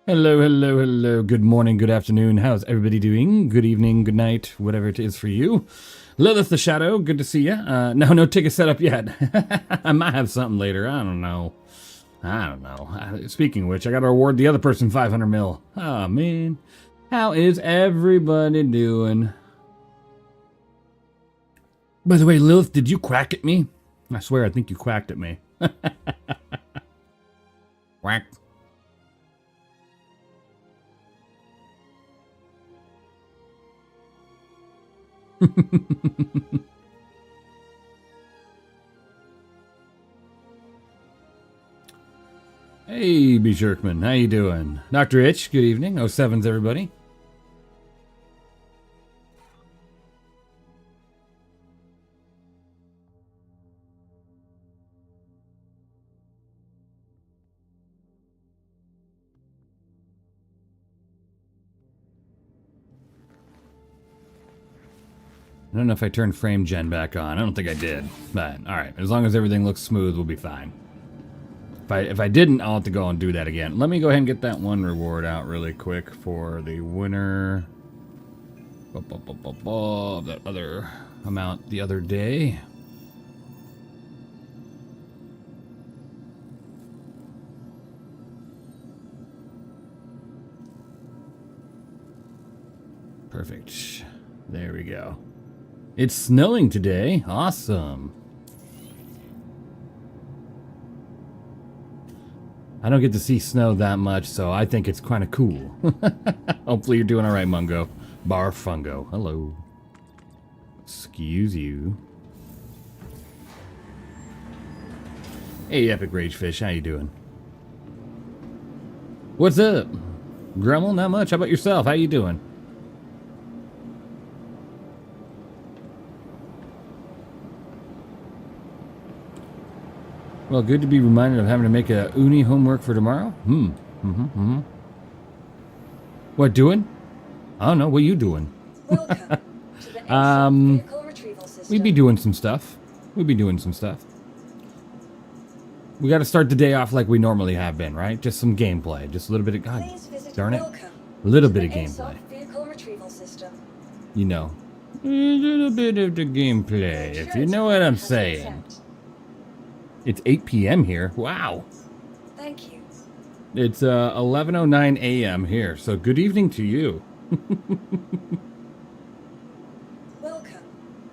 Hello, hello, hello. Good morning, good afternoon. How's everybody doing? Good evening, good night, whatever it is for you. Lilith the Shadow, good to see you. No ticket set up yet. I might have something later. I don't know. Speaking of which, I got to reward the other person 500 mil. Oh, man. How is everybody doing? By the way, Lilith, did you quack at me? I swear, I think you quacked at me. Quack. Hey, B. Jerkman, how you doing? Dr. Itch, good evening. 07's everybody. I don't know if I turned frame gen back on. I don't think I did, but all right. As long as everything looks smooth, we'll be fine. If I didn't, I'll have to go and do that again. Let me go ahead and get that one reward out really quick for the winner of that other amount the other day. Perfect. There we go. It's snowing today. Awesome. I don't get to see snow that much, so I think it's kind of cool. Hopefully you're doing all right, Mungo. Barfungo. Hello. Excuse you. Hey, Epic Rage Fish. How you doing? What's up? Grumble? Not much. How about yourself? How you doing? Well, good to be reminded of having to make a uni homework for tomorrow. What, doing? I don't know. What you doing? We'd be doing some stuff. We got to start the day off like we normally have been, right? Just some gameplay. Just a little bit of... God darn it. A little bit of gameplay. You know. A little bit of the gameplay, if you know what I'm saying. It's 8 p.m. here. Wow. Thank you. It's 11:09 a.m. here, so good evening to you. Welcome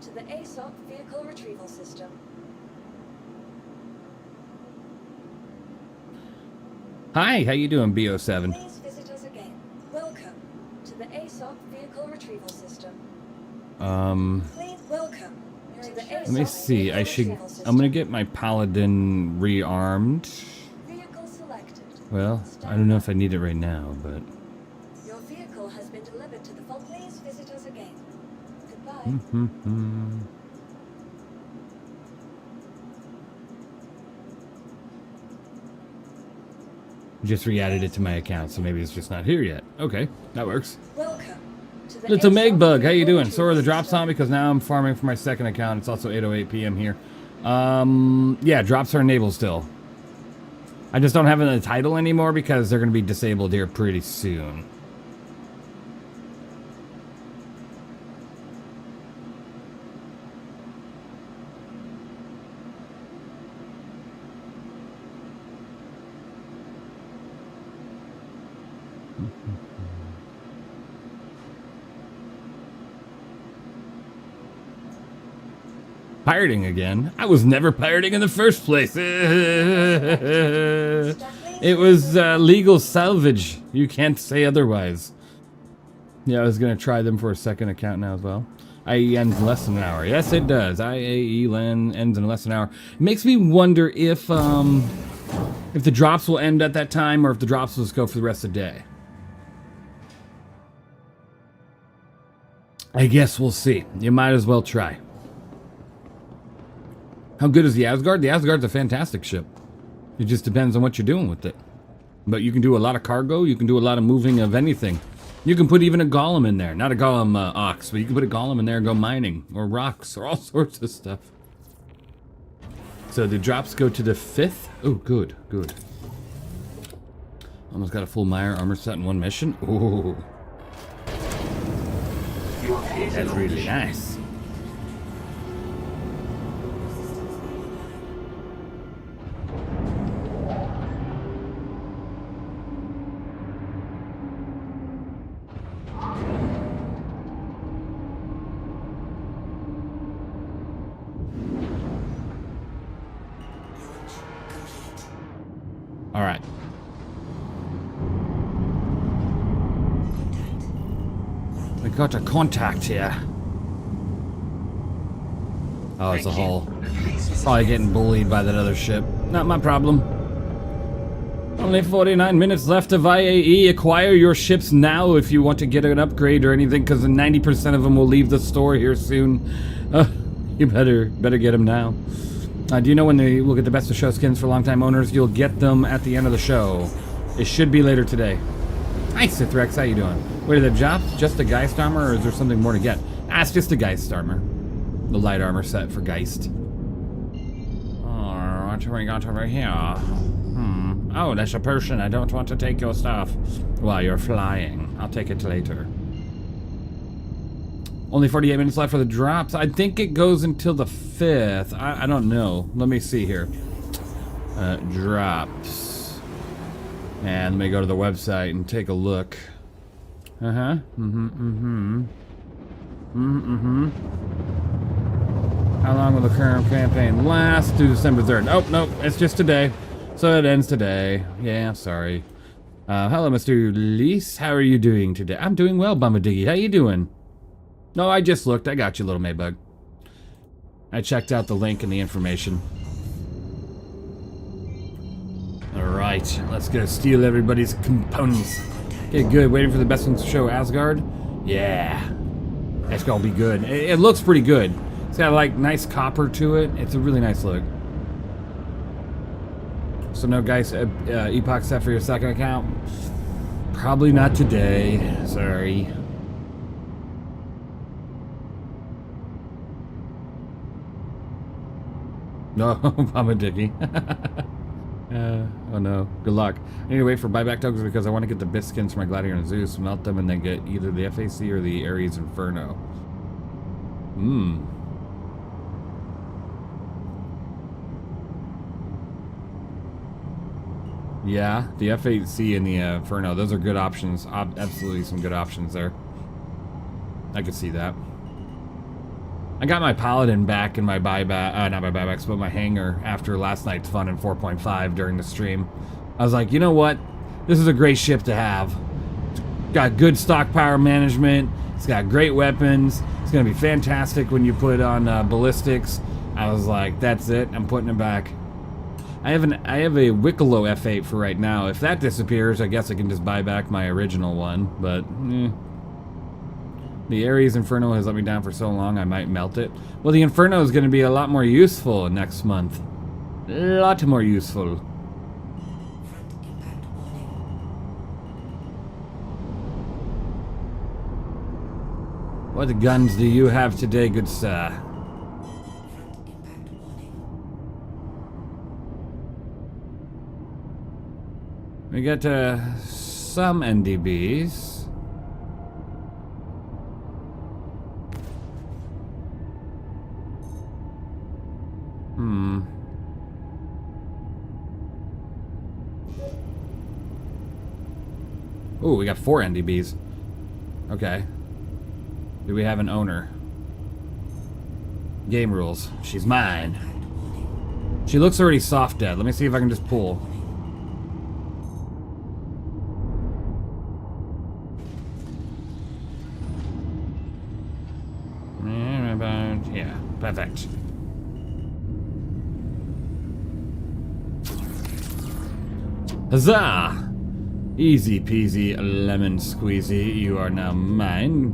to the ASOP Vehicle Retrieval System. Hi, how you doing, BO7? Please visit us again. Welcome to the ASOP Vehicle Retrieval System. Please welcome to the ASOP Let me see. I'm gonna get my paladin rearmed. Vehicle selected. Well, I don't know if I need it right now, but Your vehicle has been delivered to the vault. Please visit us again. Goodbye. Just re-added it to my account, so maybe it's just not here yet. Okay, that works. Welcome to the Little ASOP Meg Bug, how you Vehicle doing? So are the Retrieval drops System. on because now I'm farming for my second account. It's also 8:08 p.m. here. Yeah, drops are enabled still. I just don't have it in the title anymore because they're going to be disabled here pretty soon. Pirating again? I was never pirating in the first place. It was legal salvage. You can't say otherwise. Yeah, I was going to try them for a second account now as well. IE ends in less than an hour. Yes, it does. IAE ends in less than an hour. It makes me wonder if the drops will end at that time or if the drops will just go for the rest of the day. I guess we'll see. You might as well try. How good is the Asgard? The Asgard's a fantastic ship. It just depends on what you're doing with it. But you can do a lot of cargo. You can do a lot of moving of anything. You can put even a golem in there. Not a golem ox, but you can put a golem in there and go mining. Or rocks, or all sorts of stuff. So the drops go to the 5th. Oh, good, good. Almost got a full Meyer armor set in one mission. Ooh. That's really nice. All right. We got a contact here. Oh, it's a hull. Probably getting bullied by that other ship. Not my problem. Only 49 minutes left of IAE. Acquire your ships now if you want to get an upgrade or anything, because 90% of them will leave the store here soon. You better get them now. Do you know when they will get the best of show skins for longtime owners? You'll get them at the end of the show. It should be later today. Hi, Sithrex. How you doing? Wait, are the jobs just a Geist armor, or is there something more to get? Ah, it's just a Geist armor. The light armor set for Geist. Oh, what have we got over here? Oh, that's a person. I don't want to take your stuff while you're flying. I'll take it later. Only 48 minutes left for the drops. I think it goes until the 5th. I don't know. Let me see here. Drops. And let me go to the website and take a look. How long will the current campaign last? Through December 3rd. Oh, no, it's just today. So it ends today. Yeah, sorry. Hello, Mr. Lease. How are you doing today? I'm doing well, Bummadiggy. How you doing? No, I just looked. I got you, little Maybug. I checked out the link and the information. Alright, let's go steal everybody's components. Okay, good. Waiting for the best ones to show Asgard? Yeah. It's gonna be good. It looks pretty good. It's got like nice copper to it. It's a really nice look. So no guys, epoch set for your second account? Probably not today. Sorry. No, I'm a dicky. Oh no, good luck. I need to wait for buyback tokens because I want to get the Biskins for my Gladiator and Zeus, melt them, and then get either the FAC or the Ares Inferno. Yeah, the F8C and the Inferno, those are good options. Absolutely some good options there. I could see that. I got my Paladin back in my buyback, not my buybacks, but my hangar after last night's fun in 4.5 during the stream. I was like, you know what? This is a great ship to have. It's got good stock power management. It's got great weapons. It's going to be fantastic when you put on ballistics. I was like, that's it. I'm putting it back. I have a Wicklow F8 for right now. If that disappears, I guess I can just buy back my original one. But, The Ares Inferno has let me down for so long, I might melt it. Well, the Inferno is going to be a lot more useful next month. A lot more useful. What guns do you have today, good sir? We got some NDBs. Ooh, we got 4 NDBs. Okay. Do we have an owner? Game rules. She's mine. She looks already soft dead. Let me see if I can just pull. Yeah, perfect. Huzzah! Easy peasy lemon squeezy, you are now mine.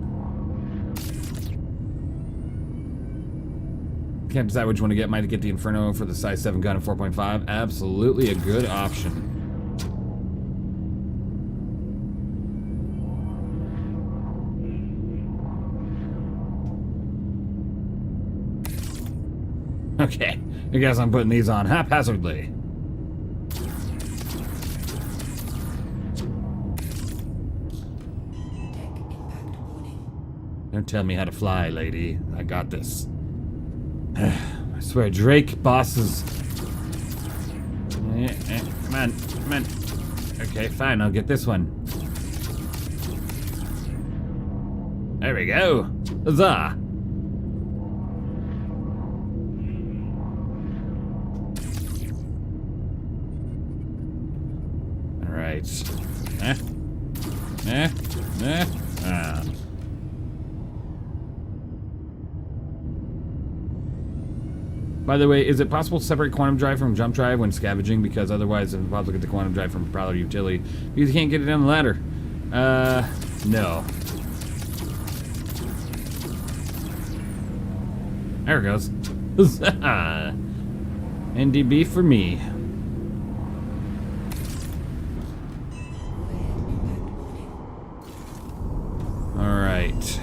Can't decide which one to get. Might get the Inferno for the size 7 gun and 4.5. Absolutely a good option. Okay, I guess I'm putting these on haphazardly. Don't tell me how to fly, lady. I got this. I swear, Drake bosses. Come on, come on. Okay, fine, I'll get this one. There we go. Huzzah! Alright. Ah. By the way, is it possible to separate quantum drive from jump drive when scavenging? Because otherwise it's impossible to get the quantum drive from prowler utility. Because you can't get it down the ladder. No. There it goes. NDB for me. Alright.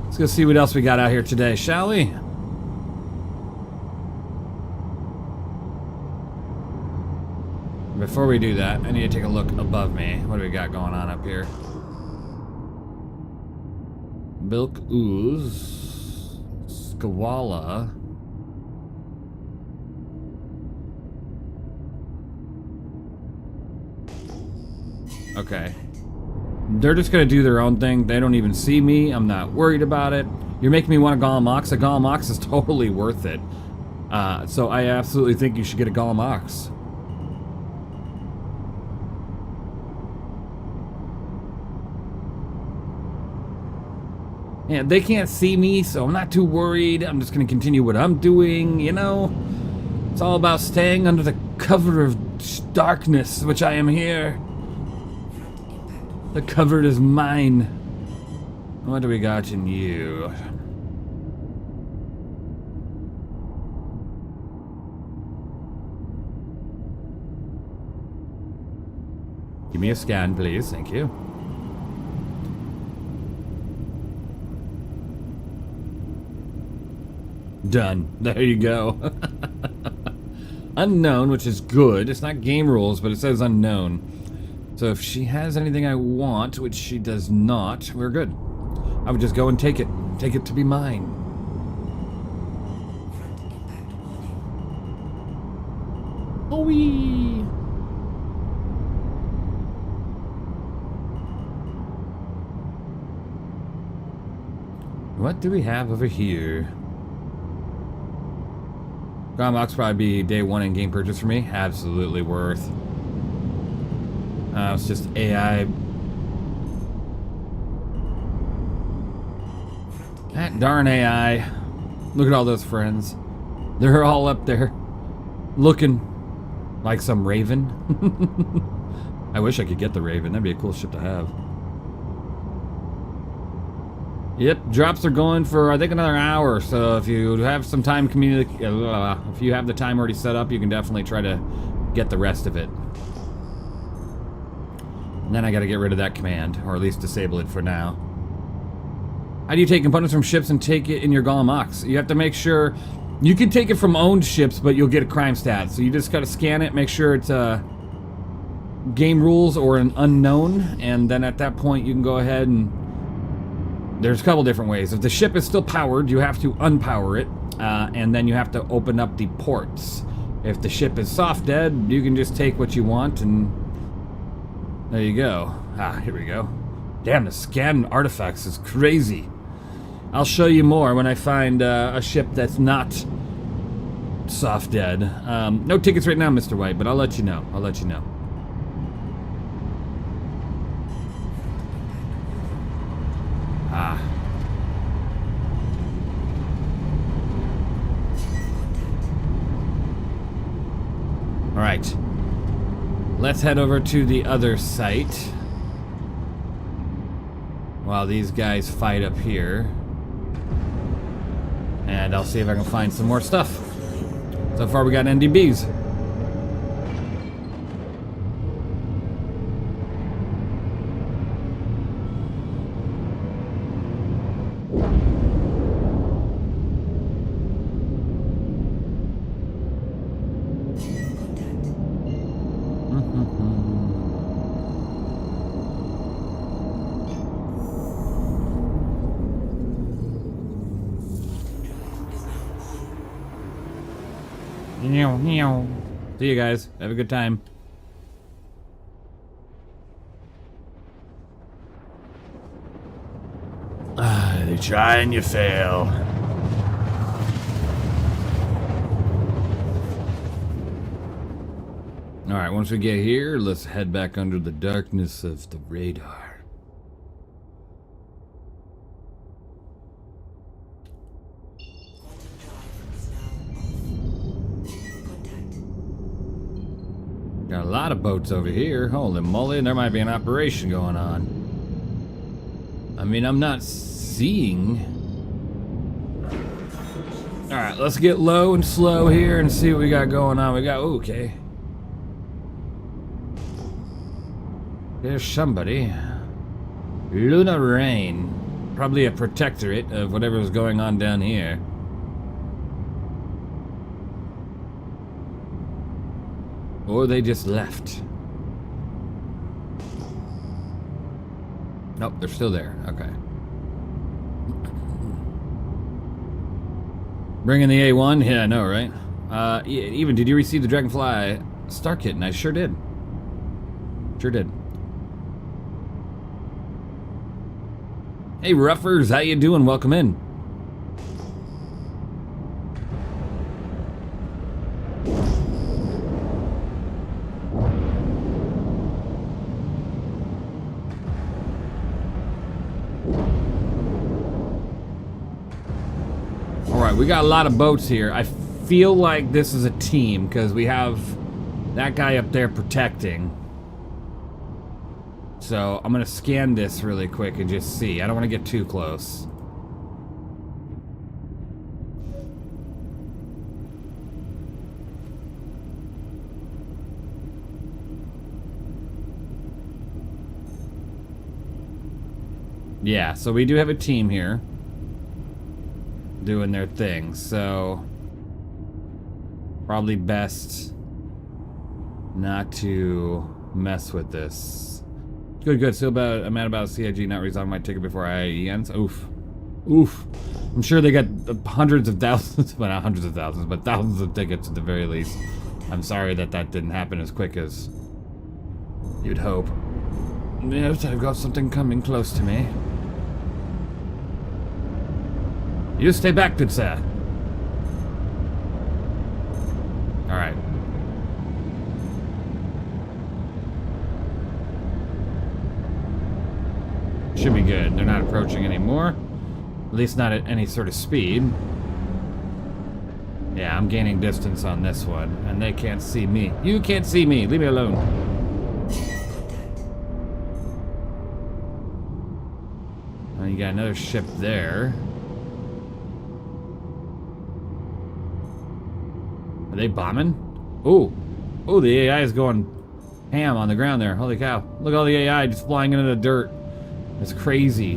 Let's go see what else we got out here today, shall we? Before we do that, I need to take a look above me. What do we got going on up here? Bilk Ooze. Skawala. Okay. They're just gonna do their own thing. They don't even see me. I'm not worried about it. You're making me want a Golem Ox. A Golem Ox is totally worth it. So I absolutely think you should get a Golem Ox. Yeah, they can't see me, so I'm not too worried. I'm just gonna continue what I'm doing, you know? It's all about staying under the cover of darkness, which I am here. The cover is mine. What do we got in you? Give me a scan, please. Thank you. Done. There you go. Unknown, which is good. It's not game rules, but it says unknown. So if she has anything I want, which she does not, we're good. I would just go and take it. Take it to be mine. Oh-wee! What do we have over here? Grombox probably be day one in game purchase for me. Absolutely worth. It's just AI. That darn AI. Look at all those friends. They're all up there looking like some raven. I wish I could get the raven. That'd be a cool ship to have. Yep, drops are going for I think another hour. So if you have some time if you have the time already set up, you can definitely try to get the rest of it. And then I gotta get rid of that command, or at least disable it for now. How do you take components from ships and take it in your Golem Ox? You have to make sure you can take it from owned ships, but you'll get a crime stat. So you just gotta scan it, make sure it's game rules or an unknown, and then at that point you can go ahead and there's a couple different ways. If the ship is still powered, you have to unpower it, and then you have to open up the ports. If the ship is soft dead, you can just take what you want, and there you go. Here we go. Damn, the scan artifacts is crazy. I'll show you more when I find a ship that's not soft dead. No tickets right now, Mr. White, but I'll let you know. I'll let you know. Alright. Let's head over to the other site. While these guys fight up here. And I'll see if I can find some more stuff. So far we got NDBs. See you guys. Have a good time. You try and you fail. Alright, once we get here, let's head back under the darkness of the radar. Got a lot of boats over here. Holy moly, there might be an operation going on. I mean, I'm not seeing. Alright, let's get low and slow here and see what we got going on. We got, okay. There's somebody. Luna Rain. Probably a protectorate of whatever's going on down here. Or they just left. Nope, they're still there. Okay. Bringing the A1? Yeah, I know, right? Even, did you receive the Dragonfly Star Kitten? I sure did. Sure did. Hey, Ruffers, how you doing? Welcome in. We got a lot of boats here. I feel like this is a team because we have that guy up there protecting. So I'm gonna scan this really quick and just see. I don't want to get too close. Yeah, so we do have a team here doing their thing, so probably best not to mess with this. Good. Still I'm mad about CIG not resolving my ticket before IAE ends. Oof. I'm sure they got hundreds of thousands, well, not hundreds of thousands, but thousands of tickets at the very least. I'm sorry that didn't happen as quick as you'd hope. Yes, I've got something coming close to me. You stay back, good sir. Alright. Should be good. They're not approaching anymore. At least not at any sort of speed. Yeah, I'm gaining distance on this one. And they can't see me. You can't see me. Leave me alone. Oh, you got another ship there. Are they bombing? Ooh. Ooh, the AI is going ham on the ground there. Holy cow. Look at all the AI just flying into the dirt. It's crazy.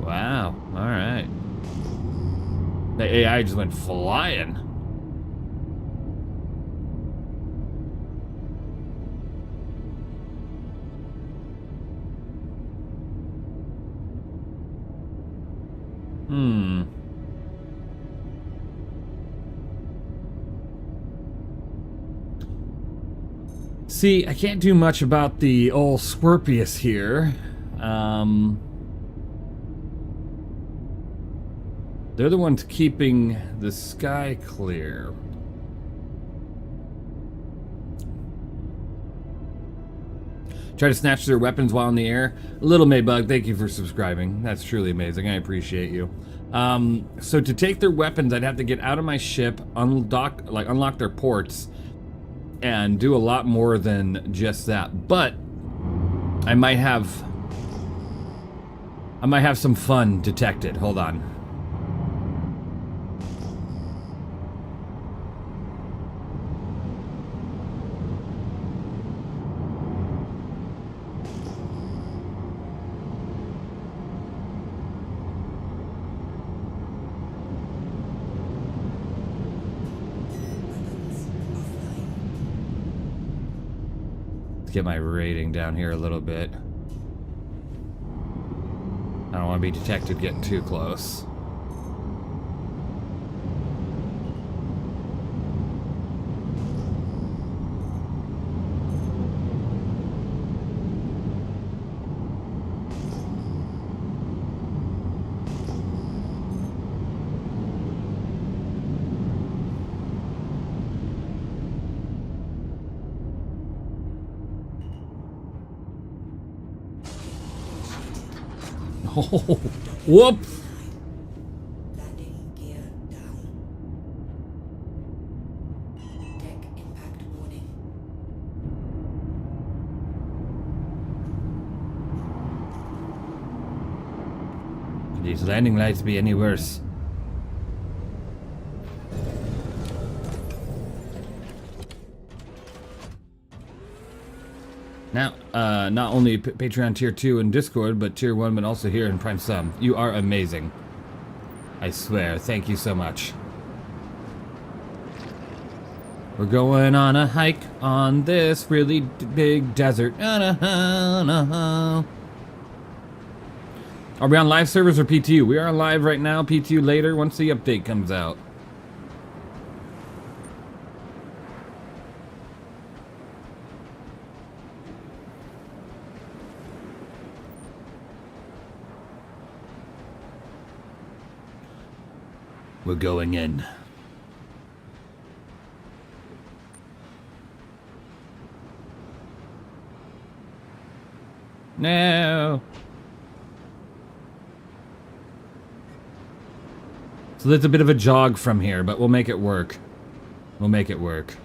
Wow. Alright. The AI just went flying. See, I can't do much about the old Scorpius here. They're the ones keeping the sky clear. Try to snatch their weapons while in the air. Little Maybug, thank you for subscribing. That's truly amazing. I appreciate you. So to take their weapons, I'd have to get out of my ship, unlock their ports, and do a lot more than just that. But I might have some fun detected. Hold on. Get my rating down here a little bit. I don't want to be detected getting too close. Oh, whoop! Landing gear down. Deck impact warning. Could these landing lights be any worse? Now, not only Patreon Tier 2 and Discord, but Tier 1, but also here in Prime Sub. You are amazing. I swear, thank you so much. We're going on a hike on this really big desert. Are we on live servers or PTU? We are live right now, PTU later once the update comes out. We're going in. No. So there's a bit of a jog from here, but we'll make it work. We'll make it work.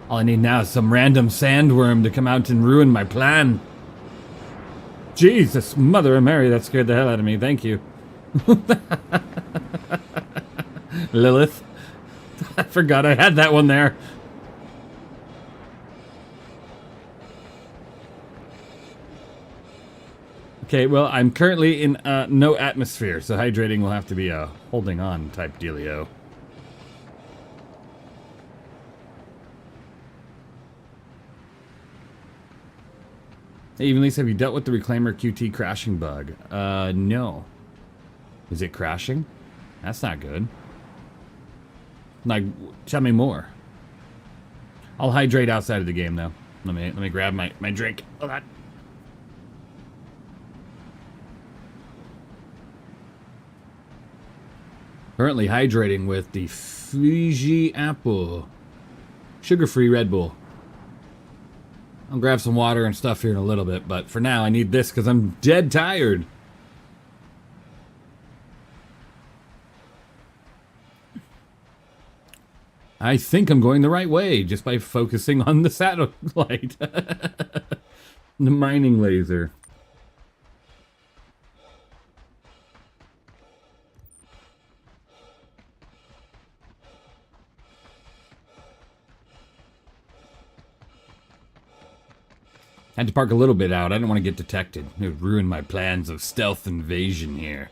All I need now is some random sandworm to come out and ruin my plan. Jesus, Mother of Mary, that scared the hell out of me. Thank you. Lilith. I forgot I had that one there. Okay, well, I'm currently in no atmosphere, so hydrating will have to be a holding on type dealio. Hey, Evenlease, have you dealt with the Reclaimer QT crashing bug? No. Is it crashing? That's not good. Like, tell me more. I'll hydrate outside of the game, though. Let me grab my drink. Hold on. Currently hydrating with the Fiji Apple. Sugar-free Red Bull. I'll grab some water and stuff here in a little bit, but for now I need this because I'm dead tired. I think I'm going the right way just by focusing on the satellite. The mining laser. I had to park a little bit out. I didn't want to get detected. It would ruin my plans of stealth invasion here.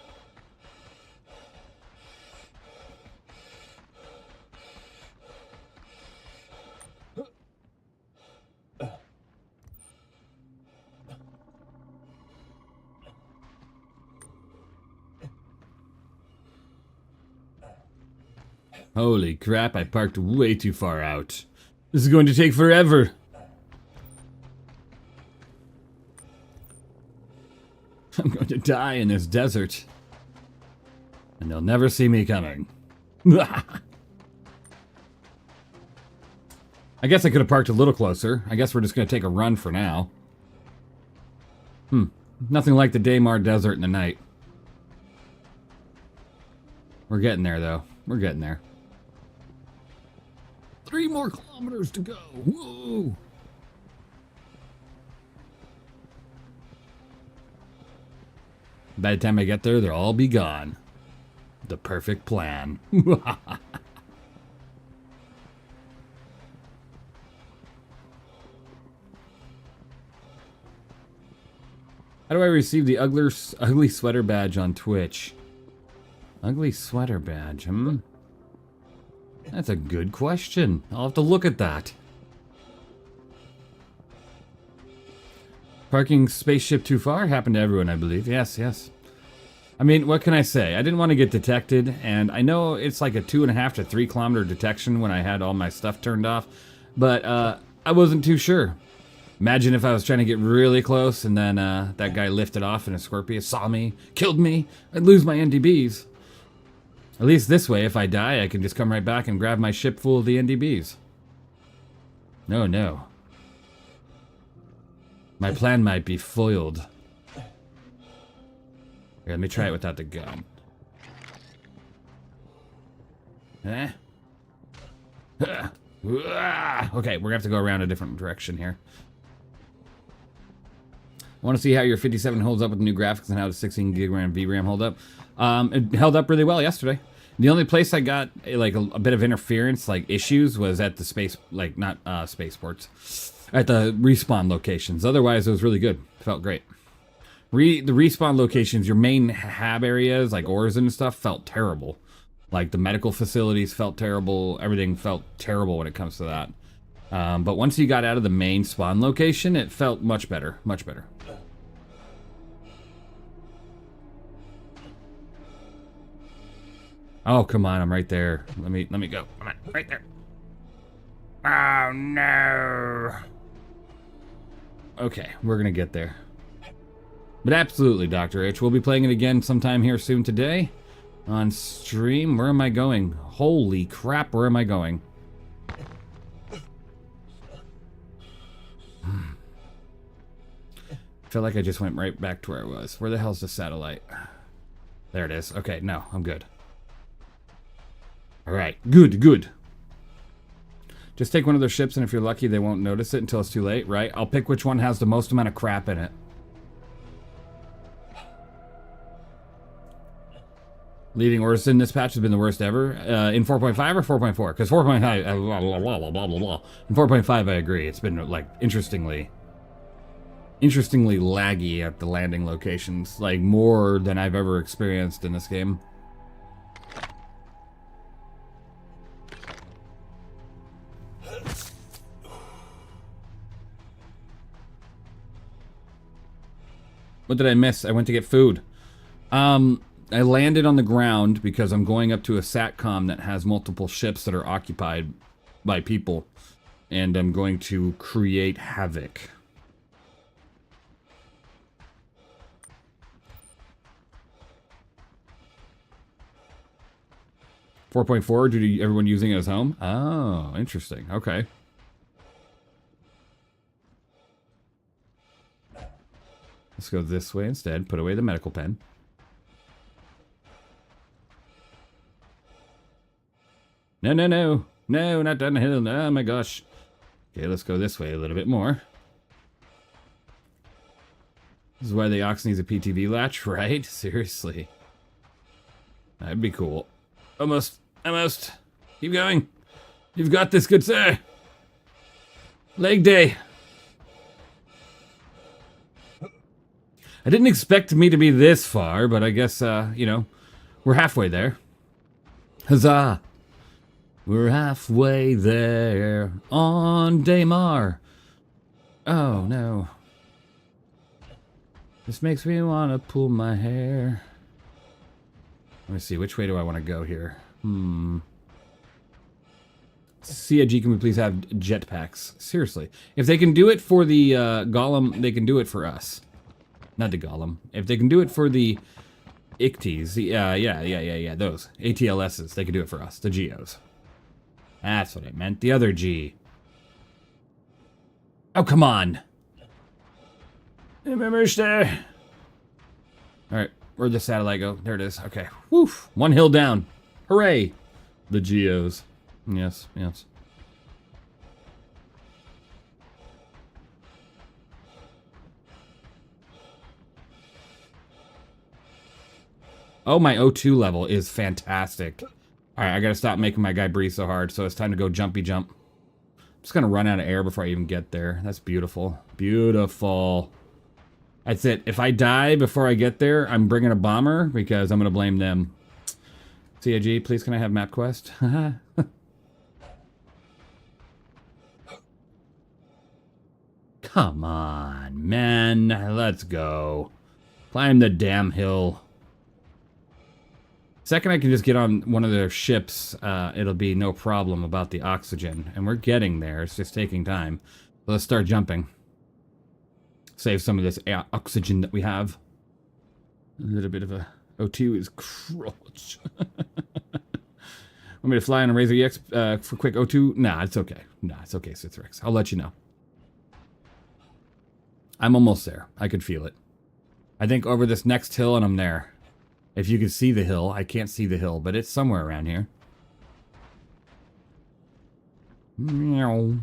Holy crap, I parked way too far out. This is going to take forever. I'm going to die in this desert. And they'll never see me coming. I guess I could have parked a little closer. I guess we're just going to take a run for now. Nothing like the Daymar Desert in the night. We're getting there, though. We're getting there. 3 more kilometers to go. Whoa! By the time I get there, they'll all be gone. The perfect plan. How do I receive the ugly sweater badge on Twitch? Ugly sweater badge, That's a good question. I'll have to look at that. Parking spaceship too far? Happened to everyone, I believe. Yes, yes. I mean, what can I say? I didn't want to get detected, and I know it's like a 2.5 to 3 kilometer detection when I had all my stuff turned off, but I wasn't too sure. Imagine if I was trying to get really close and then that guy lifted off in a Scorpius, saw me, killed me, I'd lose my NDBs. At least this way, if I die, I can just come right back and grab my ship full of the NDBs. No, no. My plan might be foiled. Here, let me try it without the gun. Okay, we're gonna have to go around a different direction here. I want to see how your 57 holds up with the new graphics and how the 16 gig RAM VRAM hold up. It held up really well yesterday. The only place I got like a bit of interference, like issues, was at the space, like not spaceports, at the respawn locations. Otherwise, it was really good. Felt great. The respawn locations, your main hab areas, like ores and stuff, felt terrible. Like the medical facilities felt terrible. Everything felt terrible when it comes to that. But once you got out of the main spawn location, it felt much better. Much better. Oh, come on, I'm right there. Let me go. Come on, right there. Oh, no. Okay, we're gonna get there. But absolutely, Dr. H. We'll be playing it again sometime here soon today. On stream. Where am I going? Holy crap, where am I going? Feel like I just went right back to where I was. Where the hell's the satellite? There it is. Okay, no, I'm good. Alright, good, good. Just take one of their ships, and if you're lucky, they won't notice it until it's too late, right? I'll pick which one has the most amount of crap in it. Leading orders in this patch has been the worst ever. In 4.5 or 4.4? Because 4.5, blah, blah, blah, blah, blah, blah. In 4.5, I agree. It's been, like, interestingly laggy at the landing locations. Like, more than I've ever experienced in this game. What did I miss? I went to get food. I landed on the ground because I'm going up to a SATCOM that has multiple ships that are occupied by people. And I'm going to create havoc. .4 due to everyone using it as home? Oh, interesting. Okay. Let's go this way instead. Put away the medical pen. No, no, no. No, not down the hill. Oh my gosh. Okay, let's go this way a little bit more. This is why the Ox needs a PTV latch, right? Seriously. That'd be cool. Almost. Almost. Keep going. You've got this, good sir. Leg day. I didn't expect me to be this far, but I guess, you know, we're halfway there. Huzzah! We're halfway there on Daymar. Oh, no. This makes me want to pull my hair. Let me see, which way do I want to go here? CIG, can we please have jetpacks? Seriously. If they can do it for the Golem, they can do it for us. Not the Golem. If they can do it for the ICTs, yeah, those. ATLSs, they can do it for us. The GOs. That's what I meant. The other G. Oh, come on. Alright, where'd the satellite go? There it is. Okay. Woof. One hill down. Hooray. The GOs. Yes, yes. Oh, my O2 level is fantastic. Alright, I gotta stop making my guy breathe so hard, so it's time to go jumpy jump. I'm just gonna run out of air before I even get there. That's beautiful. Beautiful. That's it. If I die before I get there, I'm bringing a bomber because I'm going to blame them. CIG, please can I have map quest? Come on, man. Let's go. Climb the damn hill. Second I can just get on one of their ships, it'll be no problem about the oxygen. And we're getting there. It's just taking time. So let's start jumping. Save some of this oxygen that we have. A little bit of a O2 is crutch. Want me to fly on a Razor EX for quick O2? Nah, it's okay. Nah, it's okay, Citrix. I'll let you know. I'm almost there. I could feel it. I think over this next hill and I'm there. If you could see the hill. I can't see the hill, but it's somewhere around here. Meow.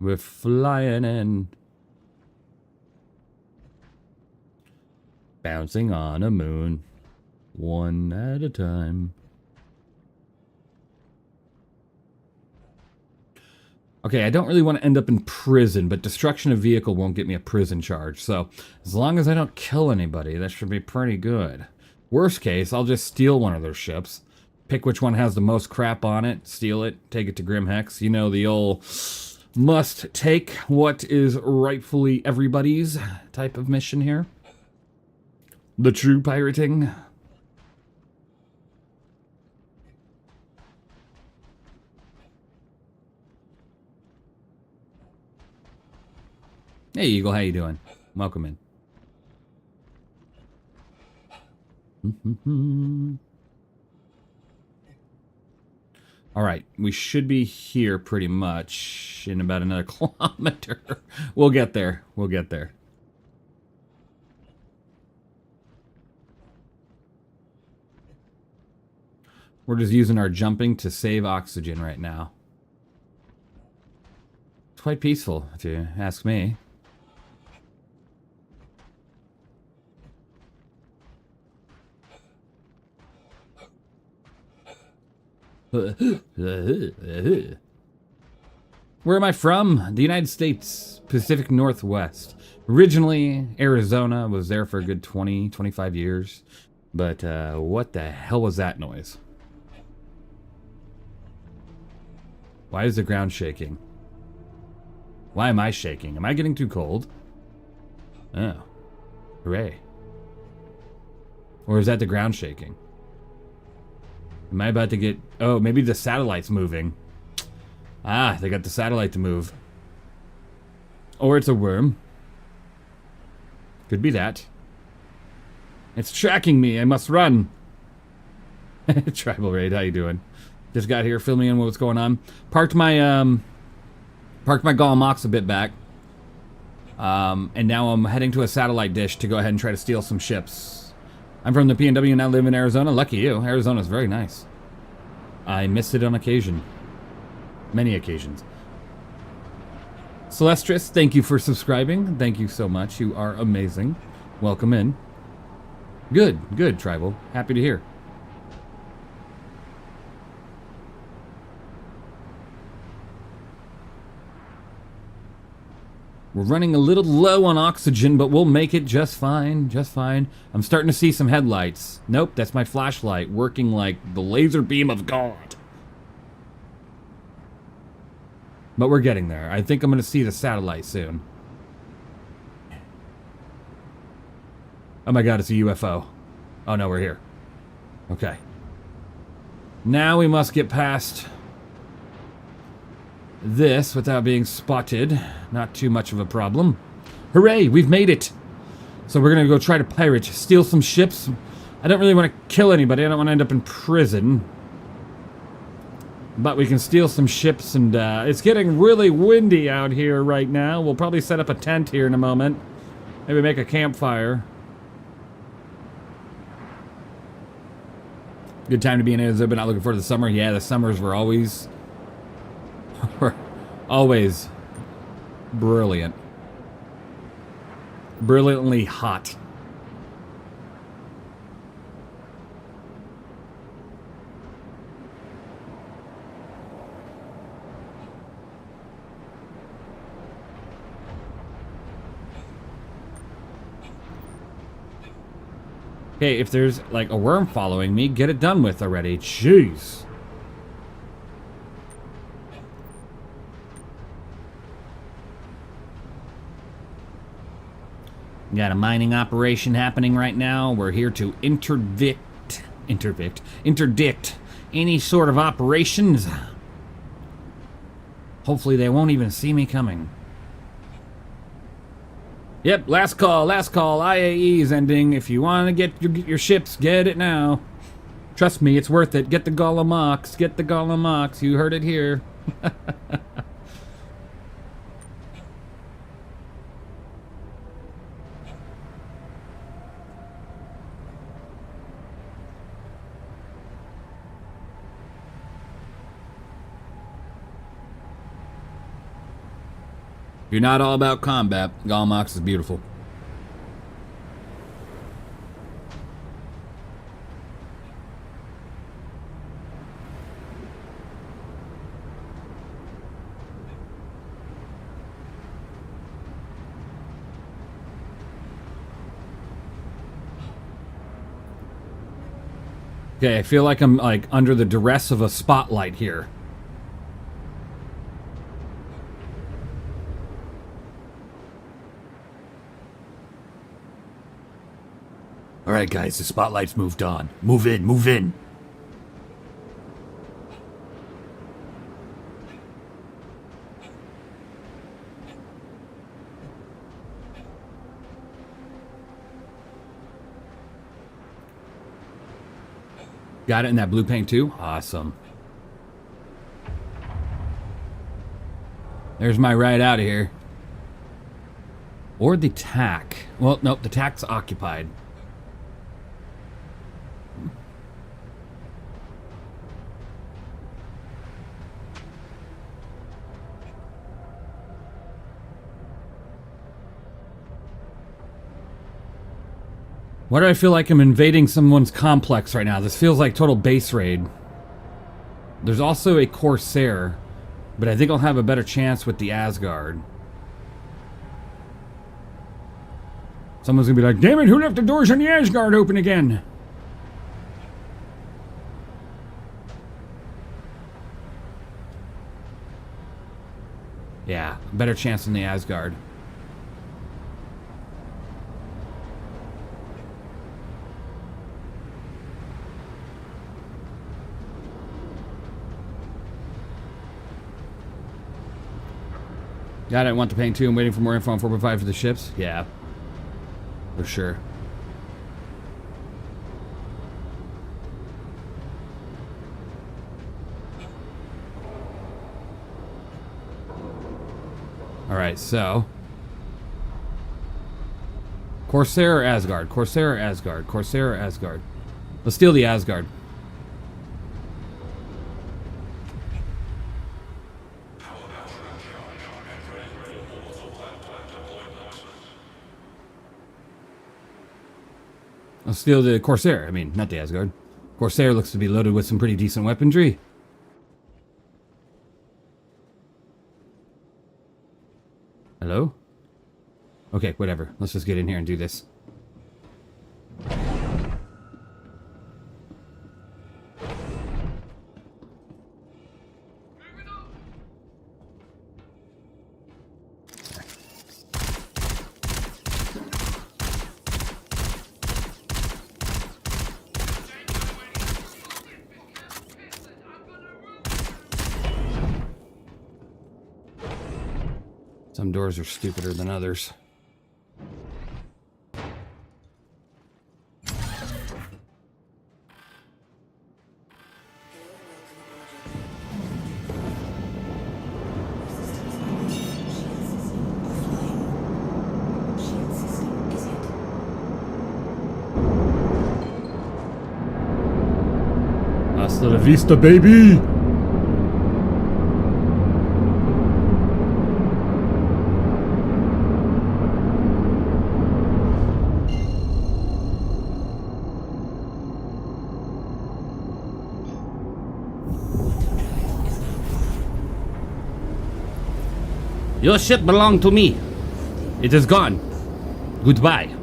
We're flying in. Bouncing on a moon. One at a time. Okay, I don't really want to end up in prison, but destruction of vehicle won't get me a prison charge. So, as long as I don't kill anybody, that should be pretty good. Worst case, I'll just steal one of their ships. Pick which one has the most crap on it, steal it, take it to Grim Hex. You know, the old must take what is rightfully everybody's type of mission here. The true pirating. Hey, Eagle, how you doing? Welcome in. All right, we should be here pretty much in about another kilometer. We'll get there. We'll get there. We're just using our jumping to save oxygen right now. It's quite peaceful, if you ask me. Where am I from? The United States, Pacific Northwest. Originally, Arizona. Was there for a good 20, 25 years. But what the hell was that noise? Why is the ground shaking? Why am I shaking? Am I getting too cold? Oh. Hooray. Or is that the ground shaking? Am I about to get... Oh, maybe the satellite's moving. Ah, they got the satellite to move. Or it's a worm. Could be that. It's tracking me. I must run. Tribal Raid, how you doing? Just got here, fill me in what's going on. Parked my Golem Ox a bit back. And now I'm heading to a satellite dish to go ahead and try to steal some ships. I'm from the PNW and now live in Arizona. Lucky you. Arizona's very nice. I miss it on occasion. Many occasions. Celestris, thank you for subscribing. Thank you so much. You are amazing. Welcome in. Good, good, Tribal. Happy to hear. We're running a little low on oxygen, but we'll make it just fine, just fine. I'm starting to see some headlights. Nope, that's my flashlight working like the laser beam of God. But we're getting there. I think I'm going to see the satellite soon. Oh my God, it's a UFO. Oh no, we're here. Okay. Now we must get past this without being spotted. Not too much of a problem. Hooray, we've made it. So we're gonna go try to pirate, steal some ships. I don't really want to kill anybody. I don't want to end up in prison. But we can steal some ships, and it's getting really windy out here right now. We'll probably set up a tent here in a moment. Maybe make a campfire. Good time to be in Arizona, but not looking forward to the summer. Yeah, the summers were always brilliant. Brilliantly hot. Okay, if there's like a worm following me, get it done with already. Jeez. Got a mining operation happening right now. We're here to interdict any sort of operations. Hopefully they won't even see me coming. Yep, last call. IAE's ending. If you want to get your ships, get it now. Trust me, it's worth it. Get the Golomox. Get the Golomox. You heard it here. If you're not all about combat, Golomox is beautiful. Okay, I feel like I'm like under the duress of a spotlight here. All right, guys, the spotlight's moved on. Move in, move in. Got it in that blue paint too? Awesome. There's my ride out of here. Or the tack. Well, nope, the tack's occupied. Why do I feel like I'm invading someone's complex right now? This feels like total base raid. There's also a Corsair, but I think I'll have a better chance with the Asgard. Someone's gonna be like, damn it, who left the doors on the Asgard open again? Yeah, better chance than the Asgard. Got it, I want the paint too. I'm waiting for more info on 4.5 for the ships. Yeah. For sure. Alright, so. Corsair or Asgard? Corsair or Asgard? Corsair or Asgard? Let's steal the Asgard. I'll steal the Corsair. I mean, not the Asgard. Corsair looks to be loaded with some pretty decent weaponry. Hello? Okay, whatever. Let's just get in here and do this. Some doors are stupider than others. Hasta la vista, baby! Your ship belonged to me. It is gone. Goodbye.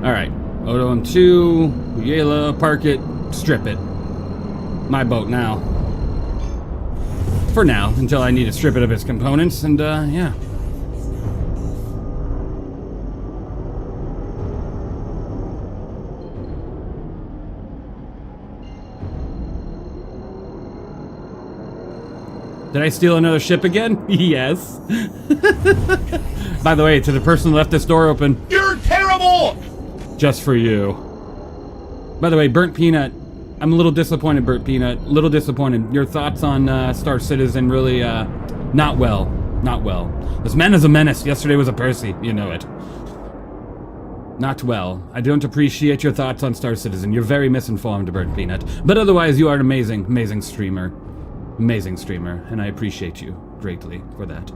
Alright. Odo M2, Yela, park it, strip it. My boat now. For now, until I need to strip it of its components, and yeah. Did I steal another ship again? Yes. By the way, to the person who left this door open, You're terrible! just for you. By the way, Burnt Peanut, I'm a little disappointed, Burnt Peanut. A little disappointed. Your thoughts on Star Citizen really, not well. Not well. This man is a menace. Yesterday was a Percy. You know it. Not well. I don't appreciate your thoughts on Star Citizen. You're very misinformed, Burnt Peanut. But otherwise, you are an amazing, amazing streamer. Amazing streamer, and I appreciate you greatly for that.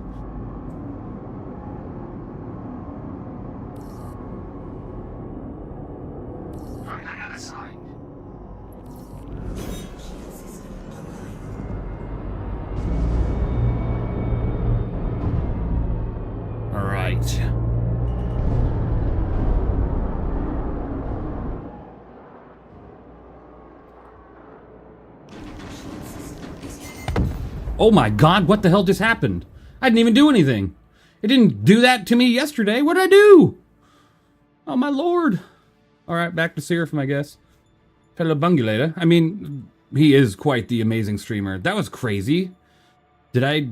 All right. Oh my god, what the hell just happened? I didn't even do anything. It didn't do that to me yesterday. What did I do? Oh my lord. Alright, back to Seraphim, I guess. Telebungulator. I mean, he is quite the amazing streamer. That was crazy. Did I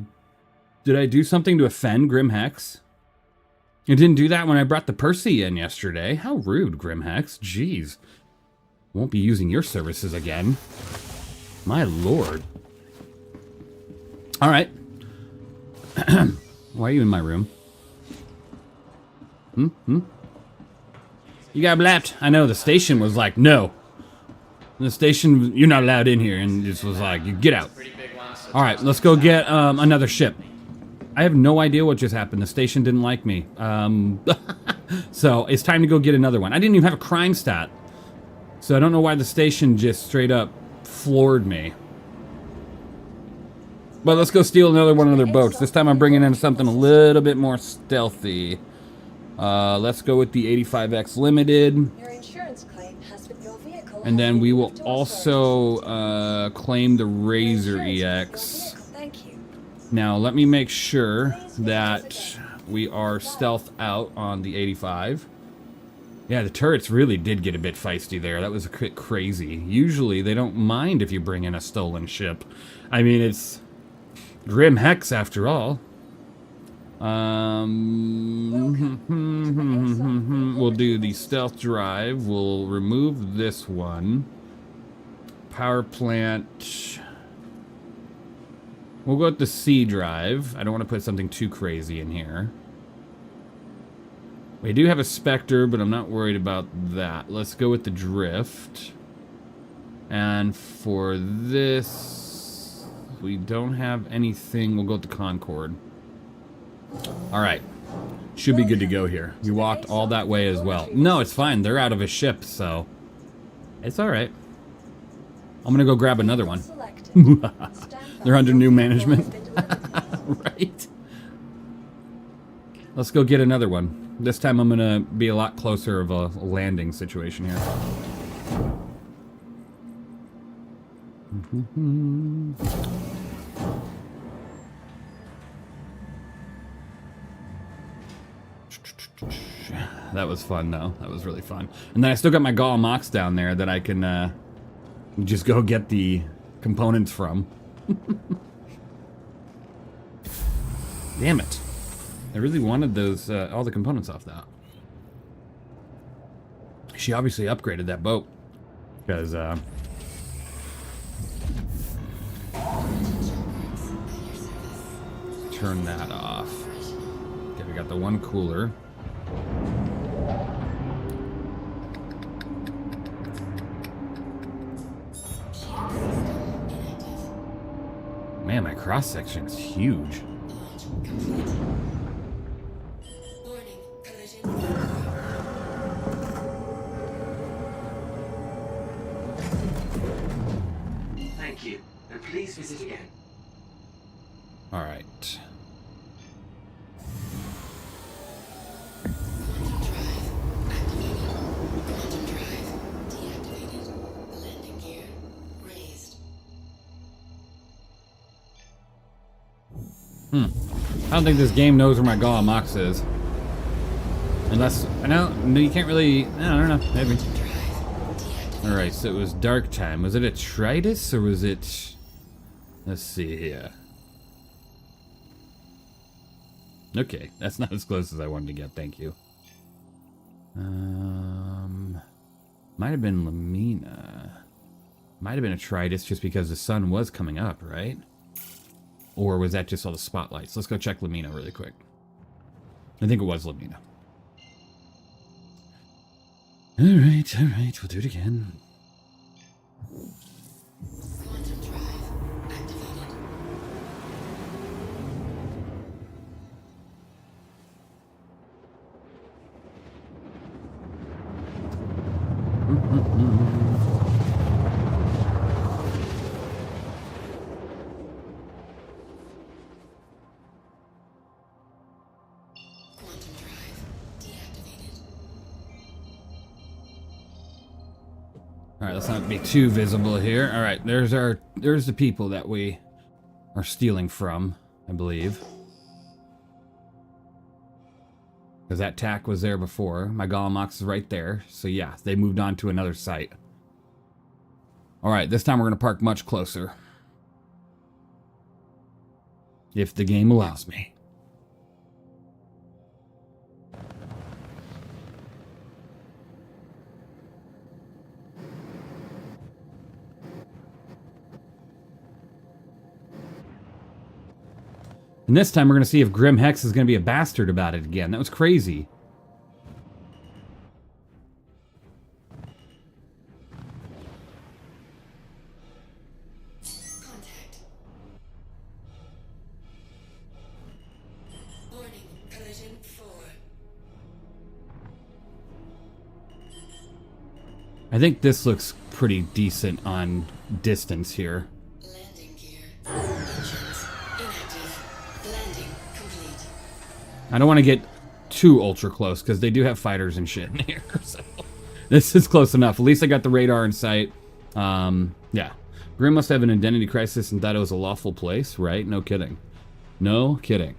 do something to offend Grim Hex? It didn't do that when I brought the Percy in yesterday. How rude, Grim Hex. Jeez. Won't be using your services again. My lord. All right. Why are you in my room? You got blapped. I know the station was like, no. The station, you're not allowed in here, and just was like, you get out. All right, let's go get another ship. I have no idea what just happened. The station didn't like me. So it's time to go get another one. I didn't even have a crime stat. So I don't know why the station just straight up floored me. But let's go steal another one of their boats. This time I'm bringing in something a little bit more stealthy. Let's go with the 85X Limited. Your insurance claim has been your vehicle. And then we will also claim the Razor EX. Thank you. Now, let me make sure that we are stealth out on the 85. Yeah, the turrets really did get a bit feisty there. That was a bit crazy. Usually, they don't mind if you bring in a stolen ship. I mean, it's Grim Hex, after all. We'll do the stealth drive. We'll remove this one. Power plant. We'll go with the C drive. I don't want to put something too crazy in here. We do have a Spectre, but I'm not worried about that. Let's go with the drift. And for this, we don't have anything. We'll go with the Concorde. All right. Should be good to go here. You walked all that way as well. No, it's fine. They're out of a ship, so it's all right. I'm going to go grab another one. They're under new management. Right. Let's go get another one. This time I'm going to be a lot closer of a landing situation here. That was fun, though. That was really fun. And then I still got my Gall Mox down there that I can just go get the components from. Damn it. I really wanted those, all the components off that. She obviously upgraded that boat. Because, turn that off. Okay, we got the one cooler. Man, my cross-section is huge. Warning, collision. Thank you, and please visit again. All right. I don't think this game knows where my Gala Mox is. Unless, no, you can't really, I don't know, maybe. Alright, so it was dark time. Was it a Tritus or was it, let's see here. Okay, that's not as close as I wanted to get, thank you. Might have been Lamina. Might have been a Tritus just because the sun was coming up, right? Or was that just all the spotlights? Let's go check Lamina really quick. I think it was Lamina. Alright, we'll do it again. Quantum drive activated. Quantum drive deactivated. Alright, let's not be too visible here. Alright, there's the people that we are stealing from, I believe. Because that tack was there before. My Galamox is right there. So yeah, they moved on to another site. Alright, this time we're going to park much closer. If the game allows me. And this time we're going to see if Grim Hex is going to be a bastard about it again. That was crazy. Contact. Warning, collision 4. I think this looks pretty decent on distance here. Landing gear. Engines inactive. Landing complete. I don't want to get too ultra close because they do have fighters and shit in here. So this is close enough. At least I got the radar in sight. Yeah. Grim must have an identity crisis and thought it was a lawful place, right? No kidding. No kidding.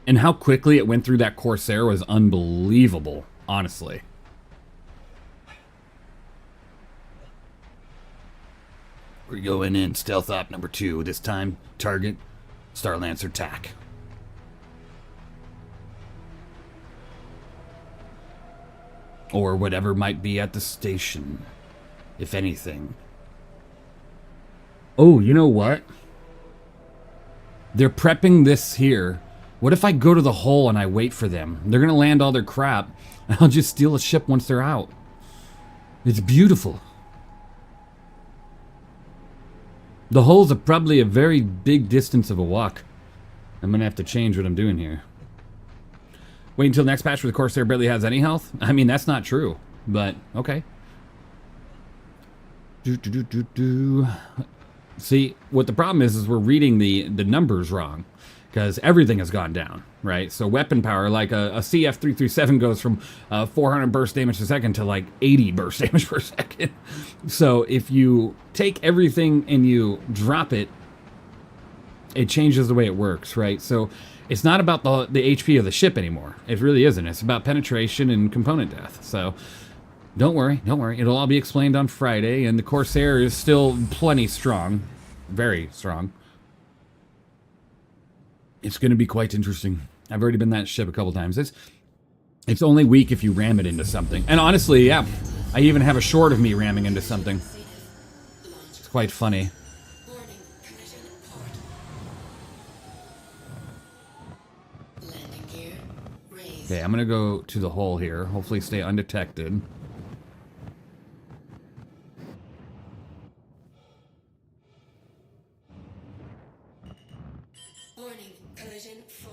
And how quickly it went through that Corsair was unbelievable, honestly. We're going in. Stealth op number 2. This time, target, Starlancer TAC. Or whatever might be at the station, if anything. Oh, you know what? They're prepping this here. What if I go to the hull and I wait for them? They're going to land all their crap, and I'll just steal a ship once they're out. It's beautiful. The hull's probably a very big distance of a walk. I'm going to have to change what I'm doing here. Wait until next patch where the Corsair barely has any health? I mean, that's not true, but okay. See, what the problem is we're reading the numbers wrong, because everything has gone down, right? So weapon power, like a CF337 goes from 400 burst damage per second to like 80 burst damage per second. So if you take everything and you drop it, it changes the way it works, right? So it's not about the HP of the ship anymore. It really isn't. It's about penetration and component death. So don't worry. It'll all be explained on Friday, and the Corsair is still plenty strong. Very strong. It's going to be quite interesting. I've already been that ship a couple times. It's only weak if you ram it into something. And honestly, yeah, I even have a short of me ramming into something. It's quite funny. Warning, collision port. Landing gear raised. Okay, I'm going to go to the hull here. Hopefully stay undetected. Warning, collision 4.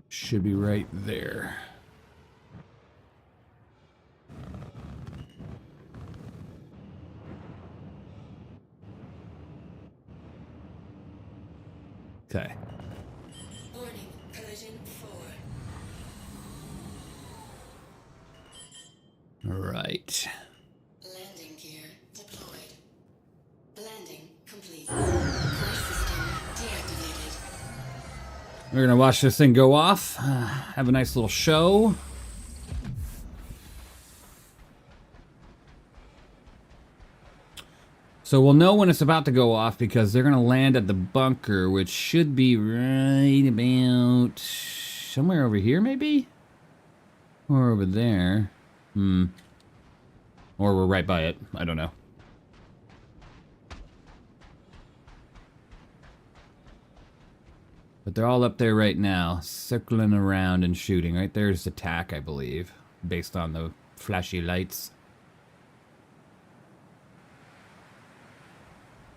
Should be right there. Okay. Warning, collision 4. All right. Landing gear deployed. We're gonna watch this thing go off. Have a nice little show. So we'll know when it's about to go off because they're gonna land at the bunker, which should be right about somewhere over here, maybe? Or over there. Or we're right by it. I don't know. But they're all up there right now, circling around and shooting. Right there's attack, I believe, based on the flashy lights.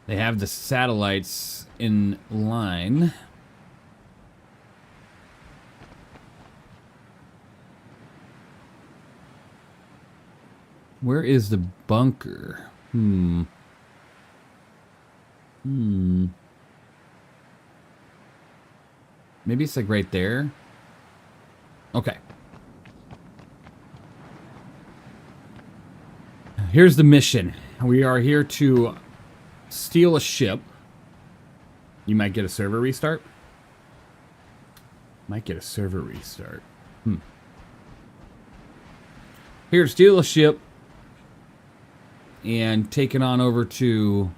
They have the satellites in line. Where is the bunker? Maybe it's like right there. Okay. Here's the mission. We are here to steal a ship. You might get a server restart. Might get a server restart. Here to steal a ship and take it on over to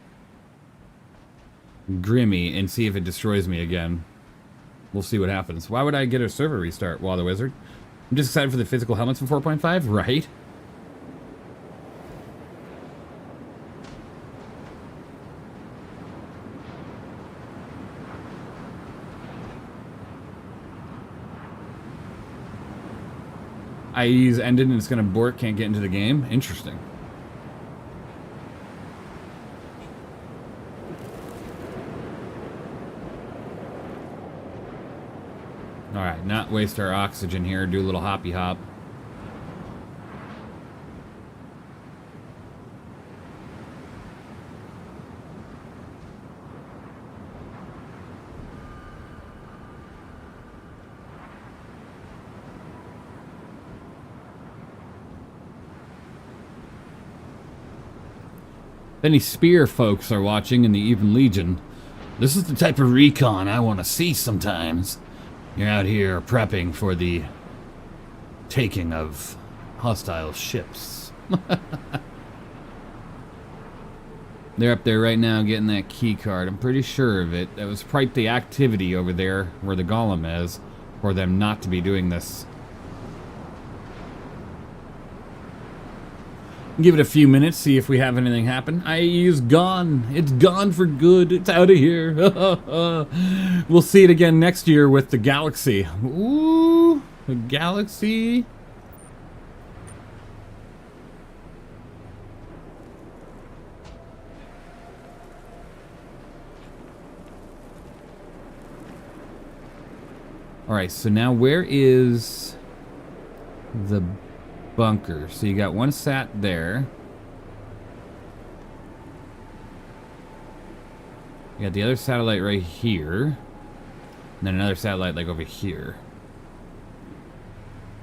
Grimmy and see if it destroys me again. We'll see what happens. Why would I get a server restart, Water Wizard? I'm just excited for the physical helmets in 4.5, right? IE's ended and it's gonna abort, can't get into the game. Interesting. Alright, not waste our oxygen here, do a little hoppy hop. If any spear folks are watching in the Even Legion, this is the type of recon I want to see sometimes. You're out here prepping for the taking of hostile ships. They're up there right now getting that key card. I'm pretty sure of it. That was quite the activity over there where the golem is for them not to be doing this. Give it a few minutes, see if we have anything happen. IE is gone. It's gone for good. It's out of here. We'll see it again next year with the Galaxy. Ooh, the Galaxy. Alright, so now where is the bunker? So you got one sat there. You got the other satellite right here. And then another satellite like over here.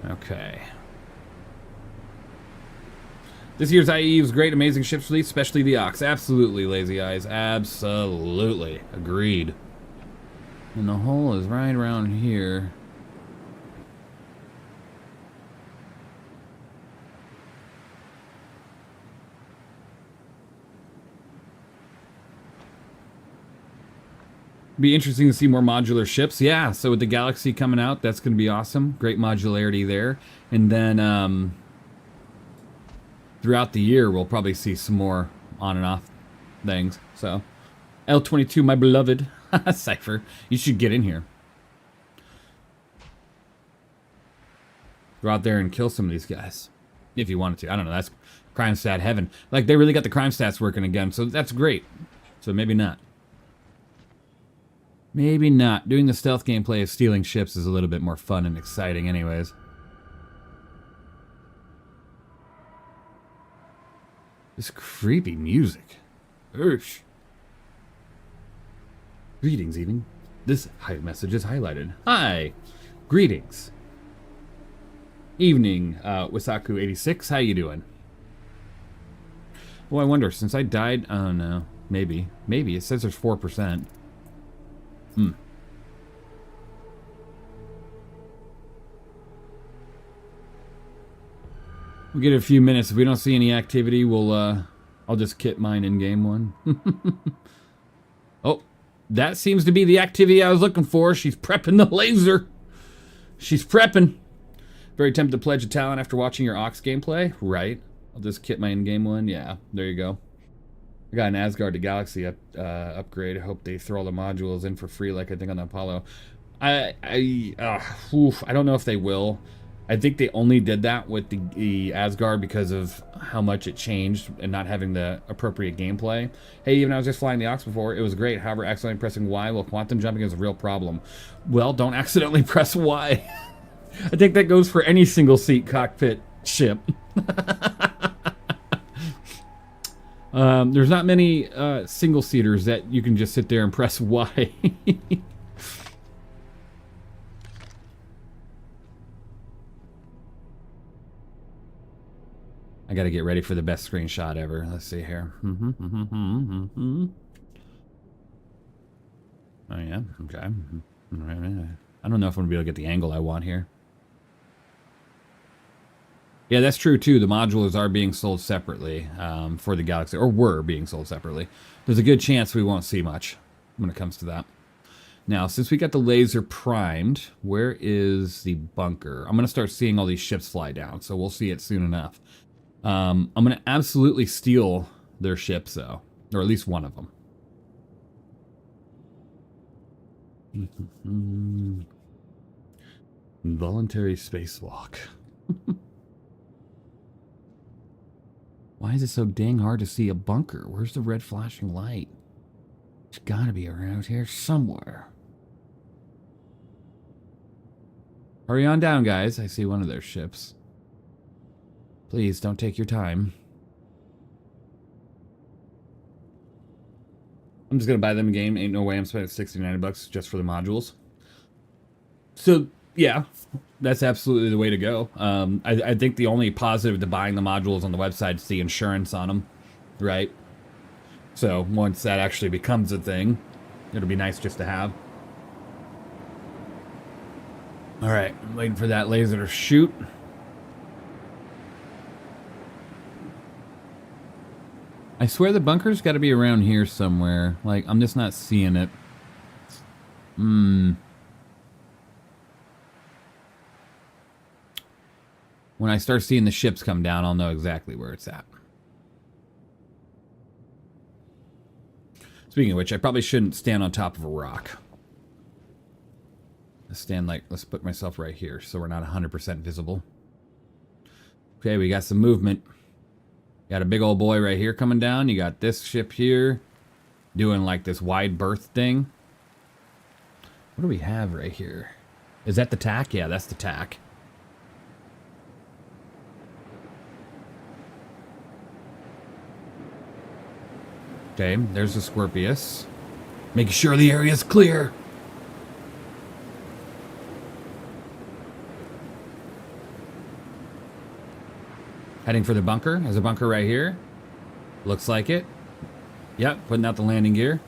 Okay. This year's IE was great, amazing ships release, especially the Ox. Absolutely, Lazy Eyes. Absolutely. Agreed. And the hole is right around here. Be interesting to see more modular ships. Yeah, so with the Galaxy coming out, that's going to be awesome. Great modularity there. And then throughout the year, we'll probably see some more on and off things. So, L22, my beloved. Cypher, you should get in here. Go out there and kill some of these guys. If you wanted to. I don't know, that's crime stat heaven. Like, they really got the crime stats working again, so that's great. So maybe not. Maybe not. Doing the stealth gameplay of stealing ships is a little bit more fun and exciting anyways. This creepy music. Ursh. Greetings, Even. This message is highlighted. Hi. Greetings. Evening, Wasaku86. How you doing? Oh, I wonder, since I died... Oh, no. Maybe. Maybe. It says there's 4%. We'll get a few minutes. If we don't see any activity, I'll just kit mine in game one. Oh, that seems to be the activity I was looking for. She's prepping the laser. She's prepping. Very tempted to pledge a talent after watching your Ox gameplay. Right. I'll just kit my in game one. Yeah, there you go. I got an Asgard to Galaxy upgrade. I hope they throw all the modules in for free like I think on the Apollo. I don't know if they will. I think they only did that with the Asgard because of how much it changed and not having the appropriate gameplay. Hey, even I was just flying the Ox before. It was great. However, accidentally pressing Y while quantum jumping is a real problem. Well, don't accidentally press Y. I think that goes for any single seat cockpit ship. There's not many single seaters that you can just sit there and press Y. I gotta get ready for the best screenshot ever. Let's see here. Oh yeah, okay. I don't know if I'm gonna be able to get the angle I want here. Yeah, that's true too. The modules are being sold separately for the Galaxy, or were being sold separately. There's a good chance we won't see much when it comes to that. Now, since we got the laser primed, where is the bunker? I'm gonna start seeing all these ships fly down, so we'll see it soon enough. I'm gonna absolutely steal their ships though, or at least one of them. Involuntary spacewalk. Why is it so dang hard to see a bunker? Where's the red flashing light? It's gotta be around here somewhere. Hurry on down, guys. I see one of their ships. Please, don't take your time. I'm just gonna buy them a game. Ain't no way I'm spending $69 just for the modules. So, yeah, that's absolutely the way to go. I think the only positive to buying the modules on the website is the insurance on them, right? So, once that actually becomes a thing, it'll be nice just to have. Alright, I'm waiting for that laser to shoot. I swear the bunker's got to be around here somewhere. Like, I'm just not seeing it. When I start seeing the ships come down, I'll know exactly where it's at. Speaking of which, I probably shouldn't stand on top of a rock. Let's put myself right here so we're not 100% visible. Okay, we got some movement. Got a big old boy right here coming down. You got this ship here doing like this wide berth thing. What do we have right here? Is that the tack? Yeah, that's the tack. Okay, there's the Scorpius. Making sure the area's clear. Heading for the bunker. There's a bunker right here. Looks like it. Yep, putting out the landing gear.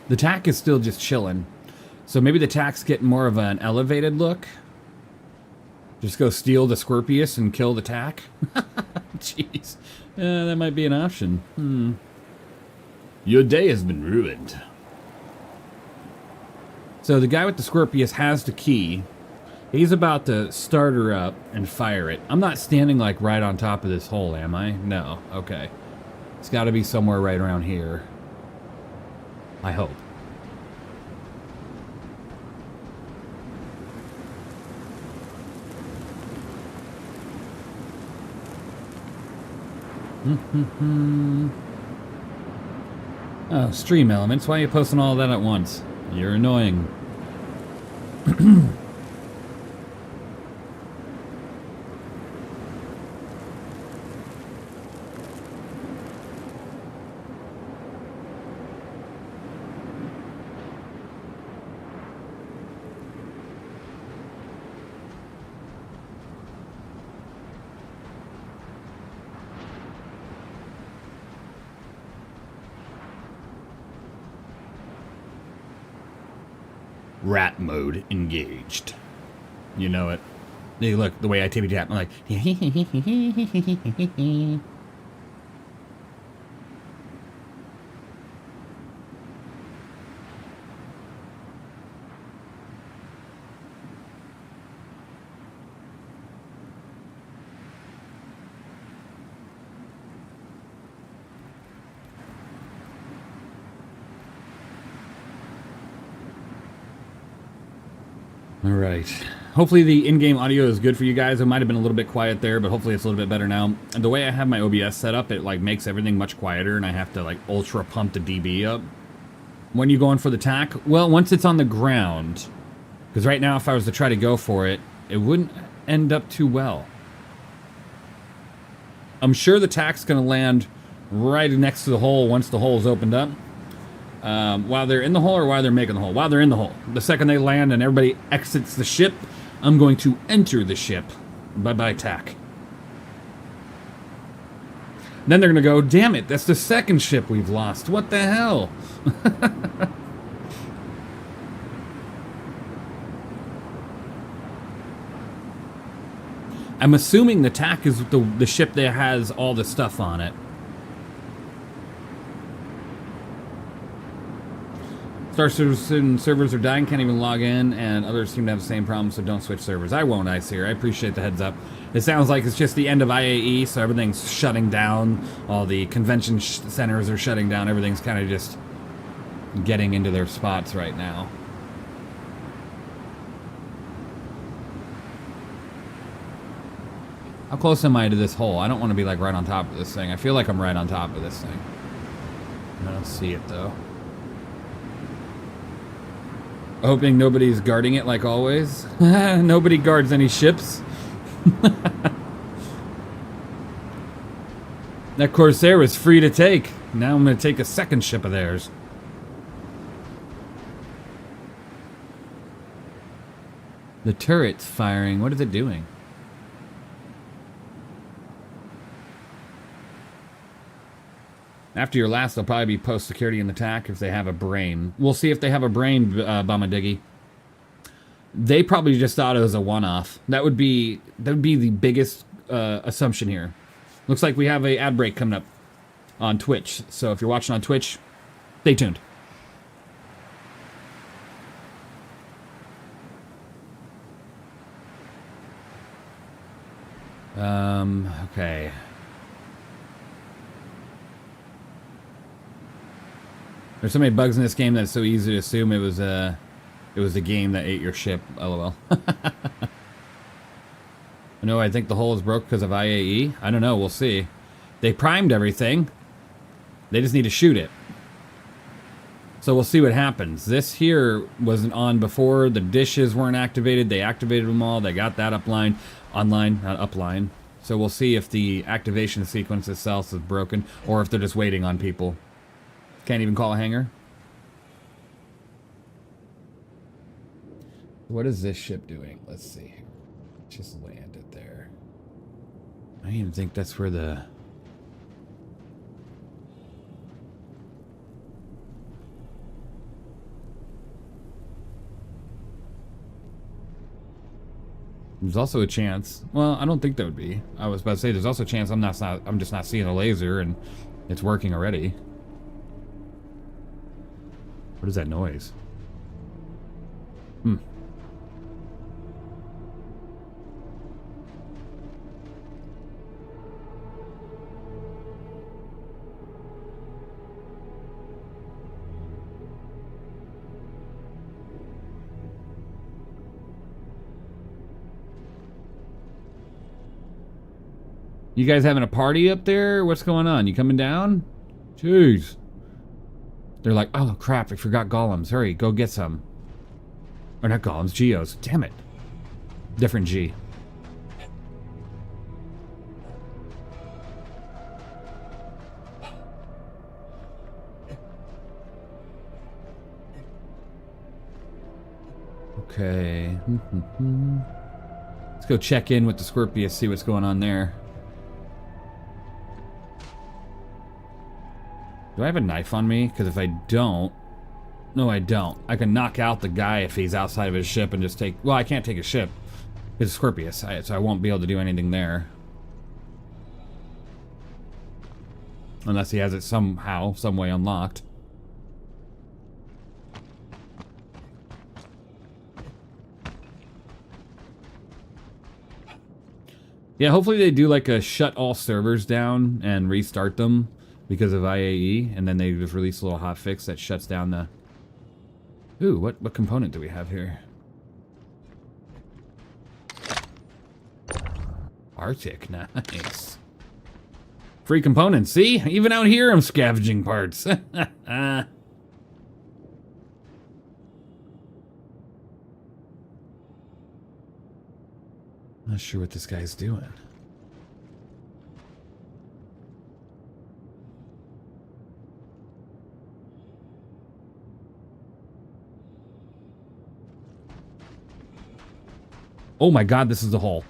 The tack is still just chilling. So maybe the tack's getting more of an elevated look. Just go steal the Scorpius and kill the tack. Jeez. That might be an option. Your day has been ruined. So the guy with the Scorpius has the key. He's about to start her up and fire it. I'm not standing like right on top of this hole, am I? No. Okay. It's got to be somewhere right around here. I hope. Oh, stream elements. Why are you posting all that at once? You're annoying. Rat mode engaged. You know it. Hey, look, the way I tippy tap, I'm like... All right. Hopefully the in-game audio is good for you guys. It might have been a little bit quiet there, but hopefully it's a little bit better now. And the way I have my OBS set up, it like makes everything much quieter, and I have to like ultra pump the dB up. When you going for the tack? Well, once it's on the ground, because right now if I was to try to go for it, it wouldn't end up too well. I'm sure the tack's going to land right next to the hole once the hole's opened up. While they're in the hole or while they're making the hole? While they're in the hole. The second they land and everybody exits the ship, I'm going to enter the ship. Bye-bye, tack. Then they're going to go, damn it, that's the second ship we've lost. What the hell? I'm assuming the tack is the ship that has all the stuff on it. Star servers are dying, can't even log in, and others seem to have the same problem, so don't switch servers. I won't, Iceer. I appreciate the heads up. It sounds like it's just the end of IAE, so everything's shutting down. All the convention centers are shutting down. Everything's kind of just getting into their spots right now. How close am I to this hole? I don't want to be like right on top of this thing. I feel like I'm right on top of this thing. I don't see it though. Hoping nobody's guarding it like always. Nobody guards any ships. That Corsair was free to take. Now I'm going to take a second ship of theirs. The turret's firing. What is it doing? After your last, they'll probably be post-security in the attack if they have a brain. We'll see if they have a brain, Bamadiggy. They probably just thought it was a one-off. That would be the biggest assumption here. Looks like we have a ad break coming up on Twitch. So if you're watching on Twitch, stay tuned. Okay. There's so many bugs in this game that it's so easy to assume it was a game that ate your ship. LOL. No, I think the hole is broke because of IAE. I don't know. We'll see. They primed everything. They just need to shoot it. So we'll see what happens. This here wasn't on before. The dishes weren't activated. They activated them all. They got that online, not upline. So we'll see if the activation sequence itself is broken or if they're just waiting on people. Can't even call a hangar. What is this ship doing? Let's see. Just landed there. I don't even think that's where the... There's also a chance. Well, I don't think that would be. I was about to say there's also a chance I'm just not seeing a laser and it's working already. What is that noise? You guys having a party up there? What's going on? You coming down? Jeez. They're like, oh crap, I forgot golems. Hurry, go get some. Or not golems, geos. Damn it. Different G. Okay. Let's go check in with the Scorpius, see what's going on there. Do I have a knife on me? Because if I don't, No, I don't. I can knock out the guy if he's outside of his ship and just take... Well, I can't take his ship. It's Scorpius, so I won't be able to do anything there. Unless he has it somehow, some way unlocked. Yeah, hopefully they do like a shut all servers down and restart them because of IAE, and then they just release a little hotfix that shuts down the... Ooh, what component do we have here? Arctic, nice. Free components, see? Even out here I'm scavenging parts. Not sure what this guy's doing. Oh my god, this is the hole.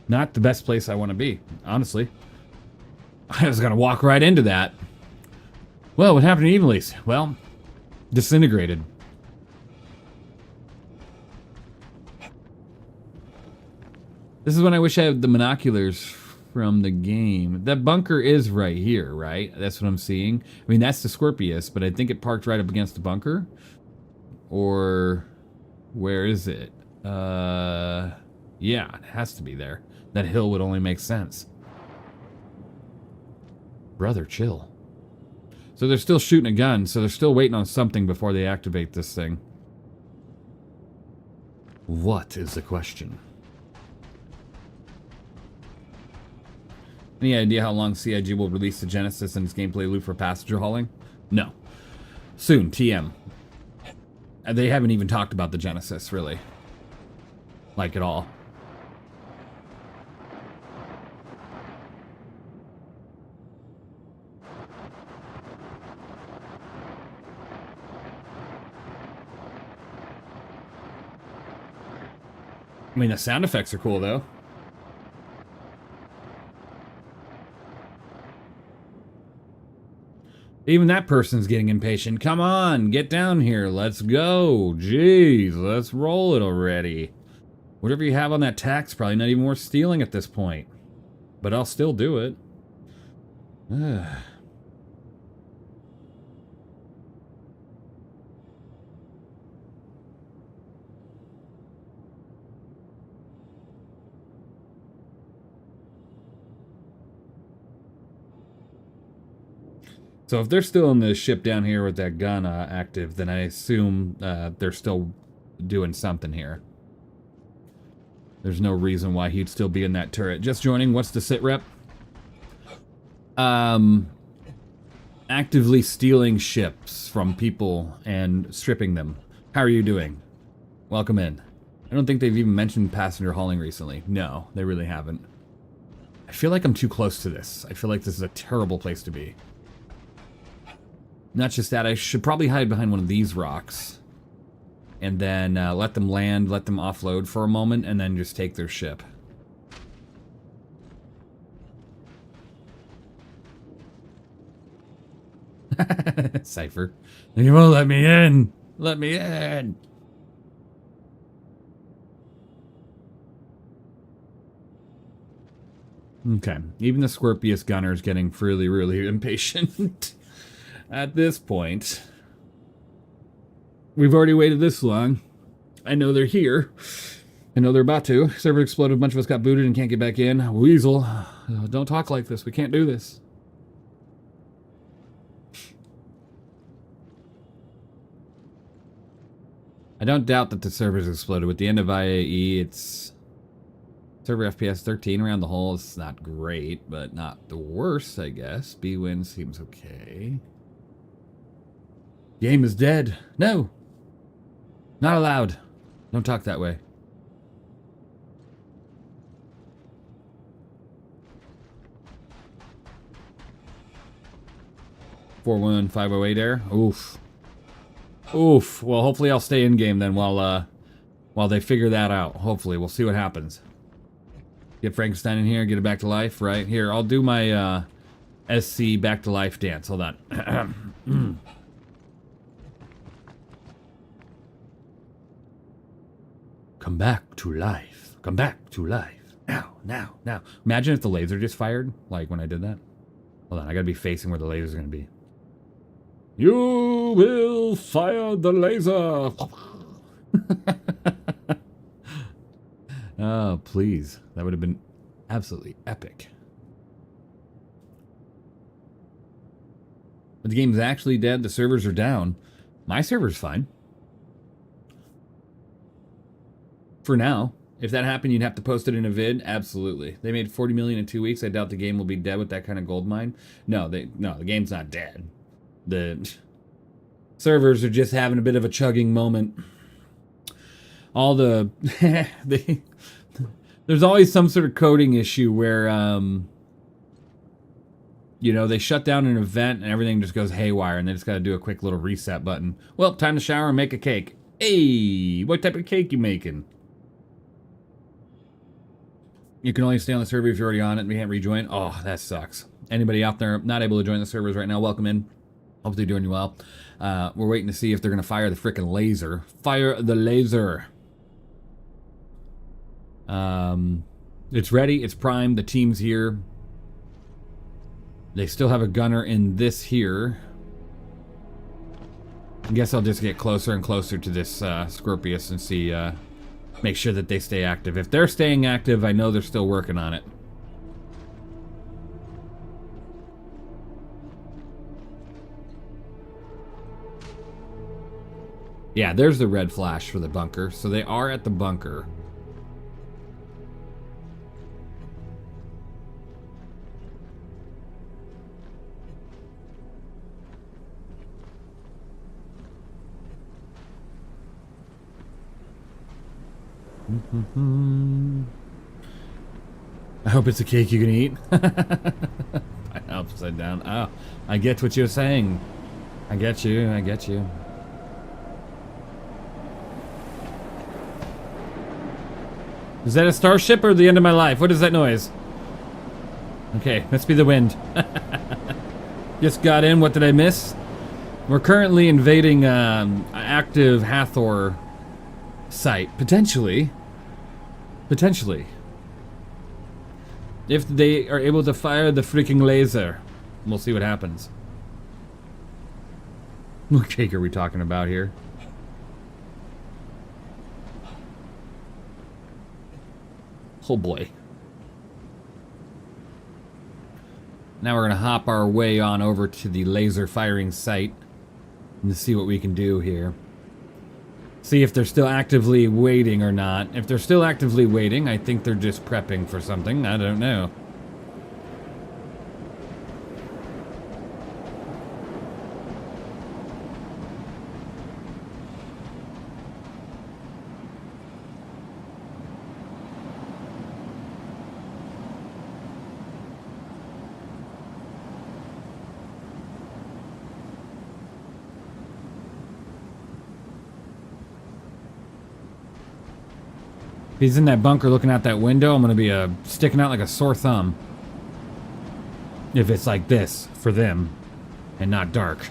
Not the best place I want to be, honestly. I was gonna walk right into that. Well, what happened to Evenlease? Well, disintegrated. This is when I wish I had the binoculars from the game. That bunker is right here, right? That's what I'm seeing. I mean, that's the Scorpius, but I think it parked right up against the bunker. Or where is it? Yeah, it has to be there. That hill would only make sense. Brother, chill. So they're still shooting a gun, so they're still waiting on something before they activate this thing. What is the question? Any idea how long CIG will release the Genesis and its gameplay loop for passenger hauling? No. Soon, TM. They haven't even talked about the Genesis, really. Like, at all. I mean, the sound effects are cool, though. Even that person's getting impatient. Come on, get down here. Let's go. Jeez, let's roll it already. Whatever you have on that tack's probably not even worth stealing at this point. But I'll still do it. Ugh. So if they're still in the ship down here with that gun active, then I assume they're still doing something here. There's no reason why he'd still be in that turret. Just joining, what's the sit rep? Actively stealing ships from people and stripping them. How are you doing? Welcome in. I don't think they've even mentioned passenger hauling recently. No, they really haven't. I feel like I'm too close to this. I feel like this is a terrible place to be. Not just that, I should probably hide behind one of these rocks. And then let them land, let them offload for a moment, and then just take their ship. Cypher. You won't let me in! Let me in! Okay, even the Scorpius gunner is getting really, really impatient. At this point, we've already waited this long. I know they're here. I know they're about to. Server exploded, a bunch of us got booted and can't get back in. Weasel, don't talk like this. We can't do this. I don't doubt that the servers exploded. With the end of IAE, it's... Server FPS 13 around the hole. It's not great, but not the worst, I guess. B-Win seems okay. Game is dead. No. Not allowed. Don't talk that way. (41508) air. Oof. Oof. Well, hopefully I'll stay in game then while they figure that out. Hopefully. We'll see what happens. Get Frankenstein in here, get it back to life. Right here. I'll do my SC back to life dance. Hold on. Come back to life. Come back to life. Now, now, now. Imagine if the laser just fired, like when I did that. Hold on, I gotta be facing where the laser's gonna be. You will fire the laser. Oh, please. That would have been absolutely epic. But the game's actually dead. The servers are down. My server's fine. For now. If that happened, you'd have to post it in a vid. Absolutely. They made 40 million in 2 weeks. I doubt the game will be dead with that kind of gold mine. No, the game's not dead. The servers are just having a bit of a chugging moment. All the there's always some sort of coding issue where you know, they shut down an event and everything just goes haywire and they just got to do a quick little reset button. Well, time to shower and make a cake. Hey, what type of cake you making? You can only stay on the server if you're already on it and we can't rejoin. Oh, that sucks. Anybody out there not able to join the servers right now, welcome in. Hope they're doing you well. We're waiting to see if they're going to fire the frickin' laser. Fire the laser. It's ready. It's primed. The team's here. They still have a gunner in this here. I guess I'll just get closer and closer to this Scorpius and see, make sure that they stay active. If they're staying active, I know they're still working on it. Yeah, there's the red flash for the bunker. So they are at the bunker. I hope it's a cake you can eat. Upside down. Oh, I get what you're saying. I get you. I get you. Is that a starship or the end of my life? What is that noise? Okay, must be the wind. Just got in. What did I miss? We're currently invading active Hathor site. Potentially. Potentially. If they are able to fire the freaking laser. We'll see what happens. What cake are we talking about here? Oh boy. Now we're going to hop our way on over to the laser firing site and see what we can do here. See if they're still actively waiting or not. If they're still actively waiting, I think they're just prepping for something. I don't know. If he's in that bunker looking out that window, I'm going to be sticking out like a sore thumb. If it's like this for them and not dark.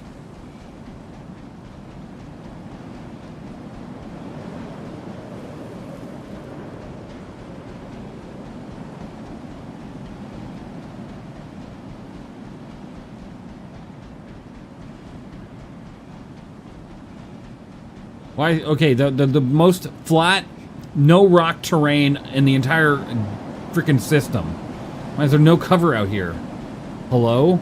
Why? Okay, the most flat, no rock terrain in the entire freaking system. Why is there no cover out here? Hello?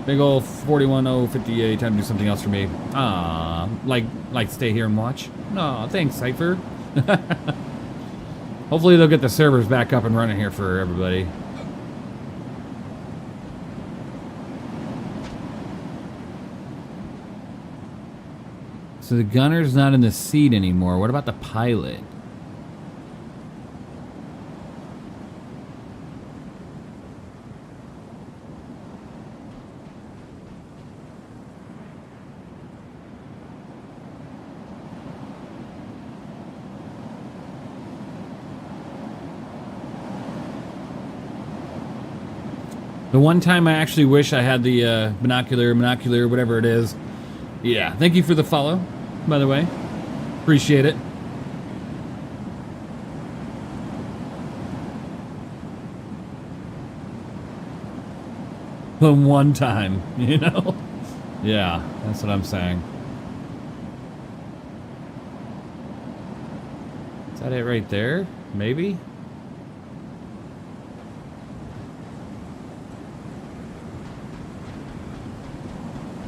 Big ol' 41058, time to do something else for me. Ah, like stay here and watch? Aw, thanks, Cypher. Hopefully they'll get the servers back up and running here for everybody. So the gunner's not in the seat anymore. What about the pilot? The one time I actually wish I had the binocular, whatever it is. Yeah, thank you for the follow, by the way. Appreciate it. The one time, you know? Yeah, that's what I'm saying. Is that it right there? Maybe?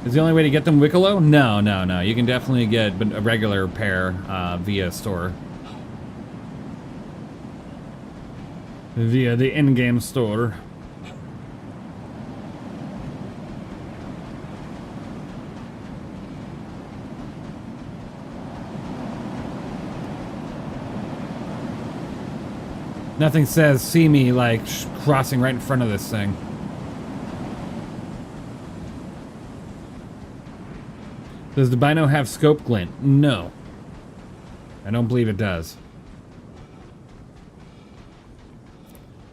Is the only way to get them Wicklow? No, no, no. You can definitely get a regular pair via store. Via the in-game store. Nothing says see me like crossing right in front of this thing. Does the Bino have scope glint? No. I don't believe it does.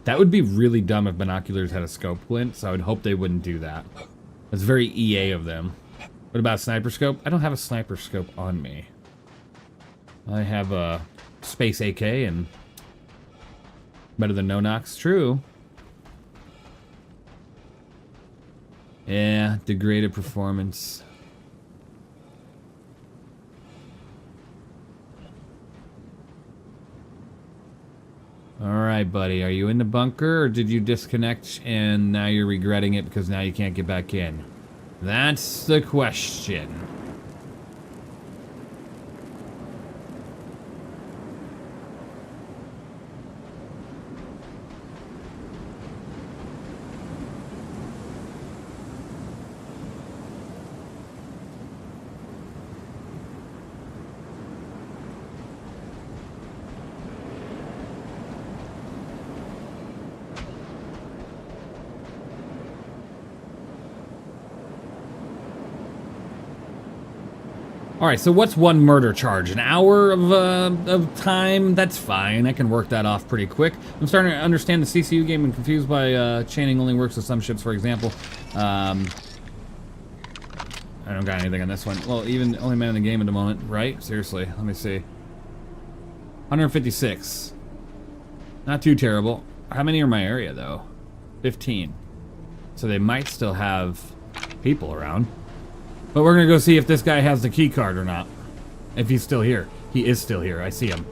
That would be really dumb if binoculars had a scope glint, so I would hope they wouldn't do that. That's very EA of them. What about sniper scope? I don't have a sniper scope on me. I have a space AK and better than no knocks. True. Yeah, degraded performance. Alright, buddy. Are you in the bunker, or did you disconnect and now you're regretting it because now you can't get back in? That's the question. Alright, so what's one murder charge? An hour of time? That's fine. I can work that off pretty quick. I'm starting to understand the CCU game and confused by chaining only works with some ships, for example. I don't got anything on this one. Well, even only man in the game at the moment, right? Seriously, let me see. 156. Not too terrible. How many are in my area, though? 15. So they might still have people around. But we're gonna go see if this guy has the key card or not. If he's still here. He is still here. I see him.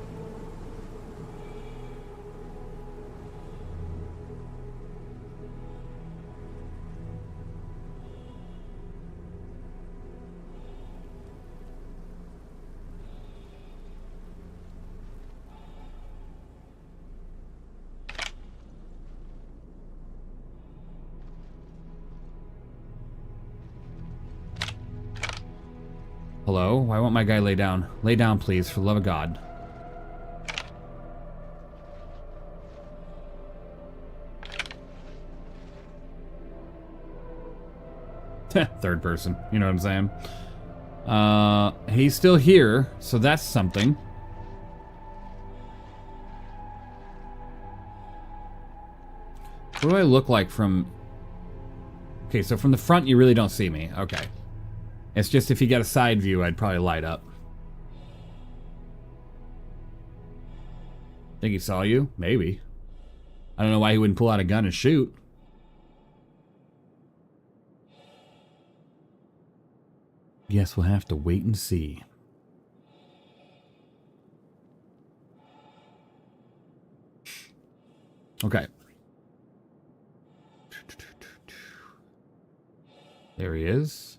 Hello? Why won't my guy lay down? Lay down, please, for the love of God. Third person. You know what I'm saying? He's still here, so that's something. What do I look like from... Okay, so from the front, you really don't see me. Okay. It's just if you got a side view, I'd probably light up. Think he saw you? Maybe. I don't know why he wouldn't pull out a gun and shoot. Guess we'll have to wait and see. Okay. There he is.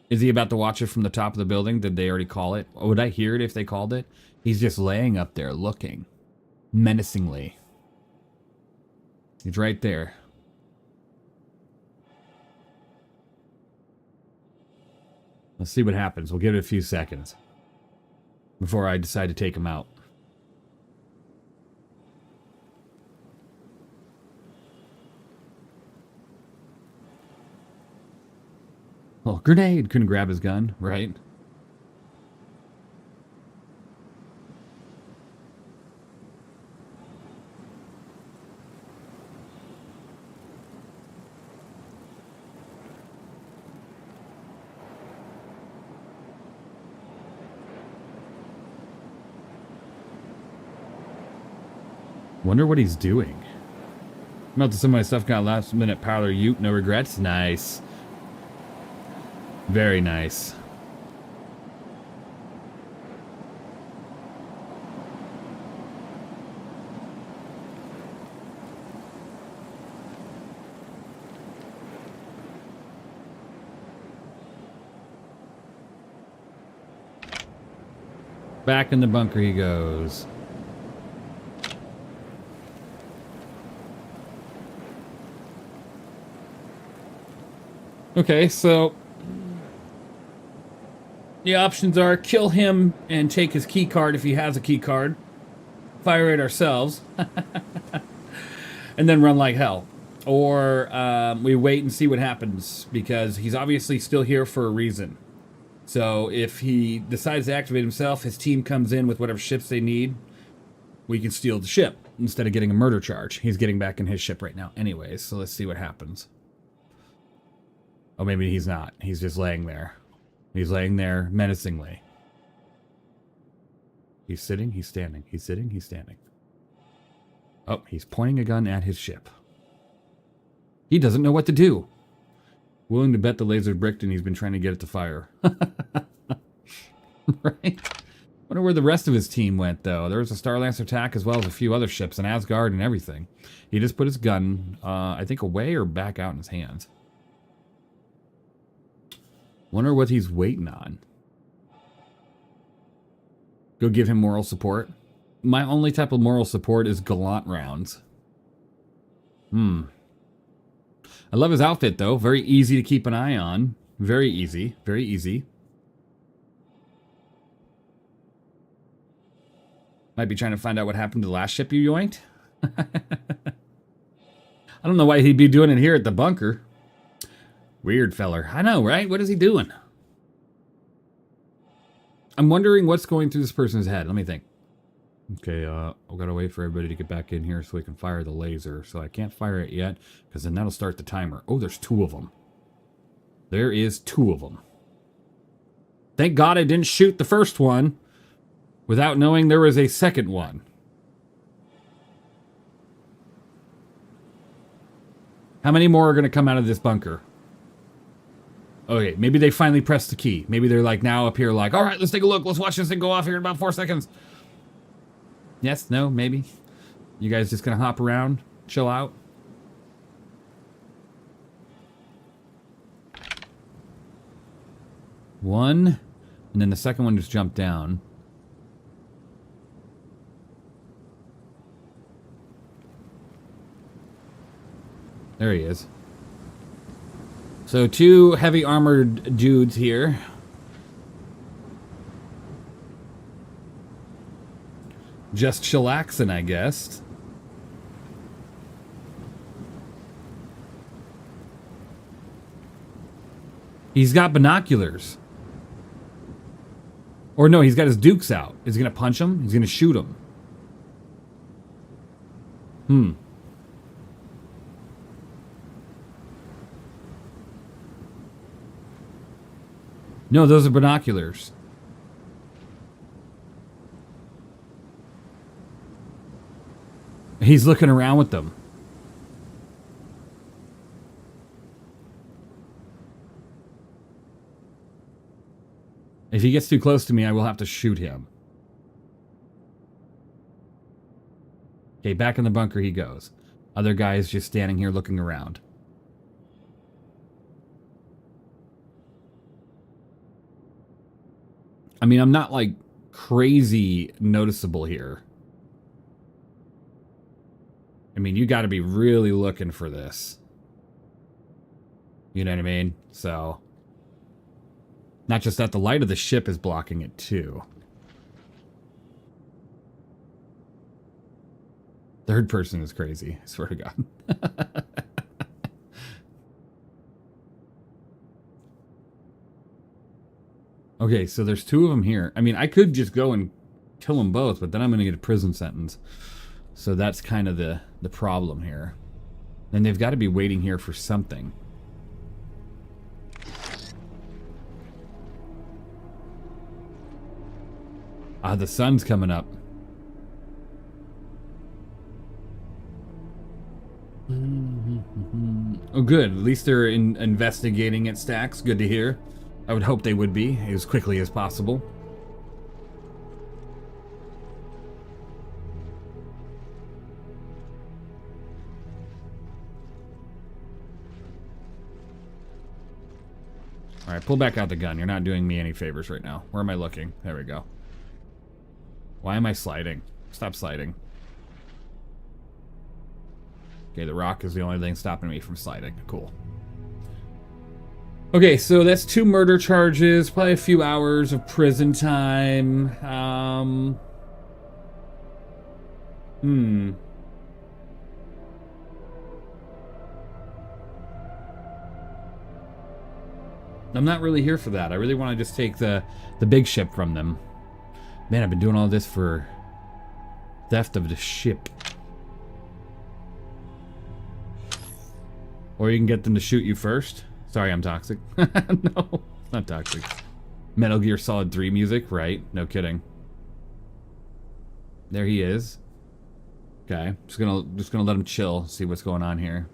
Is he about to watch it from the top of the building? Did they already call it? Or would I hear it if they called it? He's just laying up there looking menacingly. He's right there. Let's see what happens. We'll give it a few seconds before I decide to take him out. Oh, grenade! Couldn't grab his gun, right? Wonder what he's doing. Melted some of my stuff, got last minute parlor ute, no regrets. Nice. Very nice. Back in the bunker he goes. Okay, so the options are kill him and take his key card if he has a key card, fire it ourselves, and then run like hell. Or we wait and see what happens, because he's obviously still here for a reason. So if he decides to activate himself, his team comes in with whatever ships they need, we can steal the ship instead of getting a murder charge. He's getting back in his ship right now anyways, so let's see what happens. Oh, maybe he's not. He's just laying there. He's laying there menacingly. He's sitting, he's standing. He's sitting, he's standing. Oh, he's pointing a gun at his ship. He doesn't know what to do. Willing to bet the laser bricked and he's been trying to get it to fire. Right? Wonder where the rest of his team went, though. There was a Star Lancer attack as well as a few other ships, and Asgard and everything. He just put his gun, I think, away or back out in his hands. Wonder what he's waiting on. Go give him moral support. My only type of moral support is gallant rounds. I love his outfit, though. Very easy to keep an eye on. Very easy. Very easy. Might be trying to find out what happened to the last ship you yoinked. I don't know why he'd be doing it here at the bunker. Weird feller. I know, right? What is he doing? I'm wondering what's going through this person's head. Let me think. Okay, I've got to wait for everybody to get back in here so we can fire the laser. So I can't fire it yet, because then that'll start the timer. Oh, there's 2 of them. There is 2 of them. Thank God I didn't shoot the first one without knowing there was a second one. How many more are going to come out of this bunker? Okay, maybe they finally pressed the key. Maybe they're like now up here like, all right, let's take a look. Let's watch this thing go off here in about 4 seconds. Yes, no, maybe. You guys just gonna hop around, chill out? One, and then the second one just jumped down. There he is. So 2 heavy armored dudes here. Just chillaxing, I guess. He's got binoculars. Or no, he's got his dukes out. Is he gonna punch him? He's gonna shoot him. No, those are binoculars. He's looking around with them. If he gets too close to me, I will have to shoot him. Okay, back in the bunker he goes. Other guy is just standing here looking around. I mean, I'm not like crazy noticeable here. I mean, you got to be really looking for this. You know what I mean? So, not just that, the light of the ship is blocking it too. Third person is crazy, I swear to God. Okay, so there's 2 of them here. I mean, I could just go and kill them both, but then I'm going to get a prison sentence. So that's kind of the problem here. And they've got to be waiting here for something. Ah, the sun's coming up. Oh, good. At least they're investigating it, Stacks. Good to hear. I would hope they would be, as quickly as possible. Alright, pull back out the gun. You're not doing me any favors right now. Where am I looking? There we go. Why am I sliding? Stop sliding. Okay, the rock is the only thing stopping me from sliding. Cool. Okay, so that's 2 murder charges, probably a few hours of prison time. I'm not really here for that. I really want to just take the big ship from them. Man, I've been doing all this for theft of the ship. Or you can get them to shoot you first. Sorry, I'm toxic. No, it's not toxic. Metal Gear Solid 3 music, right? No kidding. There he is. Okay, just gonna let him chill, see what's going on here.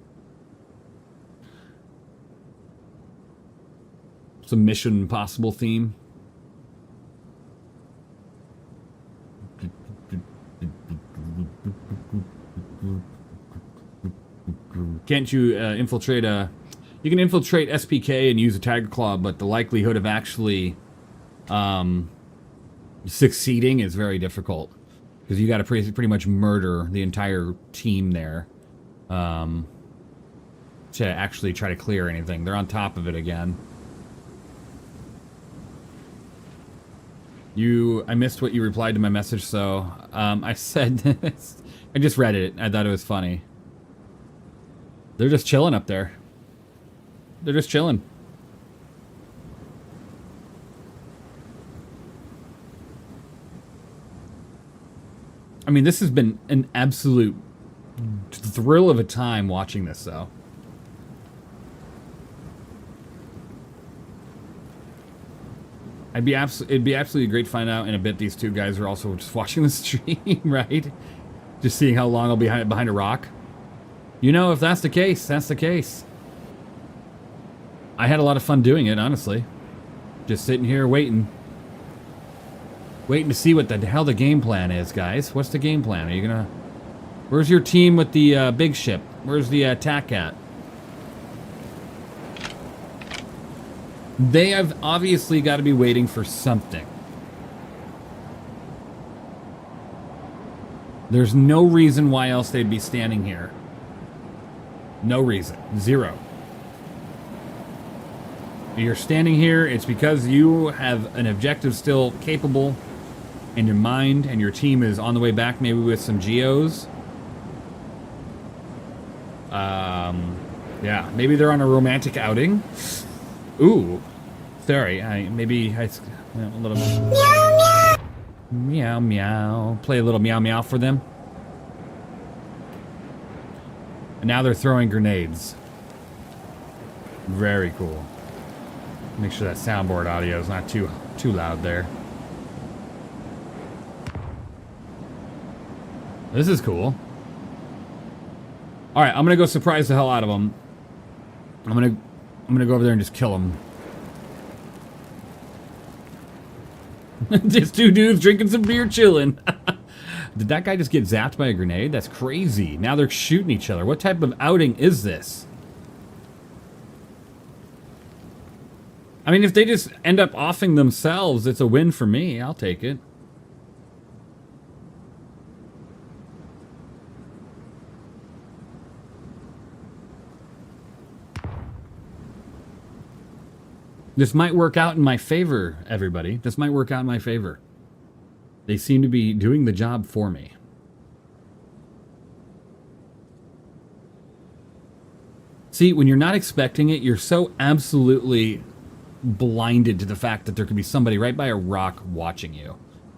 Some Mission Impossible theme. Can't you infiltrate a... You can infiltrate SPK and use a Tiger Claw, but the likelihood of actually succeeding is very difficult. Because you got to pretty much murder the entire team there to actually try to clear anything. They're on top of it again. I missed what you replied to my message, so I said... I just read it. I thought it was funny. They're just chilling up there. They're just chilling. I mean, this has been an absolute thrill of a time watching this, though. It'd be absolutely great to find out in a bit these two guys are also just watching the stream, right? Just seeing how long I'll be behind a rock. You know, if that's the case, that's the case. I had a lot of fun doing it, honestly. Just sitting here waiting. Waiting to see what the hell the game plan is, guys. What's the game plan? Are you gonna... Where's your team with the big ship? Where's the attack at? They have obviously got to be waiting for something. There's no reason why else they'd be standing here. No reason. Zero. You're standing here, it's because you have an objective still capable in your mind, and your team is on the way back, maybe with some geos. Yeah, maybe they're on a romantic outing. Ooh, sorry. A little meow meow meow. Play a little meow meow for them. And now they're throwing grenades. Very cool. Make sure that soundboard audio is not too loud there. This is cool. All right, I'm gonna go surprise the hell out of them. I'm gonna go over there and just kill them. Just 2 dudes drinking some beer, chilling. Did that guy just get zapped by a grenade? That's crazy. Now they're shooting each other. What type of outing is this? I mean, if they just end up offing themselves, it's a win for me. I'll take it. This might work out in my favor, everybody. This might work out in my favor. They seem to be doing the job for me. See, when you're not expecting it, you're so absolutely blinded to the fact that there could be somebody right by a rock watching you.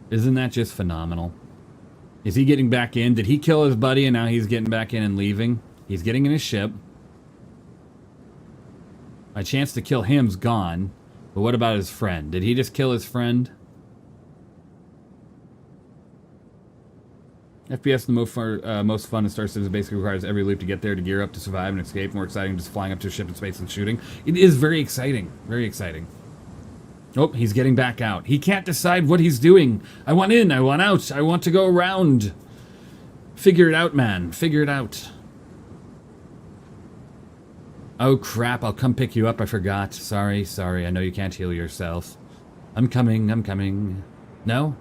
Isn't that just phenomenal? Is he getting back in? Did he kill his buddy and now he's getting back in and leaving? He's getting in his ship. My chance to kill him's gone. But what about his friend? Did he just kill his friend? FPS, the most fun in Star Citizen, basically requires every loop to get there, to gear up, to survive and escape. More exciting than just flying up to a ship in space and shooting. It is very exciting. Very exciting. Oh, he's getting back out. He can't decide what he's doing. I want in, I want out, I want to go around. Figure it out, man. Figure it out. Oh, crap. I'll come pick you up. I forgot. Sorry, sorry. I know you can't heal yourself. I'm coming. I'm coming. No?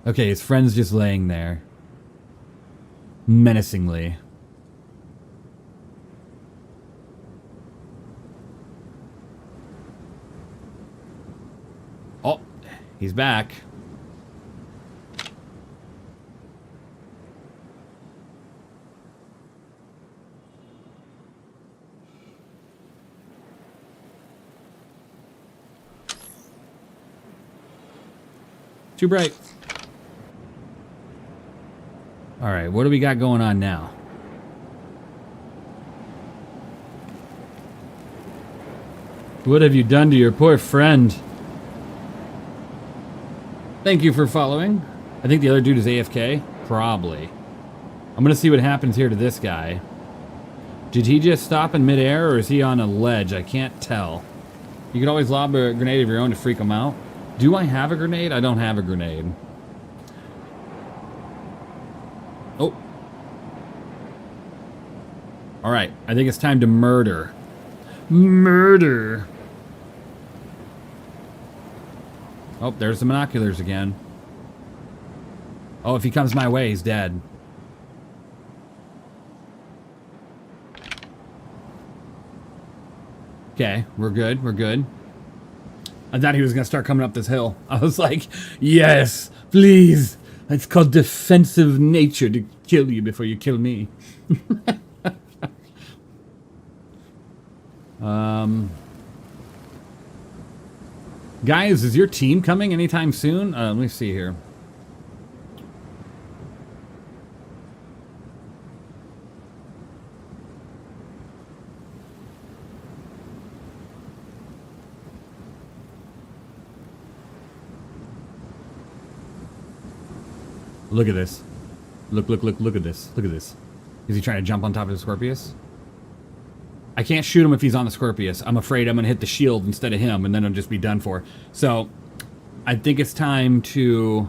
Okay, his friend's just laying there. Menacingly. Oh, he's back. Too bright. All right, what do we got going on now? What have you done to your poor friend? Thank you for following. I think the other dude is AFK. Probably. I'm gonna see what happens here to this guy. Did he just stop in midair, or is he on a ledge? I can't tell. You can always lob a grenade of your own to freak him out. Do I have a grenade? I don't have a grenade. Oh. Alright, I think it's time to murder. Murder! Oh, there's the binoculars again. Oh, if he comes my way, he's dead. Okay, we're good, we're good. I thought he was going to start coming up this hill. I was like, yes, please. It's called defensive nature to kill you before you kill me. Guys, is your team coming anytime soon? Let me see here. Look at this. Look at this. Look at this. Is he trying to jump on top of the Scorpius? I can't shoot him if he's on the Scorpius. I'm afraid I'm going to hit the shield instead of him, and then I'll just be done for. So, I think it's time to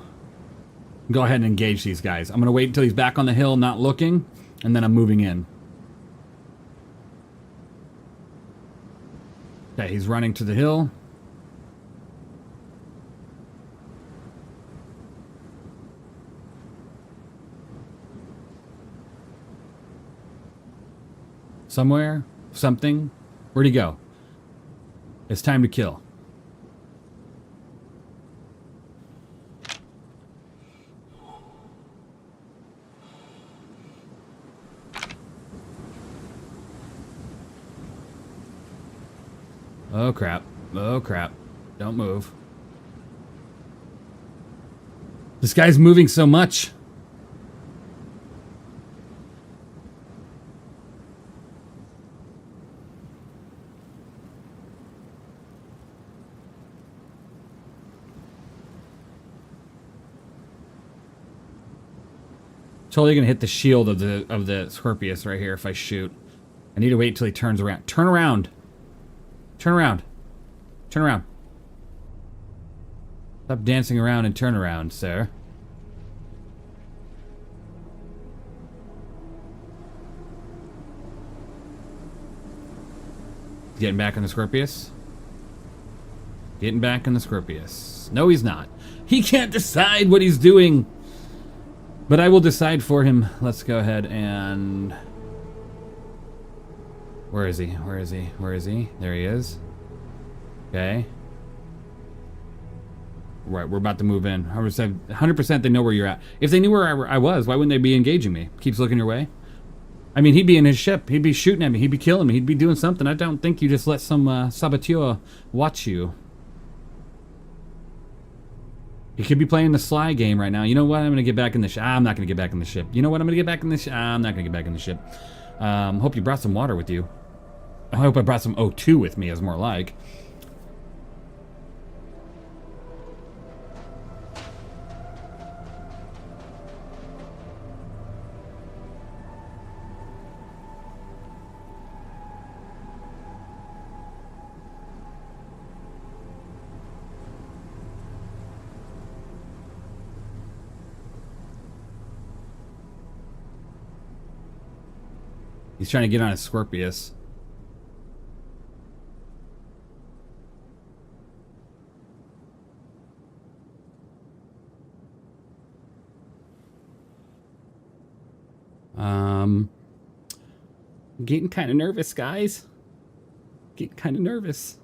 go ahead and engage these guys. I'm going to wait until he's back on the hill, not looking, and then I'm moving in. Okay, he's running to the hill. Somewhere? Something? Where'd he go? It's time to kill. Oh crap. Oh crap. Don't move. This guy's moving so much. Totally gonna hit the shield of the Scorpius right here if I shoot. I need to wait till he turns around. Turn around. Turn around. Turn around. Stop dancing around and turn around, sir. Getting back on the Scorpius. Getting back on the Scorpius. No, he's not. He can't decide what he's doing. But I will decide for him. Let's go ahead and... Where is he? Where is he? Where is he? There he is. Okay. Right, we're about to move in. 100% they know where you're at. If they knew where I was, why wouldn't they be engaging me? Keeps looking your way. I mean, he'd be in his ship. He'd be shooting at me. He'd be killing me. He'd be doing something. I don't think you just let some saboteur watch you. He could be playing the Sly game right now. You know what? I'm going to get back in the ship. I'm not going to get back in the ship. You know what? I'm going to get back in the ship. I'm not going to get back in the ship. Hope you brought some water with you. I hope I brought some O2 with me, as more like. He's trying to get on his Scorpius. Getting kind of nervous, guys. Getting kind of nervous.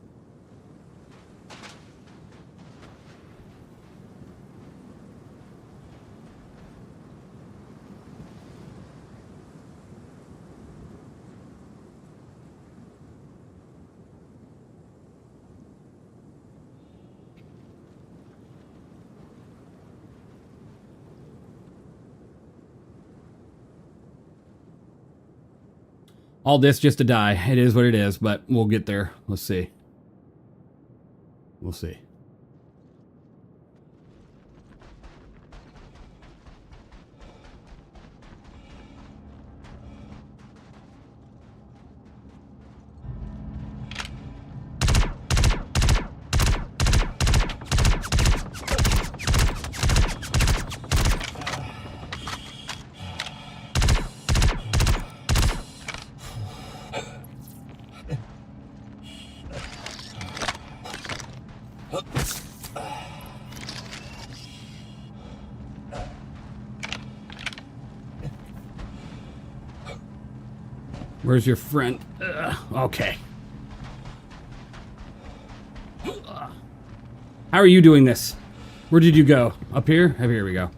All this just to die. It is what it is, but we'll get there. Let's see. We'll see. Where's your friend? Okay. How are you doing this? Where did you go? Up here? Up here we go.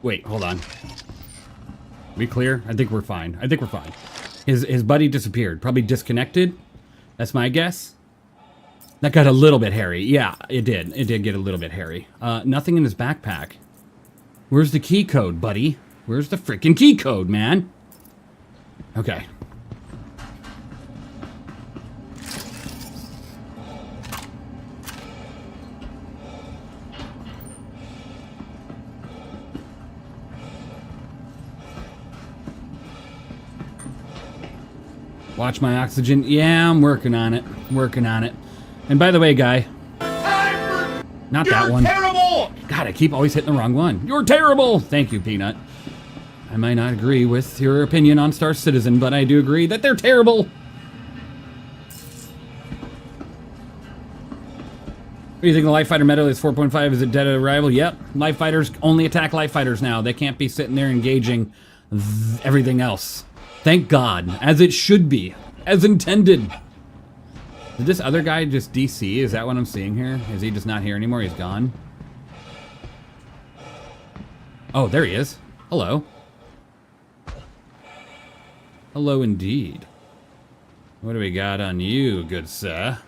Wait, hold on. We clear? I think we're fine. I think we're fine. His buddy disappeared. Probably disconnected. That's my guess. That got a little bit hairy. Yeah, it did. It did get a little bit hairy. Nothing in his backpack. Where's the key code, buddy? Where's the freaking key code, man? Okay. Watch my oxygen. Yeah, I'm working on it. Working on it. And by the way, guy. Not that one. Terrible! God, I keep always hitting the wrong one. You're terrible! Thank you, Peanut. I might not agree with your opinion on Star Citizen, but I do agree that they're terrible. What do you think the Life Fighter meta is 4.5? Is it dead at arrival? Yep. Life Fighters only attack Life Fighters now. They can't be sitting there engaging everything else. Thank God. As it should be. As intended. Did this other guy just DC? Is that what I'm seeing here? Is he just not here anymore? He's gone? Oh, there he is. Hello. Hello indeed. What do we got on you, good sir?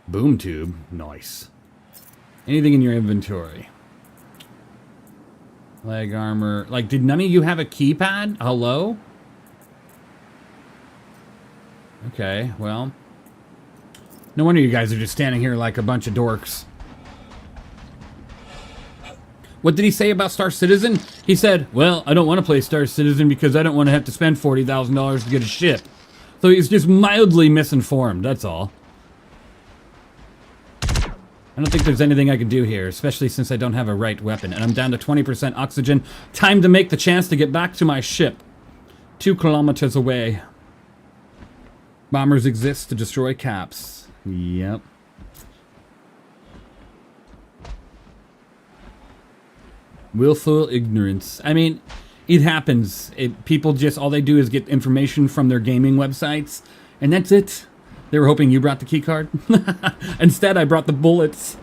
Boom tube. Nice. Anything in your inventory? Leg armor. Like, did none of you have a keypad? Hello? Okay, well. No wonder you guys are just standing here like a bunch of dorks. What did he say about Star Citizen? He said, well, I don't want to play Star Citizen because I don't want to have to spend $40,000 to get a ship. So he's just mildly misinformed, that's all. I don't think there's anything I can do here, especially since I don't have a right weapon, and I'm down to 20% oxygen. Time to make the chance to get back to my ship. 2 kilometers away. Bombers exist to destroy caps. Yep. Willful ignorance. I mean, it happens. People just, all they do is get information from their gaming websites, and that's it. They were hoping you brought the key card. Instead, I brought the bullets.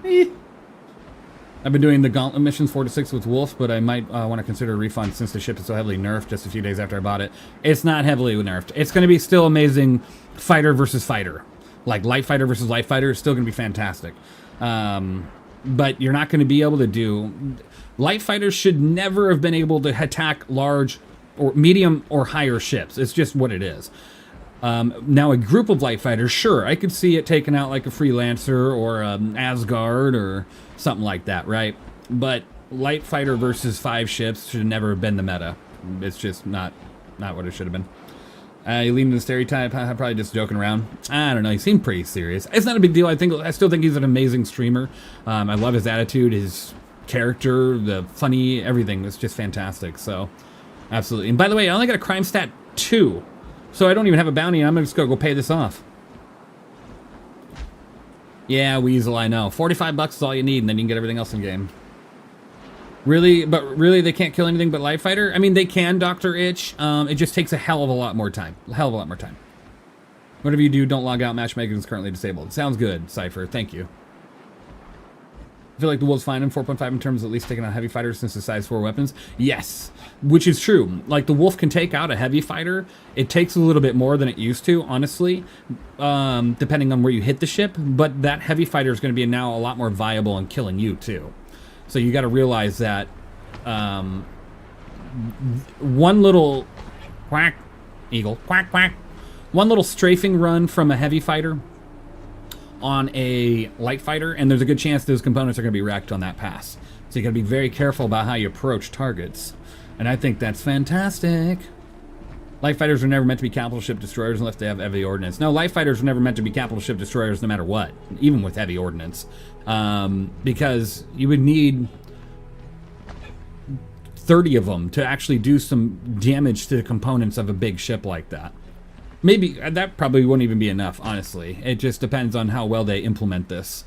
I've been doing the gauntlet missions 4 to 6 with Wolf, but I might want to consider a refund since the ship is so heavily nerfed just a few days after I bought it. It's not heavily nerfed. It's going to be still amazing fighter versus fighter. Like light fighter versus light fighter is still going to be fantastic. But you're not going to be able to do... Light fighters should never have been able to attack large or medium or higher ships. It's just what it is. Now a group of light fighters, sure, I could see it taking out like a Freelancer or Asgard or something like that, right? But light fighter versus 5 ships should never have been the meta. It's just not what it should have been. You lean to the stereotype. I'm probably just joking around. I don't know. He seemed pretty serious. It's not a big deal. I still think he's an amazing streamer. I love his attitude, his character, the funny, everything. It's just fantastic. So, absolutely. And by the way, I only got a crime stat 2. So I don't even have a bounty. I'm just going to go pay this off. Yeah, Weasel, I know. 45 bucks is all you need, and then you can get everything else in game. Really? But really, they can't kill anything but Light Fighter? I mean, they can, Dr. Itch. It just takes a hell of a lot more time. A hell of a lot more time. Whatever you do, don't log out. Matchmaking is currently disabled. Sounds good, Cypher. Thank you. I feel like the Wolf's fine in 4.5 in terms of at least taking out heavy fighters since it's size 4 weapons. Yes, which is true. Like, the Wolf can take out a heavy fighter. It takes a little bit more than it used to, honestly, depending on where you hit the ship. But that heavy fighter is going to be now a lot more viable in killing you, too. So you got to realize that one little quack, eagle, quack, quack, one little strafing run from a heavy fighter on a light fighter, and there's a good chance those components are going to be wrecked on that pass. So you got to be very careful about how you approach targets. And I think that's fantastic. Light fighters are never meant to be capital ship destroyers unless they have heavy ordnance. No, light fighters are never meant to be capital ship destroyers no matter what, even with heavy ordnance. Because you would need 30 of them to actually do some damage to the components of a big ship like that. Maybe that probably wouldn't even be enough, honestly. It just depends on how well they implement this.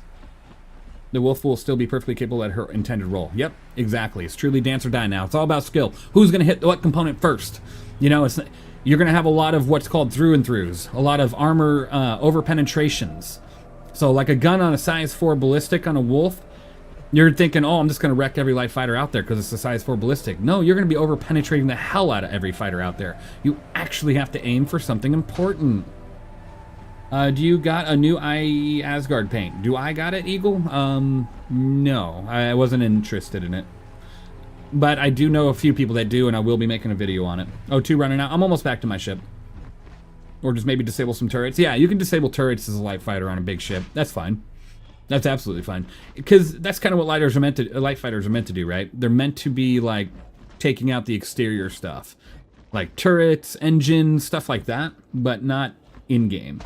The Wolf will still be perfectly capable at her intended role. Yep, exactly. It's truly dance or die now. It's all about skill. Who's going to hit what component first? You know, you're going to have a lot of what's called through and throughs, a lot of armor over penetrations. So like a gun on a size 4 ballistic on a Wolf, you're thinking, oh, I'm just going to wreck every light fighter out there because it's a size 4 ballistic. No, you're going to be over penetrating the hell out of every fighter out there. You actually have to aim for something important. Do you got a new IE Asgard paint? Do I got it, Eagle? No, I wasn't interested in it. But I do know a few people that do, and I will be making a video on it. Oh, 2 running out. I'm almost back to my ship. Or just maybe disable some turrets. Yeah, you can disable turrets as a light fighter on a big ship. That's fine. That's absolutely fine. Because that's kind of what light fighters are meant to do, right? They're meant to be, like, taking out the exterior stuff. Like turrets, engines, stuff like that. But not in-game.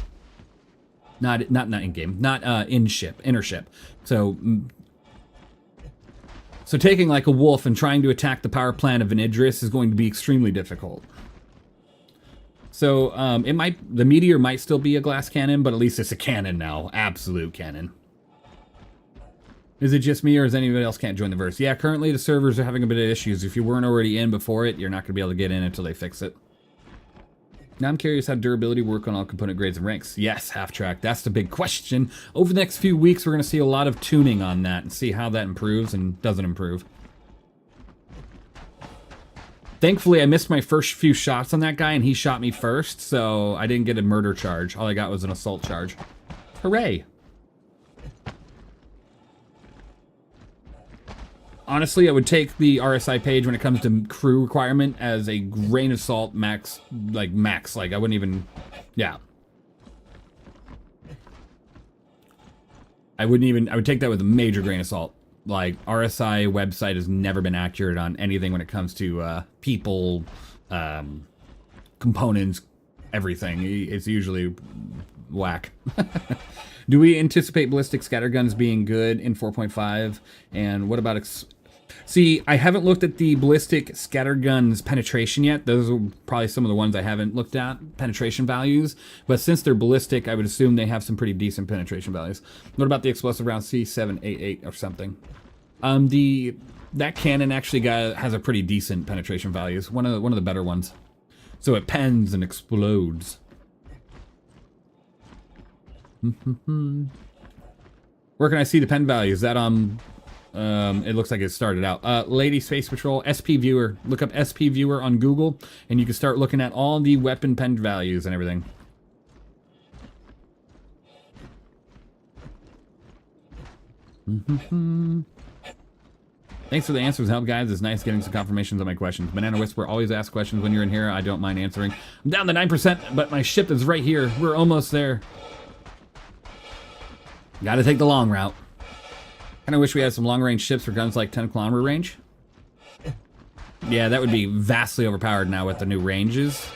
Not in-game. Not in-ship. Inner ship. So taking, like, a Wolf and trying to attack the power plant of an Idris is going to be extremely difficult. So, the Meteor might still be a glass cannon, but at least it's a cannon now. Absolute cannon. Is it just me, or is anybody else can't join the verse? Yeah, currently the servers are having a bit of issues. If you weren't already in before it, you're not going to be able to get in until they fix it. Now I'm curious how durability work on all component grades and ranks. Yes, half-track. That's the big question. Over the next few weeks, we're going to see a lot of tuning on that and see how that improves and doesn't improve. Thankfully, I missed my first few shots on that guy, and he shot me first, so I didn't get a murder charge. All I got was an assault charge. Hooray! Honestly, I would take the RSI page when it comes to crew requirement as a grain of salt max. Like, I wouldn't even... Yeah. I would take that with a major grain of salt. Like, RSI website has never been accurate on anything when it comes to people, components, everything. It's usually whack. Do we anticipate ballistic scatterguns being good in 4.5? And what about... See, I haven't looked at the ballistic scatterguns penetration yet. Those are probably some of the ones I haven't looked at, penetration values. But since they're ballistic, I would assume they have some pretty decent penetration values. What about the explosive round C788 or something? That cannon actually has a pretty decent penetration values. One of the better ones. So it pens and explodes. Where can I see the pen values? That it looks like it started out. Lady Space Patrol, SP Viewer. Look up SP Viewer on Google, and you can start looking at all the weapon pen values and everything. Thanks for the answers, help guys. It's nice getting some confirmations on my questions. Banana Whisperer always asks questions when you're in here. I don't mind answering. I'm down to 9%, but my ship is right here. We're almost there. Gotta take the long route. Kinda wish we had some long-range ships for guns like 10-kilometer range. Yeah, that would be vastly overpowered now with the new ranges.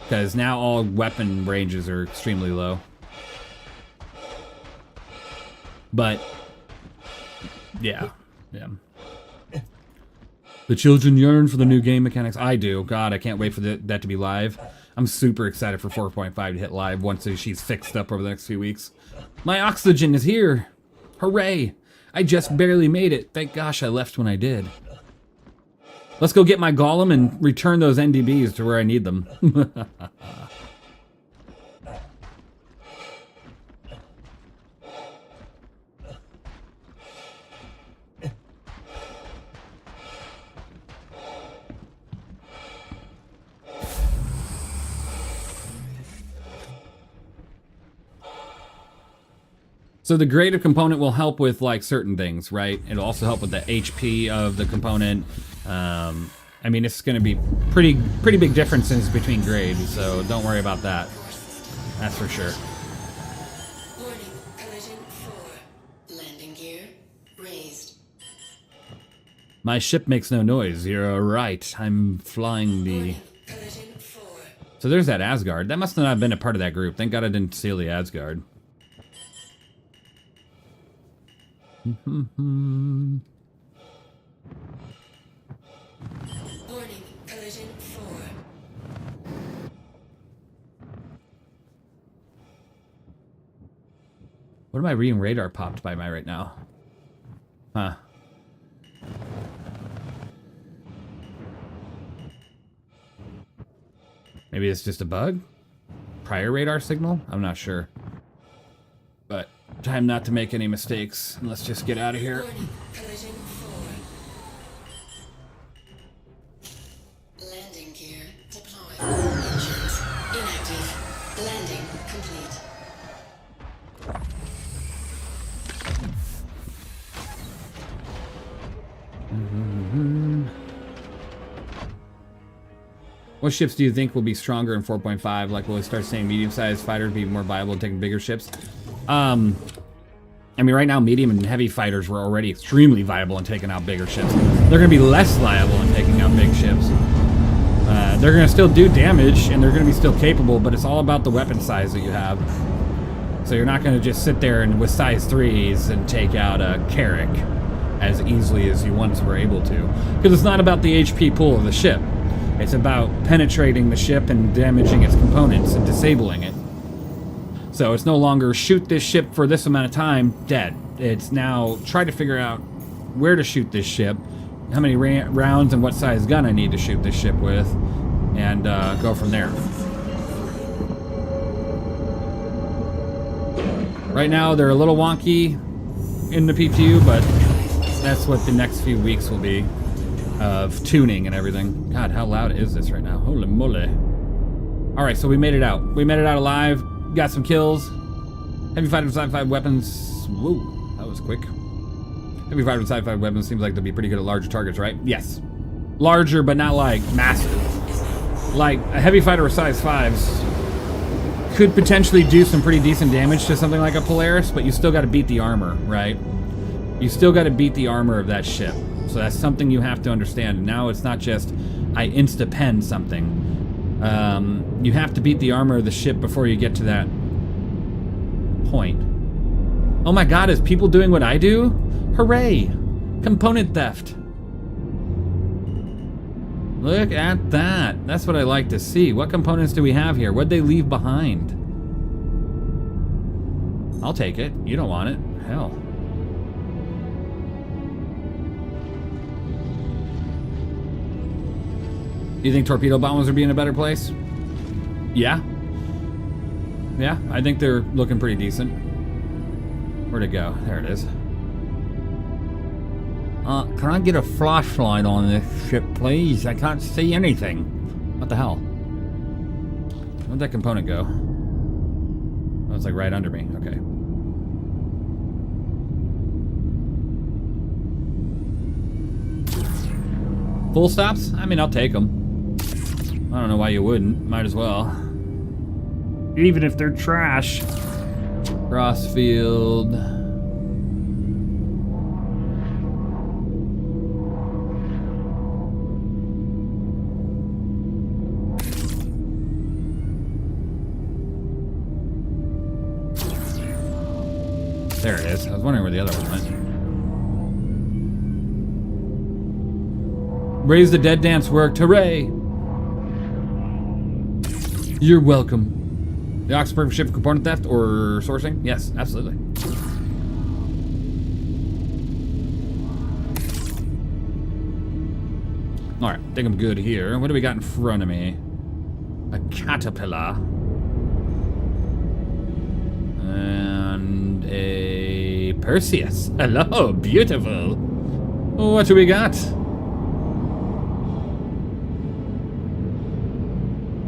Because now all weapon ranges are extremely low. But, yeah. The children yearn for the new game mechanics. I do. God, I can't wait for that to be live. I'm super excited for 4.5 to hit live once she's fixed up over the next few weeks. My oxygen is here. Hooray. I just barely made it. Thank gosh I left when I did. Let's go get my golem and return those NDBs to where I need them. So the grade of component will help with like certain things, right? It'll also help with the HP of the component. I mean, it's going to be pretty big differences between grades, so don't worry about that. That's for sure. Warning, collision 4. Landing gear raised. My ship makes no noise. You're right. I'm flying the... Warning, collision 4. So there's that Asgard. That must not have been a part of that group. Thank God I didn't steal the Asgard. Warning, collision 4. What am I reading radar popped by my right now? Huh. Maybe it's just a bug? Prior radar signal? I'm not sure. But time not to make any mistakes. Let's just get out of here. Warning, collision 4. Landing gear deployed. Engines inactive. Landing complete. What ships do you think will be stronger in 4.5? Like, will we start seeing medium-sized fighters be more viable in taking bigger ships? I mean, right now, medium and heavy fighters were already extremely viable in taking out bigger ships. They're going to be less viable in taking out big ships. They're going to still do damage, and they're going to be still capable, but it's all about the weapon size that you have. So you're not going to just sit there and with size 3s and take out a Carrack as easily as you once were able to. Because it's not about the HP pool of the ship. It's about penetrating the ship and damaging its components and disabling it. So it's no longer shoot this ship for this amount of time, dead. It's now try to figure out where to shoot this ship, how many rounds and what size gun I need to shoot this ship with, and go from there. Right now they're a little wonky in the PTU, but that's what the next few weeks will be of tuning and everything. God, how loud is this right now? Holy moly. Alright, so we made it out. We made it out alive. Got some kills. Heavy fighter with sci-fi weapons. Whoa, that was quick. Heavy fighter with sci-fi weapons seems like they'll be pretty good at larger targets, right? Yes. Larger, but not like massive. Like a heavy fighter with size 5s could potentially do some pretty decent damage to something like a Polaris, but you still got to beat the armor, right? You still got to beat the armor of that ship. So that's something you have to understand. Now it's not just I insta-pen something. You have to beat the armor of the ship before you get to that point. Oh my god, is people doing what I do? Hooray! Component theft. Look at that. That's what I like to see. What components do we have here? What'd they leave behind? I'll take it. You don't want it. Hell. Do you think torpedo bombers would be in a better place? Yeah. Yeah, I think they're looking pretty decent. Where'd it go? There it is. Can I get a flashlight on this ship, please? I can't see anything. What the hell? Where'd that component go? Oh, it's like right under me. Okay. Full stops? I mean, I'll take them. I don't know why you wouldn't. Might as well. Even if they're trash. Crossfield. There it is. I was wondering where the other one went. Raise the Dead dance worked. Hooray! You're welcome. The Ox perfect ship for component theft or sourcing? Yes, absolutely. Alright, I think I'm good here. What do we got in front of me? A caterpillar. And a Perseus. Hello, beautiful. What do we got?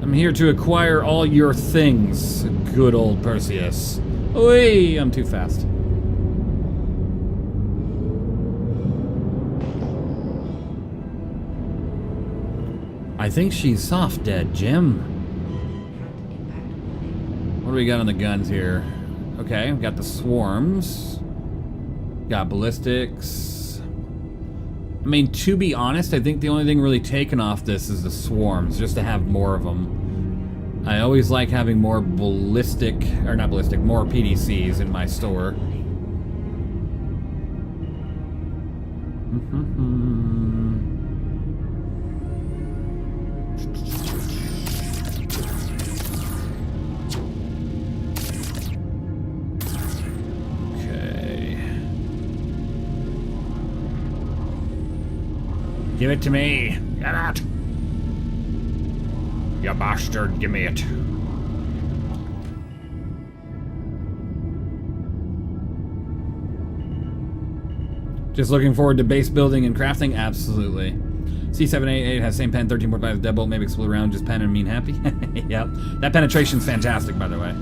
I'm here to acquire all your things, good old Perseus. Oi, I'm too fast. I think she's soft dead, Jim. What do we got on the guns here? Okay, we got the swarms. Got ballistics. I mean, to be honest, I think the only thing really taken off this is the swarms, just to have more of them. I always like having more ballistic, or not ballistic, more PDCs in my store. Give it to me. Get it. You bastard, give me it. Just looking forward to base building and crafting? Absolutely. C788 has same pen, 13.5 deadbolt, maybe explode around, just pen and mean happy. Yep. That penetration's fantastic, by the way.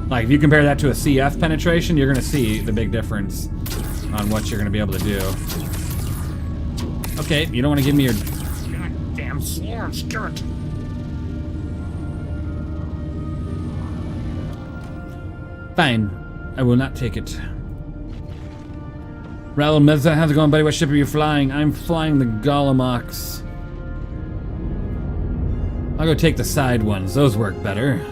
Like, if you compare that to a CF penetration, you're gonna see the big difference on what you're gonna be able to do. Okay, you don't want to give me your goddamn swarm skirt. Fine, I will not take it. Raul Meza, how's it going, buddy? What ship are you flying? I'm flying the Golomox. I'll go take the side ones. Those work better.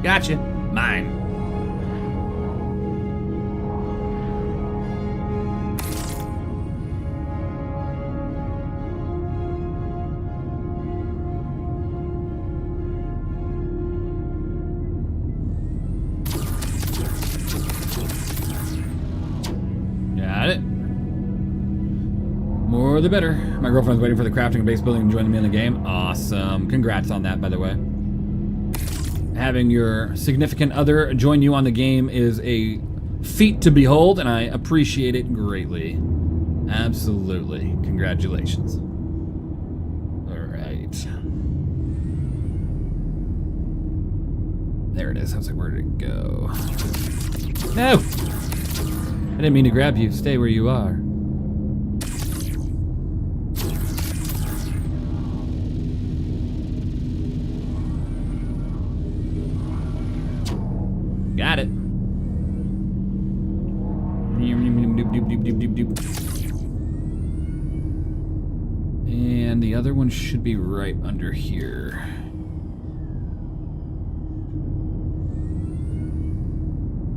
Gotcha. Mine. Got it. More the better. My girlfriend's waiting for the crafting and base building and joining me in the game. Awesome. Congrats on that, by the way. Having your significant other join you on the game is a feat to behold, and I appreciate it greatly. Absolutely. Congratulations. Alright. There it is. I was like, where did it go? No! I didn't mean to grab you. Stay where you are. Got it. And the other one should be right under here.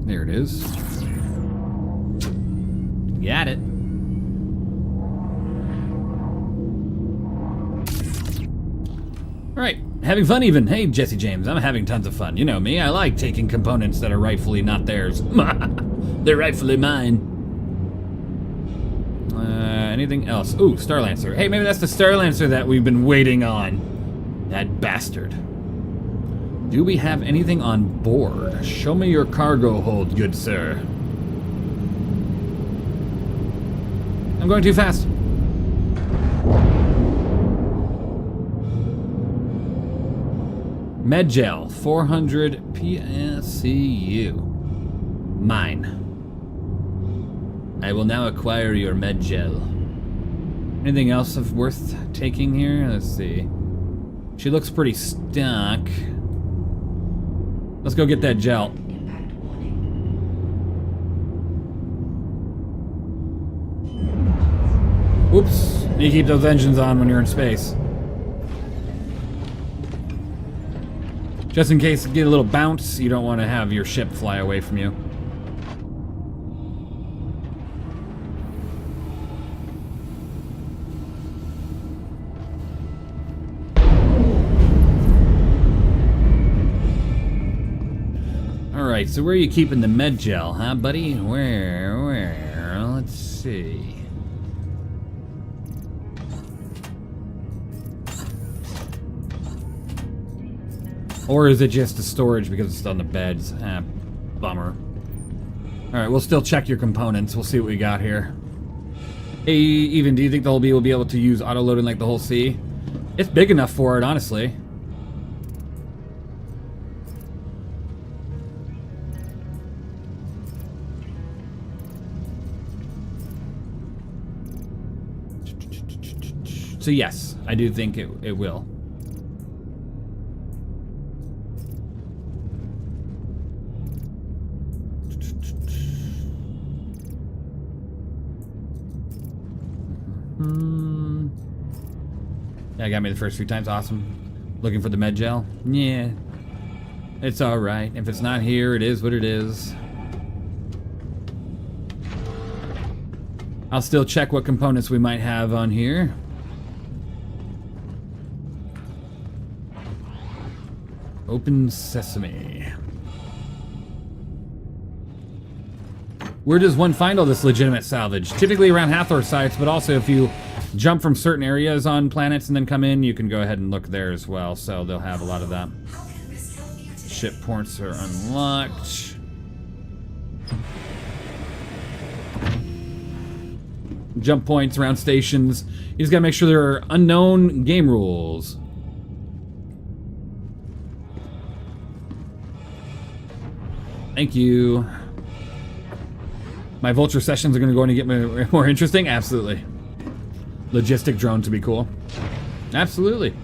There it is. Got it. All right. Having fun even. Hey, Jesse James, I'm having tons of fun. You know me, I like taking components that are rightfully not theirs. They're rightfully mine. Anything else? Ooh, Starlancer. Hey, maybe that's the Starlancer that we've been waiting on. That bastard. Do we have anything on board? Show me your cargo hold, good sir. I'm going too fast. Medgel, 400 PSCU. Mine. I will now acquire your Medgel. Anything else of worth taking here? Let's see. She looks pretty stuck. Let's go get that gel. Impact warning. Oops. You keep those engines on when you're in space. Just in case you get a little bounce, you don't want to have your ship fly away from you. Alright, so where are you keeping the med gel, huh, buddy? Where? Let's see. Or is it just a storage because it's on the beds? Ah, bummer. Alright, we'll still check your components. We'll see what we got here. Hey, Even, do you think the whole B will be able to use auto-loading like the whole C? It's big enough for it, honestly. So yes, I do think it will. Yeah, got me the first few times. Awesome. Looking for the med gel? Yeah. It's alright. If it's not here, it is what it is. I'll still check what components we might have on here. Open sesame. Where does one find all this legitimate salvage? Typically around Hathor sites, but also if you jump from certain areas on planets and then come in, you can go ahead and look there as well. So they'll have a lot of that. Ship ports are unlocked. Jump points around stations. You just gotta make sure there are unknown game rules. Thank you. My Vulture sessions are going to go in and get me more interesting? Absolutely. Logistic drones would be cool. Absolutely.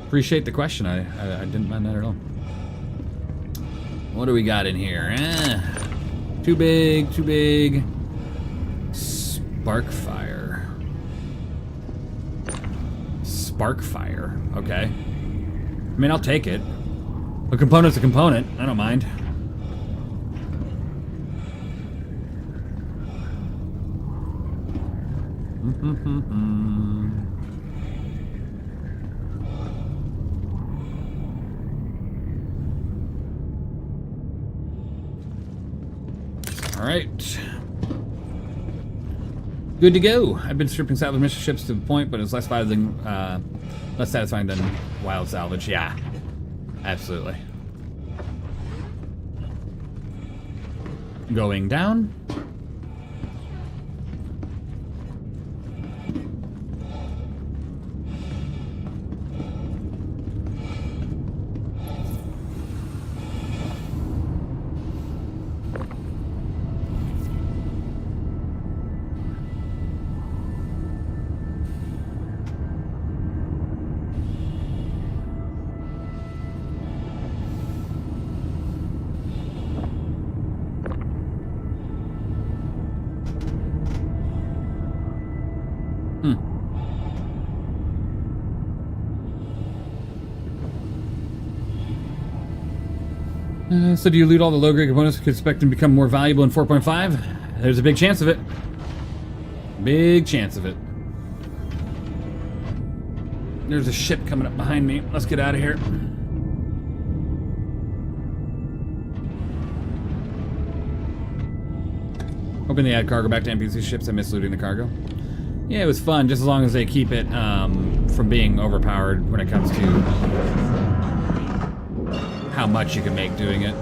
Appreciate the question. I didn't mind that at all. What do we got in here? Too big, too big. Sparkfire. Sparkfire. Okay. I mean, I'll take it. A component's a component. I don't mind. All right. Good to go. I've been stripping salvage mission ships to the point, but it's less satisfying than wild salvage. Yeah. Absolutely. Going down. So do you loot all the low-grade components we could expect them to become more valuable in 4.5? There's a big chance of it. Big chance of it. There's a ship coming up behind me. Let's get out of here. Hoping they add cargo back to NPC ships. I miss looting the cargo. Yeah, it was fun, just as long as they keep it from being overpowered when it comes to how much you can make doing it.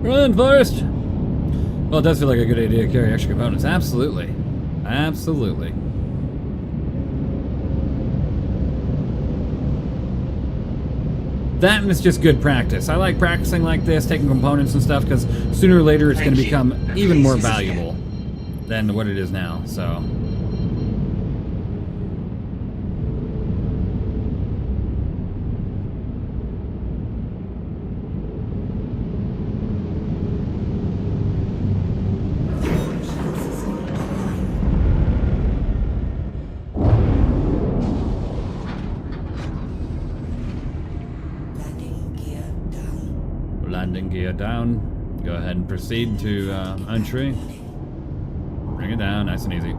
Run, Forrest! Well, it does feel like a good idea to carry extra components. Absolutely. Absolutely. That is just good practice. I like practicing like this, taking components and stuff, because sooner or later it's going to become even more valuable than what it is now, so... Landing gear down. Go ahead and proceed to entry. Bring it down, nice and easy.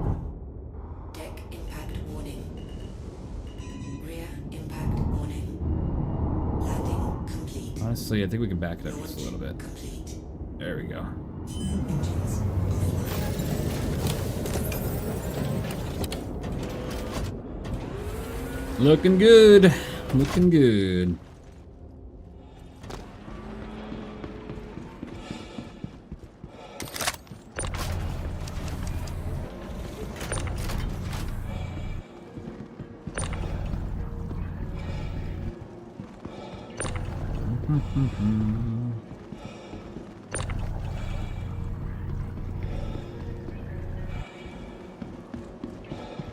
Deck impact warning. Rear impact warning. Landing complete. Honestly, I think we can back it up just a little bit. Complete. There we go. Engines. Looking good. Looking good.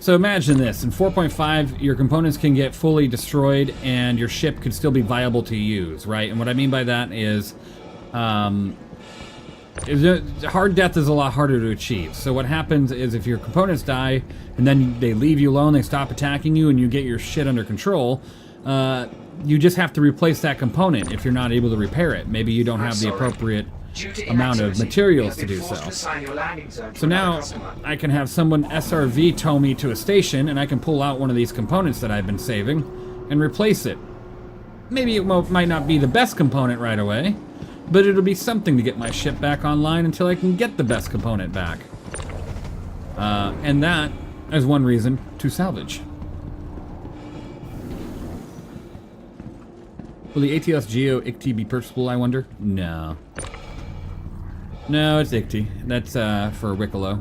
So imagine this, in 4.5, your components can get fully destroyed and your ship could still be viable to use, right? And what I mean by that is, hard death is a lot harder to achieve. So what happens is if your components die and then they leave you alone, they stop attacking you and you get your shit under control, you just have to replace that component if you're not able to repair it. Maybe you don't have the appropriate amount of materials to do so. So now I can have someone SRV tow me to a station and I can pull out one of these components that I've been saving and replace it. Maybe it might not be the best component right away, but it'll be something to get my ship back online until I can get the best component back. And that is one reason to salvage. Will the ATS Geo ICT be purchasable, I wonder? No. No, it's ICT. That's for Wicklow.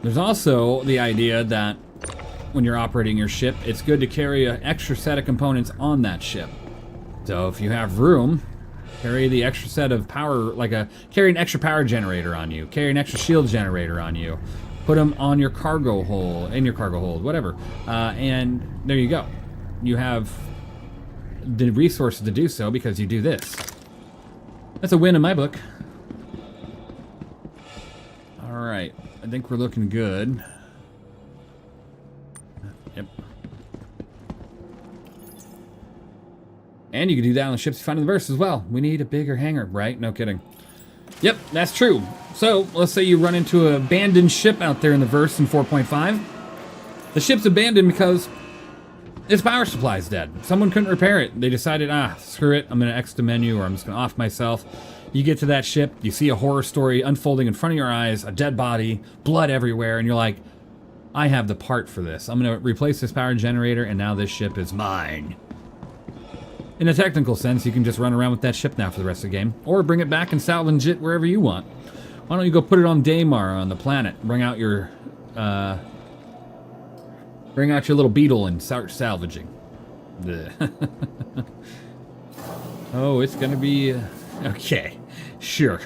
There's also the idea that when you're operating your ship, it's good to carry an extra set of components on that ship. So if you have room, carry the extra set of power, carry an extra power generator on you, carry an extra shield generator on you, put them on your cargo hold, whatever. And there you go. You have the resources to do so because you do this. That's a win in my book. All right, I think we're looking good. Yep. And you can do that on the ships you find in the verse as well. We need a bigger hangar, right? No kidding. Yep, that's true. So, let's say you run into an abandoned ship out there in the verse in 4.5. The ship's abandoned because its power supply's dead. Someone couldn't repair it. They decided, screw it, I'm going to exit the menu or I'm just going to off myself. You get to that ship, you see a horror story unfolding in front of your eyes, a dead body, blood everywhere, and you're like, I have the part for this. I'm going to replace this power generator and now this ship is mine. In a technical sense, you can just run around with that ship now for the rest of the game, or bring it back and salvage it wherever you want. Why don't you go put it on Daymar on the planet? Bring out your little beetle and start salvaging. Oh, it's gonna be okay. Sure.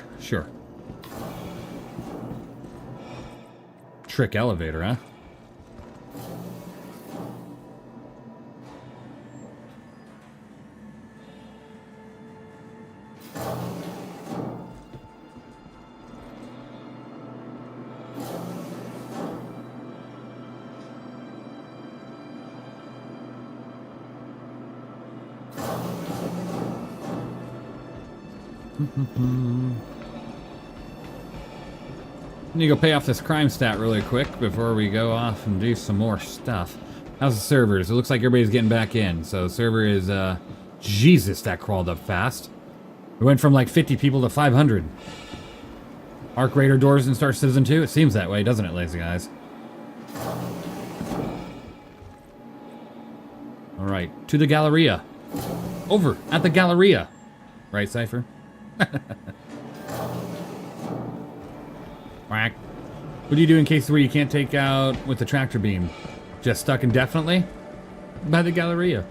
Trick elevator, huh? I need to go pay off this crime stat really quick before we go off and do some more stuff. How's the servers? It looks like everybody's getting back in. So the server is, Jesus, that crawled up fast. We went from like 50 people to 500. Arc Raider doors in Star Citizen 2? It seems that way, doesn't it, lazy guys? Alright, to the Galleria. Over at the Galleria. Right, Cypher? Whack. What do you do in case where you can't take out with the tractor beam? Just stuck indefinitely? By the Galleria.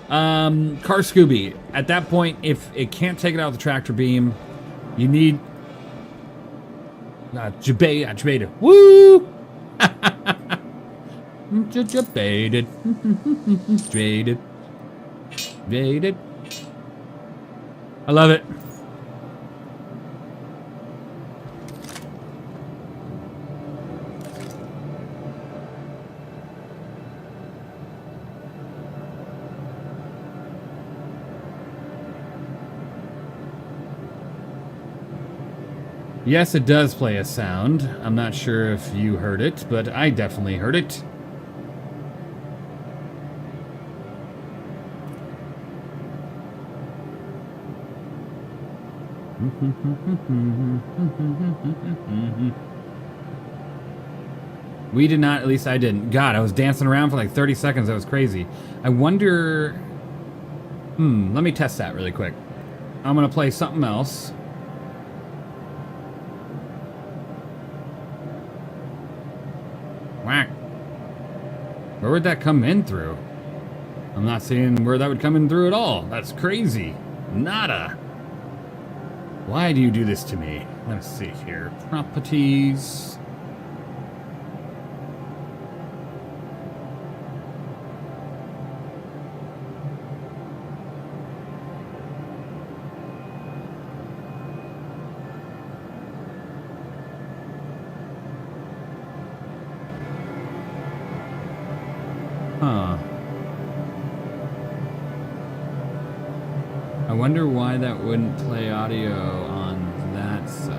Car Scooby. At that point, if it can't take it out with the tractor beam, you need... Jebaited. Woo! Jebaited. Jaded. Jaded. I love it. Yes, it does play a sound. I'm not sure if you heard it, but I definitely heard it. We did not, at least I didn't. God, I was dancing around for like 30 seconds. That was crazy. I wonder... let me test that really quick. I'm going to play something else. Whack. Where would that come in through? I'm not seeing where that would come in through at all. That's crazy. Nada. Why do you do this to me? Let's see here. Properties. Huh. I wonder why that wouldn't play audio on that side.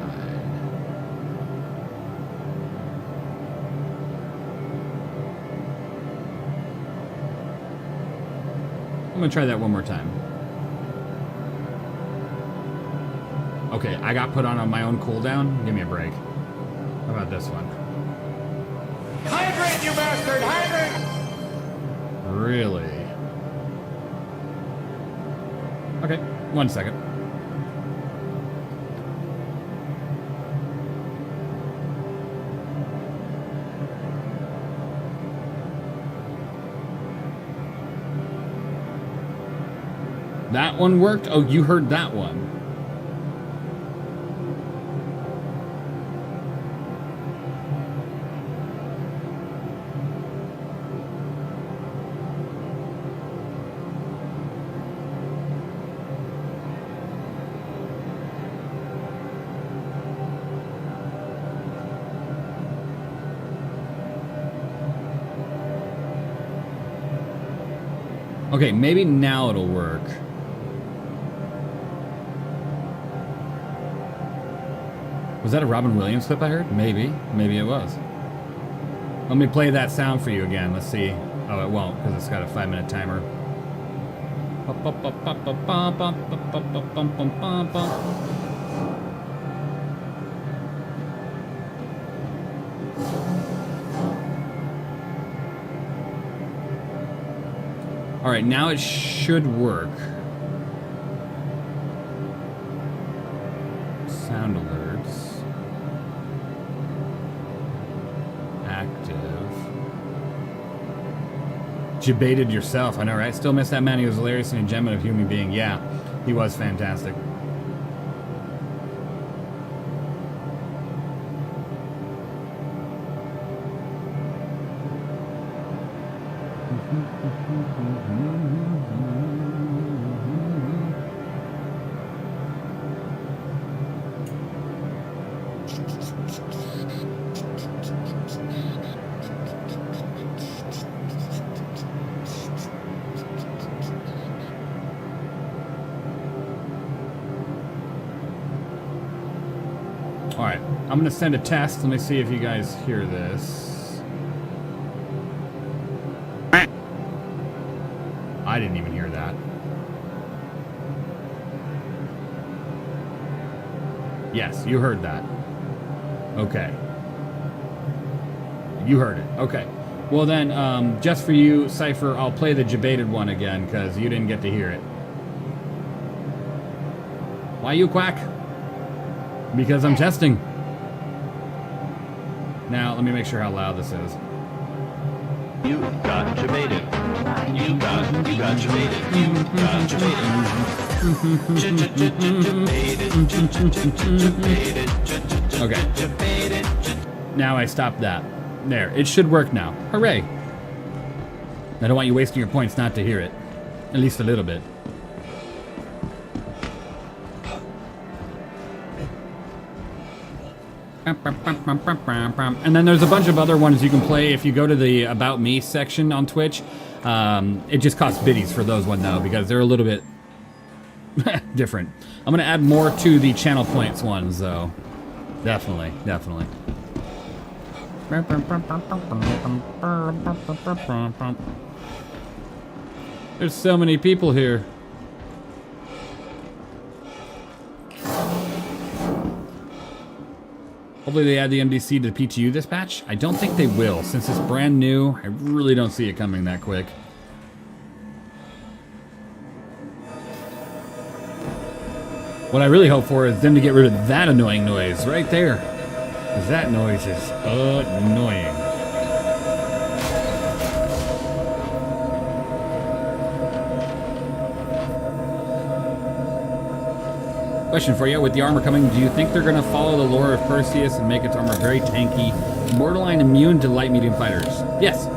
I'm gonna try that one more time. Okay, I got put on my own cooldown. Give me a break. How about this one? Hydrate, you bastard! Hydrate! Really? Okay, 1 second. That one worked? Oh, you heard that one. Okay, maybe now it'll work. Was that a Robin Williams clip I heard? Maybe. Maybe it was. Let me play that sound for you again. Let's see. Oh, it won't, because it's got a 5-minute timer. Alright, now it should work. Sound alerts. Active. Jebaited yourself, I know, right? Still miss that man. He was hilarious and a gem of a human being. Yeah, he was fantastic. I'm gonna send a test. Let me see if you guys hear this. I didn't even hear that. Yes, you heard that. Okay. You heard it. Okay. Well then, just for you, Cypher, I'll play the debated one again, because you didn't get to hear it. Why you quack? Because I'm testing. Now, let me make sure how loud this is. You got debated. You got debated. You got debated. Okay. Now I stopped that. There. It should work now. Hooray. I don't want you wasting your points not to hear it. At least a little bit. And then there's a bunch of other ones you can play if you go to the About Me section on Twitch. It just costs biddies for those one though, because they're a little bit different. I'm gonna add more to the channel points ones though. Definitely, definitely. There's so many people here. Hopefully they add the MDC to the PTU this patch. I don't think they will. Since it's brand new, I really don't see it coming that quick. What I really hope for is them to get rid of that annoying noise right there. Because that noise is annoying. Question for you, with the armor coming, do you think they're going to follow the lore of Perseus and make its armor very tanky, borderline immune to light medium fighters? Yes.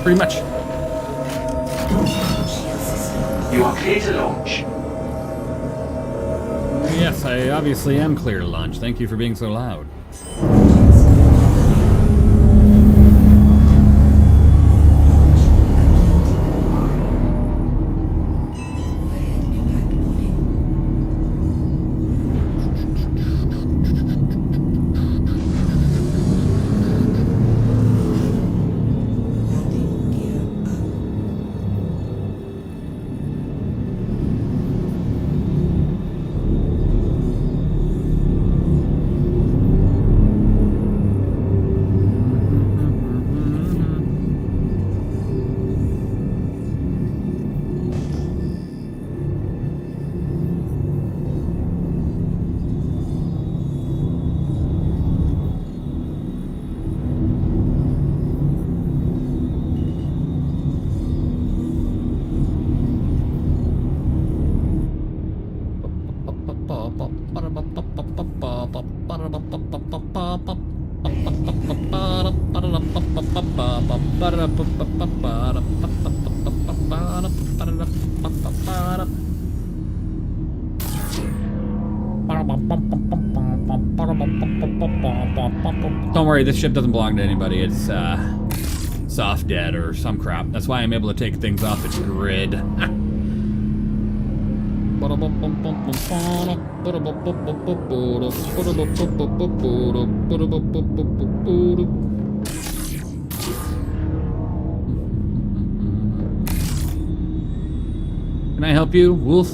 Pretty much. You are clear to launch. Yes, I obviously am clear to launch. Thank you for being so loud. Don't worry, this ship doesn't belong to anybody. It's soft dead or some crap. That's why I'm able to take things off its grid. Can I help you, Wolf?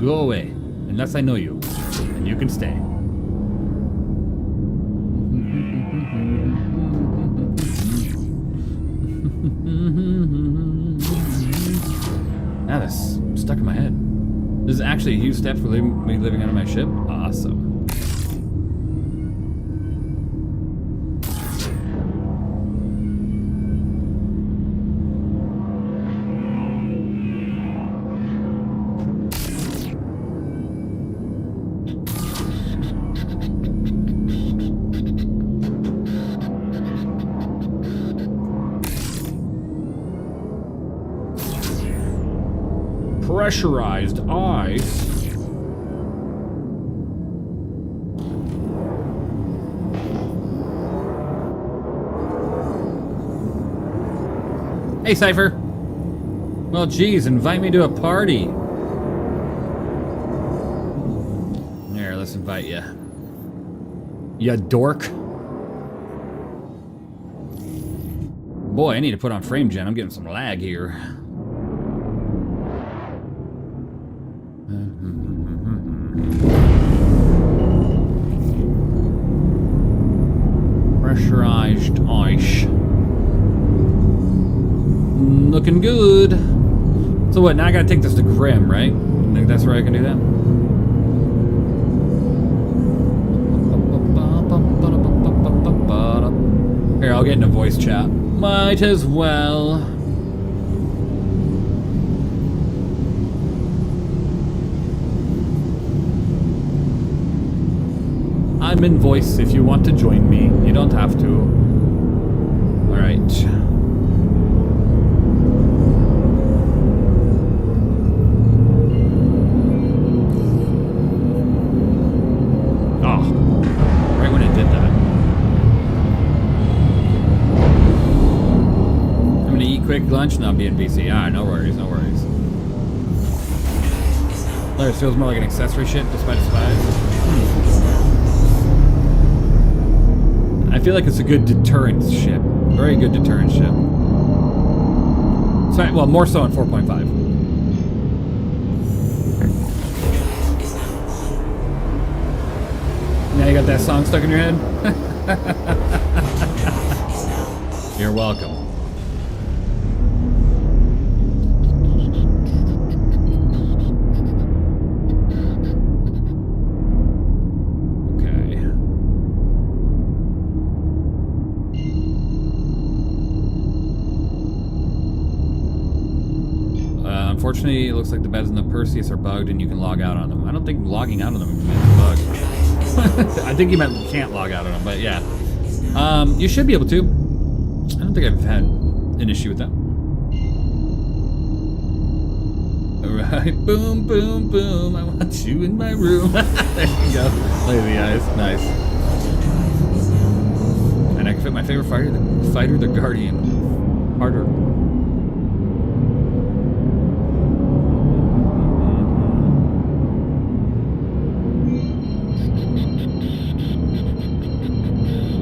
Go away, unless I know you, and you can stay. Now that's stuck in my head. This is actually a huge step for me living out of my ship. Awesome. Pressurized ice. Hey, Cypher. Well, geez, invite me to a party. Here, listen. invite you. Ya dork. Boy, I need to put on frame gen. I'm getting some lag here. Pressurized ice. Looking good. So what, now I gotta take this to Grim, right? I think that's where I can do that? Here, I'll get into voice chat. Might as well. I'm in voice if you want to join me. You don't have to. Alright. Quick lunch, not being BC. Alright, no worries, no worries. This feels more like an accessory ship despite its size. I feel like it's a good deterrence ship. Very good deterrence ship. So, well, more so in 4.5. Now you got that song stuck in your head? You're welcome. Unfortunately, it looks like the beds in the Perseus are bugged and you can log out on them. I don't think logging out on them is a bug. I think you meant you can't log out on them, but yeah. You should be able to. I don't think I've had an issue with that. Alright, boom, boom, boom. I want you in my room. There you go. Look at the eyes. Nice. And I can fit my favorite fighter, the Guardian. Harder.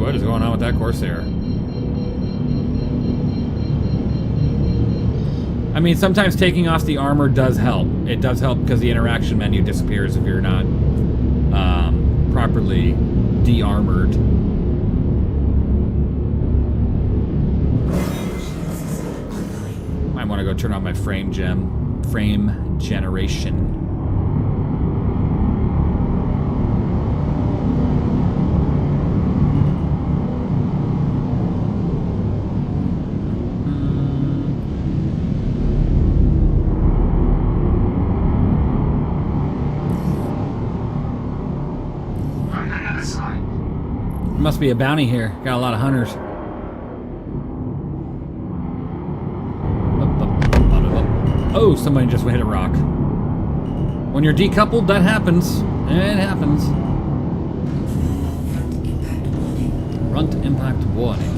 What is going on with that Corsair? I mean, sometimes taking off the armor does help. It does help because the interaction menu disappears if you're not properly de-armored. Might want to go turn on my frame generation. Must be a bounty here. Got a lot of hunters. Oh, somebody just hit a rock. When you're decoupled, that happens. It happens. Front impact warning.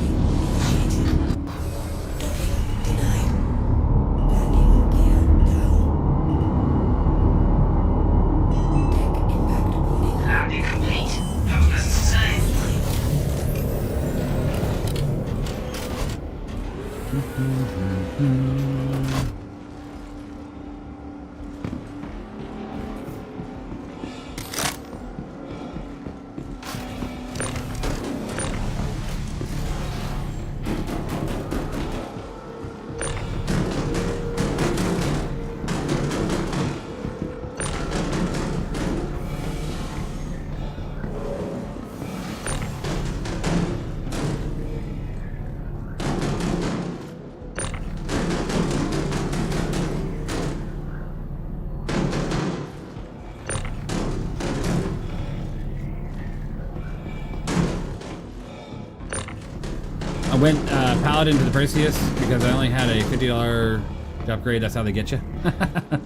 I went Paladin to the Perseus because I only had a $50 upgrade. That's how they get you.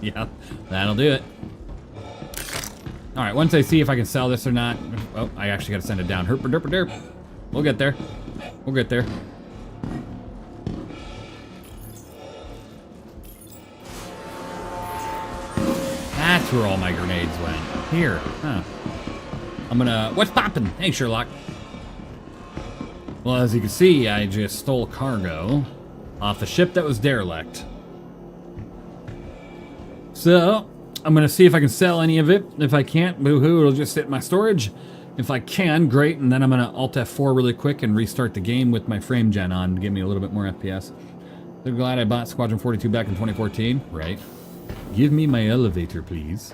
Yeah, that'll do it. All right, once I see if I can sell this or not. Oh, I actually got to send it down. Herp, derp, derp. We'll get there. We'll get there. That's where all my grenades went. Here, huh? I'm gonna... What's poppin'? Hey, Sherlock. Well, as you can see, I just stole cargo off a ship that was derelict. So, I'm gonna see if I can sell any of it. If I can't, boo-hoo, it'll just sit in my storage. If I can, great, and then I'm gonna Alt F4 really quick and restart the game with my frame gen on to give me a little bit more FPS. So glad I bought Squadron 42 back in 2014. Right. Give me my elevator, please.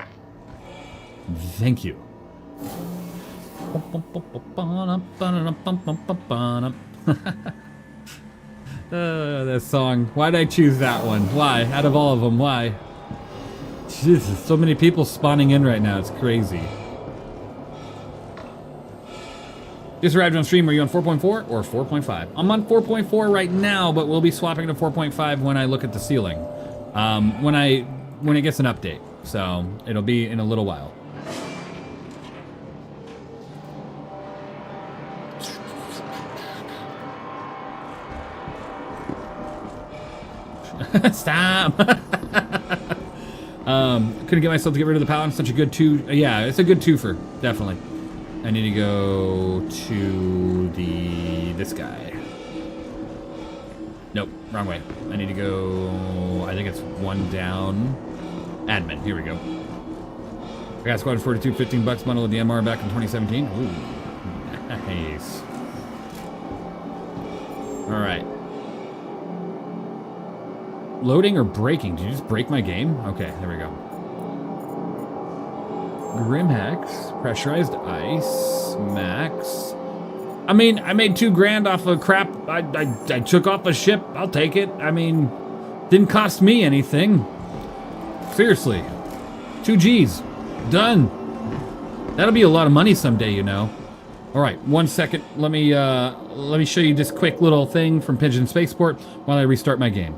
Thank you. That song. Why'd I choose that one? Why? Out of all of them, why? Jesus, so many people spawning in right now. It's crazy. Just arrived on stream. Are you on 4.4 or 4.5? I'm on 4.4 right now, but we'll be swapping to 4.5 when I look at the ceiling. When it gets an update. So it'll be in a little while. Stop. Couldn't get myself to get rid of the paladin. Such a good yeah, it's a good twofer, definitely. I need to go to this guy. Nope, wrong way. I need to go, I think it's one down. Admin, here we go. I got Squad 42, 15 bucks bundle with the MR back in 2017. Ooh, nice. All right. Loading or breaking? Did you just break my game? Okay, there we go. Grimhex, pressurized ice, max. I mean, I made $2,000 off of crap I took off a ship. I'll take it. I mean, didn't cost me anything. Seriously. 2 G's. Done. That'll be a lot of money someday, you know. All right, 1 second. Let me show you this quick little thing from Pigeon Spaceport while I restart my game.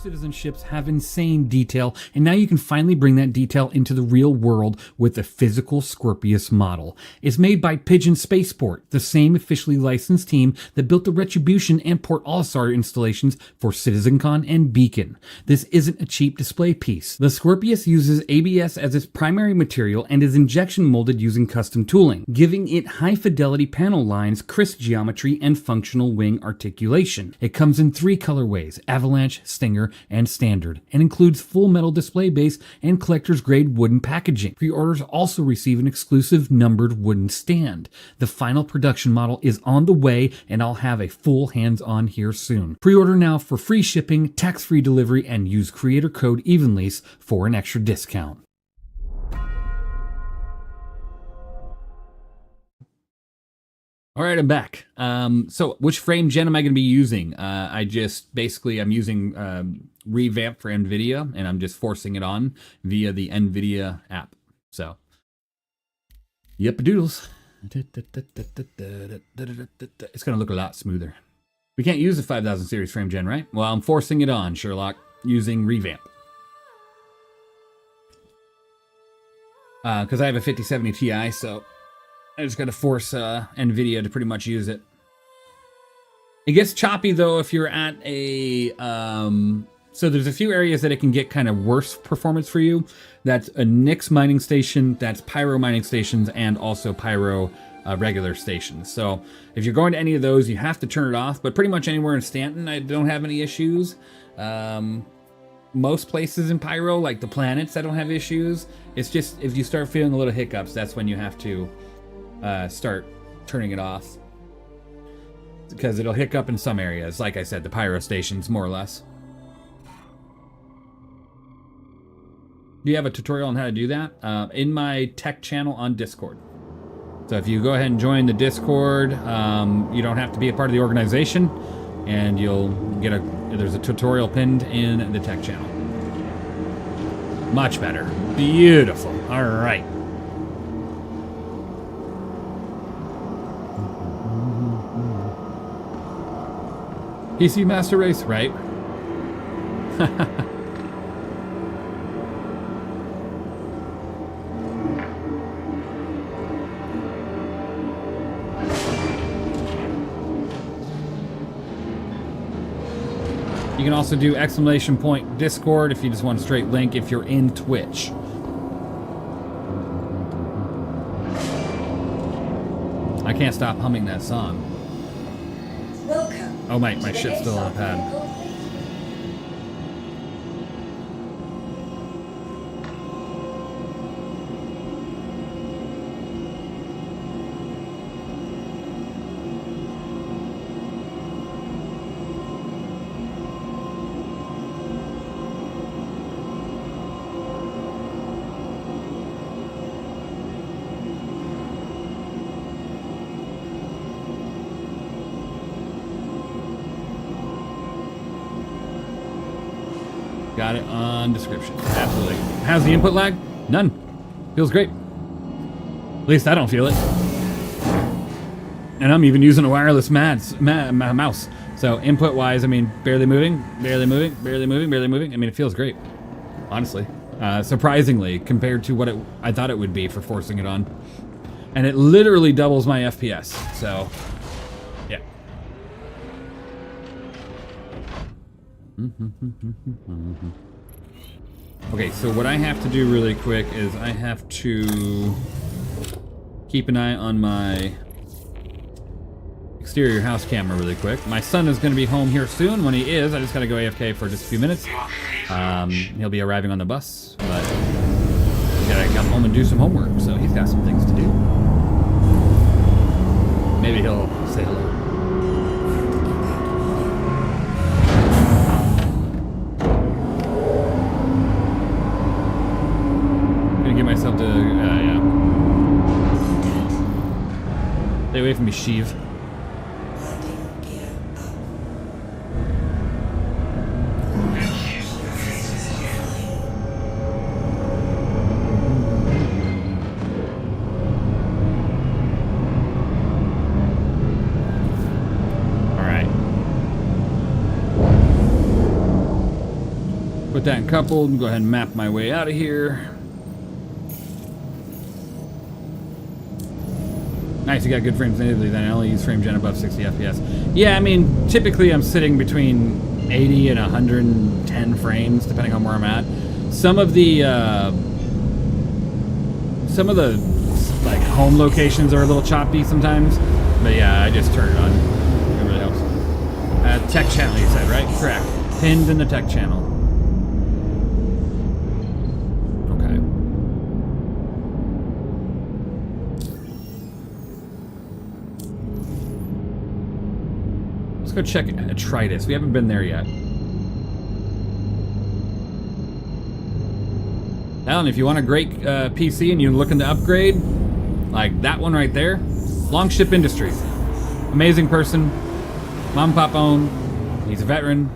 Citizenships have insane detail, and now you can finally bring that detail into the real world with the physical Scorpius model. It's made by Pigeon Spaceport, the same officially licensed team that built the Retribution and Port Olisar installations for CitizenCon and Beacon. This isn't a cheap display piece. The Scorpius uses ABS as its primary material and is injection molded using custom tooling, giving it high fidelity panel lines, crisp geometry, and functional wing articulation. It comes in 3 colorways: Avalanche, Stinger, and Standard, and includes full metal display base and collector's grade wooden packaging. Pre-orders also receive an exclusive numbered wooden stand. The final production model is on the way, and I'll have a full hands-on here soon. Pre-order now for free shipping, tax-free delivery, and use creator code Evenlease for an extra discount. All right, I'm back. So which frame gen am I going to be using? I'm using Revamp for NVIDIA, and I'm just forcing it on via the NVIDIA app. So, yep, doodles. It's going to look a lot smoother. We can't use the 5000 series frame gen, right? Well, I'm forcing it on, Sherlock, using Revamp. Because I have a 5070 Ti, so I just got to force NVIDIA to pretty much use it. It gets choppy, though, if you're at a... so there's a few areas that it can get kind of worse performance for you. That's a Nyx mining station, that's Pyro mining stations, and also Pyro regular stations. So if you're going to any of those, you have to turn it off. But pretty much anywhere in Stanton, I don't have any issues. Most places in Pyro, like the planets, I don't have issues. It's just if you start feeling a little hiccups, that's when you have to start turning it off, because it'll hiccup in some areas. Like I said, the Pyro stations, more or less. Do you have a tutorial on how to do that? In my tech channel on Discord. So if you go ahead and join the Discord, you don't have to be a part of the organization, and you'll get there's a tutorial pinned in the tech channel. Much better. Beautiful. All right. PC Master Race, right? You can also do !Discord if you just want a straight link if you're in Twitch. I can't stop humming that song. Welcome. Oh, my to the shit's still on the ASOC pad. vehicle. Got it on description. Absolutely. How's the input lag? None. Feels great. At least I don't feel it. And I'm even using a wireless mouse. So input wise, I mean, barely moving, barely moving, barely moving, barely moving. I mean, it feels great. Honestly. Surprisingly, compared to what I thought it would be for forcing it on. And it literally doubles my FPS. So, yeah. Okay, so what I have to do really quick is I have to keep an eye on my exterior house camera really quick. My son is going to be home here soon. When he is, I just got to go AFK for just a few minutes. He'll be arriving on the bus, but he's got to come home and do some homework, so he's got some things to do. Maybe he'll say hello. Get myself to, yeah. Stay away from me, Sheev. Alright. Put that in coupled and go ahead and map my way out of here. Nice, you got good frames natively, then I only use frame gen above 60 FPS. Yeah, I mean, typically I'm sitting between 80 and 110 frames, depending on where I'm at. Some of the like home locations are a little choppy sometimes, but yeah, I just turn it on. It really helps. Tech channel, you said, right? Correct. Pinned in the tech channel. Let's go check Atreides. We haven't been there yet. Alan, if you want a great PC and you're looking to upgrade, like that one right there, Longship Industries. Amazing person. Mom and Pop owned. He's a veteran.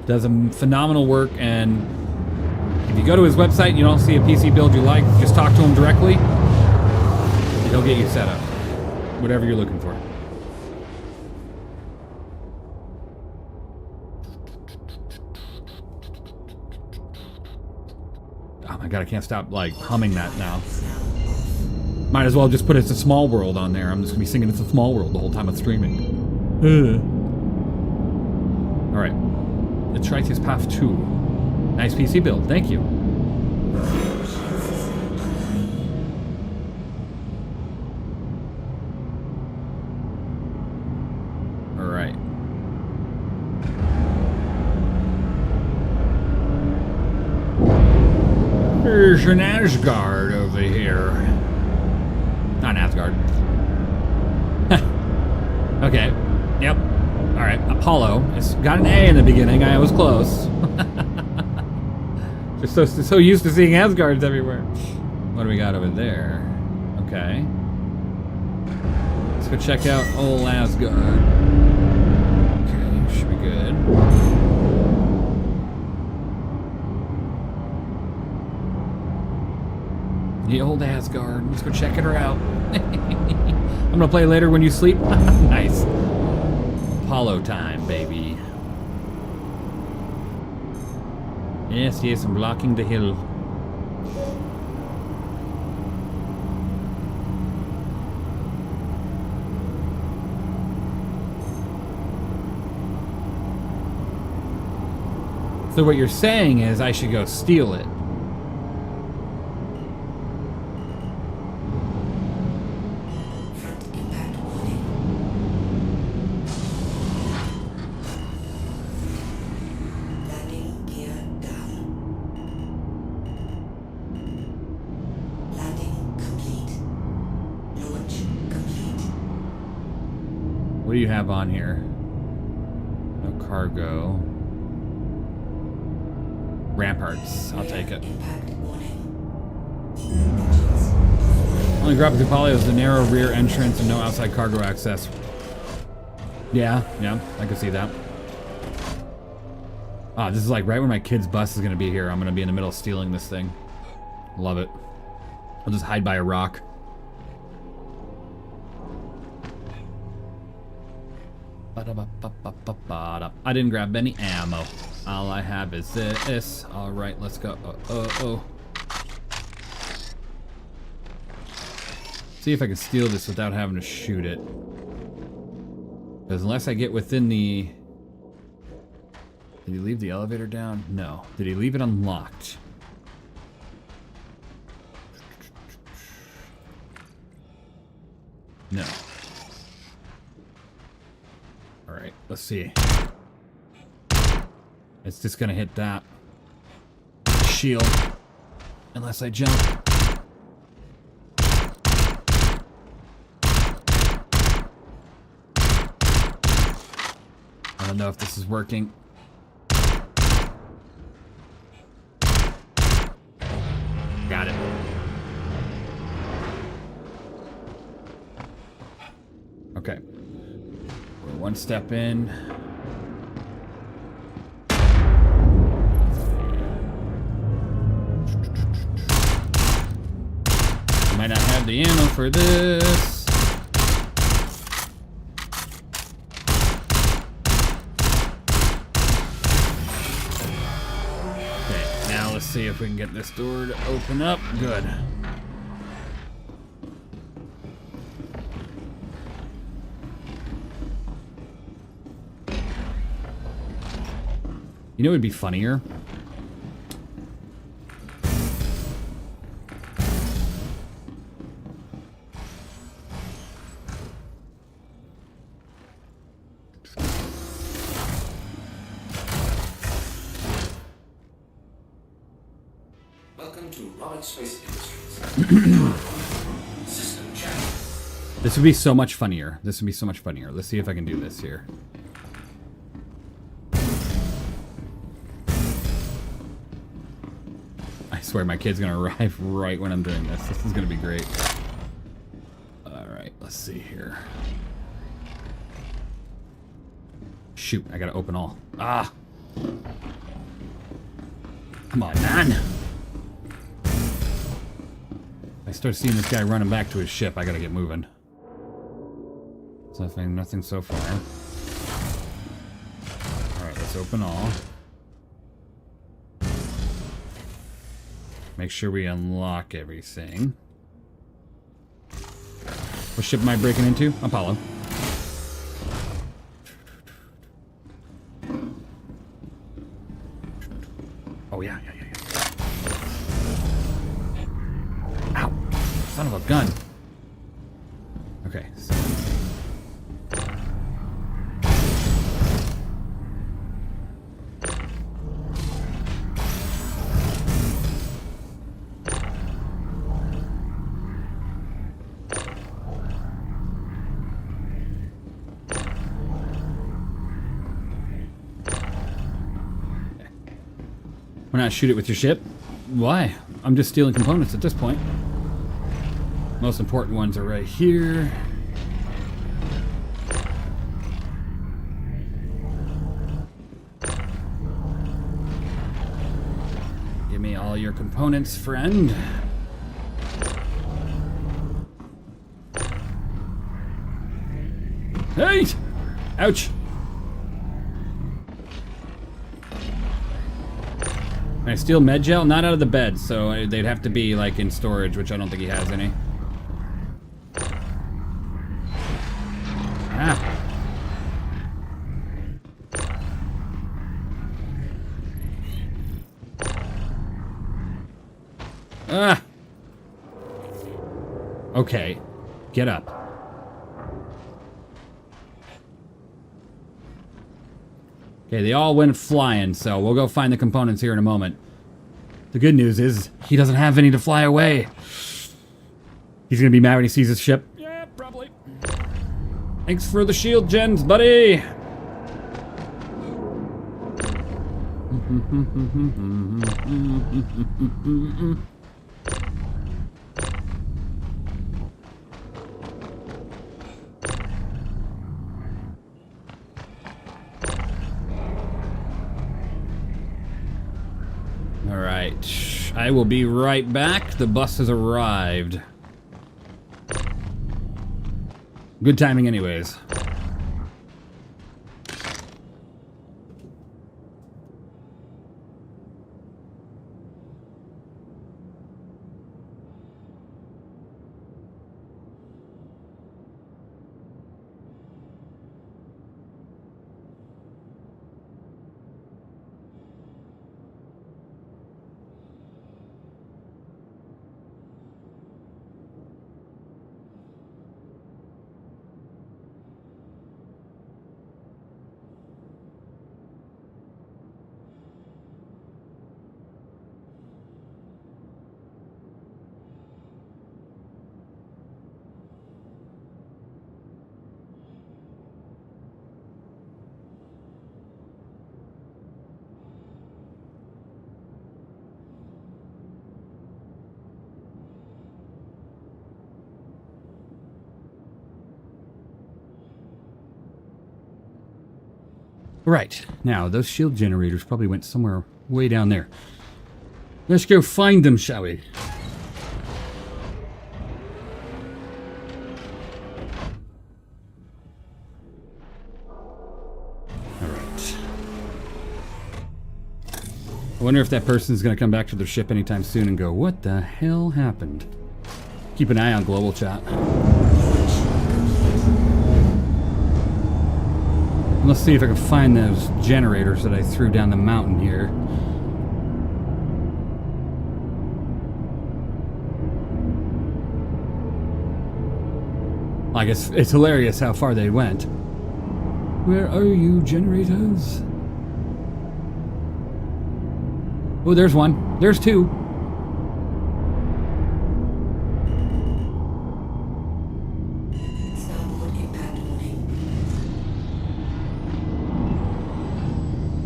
Does a phenomenal work, and if you go to his website and you don't see a PC build you like, just talk to him directly. He'll get you set up. Whatever you're looking for. Oh my god, I can't stop like humming that now. Might as well just put It's a Small World on there. I'm just gonna be singing It's a Small World the whole time I'm streaming. Alright. Atreides Path 2. Nice PC build, thank you. Alright. There's an Asgard over here. Not an Asgard. Okay. Yep. Alright. Apollo. It's got an A in the beginning. I was close. Just so used to seeing Asgards everywhere. What do we got over there? Okay. Let's go check out old Asgard. Okay, should be good. The old Asgard. Let's go check her out. I'm gonna play later when you sleep. Nice. Apollo time, baby. Yes, yes, I'm blocking the hill. So what you're saying is I should go steal it. What do you have on here? No cargo. Ramparts. I'll take it. Impact warning. Only drawback to Poly is the narrow rear entrance and no outside cargo access. Yeah, I can see that. Ah, this is like right when my kid's bus is gonna be here. I'm gonna be in the middle of stealing this thing. Love it. I'll just hide by a rock. I didn't grab any ammo. All I have is this. All right, let's go. See if I can steal this without having to shoot it. Because unless I get within the... Did he leave the elevator down? No. Did he leave it unlocked? No. Alright, let's see. It's just gonna hit that shield. Unless I jump. I don't know if this is working. Got it. Okay. We're one step in. Might not have the ammo for this. Okay, now let's see if we can get this door to open up. Good. You know what would be funnier? Welcome to Roberts Space Industries. System check. This would be so much funnier. This would be so much funnier. Let's see if I can do this here. I swear my kid's gonna arrive right when I'm doing this. This is gonna be great. Alright, let's see here. Shoot, I gotta open all. Ah! Come on, man! I start seeing this guy running back to his ship. I gotta get moving. Nothing so far. Alright, let's open all. Make sure we unlock everything. What ship am I breaking into? Apollo. Oh, yeah. Ow! Son of a gun. Okay. Why not shoot it with your ship? Why? I'm just stealing components at this point. Most important ones are right here. Give me all your components, friend. Hey! Ouch! Can I steal med gel? Not out of the bed, so they'd have to be like in storage, which I don't think he has any. Ah. Ah. Okay. Get up. Okay, they all went flying, so we'll go find the components here in a moment. The good news is, he doesn't have any to fly away. He's gonna be mad when he sees his ship. Yeah, probably. Thanks for the shield gens, buddy. All right, I will be right back. The bus has arrived. Good timing anyways. Right, now those shield generators probably went somewhere way down there. Let's go find them, shall we? Alright. I wonder if that person's gonna come back to their ship anytime soon and go, what the hell happened? Keep an eye on global chat. Let's see if I can find those generators that I threw down the mountain here. I guess it's hilarious how far they went. Where are you, generators? Oh, there's one. There's two.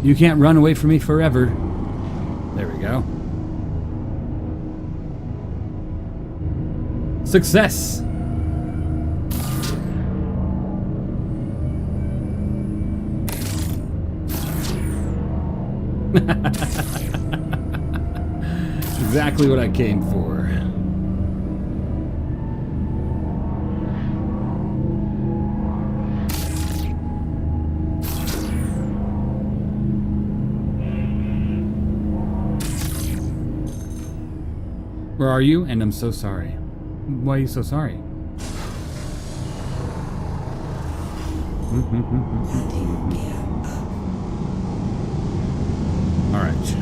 You can't run away from me forever. There we go. Success! Exactly what I came for. Where are you? And I'm so sorry. Why are you so sorry? Alright.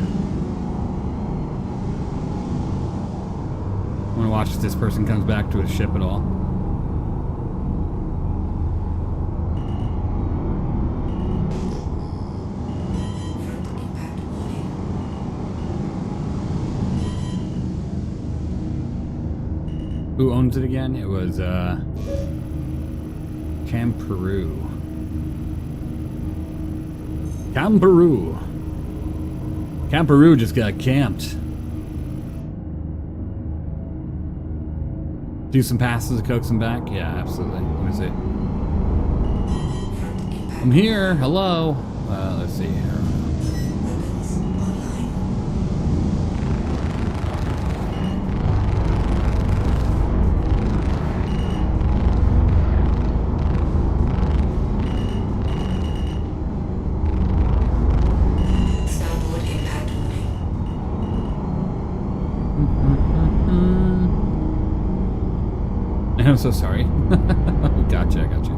I want to watch if this person comes back to his ship at all. Who owns it again? It was, Camperu. Camperu. Camperu just got camped. Do some passes to coax him back? Yeah, absolutely. Let me see. I'm here. Hello. Let's see here. I'm so sorry. Gotcha, gotcha.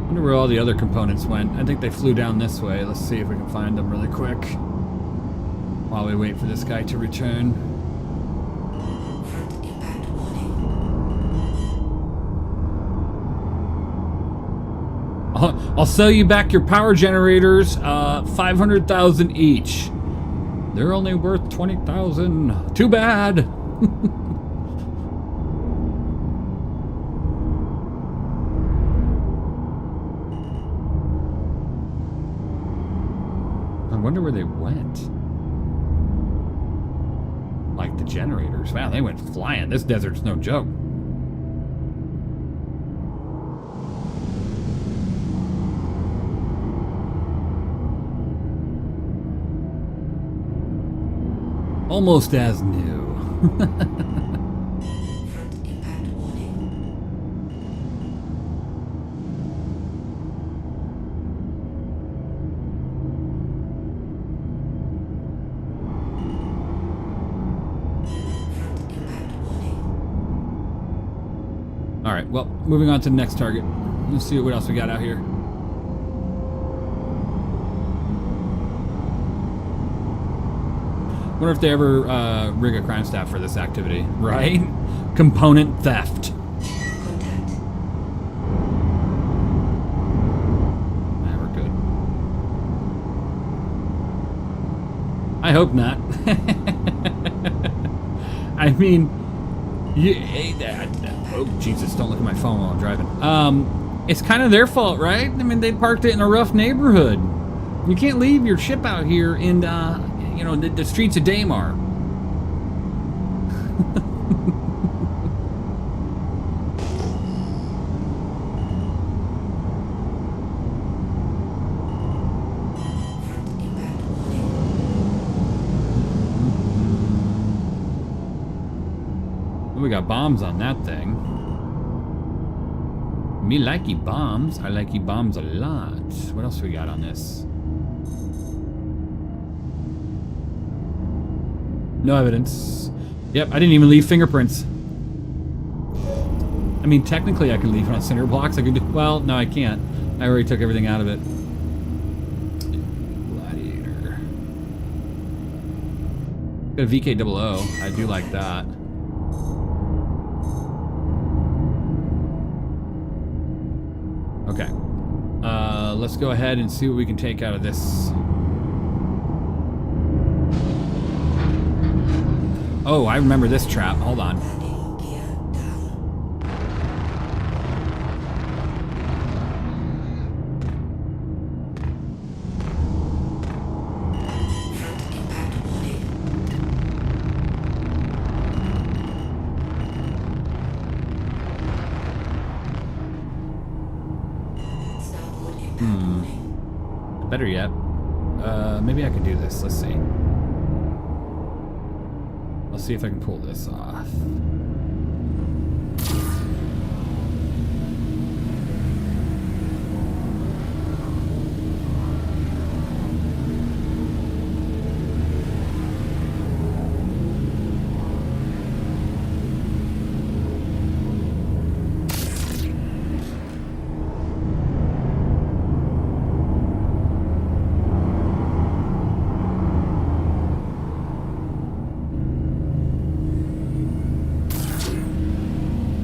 Wonder where all the other components went. I think they flew down this way. Let's see if we can find them really quick while we wait for this guy to return. I'll sell you back your power generators, 500,000 each. They're only worth 20,000. Too bad. I wonder where they went. Like the generators. Wow, they went flying. This desert's no joke. Almost as new. Front impact warning. Front impact warning. All right, well, moving on to the next target. Let's see what else we got out here. Wonder if they ever rig a crime staff for this activity, right? Component theft. Contact. Nah, we're good. I hope not. I mean, oh Jesus! Don't look at my phone while I'm driving. It's kind of their fault, right? I mean, they parked it in a rough neighborhood. You can't leave your ship out here in, you know, the streets of Daymar. We got bombs on that thing. Me likey bombs. I likey bombs a lot. What else we got on this? No evidence. Yep, I didn't even leave fingerprints. I mean, technically I can leave on cinder blocks. I can do, well, no, I can't. I already took everything out of it. Gladiator. Got a VK00. I do like that. Okay. Let's go ahead and see what we can take out of this. Oh, I remember this trap. Hold on. Landing gear down. Front impact warning. Starboard impact warning. Better yet. Maybe I can do this. Let's see. Let's see if I can pull this off.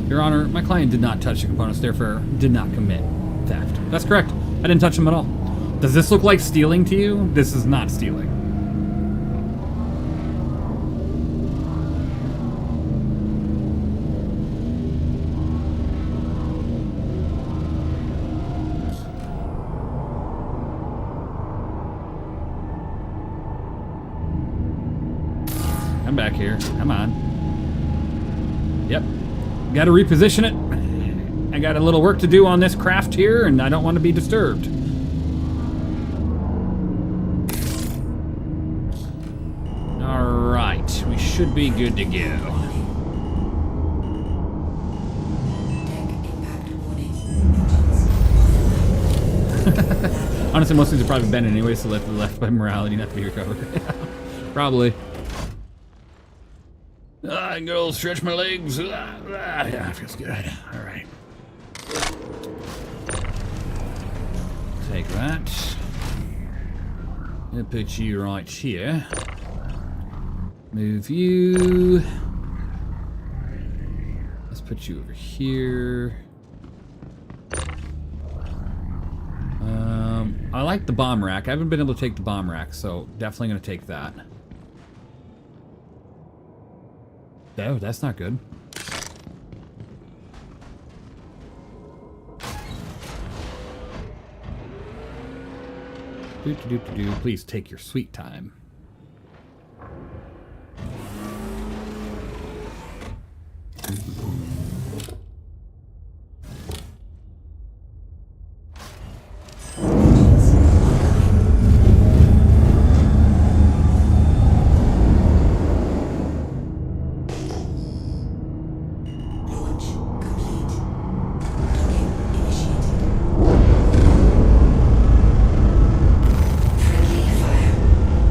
Your Honor, my client did not touch the components, therefore did not commit theft. That's correct. I didn't touch them at all. Does this look like stealing to you? This is not stealing. Come back here. Come on. Yep. Got to reposition it. I got a little work to do on this craft here, and I don't want to be disturbed. All right, we should be good to go. Deck impact warning. Engines. Honestly, most things are probably bent anyway, so left by morality not to be recovered. Probably. I can go stretch my legs. Yeah, it feels good. All right. Take that. I'll put you right here. Move you. Let's put you over here. I like the bomb rack. I haven't been able to take the bomb rack, so definitely going to take that. Oh, that's not good. Please take your sweet time.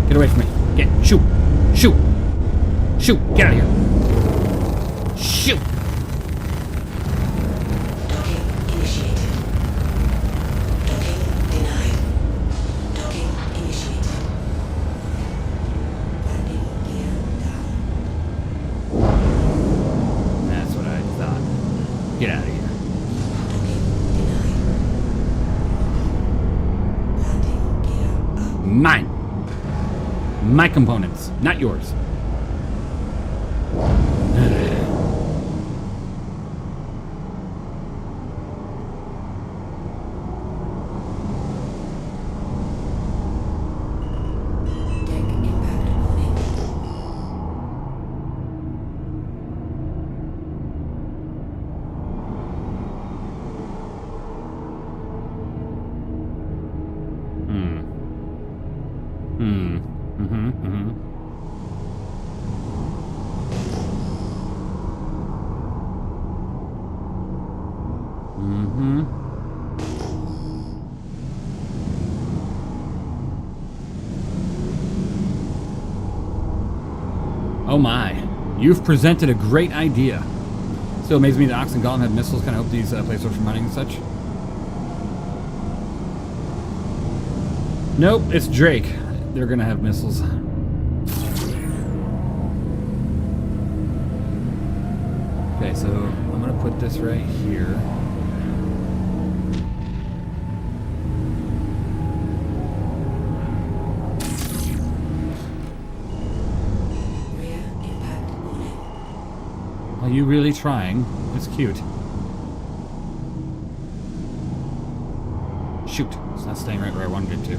Get away from me. Get. Shoot. Shoot. Shoot. Get out of here. Shoot. Docking initiated. Docking denied. Docking initiated. Landing gear down. That's what I thought. Get out of here. Docking denied. Landing gear up. Mine. My components, not yours. Deck impact warning. Oh my, you've presented a great idea. Still amazes me that Ox and Golem have missiles. Kind of hope these placeholders from running and such. Nope, it's Drake. They're gonna have missiles. Okay, so I'm gonna put this right here. Rear impact warning. Are you really trying? It's cute. Shoot, it's not staying right where I wanted it to.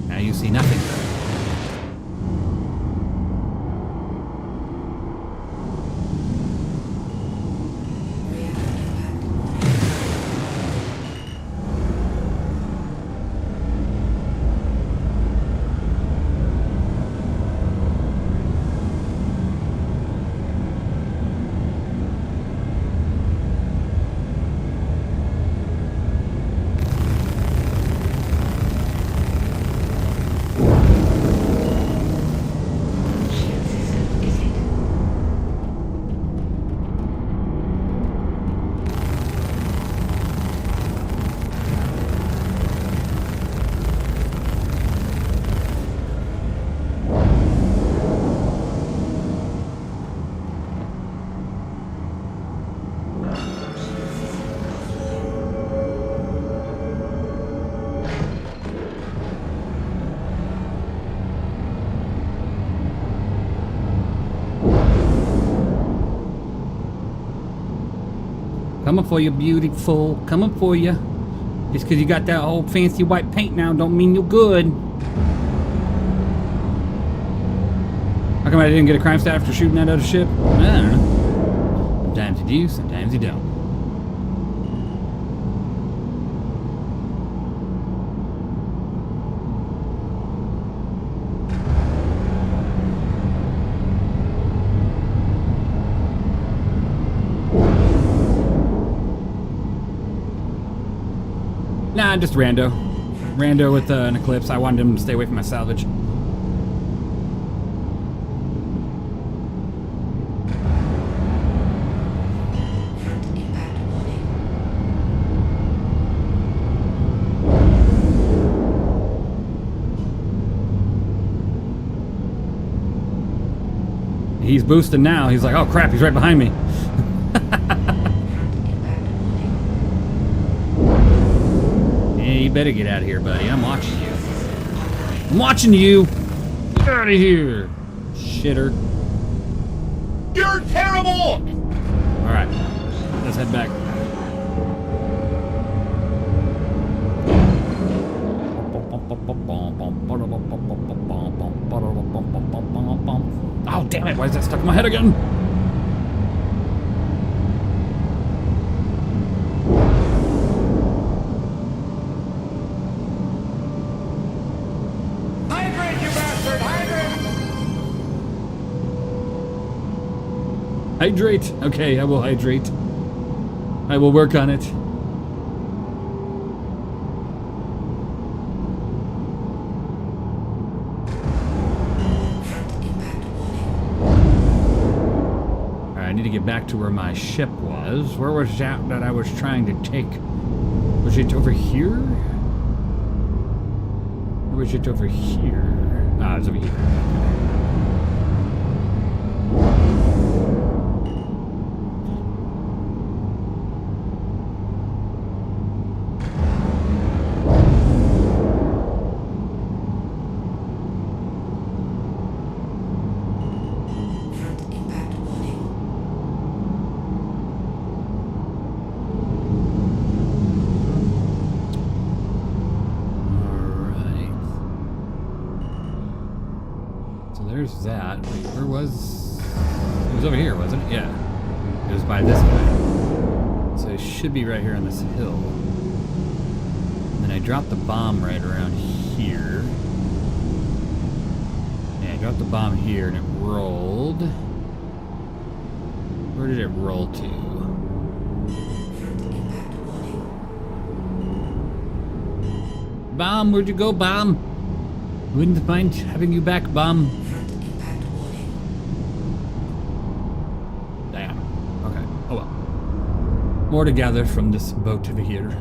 Now you see nothing. Rear impact warning. Shield system is hit. Coming for you, beautiful. Coming for you. Just because you got that old fancy white paint now don't mean you're good. How come I didn't get a crime stat after shooting that other ship? I don't know. Sometimes you do, sometimes you don't. Nah, just rando. Rando with an eclipse. I wanted him to stay away from my salvage. Front impact warning. He's boosting now. He's like, oh crap, he's right behind me. Yeah, you better get out of here, buddy. I'm watching you. I'm watching you. Get out of here, shitter. You're terrible! All right, let's head back. Oh, damn it. Why is that stuck in my head again? Hydrate, you bastard! Hydrate! Hydrate. Okay, I will hydrate. I will work on it. Alright, I need to get back to where my ship was. Where was that I was trying to take? Was it over here? Or was it over here? Ah, it's over here. There's that. Wait, where was... It was over here, wasn't it? Yeah. It was by this guy. So it should be right here on this hill. And then I dropped the bomb right around here. Yeah, I dropped the bomb here and it rolled. Where did it roll to? Bomb, where'd you go, Bomb? Wouldn't mind having you back, Bomb. Damn. Okay. Oh well. More to gather from this boat over here.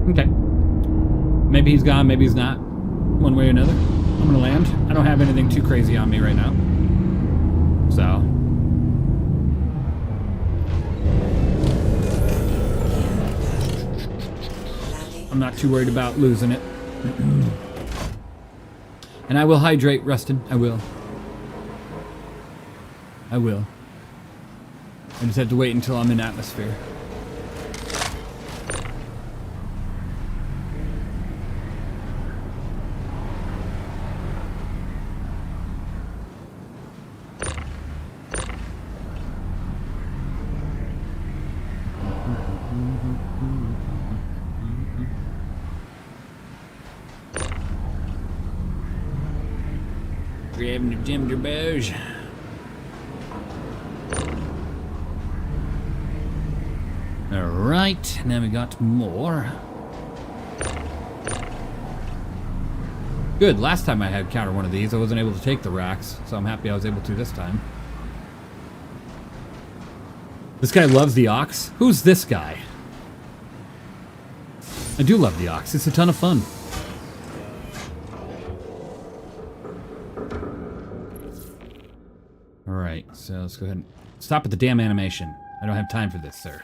Okay. Maybe he's gone, maybe he's not. One way or another. I'm gonna land. I don't have anything too crazy on me right now. So. I'm not too worried about losing it. And I will hydrate, Rustin. I will. I will. I just have to wait until I'm in atmosphere. Grabbing the ginger bows. Alright, now we got more. Good, last time I had counter one of these, I wasn't able to take the racks, so I'm happy I was able to this time. This guy loves the Ox? Who's this guy? I do love the Ox, it's a ton of fun. Alright, so let's go ahead and stop at the damn animation. I don't have time for this, sir.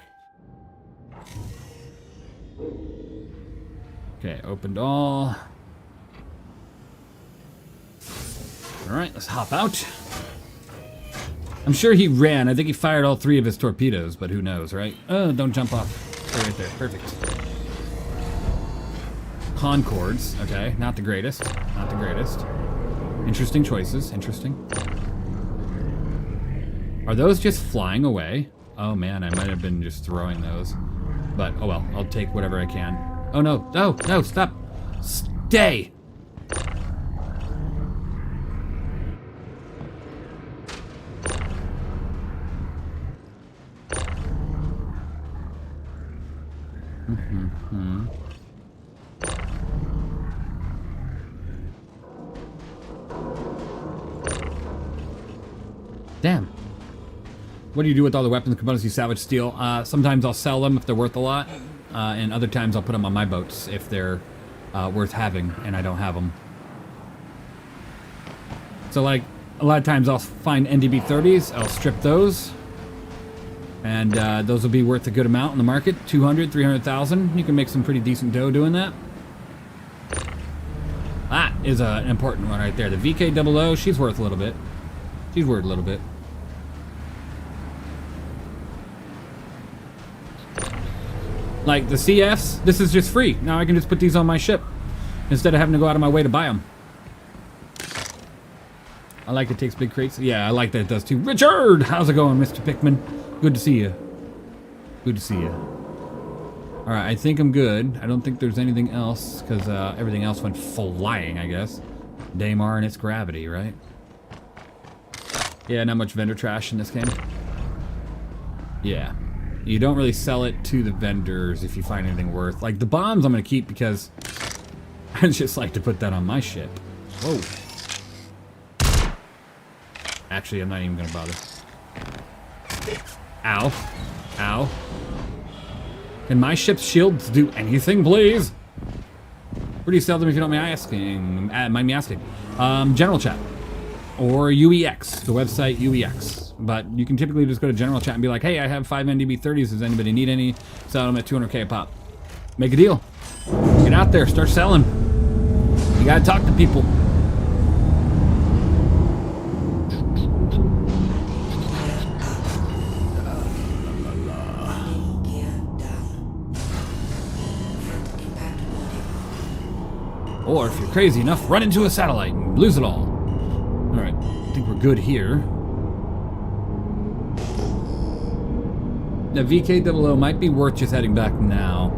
Okay, opened all. Alright, let's hop out. I'm sure he ran. I think he fired all 3 of his torpedoes, but who knows, right? Oh, don't jump off. Stay right there. Perfect. Concords. Okay, not the greatest. Not the greatest. Interesting choices. Interesting. Are those just flying away? Oh man, I might have been just throwing those. But, oh well, I'll take whatever I can. Oh no, no, no, stop. Stay! Damn. What do you do with all the weapons and components you salvage steal? Sometimes I'll sell them if they're worth a lot, and other times I'll put them on my boats if they're worth having and I don't have them. So like, a lot of times I'll find NDB 30s, I'll strip those, and those will be worth a good amount in the market, 200, 300,000. You can make some pretty decent dough doing that. That is an important one right there. The VK00, she's worth a little bit. She's worth a little bit. Like the CFs, this is just free. Now I can just put these on my ship instead of having to go out of my way to buy them. I like it takes big crates. Yeah, I like that it does too. Richard! How's it going, Mr. Pickman? Good to see you. Good to see you. Alright, I think I'm good. I don't think there's anything else, because everything else went flying, I guess. Daymar and its gravity, right? Yeah, not much vendor trash in this game. Yeah. You don't really sell it to the vendors if you find anything worth. Like, the bombs I'm going to keep because I just like to put that on my ship. Whoa. Actually, I'm not even going to bother. Ow. Ow. Can my ship's shields do anything, please? Where do you sell them if you don't mind me asking? General chat. Or UEX, the website UEX. But you can typically just go to general chat and be like, hey, I have 5 NDB 30s. Does anybody need any? Sell them at 200K a pop. Make a deal. Get out there. Start selling. You gotta talk to people. Or if you're crazy enough, run into a satellite and lose it all. Alright, I think we're good here. Now VK00 might be worth just heading back now.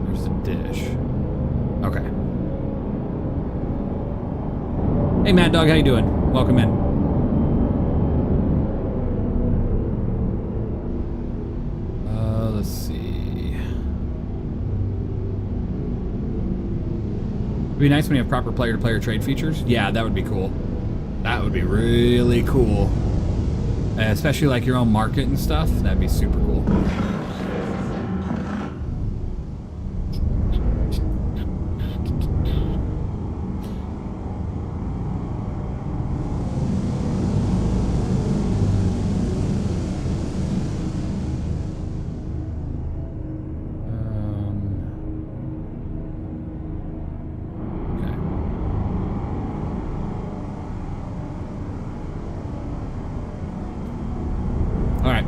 There's the dish. Okay. Hey Mad Dog, how you doing? Welcome in. Let's see. It'd be nice when you have proper player-to-player trade features. Yeah, that would be cool. That would be really cool. Especially like your own market and stuff. That'd be super cool.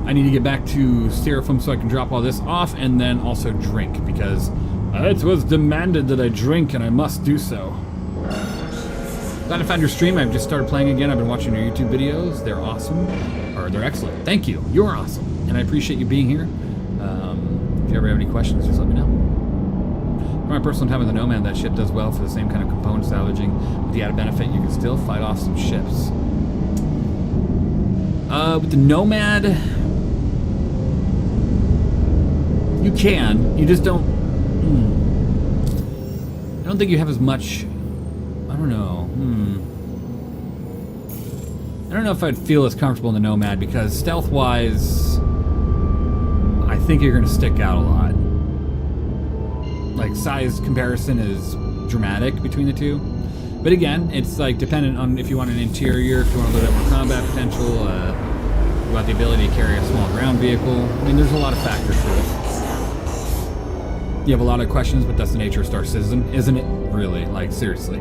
I need to get back to Styrofoam so I can drop all this off and then also drink because it was demanded that I drink and I must do so. Glad I found your stream. I've just started playing again. I've been watching your YouTube videos. They're awesome. Or they're excellent. Thank you. You're awesome. And I appreciate you being here. If you ever have any questions, just let me know. For my personal time with the Nomad, that ship does well for the same kind of component salvaging. With the added benefit, you can still fight off some ships. With the Nomad... You can. You just don't... I don't think you have as much... I don't know. I don't know if I'd feel as comfortable in the Nomad because stealth-wise, I think you're going to stick out a lot. like size comparison is dramatic between the two. But again, it's like dependent on if you want an interior, if you want a little bit more combat potential, you want the ability to carry a small ground vehicle. I mean, there's a lot of factors to it. You have a lot of questions, but that's the nature of Star Citizen, isn't it? Really, like seriously.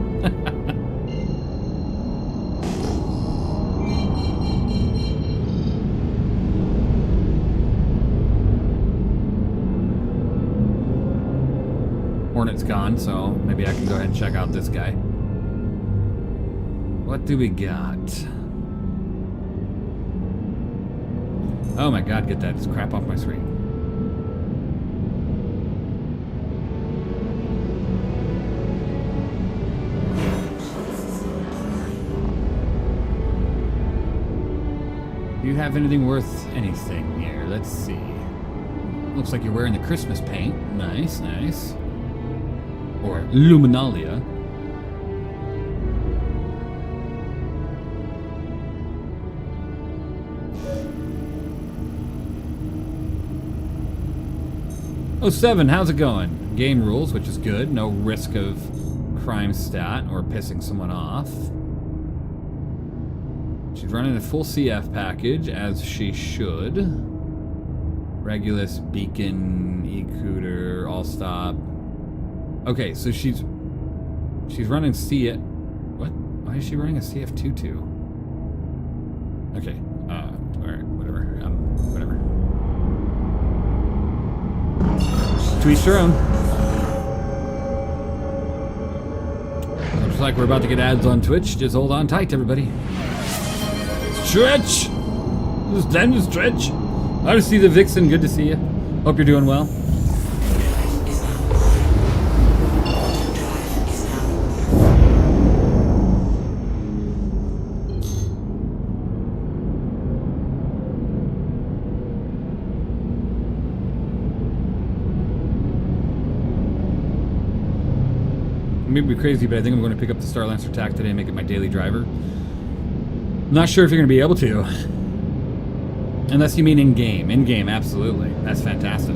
Hornet's gone, so maybe I can go ahead and check out this guy. What do we got? Oh my god, get that crap off my screen. Do you have anything worth anything here? Let's see. Looks like you're wearing the Christmas paint. Nice, nice. Or Luminalia. Oh, 7, how's it going? Game rules, which is good. No risk of crime stat or pissing someone off. She's running a full CF package, as she should. Regulus, Beacon, E-Cooter, All Stop. Okay, so she's running CF. What? Why is she running a CF22? Okay. Alright, whatever. Whatever. To each their own. Looks like we're about to get ads on Twitch. Just hold on tight, everybody. Stretch! It's time to stretch. I see the Vixen. Good to see you. Hope you're doing well. Maybe crazy, but I think I'm going to pick up the Star Lancer TAC today and make it my daily driver. Not sure if you're going to be able to. Unless you mean in-game. In-game, absolutely. That's fantastic.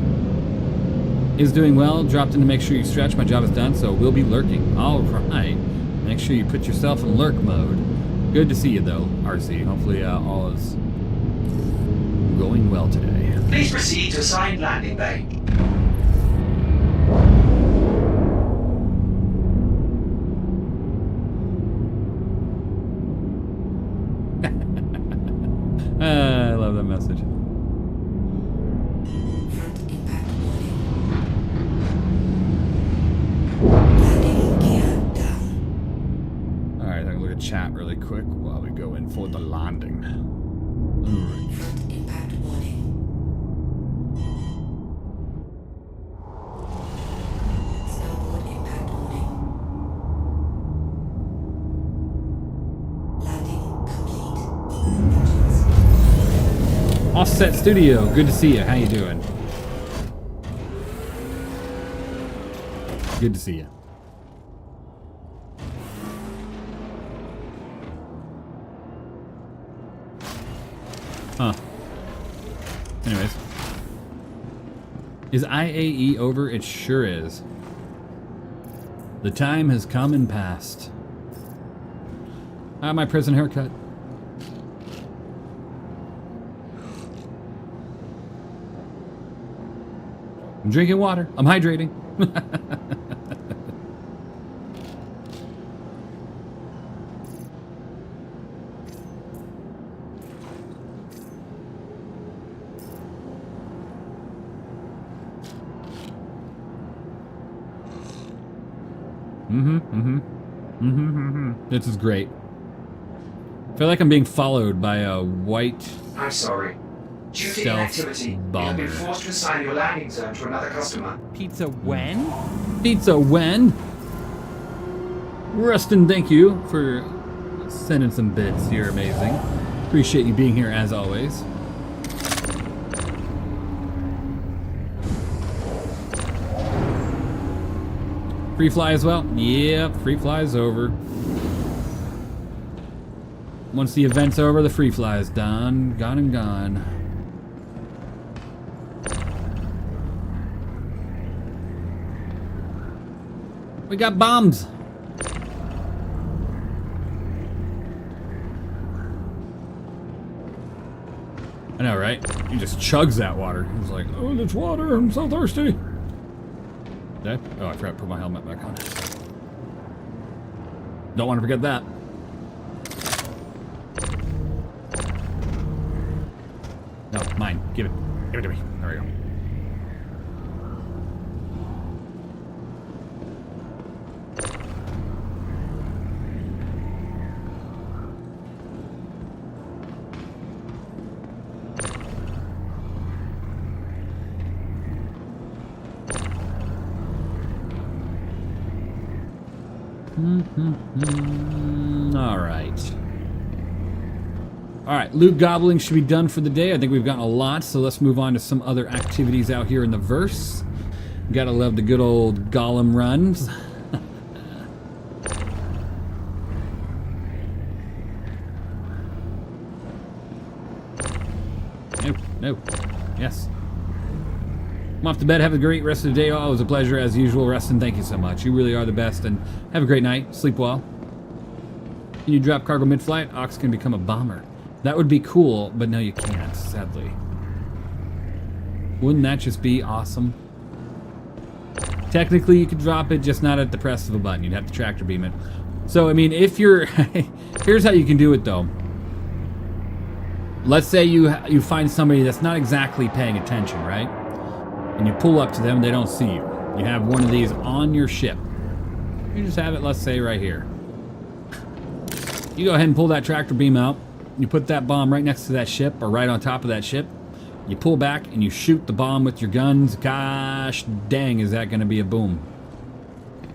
Is doing well. Dropped in to make sure you stretch. My job is done, so we'll be lurking. All right. Make sure you put yourself in lurk mode. Good to see you, though, RC. Hopefully all is going well today. Please proceed to assigned landing bay. I love that message. Front impact warning. Landing gear down. Alright, I'm going to look at chat really quick while we go in for the landing. Alright. Front impact warning. Snowboard impact warning. Landing complete. Offset Studio, good to see you. How you doing? Good to see you. Huh. Anyways. Is IAE over? It sure is. The time has come and passed. My prison haircut. I'm drinking water. I'm hydrating. This is great. I feel like I'm being followed by a white I'm sorry. Due to stealth inactivity, you have bomber. been forced to assign your landing zone to another customer. Pizza when? Pizza when? Rustin, thank you for sending some bits. You're amazing. Appreciate you being here as always. Free fly as well? Yep, free fly is over. Once the event's over, the free fly is done. Gone and gone. We got bombs. I know, right? He just chugs that water. He's like, oh, it's water. I'm so thirsty. Did I? Oh, I forgot to put my helmet back on. Don't want to forget that. No, mine. Give it. Give it to me. There we go. All right, loot gobbling should be done for the day. I think we've gotten a lot, so let's move on to some other activities out here in the verse. Gotta love the good old golem runs. No. Yes. I'm off to bed. Have a great rest of the day. Always a pleasure as usual. Reston, thank you so much. You really are the best, and have a great night. Sleep well. Can you drop cargo mid-flight? Ox can become a bomber. That would be cool, but no, you can't, sadly. Wouldn't that just be awesome? Technically, you could drop it, just not at the press of a button. You'd have to tractor beam it. So, I mean, if you're... Here's how you can do it, though. Let's say you find somebody that's not exactly paying attention, right? And you pull up to them, they don't see you. You have one of these on your ship. You just have it, let's say, right here. You go ahead and pull that tractor beam out. You put that bomb right next to that ship, or right on top of that ship. You pull back and you shoot the bomb with your guns. Gosh dang, is that going to be a boom.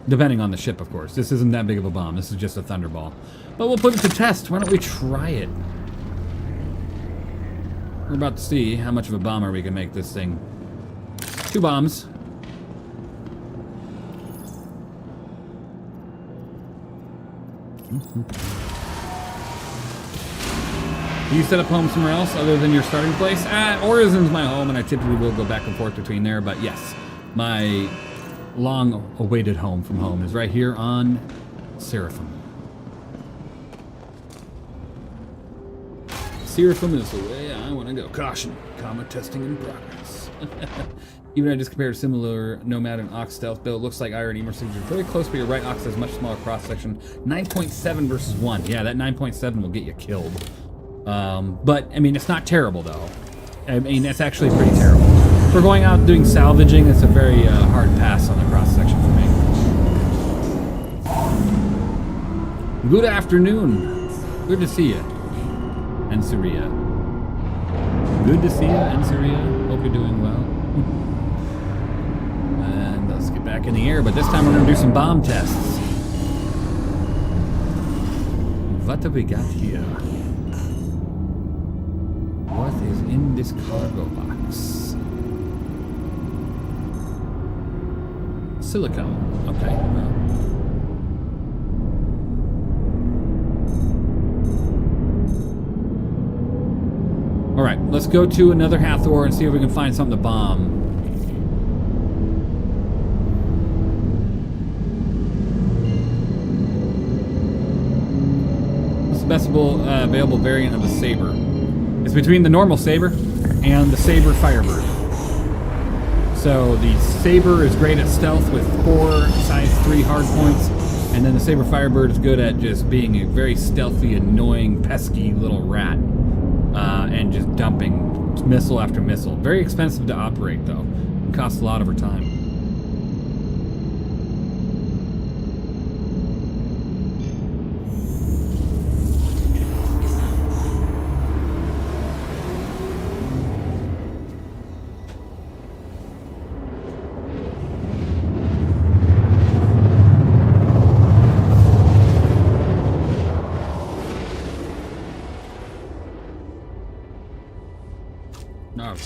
Depending on the ship, of course. This isn't that big of a bomb. This is just a thunderball. But we'll put it to test. Why don't we try it? We're about to see how much of a bomber we can make this thing. 2 bombs. Do you set up home somewhere else other than your starting place? Orizin's my home, and I typically will go back and forth between there, but yes, my long-awaited home from home is right here on Seraphim. Seraphim is the way I want to go. Caution, comma testing in progress. Even I just compared similar Nomad and Ox stealth build. Looks like Iron Emer signature very close, but your right Ox has much smaller cross section. 9.7 versus 1. Yeah, that 9.7 will get you killed. But I mean, it's not terrible though. I mean, that's actually pretty terrible. If we're going out doing salvaging, it's a very hard pass on the cross section for me. Good afternoon. Good to see you. And Syria. Good to see you, and Syria. Hope you're doing well. And let's get back in the air, but this time we're going to do some bomb tests. What have we got here? What is in this cargo box? Silicone. Okay. All right, let's go to another Hathor and see if we can find something to bomb. What's the best available variant of the Saber? It's between the normal Saber and the Saber Firebird. So the Saber is great at stealth with 4 size 3 hard points, and then the Saber Firebird is good at just being a very stealthy, annoying, pesky little rat. And just dumping missile after missile. Very expensive to operate, though. It costs a lot of her time.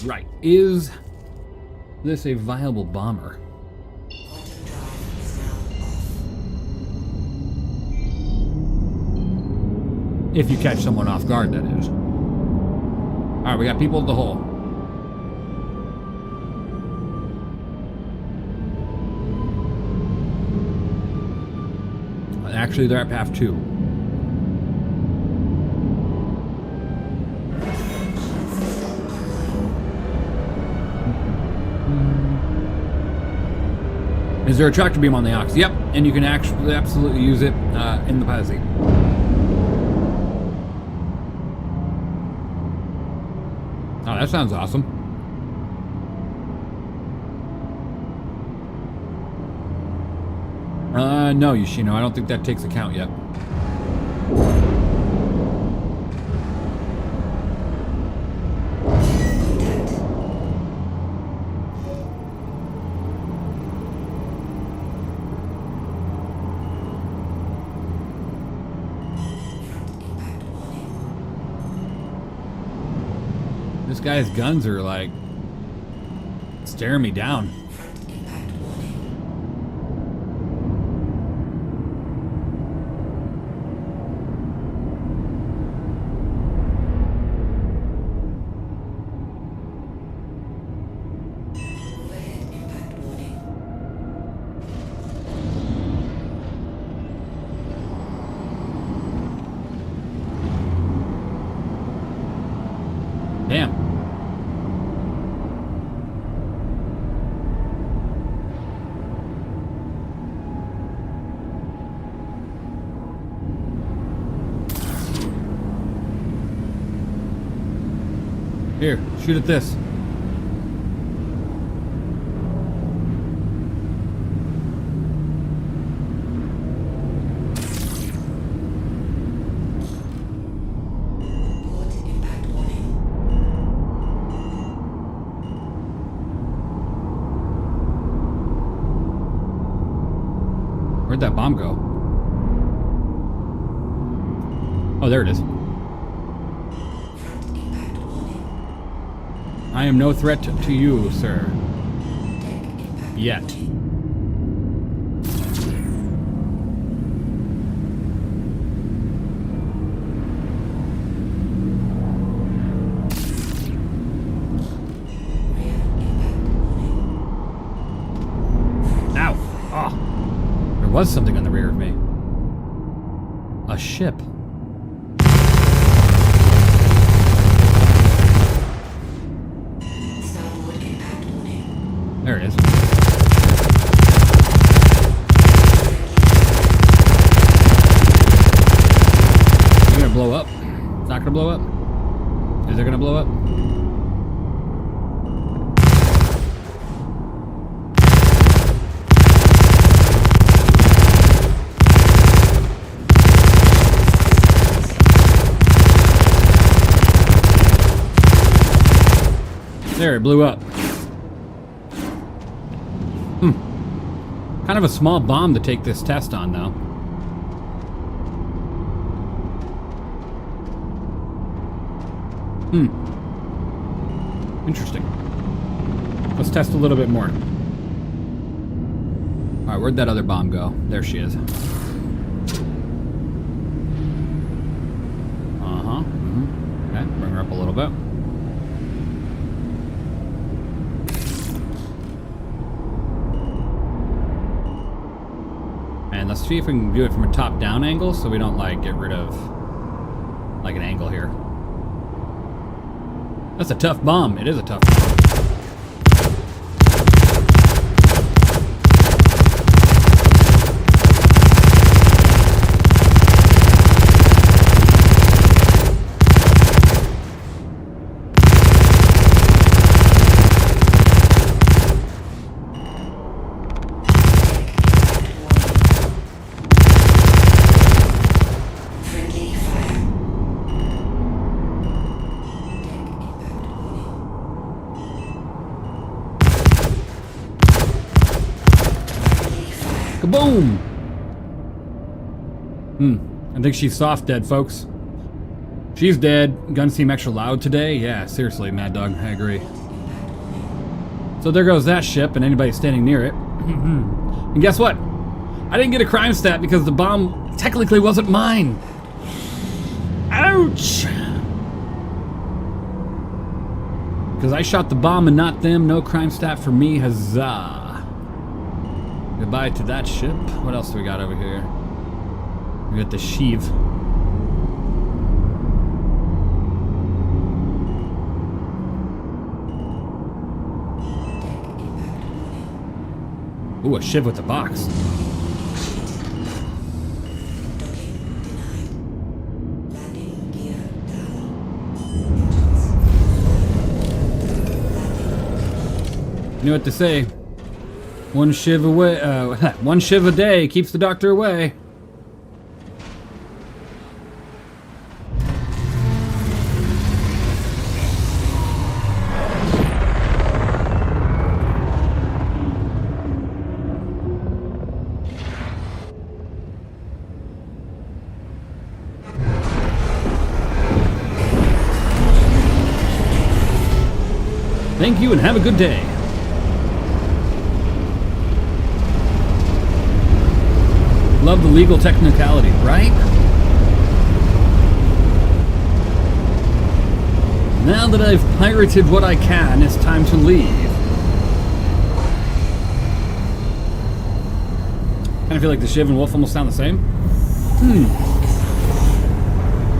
Right. Is this a viable bomber? Quantum drive is now off. If you catch someone off guard, that is. Alright, we got people at the hole. Actually, they're at path 2. Is there a tractor beam on the Ox? Yep, and you can actually absolutely use it in the pilot seat. Oh, that sounds awesome. No, Yoshino, I don't think that takes account yet. This guy's guns are like staring me down. Damn. Here, shoot at this. Where'd that bomb go? Oh, there it is. I am no threat to you, sir. Yet. Ow! Oh! There was something on the rear of me. A ship. There it is. Is it gonna blow up? It's not gonna blow up? Is it gonna blow up? There, it blew up. Kind of a small bomb to take this test on, though. Interesting. Let's test a little bit more. Alright, where'd that other bomb go? There she is. Okay, bring her up a little bit. Let's see if we can do it from a top-down angle so we don't, like, get rid of, like, an angle here. That's a tough bomb. It is a tough bomb. Kaboom! I think she's soft dead, folks. She's dead. Guns seem extra loud today. Yeah, seriously, Mad Dog. I agree. So there goes that ship and anybody standing near it. And guess what? I didn't get a crime stat because the bomb technically wasn't mine. Ouch! Because I shot the bomb and not them. No crime stat for me. Huzzah. Goodbye to that ship. What else do we got over here? We got the sheave. Ooh, a shiv with the box. You know what to say. One shiv away. One shiv a day keeps the doctor away. Thank you and have a good day. Love the legal technicality, right? Now that I've pirated what I can, it's time to leave. Kind of feel like the Shiv and Wolf almost sound the same.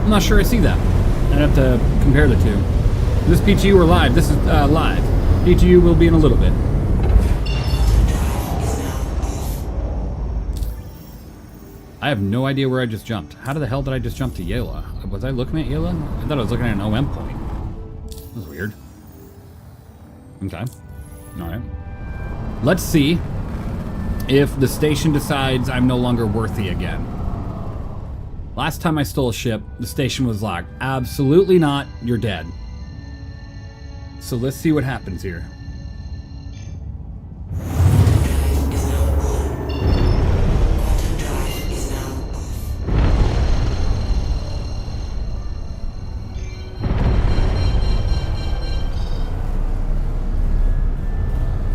I'm not sure I see that. I'd have to compare the two. This PTU or live? This is live. PTU will be in a little bit. I have no idea where I just jumped. How the hell did I just jump to Yela? Was I looking at Yela? I thought I was looking at an OM point. That was weird. Okay. Alright. Let's see if the station decides I'm no longer worthy again. Last time I stole a ship, the station was like, absolutely not, you're dead. So let's see what happens here.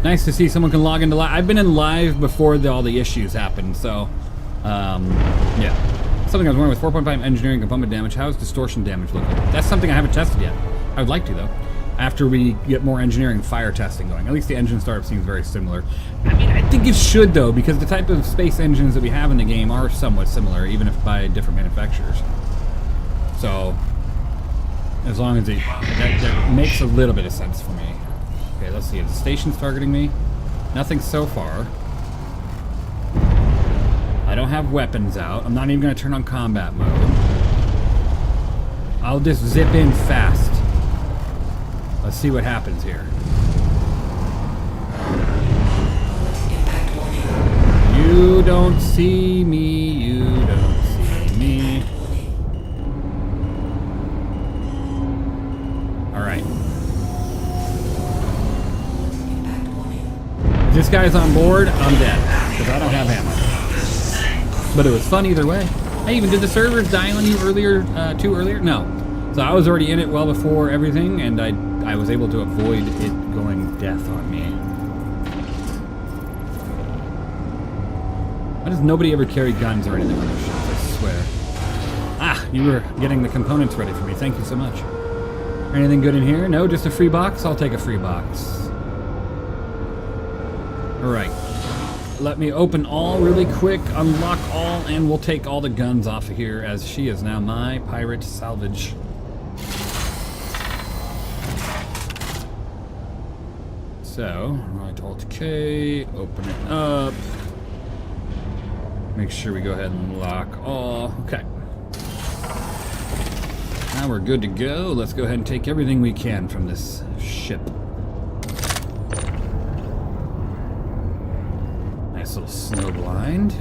Nice to see someone can log into live. I've been in live before all the issues happened, so yeah. Something I was wondering with 4.5 engineering component damage, how is distortion damage looking? That's something I haven't tested yet. I would like to though. After we get more engineering fire testing going. At least the engine startup seems very similar. I mean, I think it should though, because the type of space engines that we have in the game are somewhat similar, even if by different manufacturers. So, as long as that makes a little bit of sense for me. Okay, let's see. The station's targeting me. Nothing so far. I don't have weapons out. I'm not even going to turn on combat mode. I'll just zip in fast. Let's see what happens here. You don't see me. You don't see me. Alright. This guy's on board, I'm dead, because I don't have ammo. But it was fun either way. Hey, even did the servers die on you earlier, too earlier? No. So I was already in it well before everything, and I was able to avoid it going death on me. Why does nobody ever carry guns or anything on their ships, I swear. Ah, you were getting the components ready for me. Thank you so much. Anything good in here? No, just a free box? I'll take a free box. Alright. Let me open all really quick, unlock all, and we'll take all the guns off of here, as she is now my pirate salvage. So, right Alt K, open it up. Make sure we go ahead and lock all. Okay. Now we're good to go. Let's go ahead and take everything we can from this ship. Nice little snow blind.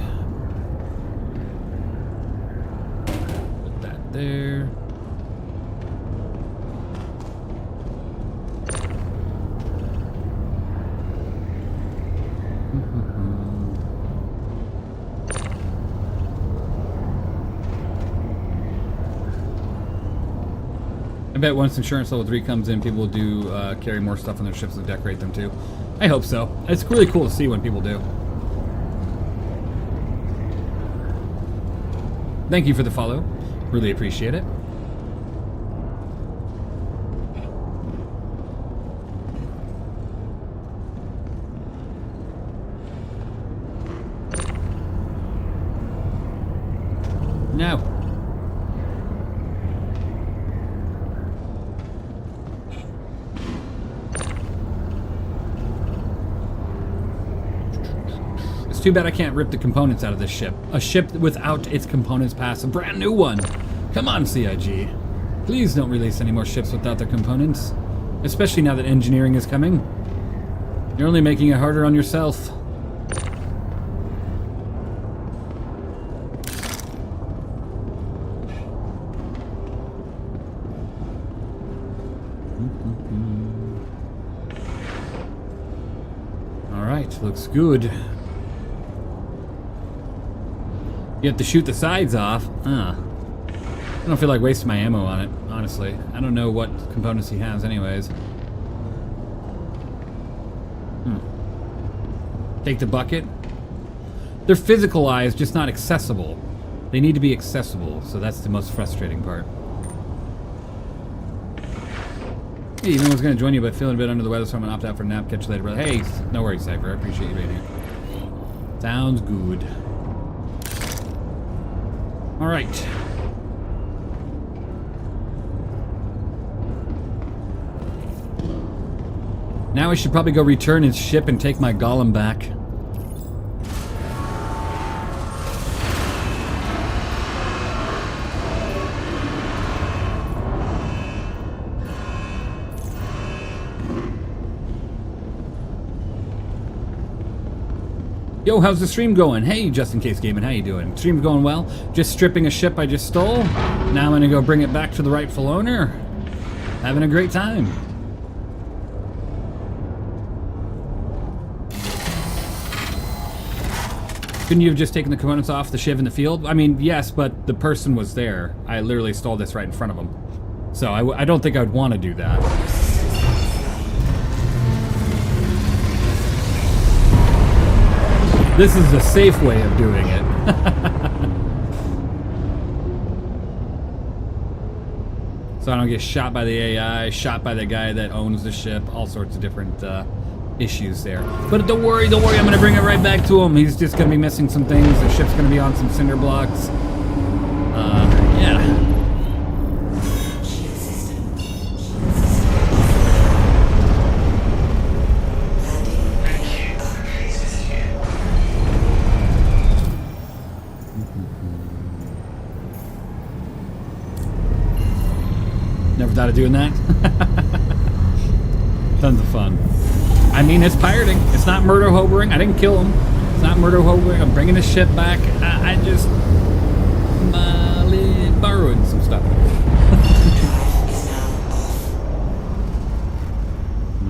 Put that there. I bet once insurance level 3 comes in, people will do carry more stuff on their ships and decorate them too. I hope so. It's really cool to see when people do. Thank you for the follow. Really appreciate it. No. It's too bad I can't rip the components out of this ship. A ship without its components past a brand new one. Come on, CIG. Please don't release any more ships without their components. Especially now that engineering is coming. You're only making it harder on yourself. Alright, looks good. You have to shoot the sides off. I don't feel like wasting my ammo on it, honestly. I don't know what components he has anyways. Take the bucket. They're physicalized, just not accessible. They need to be accessible, so that's the most frustrating part. Hey, even was going to join you, but feeling a bit under the weather, so I'm going to opt out for a nap. Catch you later, brother. Hey, no worries, Cypher. I appreciate you being here. Sounds good. All right. Now I should probably go return his ship and take my golem back. Yo, how's the stream going? Hey, Just In Case Gaming, how you doing? Stream's going well. Just stripping a ship I just stole. Now I'm gonna go bring it back to the rightful owner. Having a great time. Couldn't you have just taken the components off the shiv in the field? I mean, yes, but the person was there. I literally stole this right in front of him. So I don't think I would want to do that. This is a safe way of doing it. So I don't get shot by the AI, shot by the guy that owns the ship, all sorts of different issues there. But don't worry, I'm gonna bring it right back to him. He's just gonna be missing some things. The ship's gonna be on some cinder blocks. Yeah. Never thought of doing that. Tons of fun. I mean, it's pirating. It's not murder hobering. I didn't kill him. It's not murder hobering. I'm bringing his ship back. I just borrowed some stuff.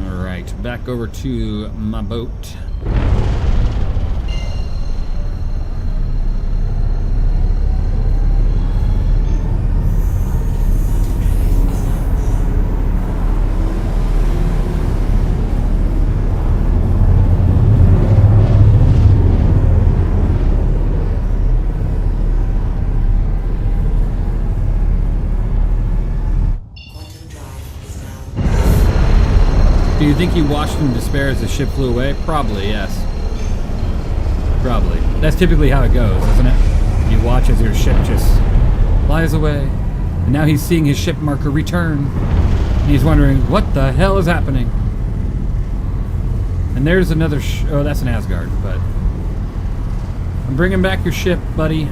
All right, back over to my boat. Do you think he watched in despair as the ship flew away? Probably, yes. Probably. That's typically how it goes, isn't it? You watch as your ship just flies away. And now he's seeing his ship marker return. And he's wondering, what the hell is happening? And there's another oh, that's an Asgard, but... I'm bringing back your ship, buddy.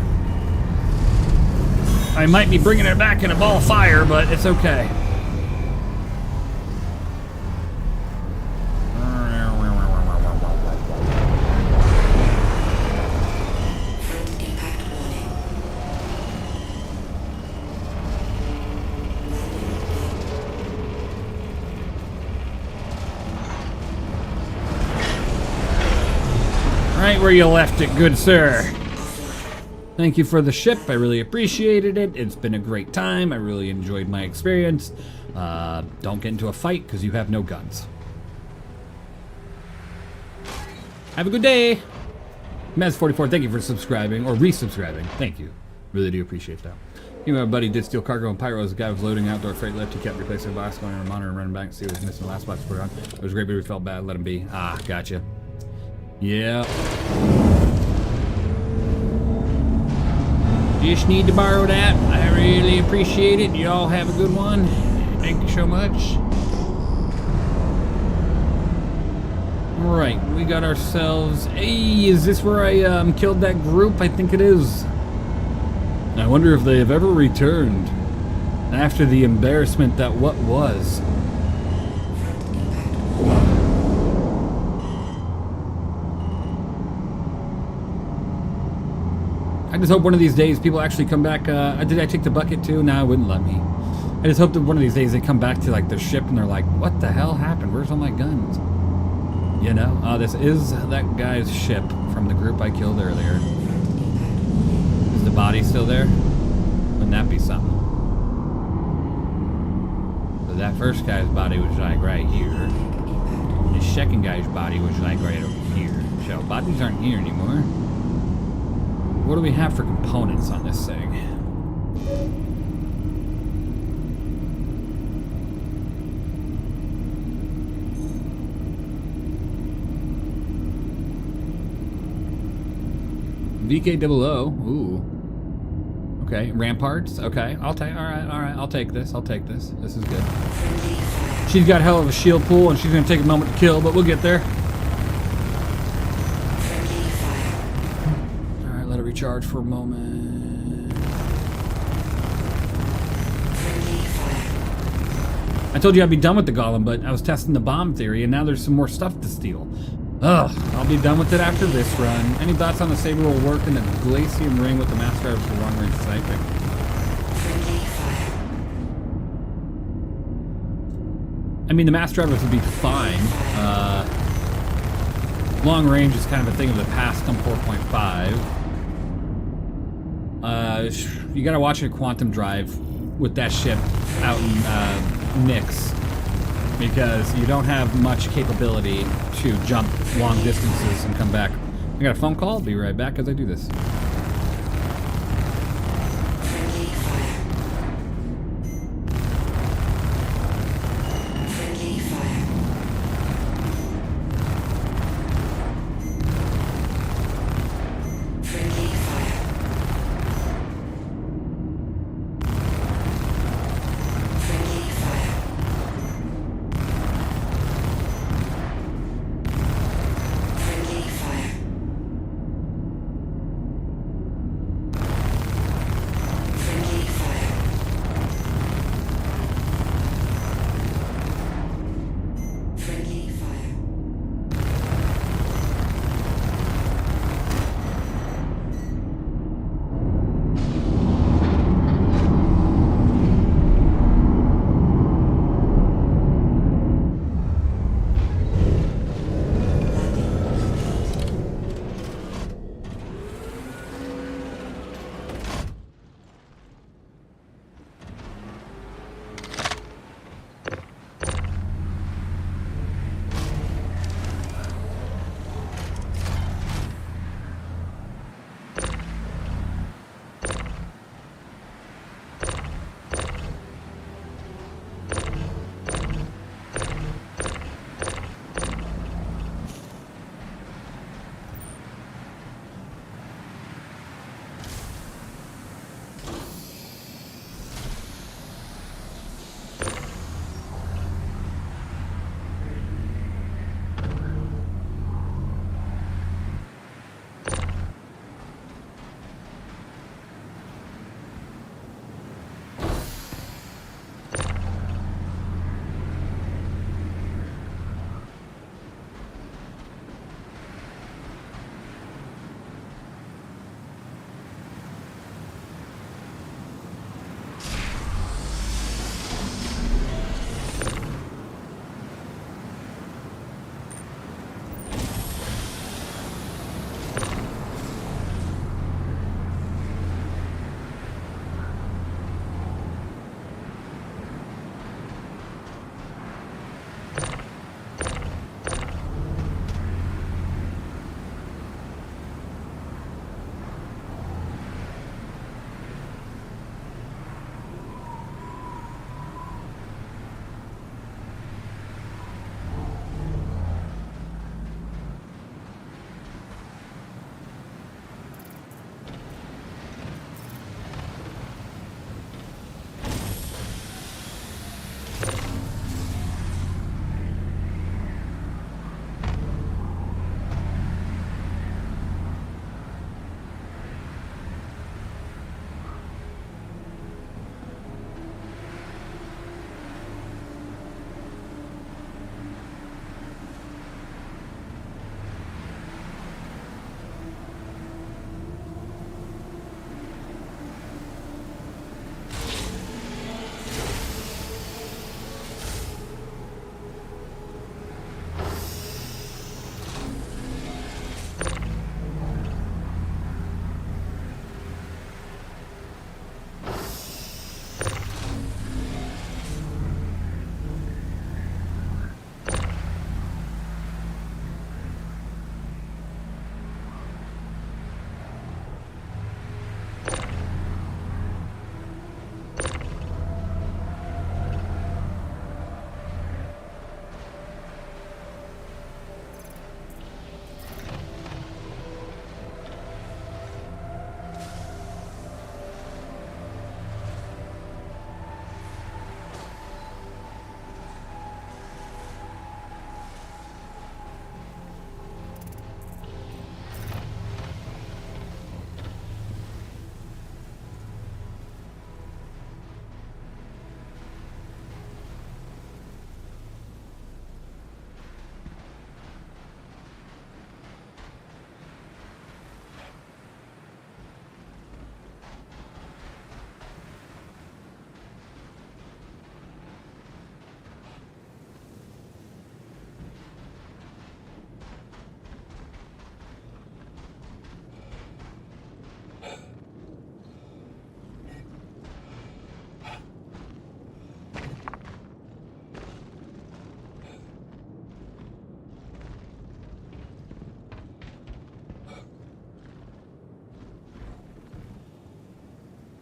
I might be bringing it back in a ball of fire, but it's okay. Right where you left it, good sir. Thank you for the ship. I really appreciated it. It's been a great time. I really enjoyed my experience. Don't get into a fight because you have no guns. Have a good day. Mez44, thank you for subscribing or resubscribing. Thank you. Really do appreciate that. You know, my buddy did steal cargo and pyro as a guy was loading outdoor freight lift. He kept replacing the box, going on a monitor and running back to see what was missing the last box to put on. It was great, but we felt bad. Let him be. Ah, gotcha. Yeah. Just need to borrow that. I really appreciate it. You all have a good one. Thank you so much. Alright, we got ourselves... Hey, is this where I killed that group? I think it is. I wonder if they have ever returned after the embarrassment that what was. I just hope one of these days people actually come back. Did I take the bucket too? No, it wouldn't let me. I just hope that one of these days they come back to like their ship and they're like, what the hell happened? Where's all my guns? You know, this is that guy's ship from the group I killed earlier. Is the body still there? Wouldn't that be something? So that first guy's body was like right here. The second guy's body was like right over here. So bodies aren't here anymore. What do we have for components on this thing? VK00. Ooh. Okay, ramparts. Okay, I'll take. All right. I'll take this. This is good. She's got hell of a shield pool, and she's gonna take a moment to kill, but we'll get there. All right, let it recharge for a moment. I told you I'd be done with the golem, but I was testing the bomb theory, and now there's some more stuff to steal. Ugh, I'll be done with it after this run. Any thoughts on the Saber will work in the Glacium ring with the Master Drivers for long-range sniping? I mean, the Master Drivers would be fine. Long range is kind of a thing of the past come 4.5. You gotta watch a Quantum Drive with that ship out in Nyx, because you don't have much capability to jump long distances and come back. I got a phone call. I'll be right back as I do this.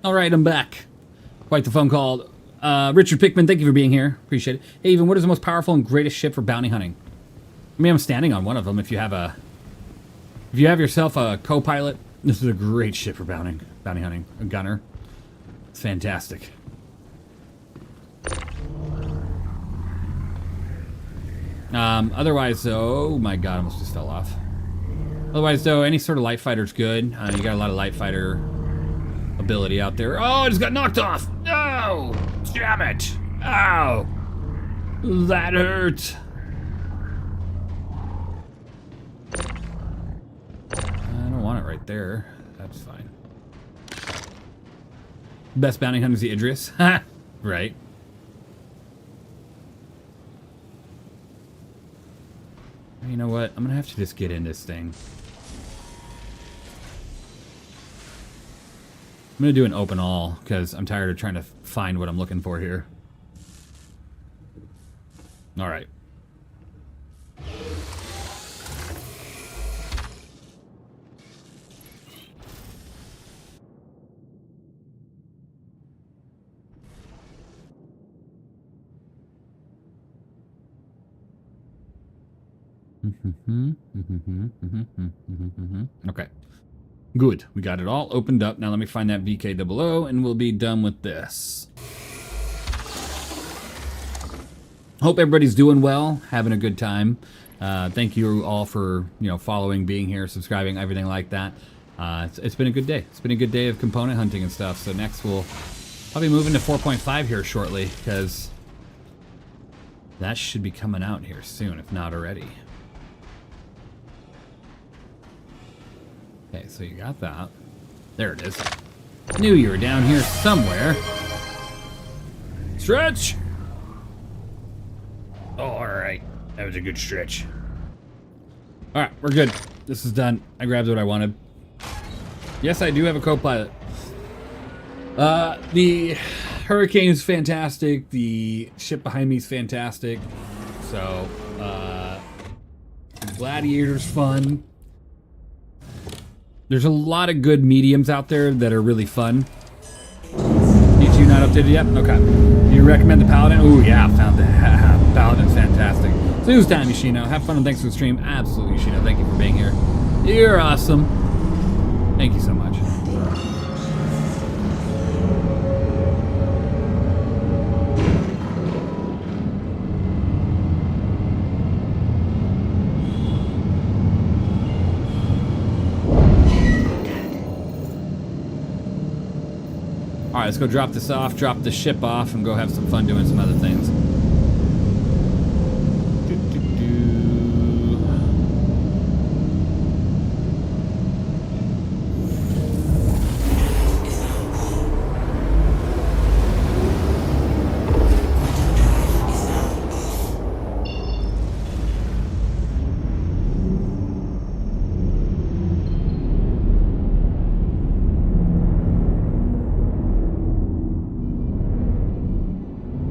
All right, I'm back. Quite the phone call. Richard Pickman, thank you for being here. Appreciate it. Hey, Even, what is the most powerful and greatest ship for bounty hunting? I mean, I'm standing on one of them. If you have yourself a co-pilot, this is a great ship for bounty hunting. A gunner. It's fantastic. Otherwise, though, oh my god, I almost just fell off. Otherwise, though, any sort of light fighter's good. You got a lot of light fighter ability out there. Oh, I just got knocked off! No! Damn it! Ow! That hurt! I don't want it right there. That's fine. Best bounty hunter is the Idris. Ha! Right. You know what? I'm gonna have to just get in this thing. I'm gonna do an open all because I'm tired of trying to find what I'm looking for here. All right. Okay. Good. We got it all opened up. Now let me find that VK00 and we'll be done with this. Hope everybody's doing well, having a good time. Thank you all for, following, being here, subscribing, everything like that. It's been a good day. It's been a good day of component hunting and stuff. So next we'll probably move into 4.5 here shortly because that should be coming out here soon, if not already. Okay, so you got that. There it is. Knew you were down here somewhere. Stretch! Oh, alright. That was a good stretch. Alright, we're good. This is done. I grabbed what I wanted. Yes, I do have a co-pilot. The Hurricane is fantastic. The ship behind me is fantastic. So, Gladiator's fun. There's a lot of good mediums out there that are really fun. D2 not updated yet? Okay. Do you recommend the Paladin? Oh yeah, found the Paladin's fantastic. So who's time, Yoshino? Have fun and thanks for the stream. Absolutely, Yoshino. Thank you for being here. You're awesome. Thank you so much. Alright, let's go drop this off, drop the ship off, and go have some fun doing some other things.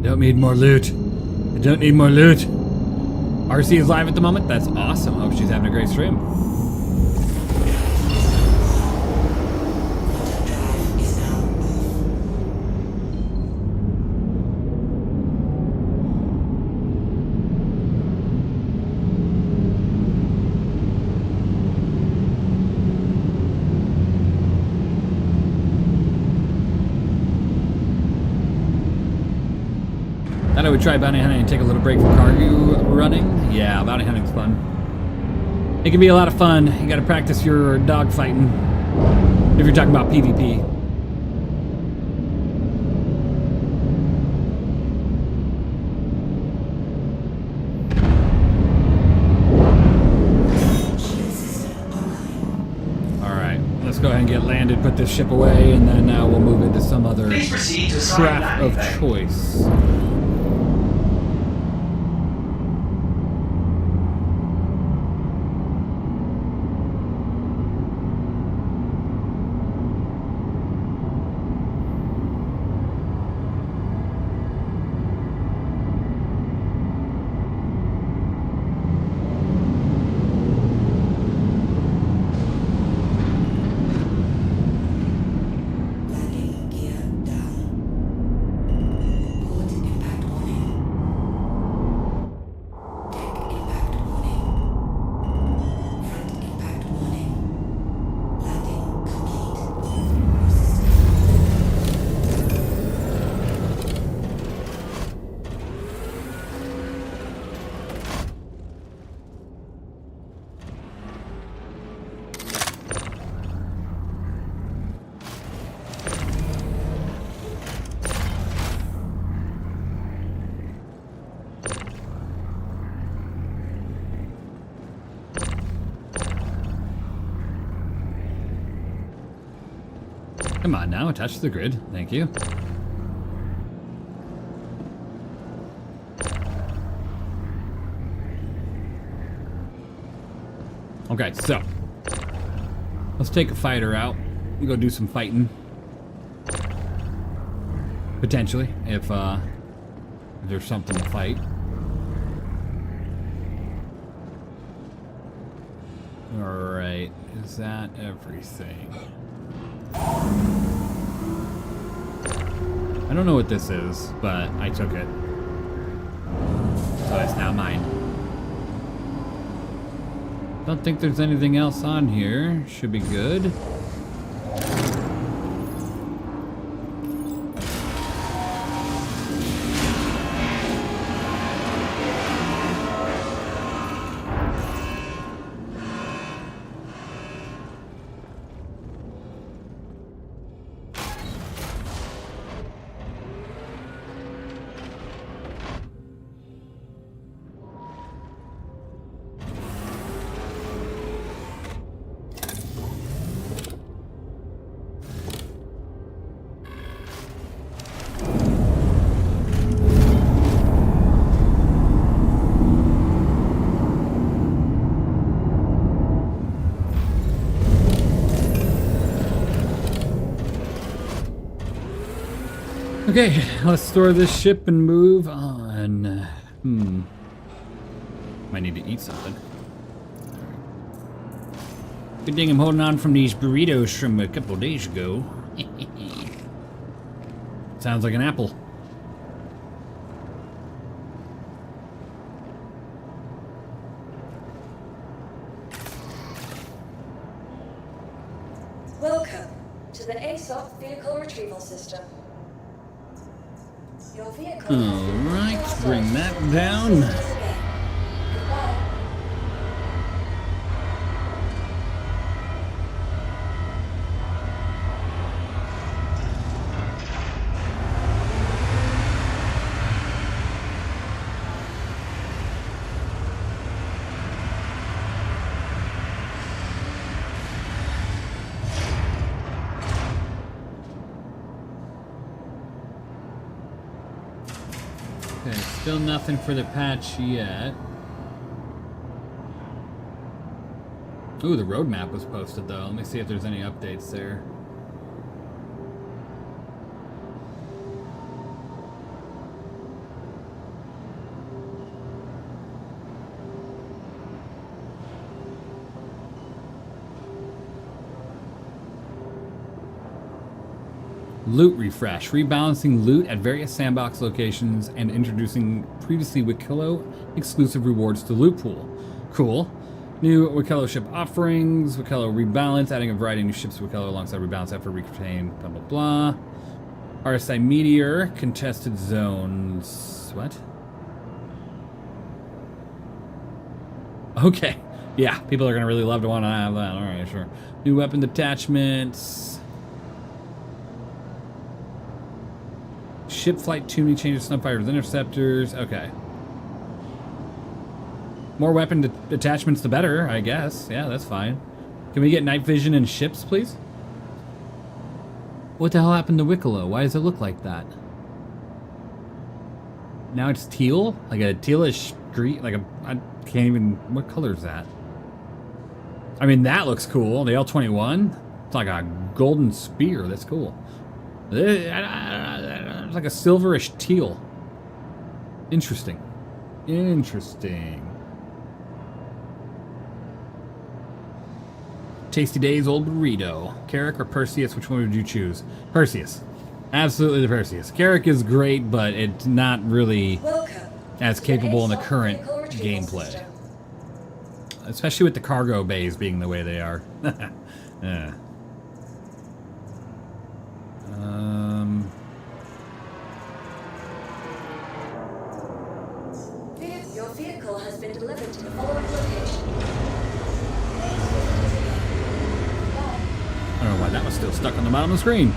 Don't need more loot. I don't need more loot. RC is live at the moment. That's awesome. Hope she's having a great stream. Thought I would try bounty hunting and take a little break from cargo running. Yeah, bounty hunting's fun. It can be a lot of fun. You gotta practice your dog fighting. If you're talking about PvP. Alright, let's go ahead and get landed, put this ship away, and then we'll move into some other Please proceed to sign craft of landing bay. choice. Landing gear Come on now, attach to the grid. Thank you. Okay, so let's take a fighter out. We go do some fighting. Potentially, if there's something to fight. Alright, is that everything? I don't know what this is, but I took it. So it's now mine. Don't think there's anything else on here. Should be good. Okay, let's store this ship and move on. Might need to eat something. Good thing I'm holding on from these burritos from a couple days ago. Sounds like an apple. Welcome to the ASOP vehicle retrieval system. Your vehicle. Alright, bring that down. Goodbye. Okay, still nothing for the patch yet. Ooh, the roadmap was posted though. Let me see if there's any updates there. Loot refresh, rebalancing loot at various sandbox locations and introducing previously Wikello exclusive rewards to loot pool. Cool. New Wikello ship offerings, Wikello rebalance, adding a variety of new ships to Wikello alongside rebalance effort retain, blah blah blah. RSI Meteor, contested zones. What? Okay. Yeah, people are gonna really love to want to have that. Alright, sure. New weapon detachments. Ship flight tuning changes Snowfighters interceptors. Okay. More weapon attachments the better, I guess. Yeah, that's fine. Can we get night vision in ships, please? What the hell happened to Wikello? Why does it look like that? Now it's teal? Like a tealish green? Like a... I can't even... What color is that? I mean, that looks cool. The L-21? It's like a golden spear. That's cool. It's like a silverish teal. Interesting. Interesting. Tasty Days old burrito. Carrick or Perseus? Which one would you choose? Perseus. Absolutely the Perseus. Carrick is great, but it's not really as capable in the current gameplay. Especially with the cargo bays being the way they are. Yeah. Your vehicle has been delivered to the following location. I don't know why that was still stuck on the bottom of the screen.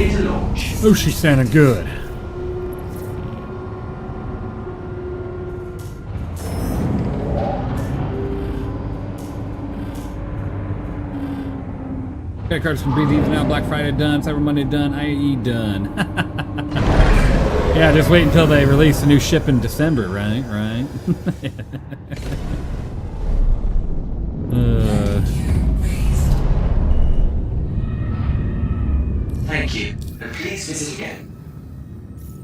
Ready to launch. Oh, she sounded good. Credit cards from BD's now. Black Friday done. Cyber Monday done. IE done. Yeah, just wait until they release a new ship in December, right? Right. Thank you. And please visit again.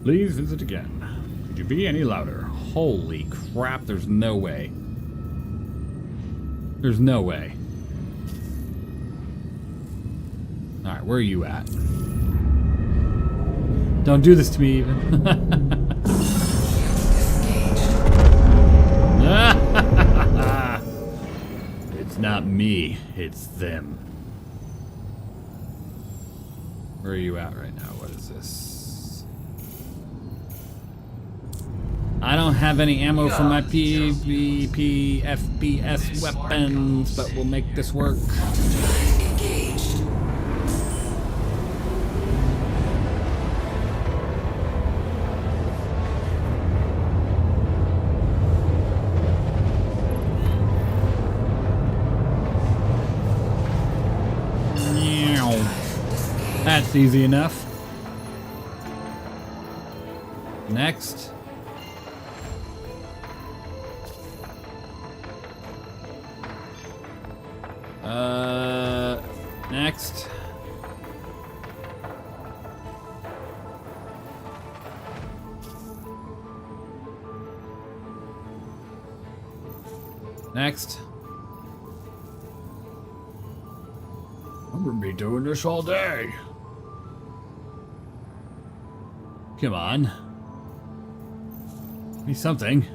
Please visit again. Could you be any louder? Holy crap, there's no way. There's no way. Alright, where are you at? Don't do this to me even. It's not me, it's them. Where are you at right now? What is this? I don't have any ammo for my PvP FPS weapons, but we'll make this work. Engaged. That's easy enough. Next. Next. Next. I'm gonna be doing this all day. Come on. Be something.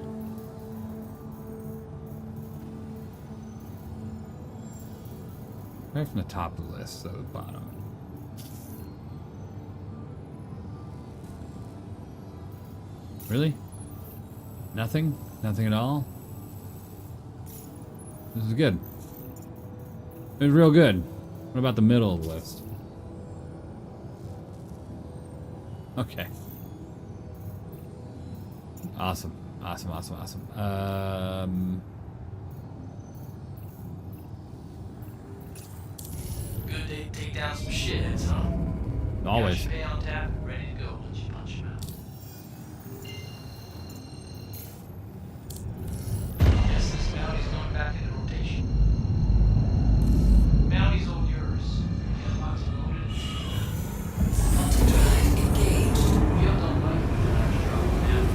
Right from the top of the list, so the bottom. Really? Nothing? Nothing at all? This is good. It's real good. What about the middle of the list? Okay. Awesome. Awesome, awesome, awesome. Good day to take down some shitheads, huh? Always. Got your pay on tap, ready to go. Let's punch him out. Yes, this Mounty's going back into rotation. Mounty's all yours. Mailbox loaded. Engaged. Field on light. Drop him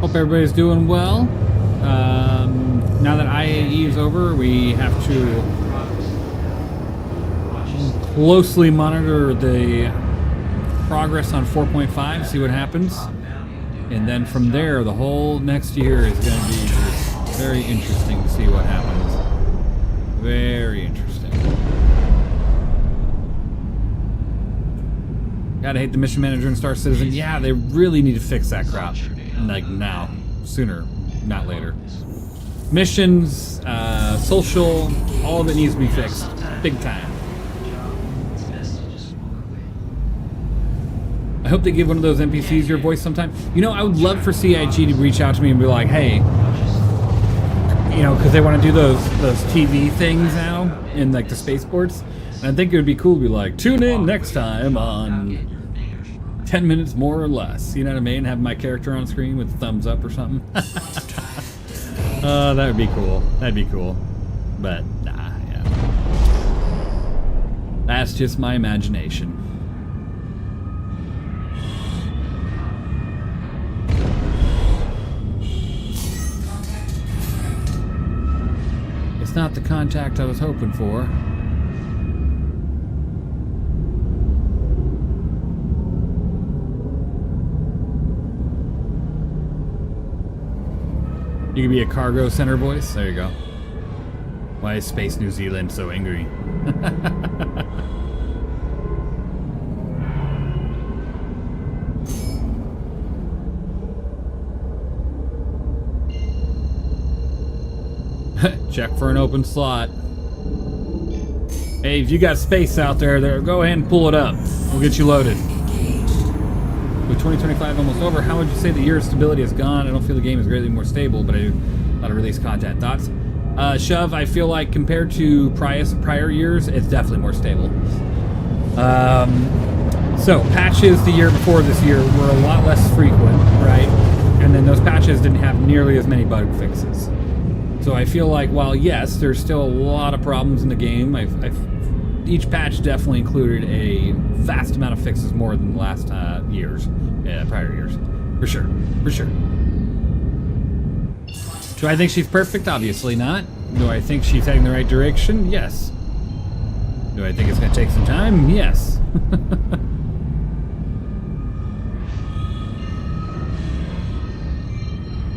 Hope everybody's doing well. Now that IAE is over, we have to closely monitor the progress on 4.5, see what happens. And then from there, the whole next year is going to be just very interesting to see what happens. Very interesting. Gotta hate the mission manager in Star Citizen. Yeah, they really need to fix that crap. Like now. Sooner, not later. Missions, social, all of it needs to be fixed. Big time. I hope they give one of those NPCs your voice sometime. You know, I would love for CIG to reach out to me and be like, hey, you know, because they want to do those TV things now in like the spaceports. And I think it would be cool to be like, tune in next time on 10 minutes more or less. You know what I mean? Have my character on screen with a thumbs up or something. That would be cool. That'd be cool. But, nah, yeah. That's just my imagination. It's not the contact I was hoping for. You can be a cargo center voice. There you go. Why is Space New Zealand so angry? Check for an open slot. Hey, if you got space out there, go ahead and pull it up. We'll get you loaded. With 2025 almost over, how would you say the year of stability has gone? I don't feel the game is greatly more stable, but I do a lot of release content. Thoughts? Shove, I feel like compared to prior years, it's definitely more stable. So, patches the year before this year were a lot less frequent, right? And then those patches didn't have nearly as many bug fixes. So I feel like, while yes, there's still a lot of problems in the game, each patch definitely included a vast amount of fixes more than the last prior years. For sure. Do I think she's perfect? Obviously not. Do I think she's heading the right direction? Yes. Do I think it's going to take some time? Yes.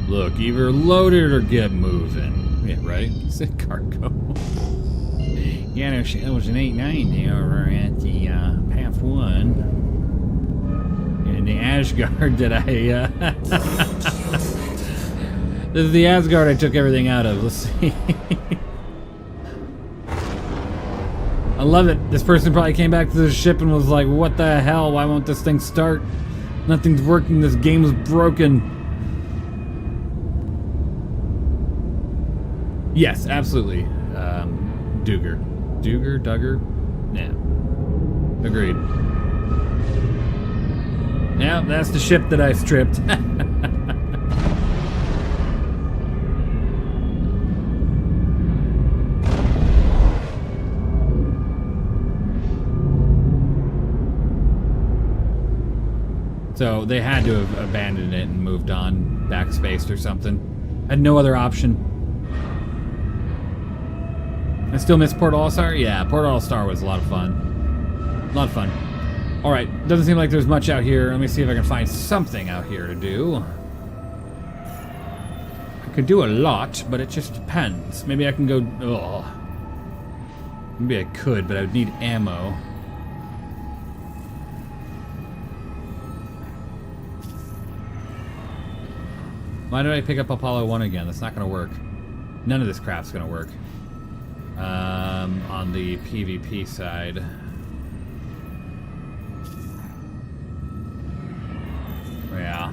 Look, either load it or get moving. Yeah, right? It's a cargo. Yeah, it was an 890 over at the Path 1. And the Asgard that I... This is the Asgard I took everything out of. Let's see. I love it. This person probably came back to the ship and was like, what the hell? Why won't this thing start? Nothing's working. This game is broken. Yes, absolutely. Duggar? Yeah. Agreed. Yeah, that's the ship that I stripped. So they had to have abandoned it and moved on, backspaced or something. Had no other option. I still miss Port All-Star? Yeah, Port All-Star was a lot of fun. A lot of fun. Alright, doesn't seem like there's much out here. Let me see if I can find something out here to do. I could do a lot, but it just depends. Maybe I can go... Ugh. Maybe I could, but I would need ammo. Why did I pick up Apollo 1 again? That's not going to work. None of this crap's going to work. On the PvP side. Yeah.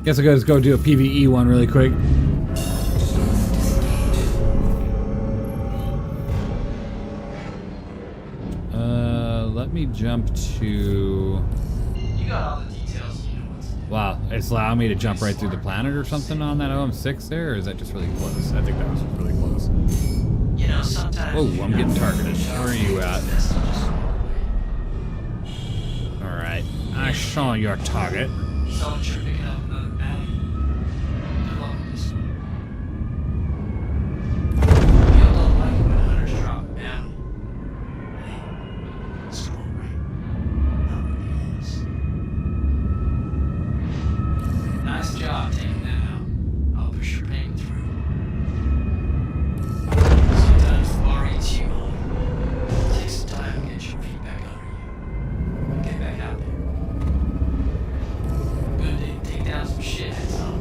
Guess I'll just go do a PvE one really quick. Let me jump to... You got all the details, you know what's... Wow, it's allowing me to jump right through the planet or something on that OM6 there, or is that just really close? I think that was really close. You know, sometimes... Oh, I'm getting targeted. Where are you at? Alright, I saw your target. Someone you're picking up another bounty. Good luck with this one. You'll not like it when hunters drop a bounty. Hey, it's going right. Not what it is. Nice job taking that out. I'll push your payment through. Sometimes the bar eats you on. It takes some time to get your feet back under you. Get back out there. Good day. Take down some shitheads, huh?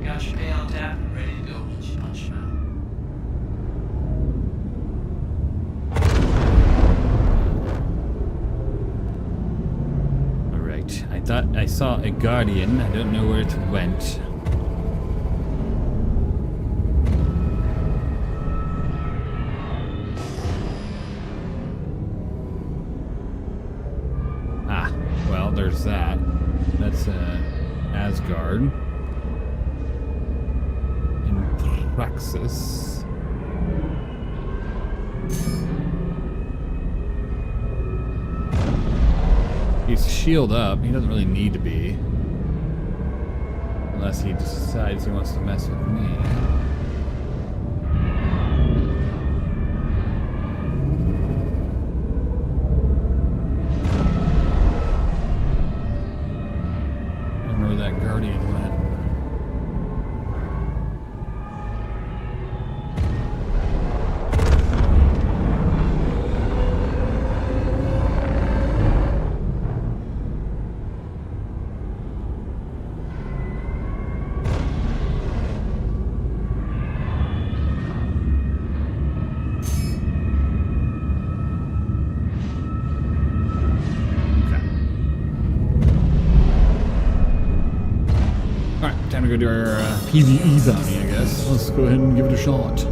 Got your pay on tap and ready to go once you punch him out. Alright, I thought I saw a Guardian. I don't know where it went. Ah, well, there's that. That's Asgard. In Praxis. He's shield up. He doesn't really need to be. Unless he decides he wants to mess with me. I don't know where that Guardian went. go do our PvE bounty, I guess. Let's go ahead and give it a shot.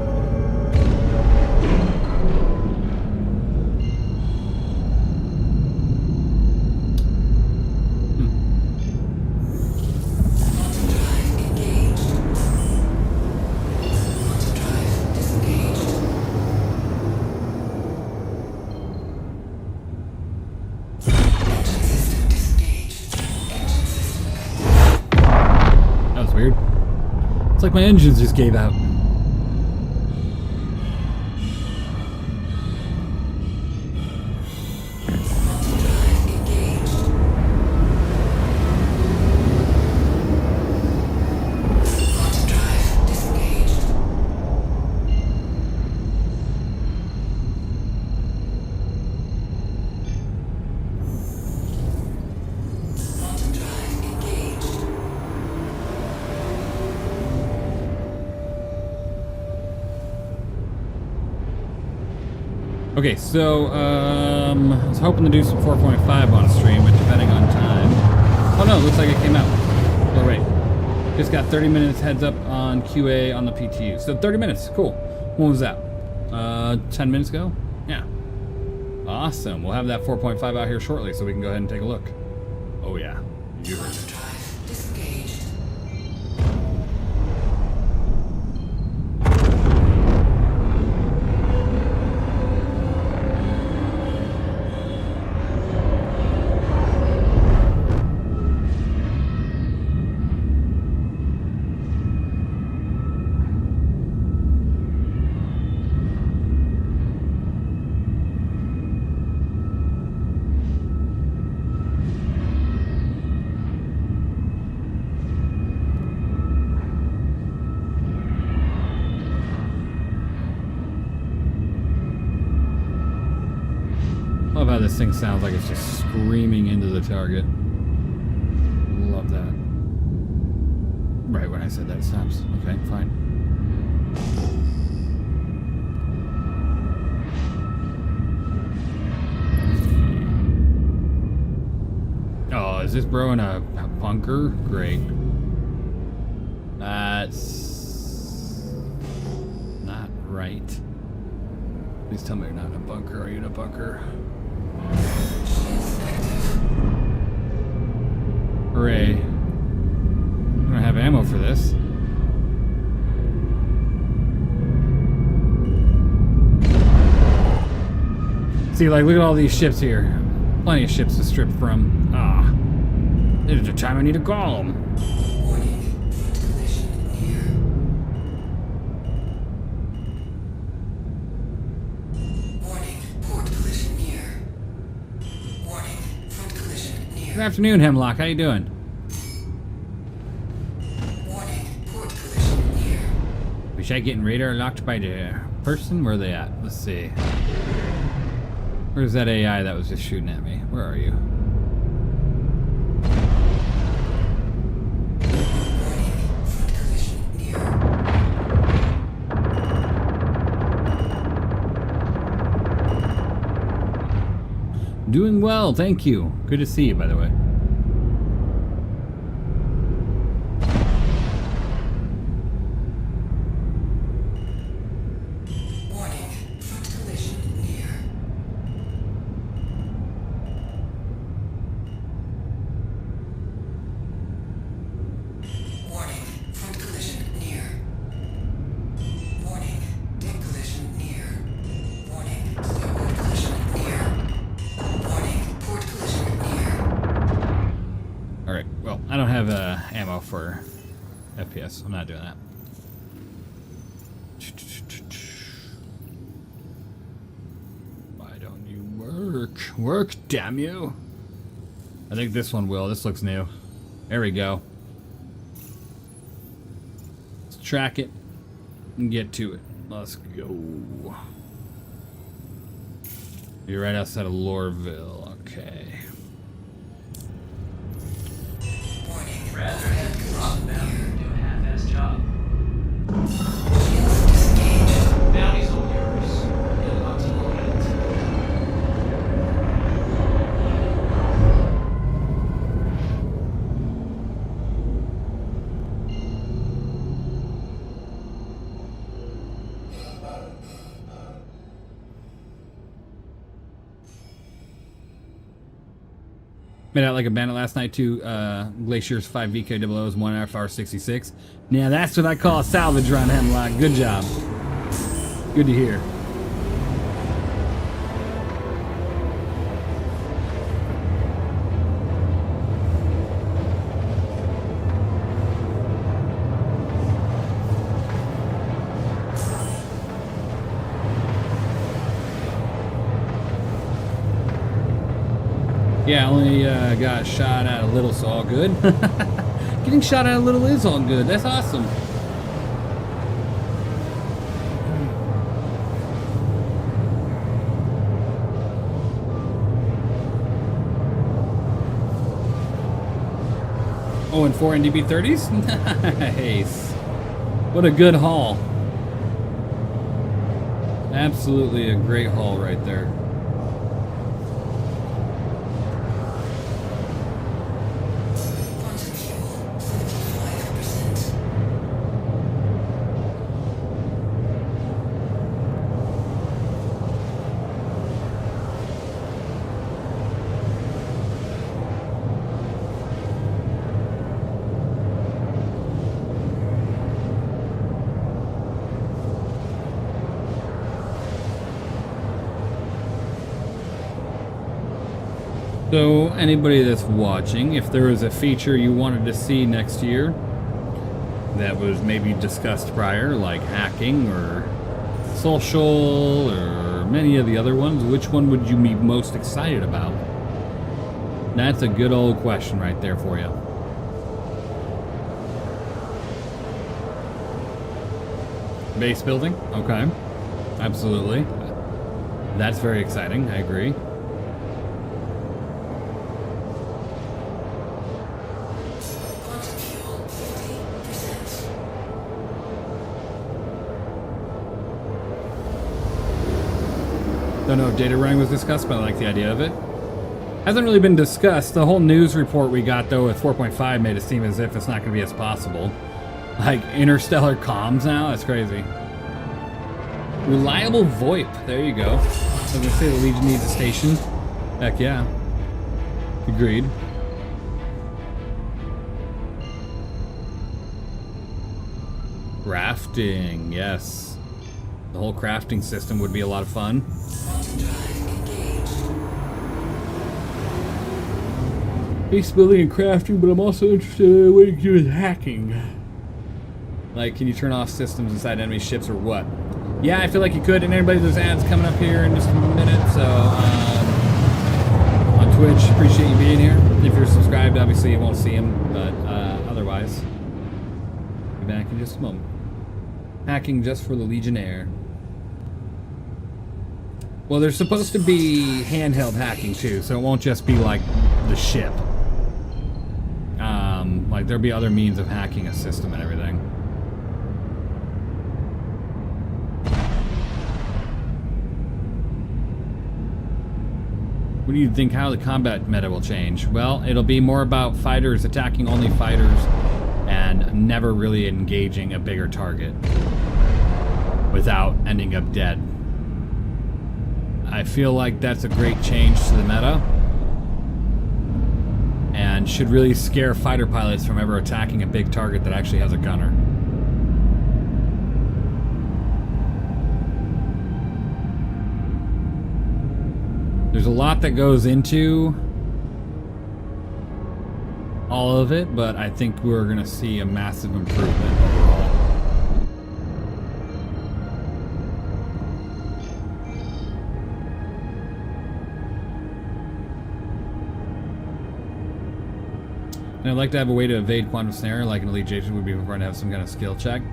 Weird. It's like my engines just gave out. Okay, so I was hoping to do some 4.5 on a stream, but depending on time. Oh no, it looks like it came out. Oh wait, just got 30 minutes heads up on QA on the PTU. So 30 minutes, cool. When was that? 10 minutes ago? Yeah. Awesome. We'll have that 4.5 out here shortly, so we can go ahead and take a look. Oh yeah, you heard it. Love how this thing sounds like it's just screaming into the target. Love that. Right when I said that, it stops. Okay, fine. Oh, is this bro in a bunker? Great. That's not right. Please tell me you're not in a bunker. Are you in a bunker? Hooray. I don't have ammo for this. See, like, look at all these ships here. Plenty of ships to strip from. Ah. There's a time I need to call them. Good afternoon, Hemlock. How you doing? Wish I getting radar locked by the person? Where are they at? Let's see. Where's that AI that was just shooting at me? Where are you? Doing well, thank you. Good to see you, by the way. I don't have ammo for FPS. I'm not doing that. Why don't you work? Work, damn you. I think this one will. This looks new. There we go. Let's track it and get to it. Let's go. You're right outside of Loreville. Okay. Rather than drop them and do a half-ass job. Bounty's all yours. Good luck to look at it. Made out like a bandit last night, 2 Glaciers, 5 VK00s, 1 FR66. Now that's what I call a salvage run, Hemlock. Good job. Good to hear. Yeah, I only got shot at a little, so all good. Getting shot at a little is all good. That's awesome. Oh, and 4 NDB 30s? Nice. What a good haul. Absolutely a great haul right there. Quantum fuel, 75%. So, anybody that's watching, if there was a feature you wanted to see next year that was maybe discussed prior, like hacking or social or many of the other ones, which one would you be most excited about? That's a good old question right there for you. Base building? Okay. Absolutely. That's very exciting, I agree. Quantum fuel, 50%. Don't know if data running was discussed, but I like the idea of it. Hasn't really been discussed. The whole news report we got, though, with 4.5 made it seem as if it's not going to be as possible. Like, interstellar comms now? That's crazy. Reliable VoIP. There you go. I was going to say the Legion needs a station. Heck yeah. Agreed. Crafting, yes. The whole crafting system would be a lot of fun. Quantum drive engaged. Base building and crafting, but I'm also interested in what you can do with hacking. Like, can you turn off systems inside enemy ships or what? Yeah, I feel like you could. And everybody, there's ads coming up here in just a minute. So, on Twitch, appreciate you being here. If you're subscribed, obviously you won't see them, but otherwise, be back in just a moment. Hacking just for the Legionnaire. Well, there's supposed to be handheld hacking too, so it won't just be like the ship. Like there'll be other means of hacking a system and everything. What do you think how the combat meta will change? Well, it'll be more about fighters attacking only fighters and never really engaging a bigger target without ending up dead. I feel like that's a great change to the meta and should really scare fighter pilots from ever attacking a big target that actually has a gunner. There's a lot that goes into all of it, but I think we're going to see a massive improvement overall. And I'd like to have a way to evade quantum snare, like an Elite Agent would be required to have some kind of skill check.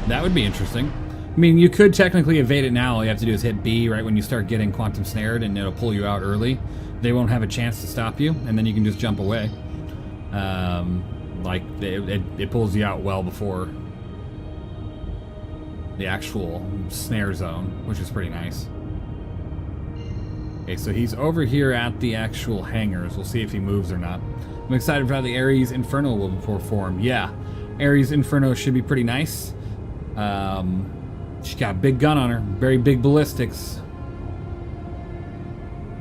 That would be interesting. I mean, you could technically evade it now. All you have to do is hit B right when you start getting quantum snared, and it'll pull you out early. They won't have a chance to stop you, and then you can just jump away. Like, it pulls you out well before the actual snare zone, which is pretty nice. Okay, so he's over here at the actual hangars. We'll see if he moves or not. I'm excited for how the Ares Inferno will perform. Yeah, Ares Inferno should be pretty nice. She's got a big gun on her, very big ballistics.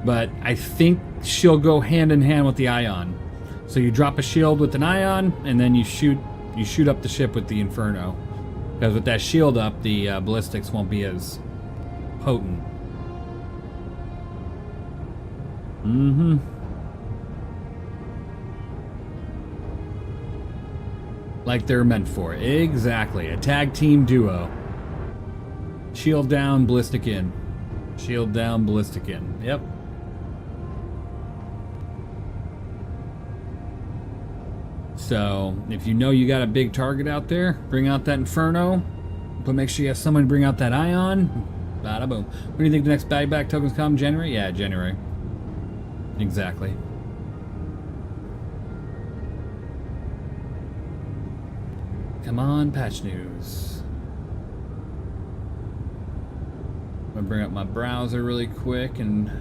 But I think shield go hand in hand with the ion. So you drop a shield with an ion, and then you shoot up the ship with the Inferno. Because with that shield up, the ballistics won't be as potent. Mm-hmm. Like they're meant for. Exactly. A tag team duo. Shield down, ballistic in. Shield down, ballistic in. Yep. So, if you know you got a big target out there, bring out that Inferno. But make sure you have someone to bring out that Ion. Bada boom. When do you think the next buyback tokens come? January? Yeah, January. Exactly. Come on, patch news. I'm gonna bring up my browser really quick and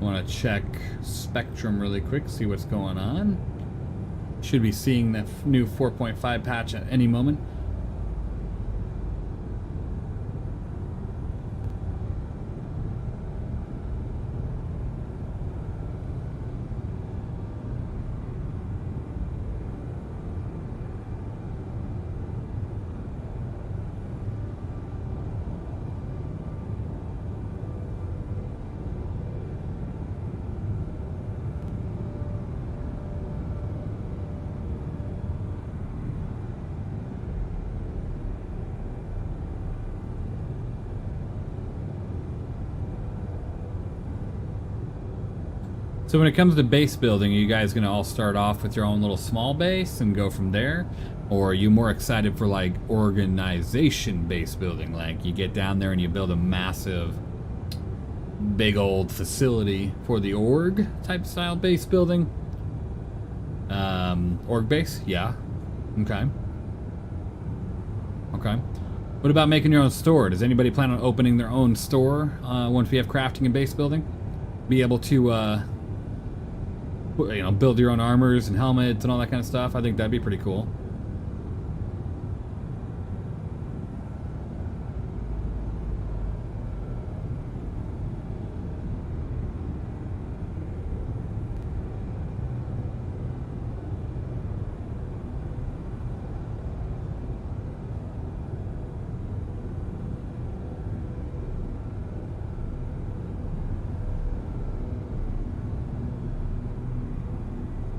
want to check Spectrum really quick, see what's going on. Should be seeing that new 4.5 patch at any moment. So when it comes to base building, are you guys going to all start off with your own little small base and go from there? Or are you more excited for like organization base building? Like you get down there and you build a massive, big old facility for the org type style base building? Org base? Yeah. Okay. Okay. What about making your own store? Does anybody plan on opening their own store once we have crafting and base building? Be able to build your own armors and helmets and all that kind of stuff. I think that'd be pretty cool.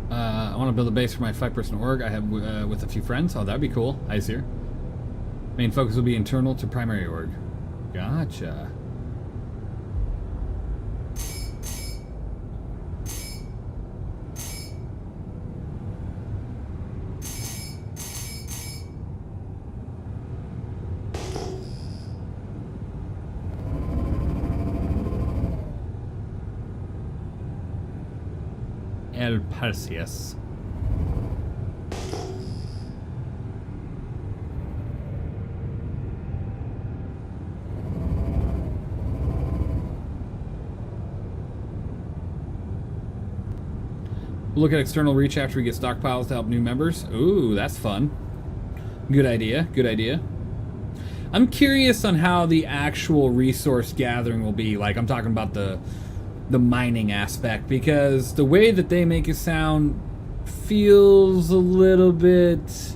I want to build a base for my 5-person org I have with a few friends. Oh, that'd be cool. Eyes here. Main focus will be internal to primary org. Gotcha. El Perseus. We'll look at external reach after we get stockpiles to help new members. Ooh, that's fun. Good idea, good idea. I'm curious on how the actual resource gathering will be. Like, I'm talking about the mining aspect, because the way that they make it sound feels a little bit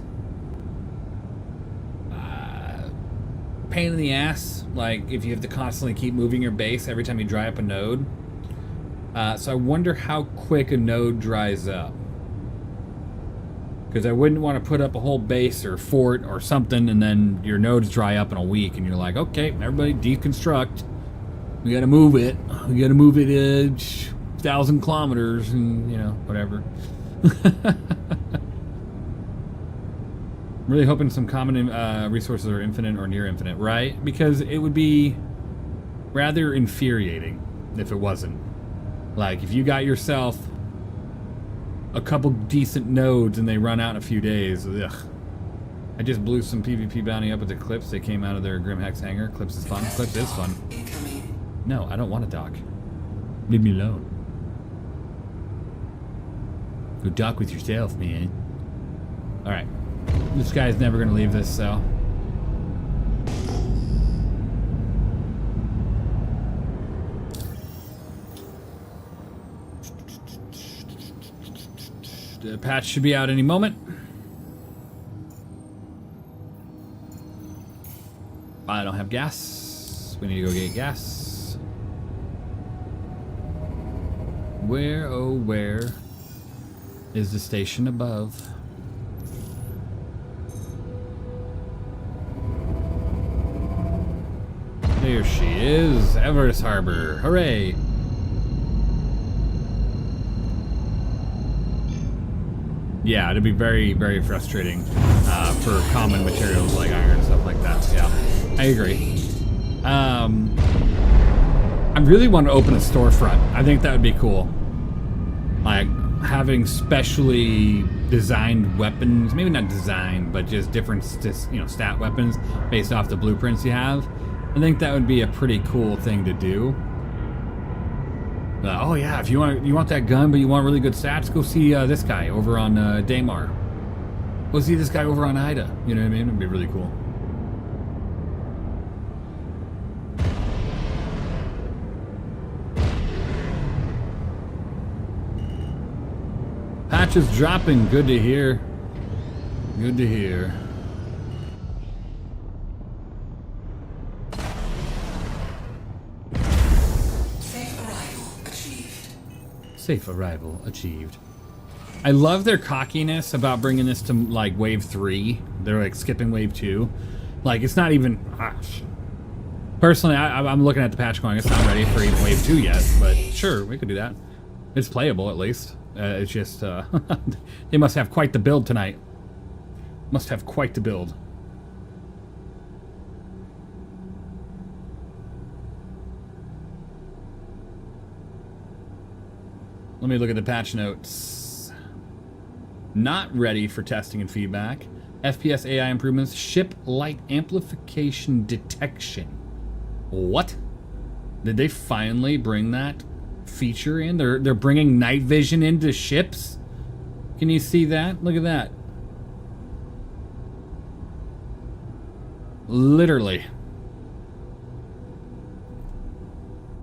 pain in the ass. Like, if you have to constantly keep moving your base every time you dry up a node. So I wonder how quick a node dries up. Because I wouldn't want to put up a whole base or fort or something and then your nodes dry up in a week and you're like, okay, everybody deconstruct. We gotta move it. We gotta move it 1,000 kilometers and, whatever. I'm really hoping some common resources are infinite or near infinite, right? Because it would be rather infuriating if it wasn't. Like, if you got yourself a couple decent nodes and they run out in a few days, ugh. I just blew some PvP bounty up with the Clips. They came out of their Grimhex hangar. Clips is fun. Clips is fun. Incoming. No, I don't want to dock. Leave me alone. Go dock with yourself, man. Alright. This guy's never going to leave this cell. The patch should be out any moment. I don't have gas. We need to go get gas. Where, oh where, is the station above? There she is, Everest Harbor. Hooray! Yeah, it'd be very, very frustrating for common materials like iron and stuff like that. Yeah, I agree. I really want to open a storefront. I think that would be cool. Like having specially designed weapons, maybe not designed, but just different, stat weapons based off the blueprints you have. I think that would be a pretty cool thing to do. Oh yeah, if you want that gun, but you want really good stats, go see this guy over on Daymar. Go see this guy over on Ida. You know what I mean? It'd be really cool. Patch is dropping. Good to hear. Good to hear. Safe arrival achieved. I love their cockiness about bringing this to like wave 3. They're like skipping wave 2. Like it's not even. Personally, I'm looking at the patch going, it's not ready for even wave 2 yet. But sure, we could do that. It's playable at least. It's just they must have quite the build tonight. Must have quite the build. Let me look at the patch notes. Not ready for testing and feedback. FPS AI improvements. Ship light amplification detection. What? Did they finally bring that feature in? They're bringing night vision into ships? Can you see that? Look at that. Literally.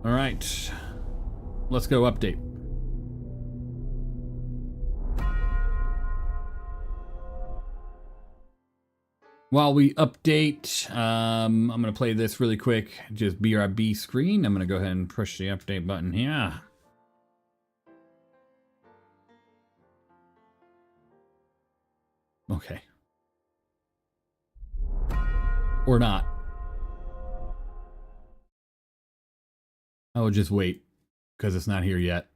All right. Let's go update. While we update, I'm going to play this really quick. Just BRB screen. I'm going to go ahead and push the update button here. Okay. Or not. I will just wait because it's not here yet.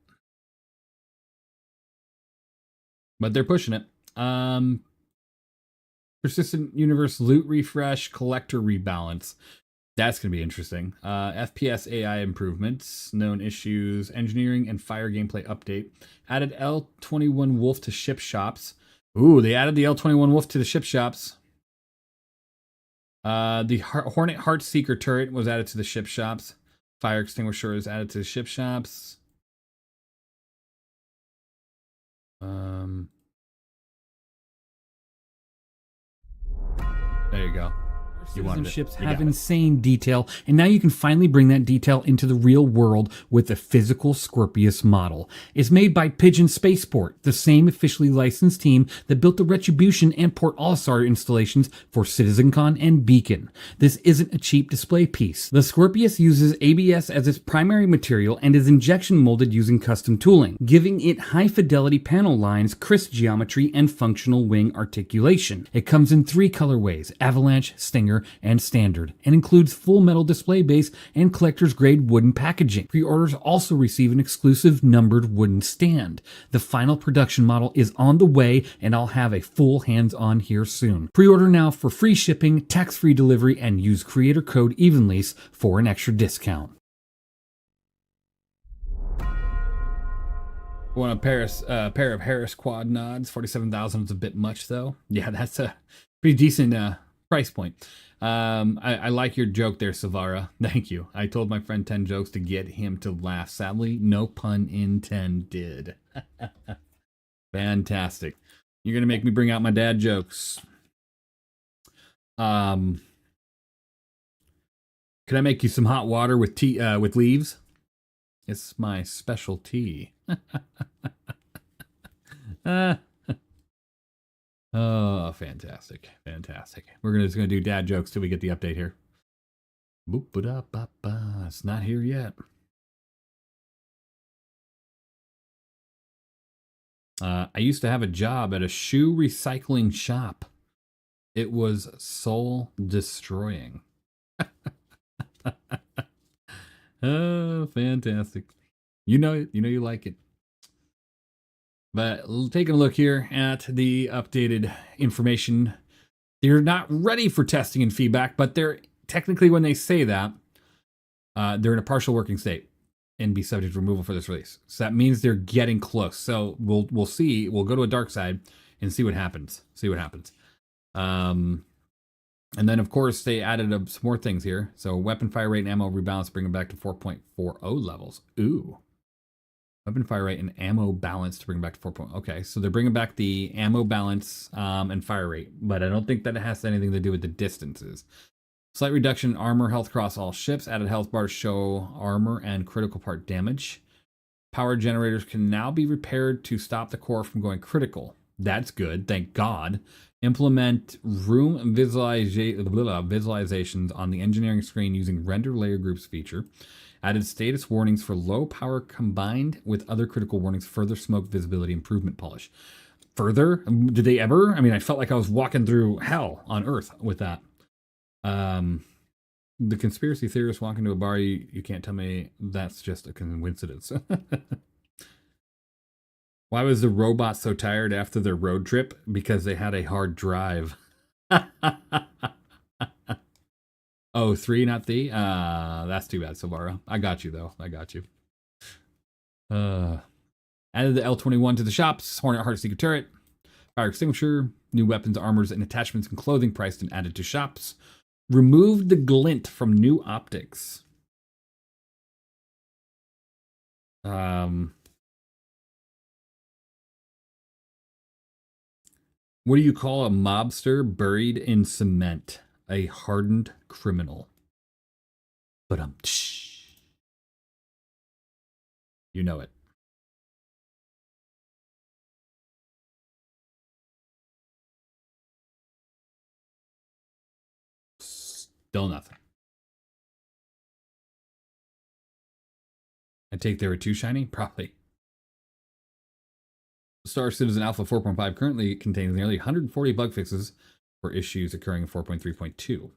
But they're pushing it. Persistent universe loot refresh, collector rebalance. That's going to be interesting. FPS AI improvements, known issues, engineering and fire gameplay update. Added L21 Wolf to ship shops. Ooh, they added the L21 Wolf to the ship shops. The Hornet Heartseeker turret was added to the ship shops. Fire extinguisher is added to the ship shops. There you go. Citizen ships have insane detail, and now you can finally bring that detail into the real world with the physical Scorpius model. It's made by Pigeon Spaceport, the same officially licensed team that built the Retribution and Port All-Star installations for CitizenCon and Beacon. This isn't a cheap display piece. The Scorpius uses ABS as its primary material and is injection molded using custom tooling, giving it high-fidelity panel lines, crisp geometry, and functional wing articulation. It comes in 3 colorways: Avalanche, Stinger, and Standard, and includes full metal display base and collector's grade wooden packaging. Pre-orders also receive an exclusive numbered wooden stand. The final production model is on the way, and I'll have a full hands-on here soon. Pre-order now for free shipping, tax-free delivery, and use creator code Evenlease for an extra discount. Want a pair of Harris quad nods. 47,000 is a bit much though. Yeah, that's a pretty decent price point. I like your joke there, Savara. Thank you. I told my friend 10 jokes to get him to laugh. Sadly, no pun intended. Fantastic. You're gonna make me bring out my dad jokes. Can I make you some hot water with tea with leaves? It's my specialty. Oh, fantastic. Fantastic. We're just gonna do dad jokes till we get the update here. Boop ba ba ba. It's not here yet. I used to have a job at a shoe recycling shop. It was soul destroying. Oh, fantastic. You know it. You know you like it. But taking a look here at the updated information, they're not ready for testing and feedback, but they're technically, when they say that, they're in a partial working state and be subject to removal for this release. So that means they're getting close. So we'll see. We'll go to a dark side and see what happens. And then, of course, they added some more things here. So weapon fire rate and ammo rebalance, bring them back to 4.40 levels. Ooh. Weapon fire rate and ammo balance to bring it back to 4. Okay, so they're bringing back the ammo balance and fire rate, but I don't think that it has anything to do with the distances. Slight reduction in armor health across all ships. Added health bars show armor and critical part damage. Power generators can now be repaired to stop the core from going critical. That's good, thank God. Implement room visualizations on the engineering screen using render layer groups feature. Added status warnings for low power combined with other critical warnings. Further smoke visibility improvement polish. Further? Did they ever? I mean, I felt like I was walking through hell on Earth with that. The conspiracy theorists walk into a bar, you can't tell me that's just a coincidence. Why was the robot so tired after their road trip? Because they had a hard drive. Oh, 3, not the. That's too bad, Silvara. I got you though. I got you. Added the L21 to the shops. Hornet Heart Seeker turret, fire extinguisher, new weapons, armors, and attachments and clothing priced and added to shops. Removed the glint from new optics. What do you call a mobster buried in cement? A hardened criminal. But you know it. Still nothing. I take there were 2 shiny? Probably. Star Citizen Alpha 4.5 currently contains nearly 140 bug fixes for issues occurring in 4.3.2,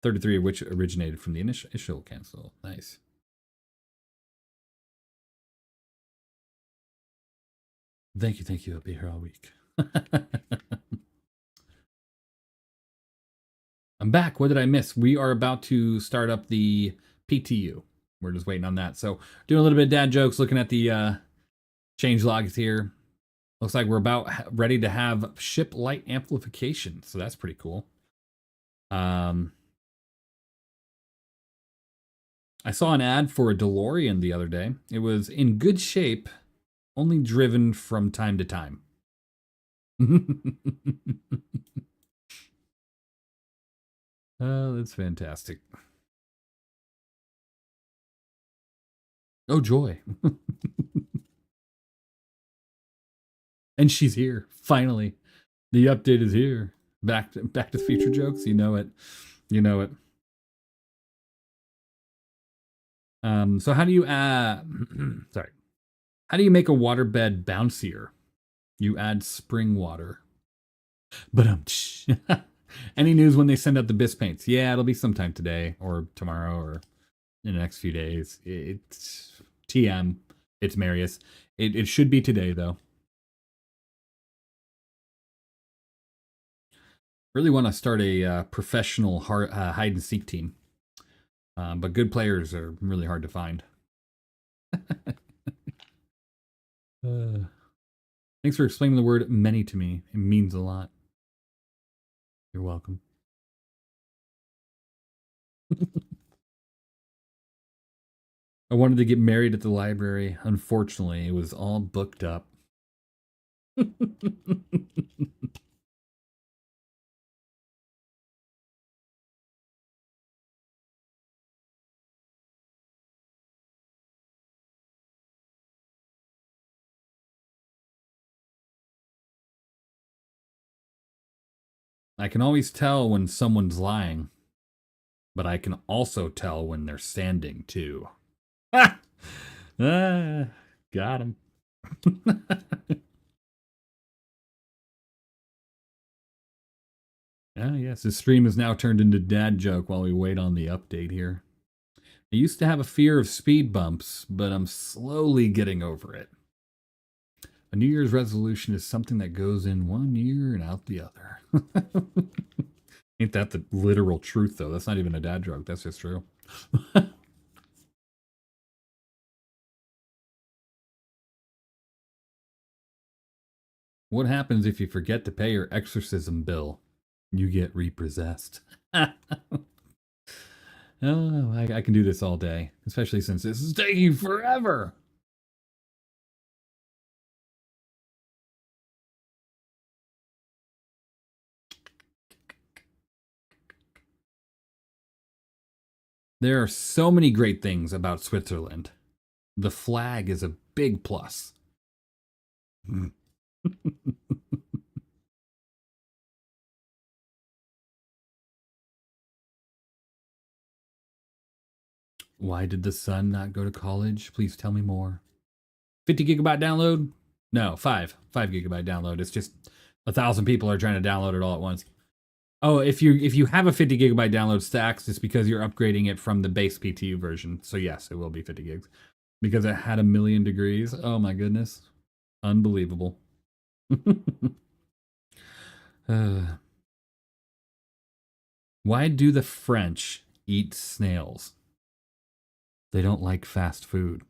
33 of which originated from the initial cancel. Nice. Thank you. I'll be here all week. I'm back. What did I miss? We are about to start up the PTU. We're just waiting on that. So doing a little bit of dad jokes, looking at the change logs here. Looks like we're about ready to have ship light amplification. So that's pretty cool. I saw an ad for a DeLorean the other day. It was in good shape, only driven from time to time. Oh, that's fantastic. Oh, joy. And she's here, finally. The update is here. Back to the future jokes. You know it. You know it. So how do you sorry. How do you make a waterbed bouncier? You add spring water. But any news when they send out the BIS paints? Yeah, it'll be sometime today or tomorrow or in the next few days. It's TM. It's Marius. It should be today though. Really want to start a professional hide and seek team. But good players are really hard to find. Thanks for explaining the word many to me. It means a lot. You're welcome. I wanted to get married at the library. Unfortunately, it was all booked up. I can always tell when someone's lying, but I can also tell when they're standing too. Ah! Got him. Ah, yes, his stream is now turned into dad joke while we wait on the update here. I used to have a fear of speed bumps, but I'm slowly getting over it. A New Year's resolution is something that goes in one ear and out the other. Ain't that the literal truth, though? That's not even a dad joke. That's just true. What happens if you forget to pay your exorcism bill? You get repossessed. Oh, I can do this all day, especially since this is taking forever. There are so many great things about Switzerland. The flag is a big plus. Why did the son not go to college? Please tell me more. 50 gigabyte download? No, 5 gigabyte download. It's just 1,000 people are trying to download it all at once. Oh, if you have a 50 gigabyte download stacks, it's because you're upgrading it from the base PTU version. So yes, it will be 50 gigs. Because it had 1,000,000 degrees. Oh my goodness. Unbelievable. Why do the French eat snails? They don't like fast food.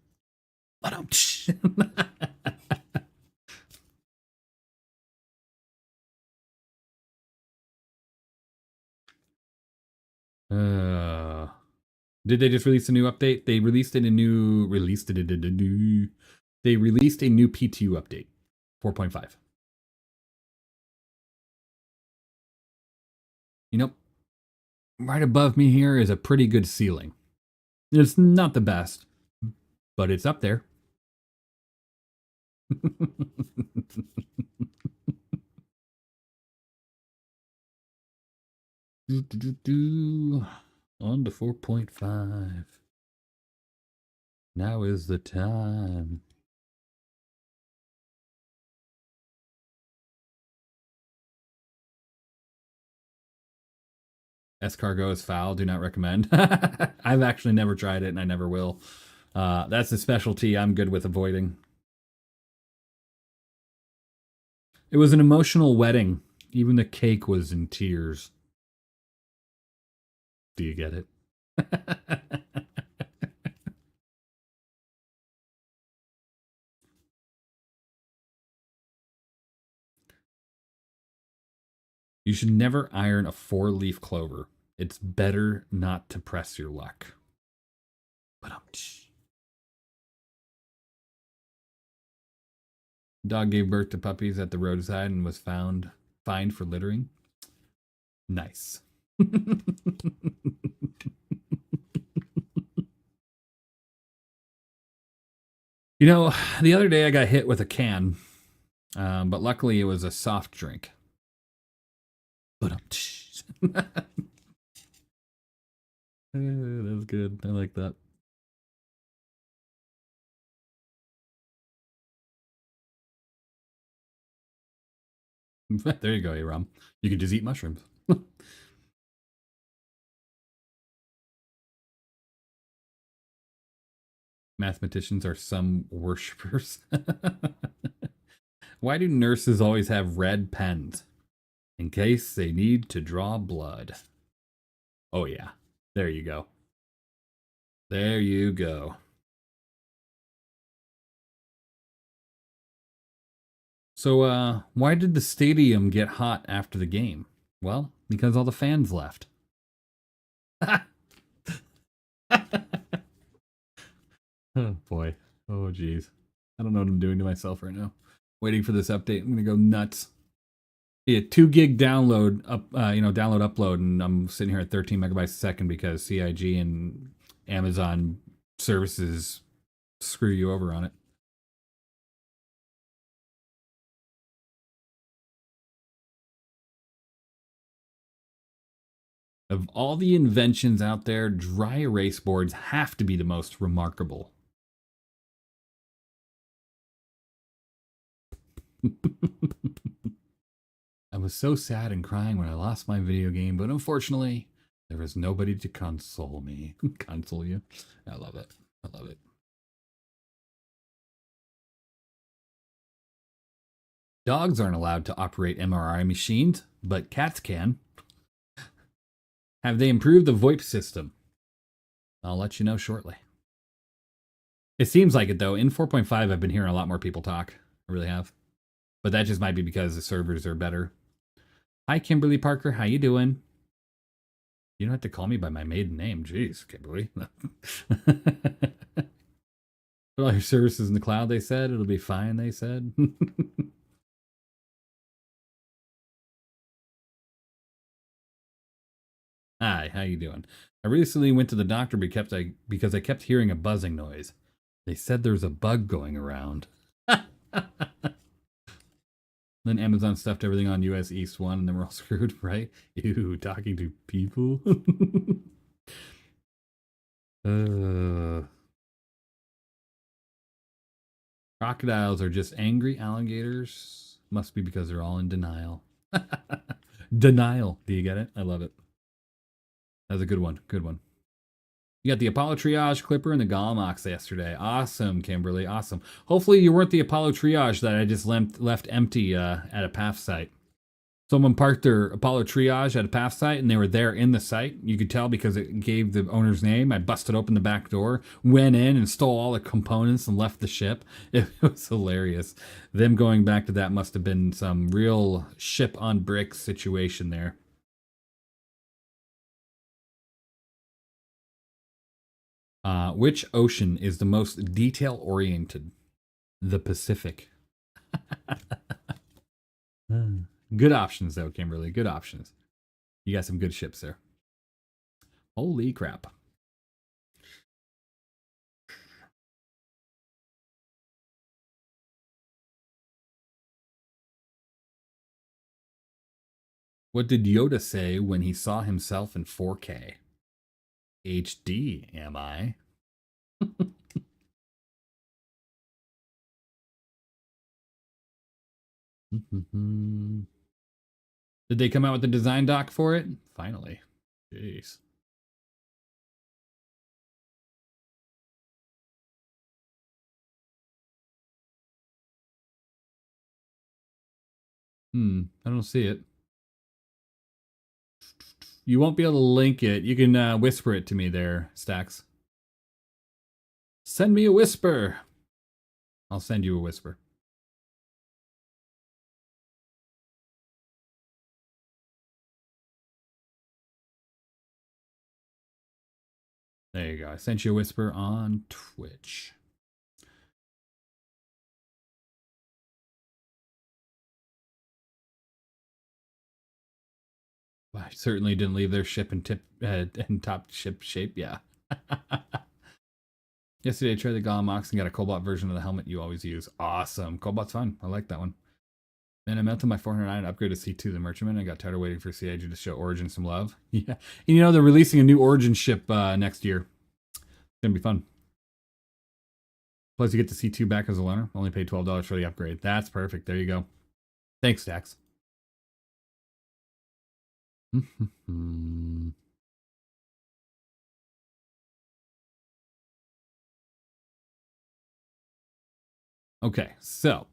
Did they just release a new update? They released a new PTU update, 4.5. You know, right above me here is a pretty good ceiling. It's not the best, but it's up there. On to 4.5. Now is the time. Escargot is foul. Do not recommend. I've actually never tried it, and I never will. That's a specialty I'm good with avoiding. It was an emotional wedding. Even the cake was in tears. Do you get it? You should never iron a 4-leaf clover. It's better not to press your luck. Dog gave birth to puppies at the roadside and was fined for littering. Nice. You know, the other day I got hit with a can, but luckily it was a soft drink. That was good. I like that. There you go, Aram. You can just eat mushrooms. Mathematicians are some worshippers. Why do nurses always have red pens? In case they need to draw blood. Oh yeah. There you go. There you go. So, why did the stadium get hot after the game? Well, because all the fans left. Oh, boy. Oh, geez. I don't know what I'm doing to myself right now. Waiting for this update. I'm going to go nuts. Yeah, 2 gig download download upload, and I'm sitting here at 13 megabytes a second because CIG and Amazon services screw you over on it. Of all the inventions out there, dry erase boards have to be the most remarkable. I was so sad and crying when I lost my video game, but unfortunately, there was nobody to console me. Console you. I love it. I love it. Dogs aren't allowed to operate MRI machines, but cats can. Have they improved the VoIP system? I'll let you know shortly. It seems like it, though. In 4.5, I've been hearing a lot more people talk. I really have. But that just might be because the servers are better. Hi, Kimberly Parker. How you doing? You don't have to call me by my maiden name. Jeez, Kimberly. Put all your services in the cloud, they said. It'll be fine, they said. Hi, how you doing? I recently went to the doctor because I kept hearing a buzzing noise. They said there's a bug going around. Then Amazon stuffed everything on US East 1, and then we're all screwed, right? Ew, talking to people. Crocodiles are just angry alligators. Must be because they're all in denial. Denial. Do you get it? I love it. That was a good one. Good one. You got the Apollo Triage Clipper and the Galamox yesterday. Awesome, Kimberly. Awesome. Hopefully you weren't the Apollo Triage that I just left empty at a PAF site. Someone parked their Apollo Triage at a PAF site, and they were there in the site. You could tell because it gave the owner's name. I busted open the back door, went in, and stole all the components and left the ship. It was hilarious. Them going back to that must have been some real ship on bricks situation there. Which ocean is the most detail-oriented? The Pacific. Good options, though, Kimberly. Good options. You got some good ships there. Holy crap. What did Yoda say when he saw himself in 4K? HD, am I? Did they come out with the design doc for it? Finally. Jeez. I don't see it. You won't be able to link it. You can whisper it to me there, Stacks. Send me a whisper. I'll send you a whisper. There you go. I sent you a whisper on Twitch. I certainly didn't leave their ship in top ship shape. Yeah. Yesterday, I tried the Galamox and got a Cobalt version of the helmet you always use. Awesome. Cobalt's fun. I like that one. Then I melted my 409 upgrade to C2, the Merchantman. I got tired of waiting for CIG to show Origin some love. Yeah. And you know, they're releasing a new Origin ship next year. It's going to be fun. Plus, you get the C2 back as a loaner. Only paid $12 for the upgrade. That's perfect. There you go. Thanks, Stacks. Okay, so.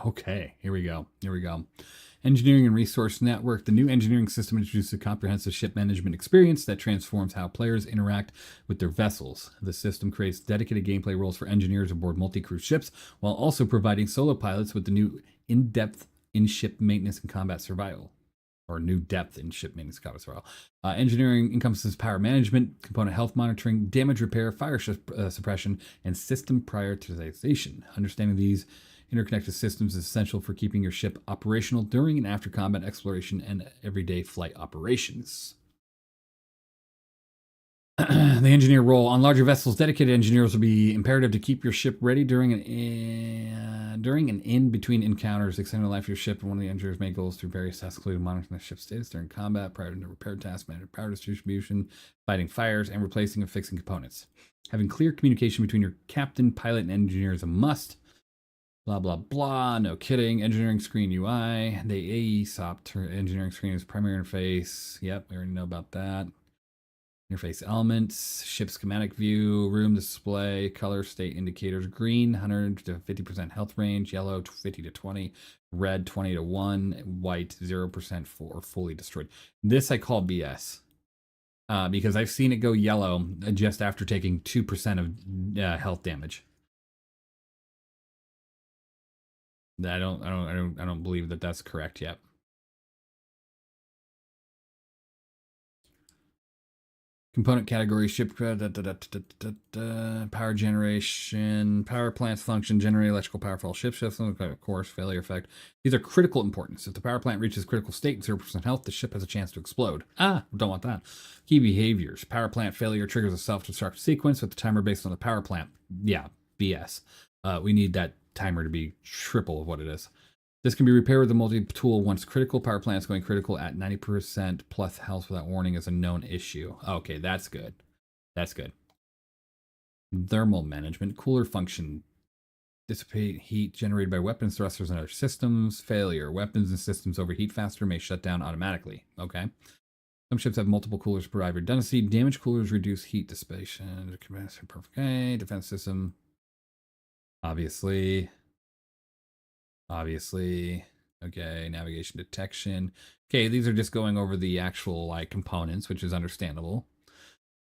Okay, here we go. Engineering and Resource Network. The new engineering system introduces a comprehensive ship management experience that transforms how players interact with their vessels. The system creates dedicated gameplay roles for engineers aboard multi-crew ships, while also providing solo pilots with the new in-depth in-ship maintenance and combat survival. Or new depth in ship maintenance and combat survival. Engineering encompasses power management, component health monitoring, damage repair, fire suppression, and system prioritization. Understanding these interconnected systems is essential for keeping your ship operational during and after combat exploration and everyday flight operations. The engineer role. On larger vessels, dedicated engineers will be imperative to keep your ship ready during and in between encounters, extending the life of your ship. And one of the engineer's main goals through various tasks including monitoring the ship's status during combat, prior to repair tasks, managing power distribution, fighting fires, and replacing and fixing components. Having clear communication between your captain, pilot, and engineer is a must. Blah, blah, blah. No kidding. Engineering screen UI. The AESOP engineering screen is primary interface. Yep, we already know about that. Interface elements, ship schematic view, room display, color state indicators, green 100 to 50% health range, yellow 50 to 20, red 20 to 1, white 0% for fully destroyed. This I call BS because I've seen it go yellow just after taking 2% of health damage. I don't believe that that's correct yet. Component category, ship, power generation, power plants function, generate electrical power for all ship systems, of course, failure effect. These are critical importance. If the power plant reaches critical state, 0% health, the ship has a chance to explode. Don't want that. Key behaviors. Power plant failure triggers a self-destruct sequence with the timer based on the power plant. Yeah, BS. We need that timer to be triple of what it is. This can be repaired with the multi-tool once critical. Power plants going critical at 90% plus health without warning is a known issue. Okay, that's good. That's good. Thermal management. Cooler function. Dissipate heat generated by weapons, thrusters, and other systems. Failure. Weapons and systems overheat faster, may shut down automatically. Okay. Some ships have multiple coolers to provide redundancy. Damage coolers reduce heat dissipation. Okay. Defense system. Obviously. Okay, navigation detection. Okay, these are just going over the actual components, which is understandable.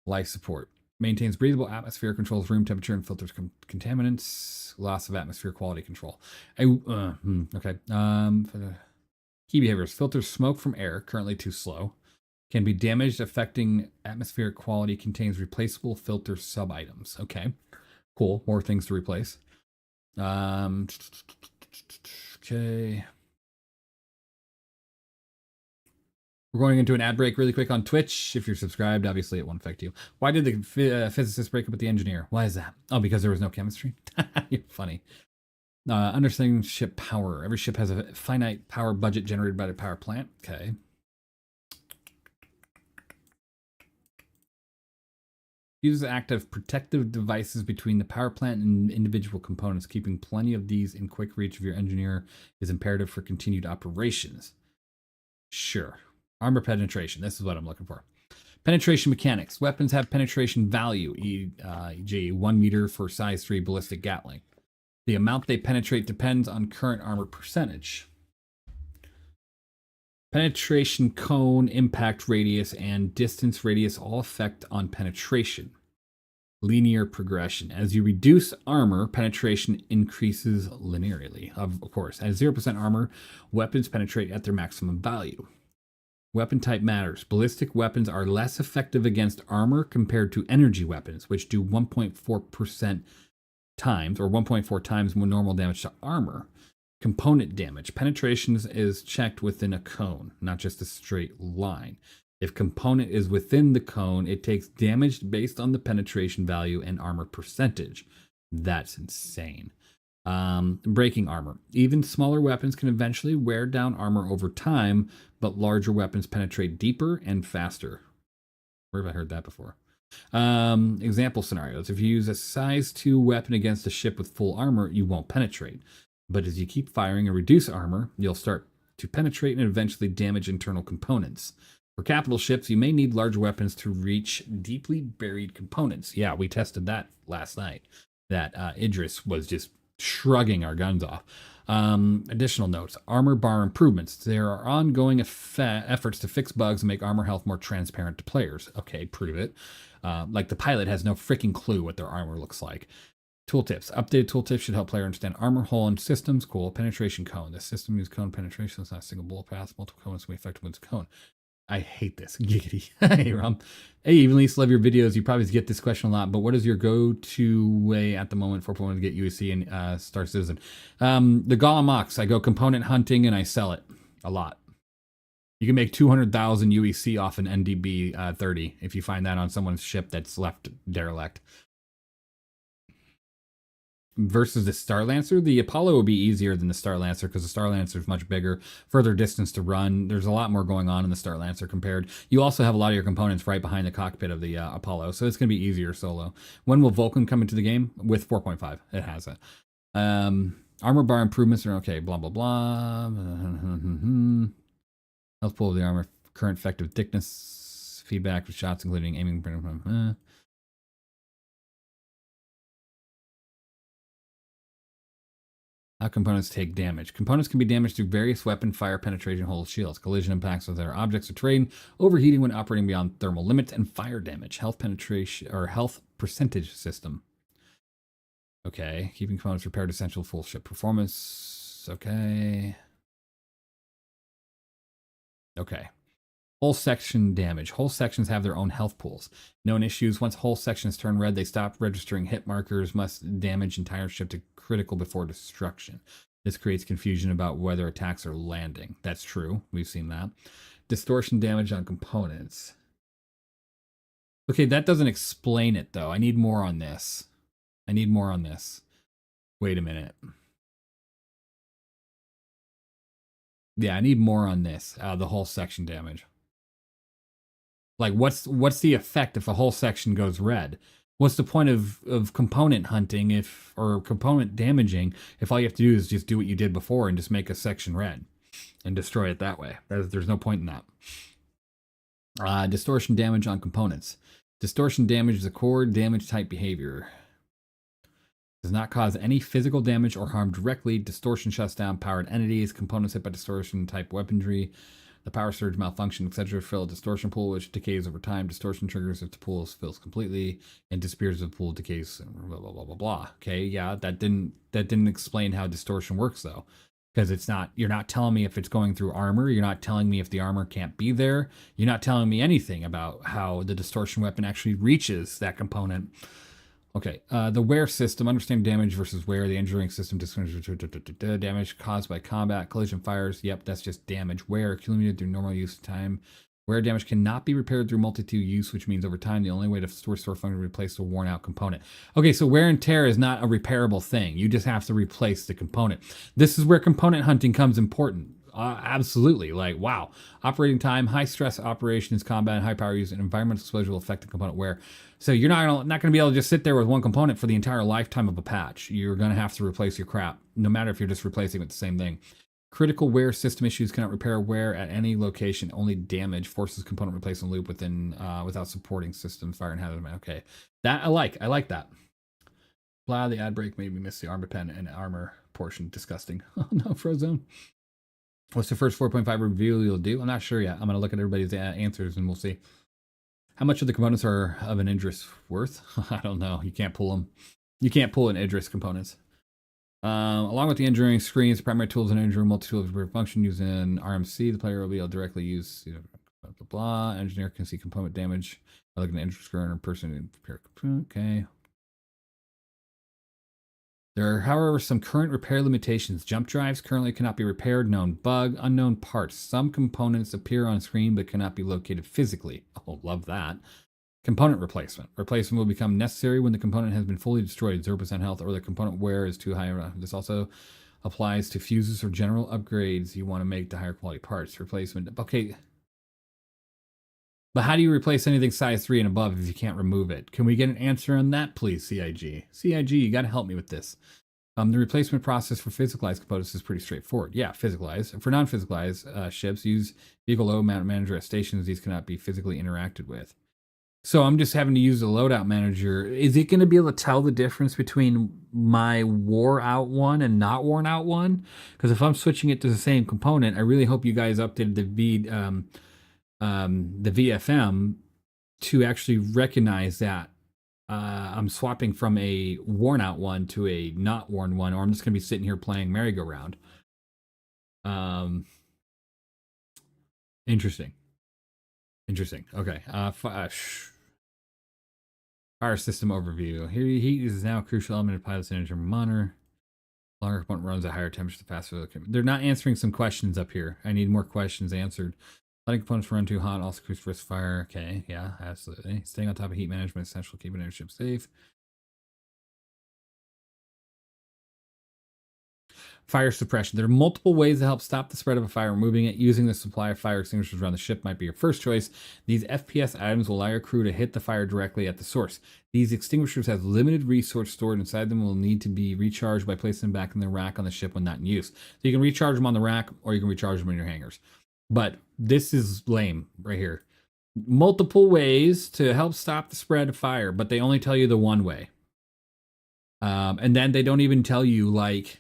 Life support. Maintains breathable atmosphere, controls room temperature, and filters contaminants. Loss of atmosphere quality control. Okay. Key behaviors. Filters smoke from air, currently too slow. Can be damaged, affecting atmospheric quality. Contains replaceable filter sub-items. Okay, cool. More things to replace. Okay. We're going into an ad break really quick on Twitch. If you're subscribed, obviously it won't affect you. Why did the physicist break up with the engineer? Why is that? Oh, because there was no chemistry? You're funny. Understanding ship power. Every ship has a finite power budget generated by the power plant. Okay. Uses active protective devices between the power plant and individual components. Keeping plenty of these in quick reach of your engineer is imperative for continued operations. Sure. Armor penetration. This is what I'm looking for. Penetration mechanics. Weapons have penetration value, e.g. 1 meter for size 3 ballistic Gatling. The amount they penetrate depends on current armor percentage. Penetration cone, impact radius, and distance radius all affect on penetration. Linear progression. As you reduce armor, penetration increases linearly. Of course, at 0% armor, weapons penetrate at their maximum value. Weapon type matters. Ballistic weapons are less effective against armor compared to energy weapons, which do 1.4% times, or 1.4 times more normal damage to armor. Component damage. Penetration is checked within a cone, not just a straight line. If component is within the cone, it takes damage based on the penetration value and armor percentage. That's insane. Breaking armor. Even smaller weapons can eventually wear down armor over time, but larger weapons penetrate deeper and faster. Where have I heard that before? Example scenarios. If you use a size 2 weapon against a ship with full armor, you won't penetrate. But as you keep firing and reduce armor, you'll start to penetrate and eventually damage internal components. For capital ships, you may need large weapons to reach deeply buried components. Yeah, we tested that last night. That Idris was just shrugging our guns off. Additional notes: armor bar improvements. There are ongoing efforts to fix bugs and make armor health more transparent to players. Okay, prove it. Like the pilot has no freaking clue what their armor looks like. Tooltips. Updated tooltips should help player understand armor hole and systems. Cool. Penetration cone. The system uses cone penetration. It's not a single bullet path. Multiple cones can be effective with cone. I hate this. Giggity. Hey, Rom. Hey, Evenlease, love your videos. You probably get this question a lot, but what is your go-to way at the moment for to get UEC and Star Citizen? The Golem Ox. I go component hunting and I sell it a lot. You can make 200,000 UEC off an NDB 30 if you find that on someone's ship that's left derelict. Versus the Star Lancer, the Apollo would be easier than the Star Lancer because the Star Lancer is much bigger, further distance to run. There's a lot more going on in the Star Lancer compared. You also have a lot of your components right behind the cockpit of the Apollo, so it's going to be easier solo. When will Vulcan come into the game? With 4.5, it has it. Armor bar improvements are okay. Blah blah blah. Health pool of the armor, current effective thickness, feedback with shots, including aiming. How components take damage. Components can be damaged through various weapon, fire, penetration, holes, shields, collision impacts with other objects or terrain, overheating when operating beyond thermal limits, and fire damage. Health penetration or health percentage system. Okay, keeping components repaired essential full ship performance. Okay. Okay. Whole section damage. Whole sections have their own health pools. Known issues. Once whole sections turn red, they stop registering hit markers, must damage entire ship to critical before destruction. This creates confusion about whether attacks are landing. That's true. We've seen that. Distortion damage on components. Okay, that doesn't explain it, though. I need more on this. I need more on this. Wait a minute. Yeah, I need more on this. The whole section damage. Like, what's the effect if a whole section goes red? What's the point of component hunting or component damaging if all you have to do is just do what you did before and just make a section red and destroy it that way? There's no point in that. Distortion damage on components. Distortion damage is a core damage type behavior. Does not cause any physical damage or harm directly. Distortion shuts down powered entities. Components hit by distortion type weaponry. The power surge malfunction, etc. Fill a distortion pool which decays over time. Distortion triggers if the pool fills completely and disappears if the pool decays. Blah blah blah blah blah. Okay, yeah, that didn't explain how distortion works though, because it's not. You're not telling me if it's going through armor. You're not telling me if the armor can't be there. You're not telling me anything about how the distortion weapon actually reaches that component. Okay, the wear system, understand damage versus wear, the engineering system, damage caused by combat, collision fires, yep, that's just damage. Wear, accumulated through normal use time. Wear damage cannot be repaired through multi-tool use, which means over time, the only way to restore function is to replace the worn out component. Okay, so wear and tear is not a repairable thing. You just have to replace the component. This is where component hunting comes important. Absolutely. Like, wow. Operating time, high stress operations, combat, high power use, and environmental exposure will affect the component wear. So you're not going to be able to just sit there with one component for the entire lifetime of a patch. You're going to have to replace your crap, no matter if you're just replacing with the same thing. Critical wear system issues cannot repair wear at any location. Only damage forces component replacement loop without supporting systems, fire and hazard. Okay. That I like. I like that. Blah, the ad break made me miss the armor pen and armor portion. Disgusting. Oh no, Frozone. What's the first 4.5 review you'll do? I'm not sure yet. I'm going to look at everybody's answers and we'll see. How much of the components are of an Idris worth? I don't know. You can't pull them. You can't pull an Idris components. Along with the engineering screens, primary tools and engineering multi-tools for function using RMC, the player will be able to directly use, blah, blah, blah. Engineer can see component damage by looking at engineer screen or person in repair. Okay. There are, however, some current repair limitations. Jump drives currently cannot be repaired. Known bug. Unknown parts. Some components appear on screen but cannot be located physically. Oh, love that. Component replacement. Replacement will become necessary when the component has been fully destroyed, 0% health, or the component wear is too high. This also applies to fuses or general upgrades you want to make to higher quality parts. Replacement. Okay. But how do you replace anything size 3 and above if you can't remove it? Can we get an answer on that, please, CIG? CIG, you got to help me with this. The replacement process for physicalized components is pretty straightforward. Yeah, physicalized. For non-physicalized ships, use vehicle load manager at stations. These cannot be physically interacted with. So I'm just having to use the loadout manager. Is it going to be able to tell the difference between my wore out one and not worn out one? Because if I'm switching it to the same component, I really hope you guys updated the VFM to actually recognize that I'm swapping from a worn out one to a not worn one, or I'm just going to be sitting here playing merry-go-round. Interesting. Okay. Fire system overview. Here, heat is now a crucial element of pilot's energy monitor. Longer component runs at higher temperature, the faster. They're not answering some questions up here. I need more questions answered. Letting components run too hot also increases risk fire. Okay, yeah, absolutely. Staying on top of heat management is essential, keeping airship safe. Fire suppression. There are multiple ways to help stop the spread of a fire. Removing it using the supply of fire extinguishers around the ship might be your first choice. These FPS items will allow your crew to hit the fire directly at the source. These extinguishers have limited resource stored inside them and will need to be recharged by placing them back in the rack on the ship when not in use. So you can recharge them on the rack or you can recharge them in your hangars. But this is lame right here. Multiple ways to help stop the spread of fire, but they only tell you the one way. And then they don't even tell you, like,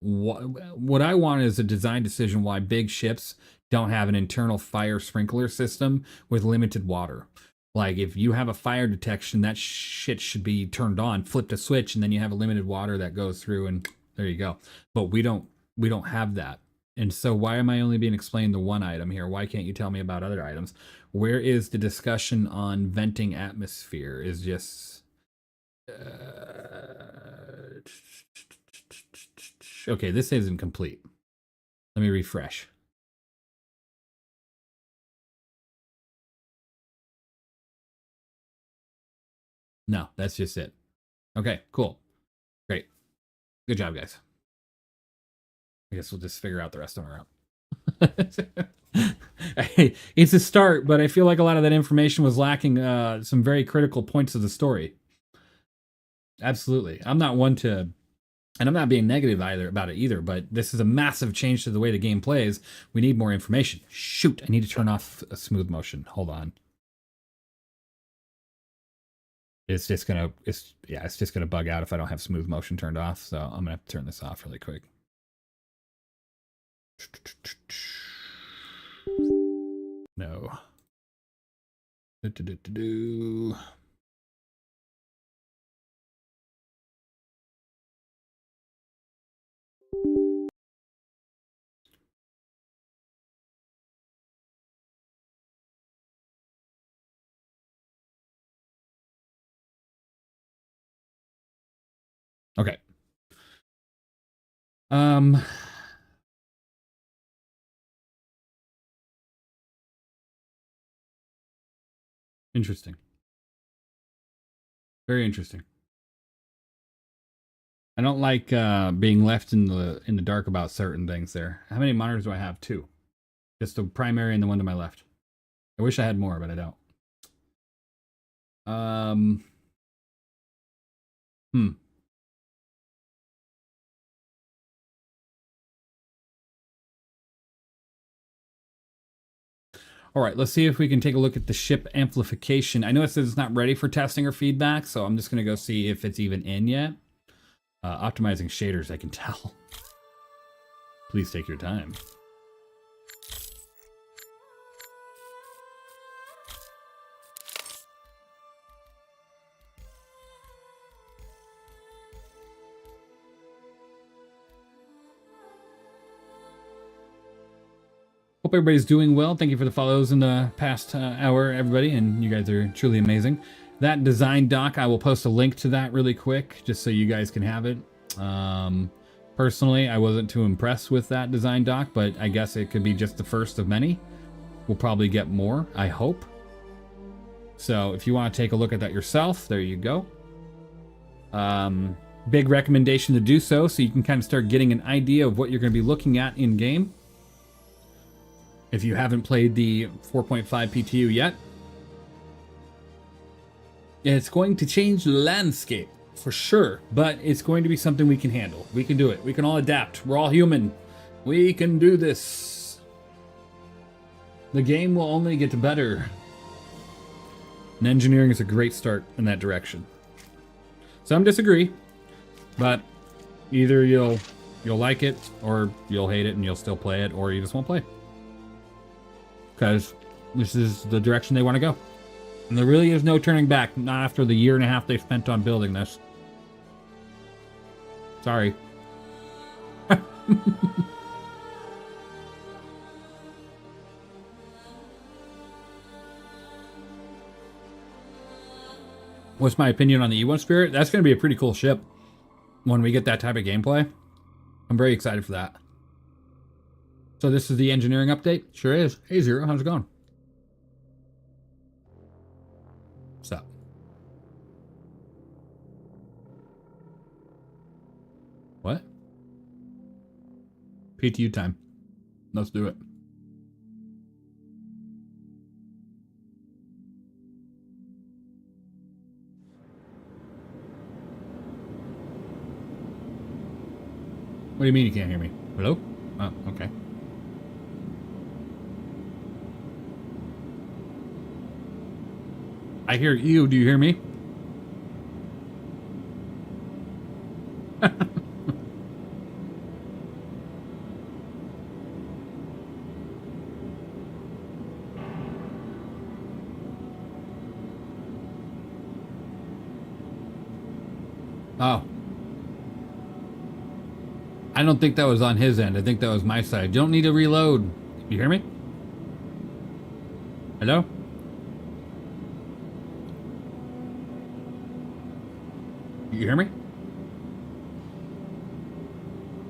what I want is a design decision why big ships don't have an internal fire sprinkler system with limited water. Like, if you have a fire detection, that shit should be turned on, flipped a switch, and then you have a limited water that goes through, and there you go. But we don't have that. And so why am I only being explained the one item here? Why can't you tell me about other items? Where is the discussion on venting atmosphere? Is just... okay, this isn't complete. Let me refresh. No, that's just it. Okay, cool. Great. Good job, guys. I guess we'll just figure out the rest of our own. It's a start, but I feel like a lot of that information was lacking some very critical points of the story. Absolutely. I'm not one to... and I'm not being negative about it either, but this is a massive change to the way the game plays. We need more information. Shoot, I need to turn off a smooth motion. Hold on. It's just gonna bug out if I don't have smooth motion turned off. So I'm gonna have to turn this off really quick. No. Okay. Interesting. Very interesting. I don't like being left in the dark about certain things there. How many monitors do I have? 2. Just the primary and the one to my left. I wish I had more, but I don't. All right, let's see if we can take a look at the ship amplification. I know it says it's not ready for testing or feedback, so I'm just going to go see if it's even in yet. Optimizing shaders, I can tell. Please take your time. Hope everybody's doing well. Thank you for the follows in the past hour, everybody, and you guys are truly amazing. That design doc, I will post a link to that really quick, just so you guys can have it. Personally, I wasn't too impressed with that design doc, but I guess it could be just the first of many. We'll probably get more, I hope. So if you want to take a look at that yourself, there you go. Big recommendation to do so you can kind of start getting an idea of what you're going to be looking at in game. If you haven't played the 4.5 PTU yet, it's going to change the landscape for sure, but it's going to be something we can handle. We can do it. We can all adapt. We're all human. We can do this. The game will only get better. And engineering is a great start in that direction. Some disagree, but either you'll like it, or you'll hate it and you'll still play it, or you just won't play. Because this is the direction they want to go. And there really is no turning back, not after the year and a half they spent on building this. Sorry. What's my opinion on the E1 Spirit? That's going to be a pretty cool ship when we get that type of gameplay. I'm very excited for that. So this is the engineering update? Sure is. Hey Zero, how's it going? What's up? What? PTU time. Let's do it. What do you mean you can't hear me? Hello? Oh, okay. I hear you. Do you hear me? Oh. I don't think that was on his end. I think that was my side. You don't need to reload. You hear me? Hello? You hear me?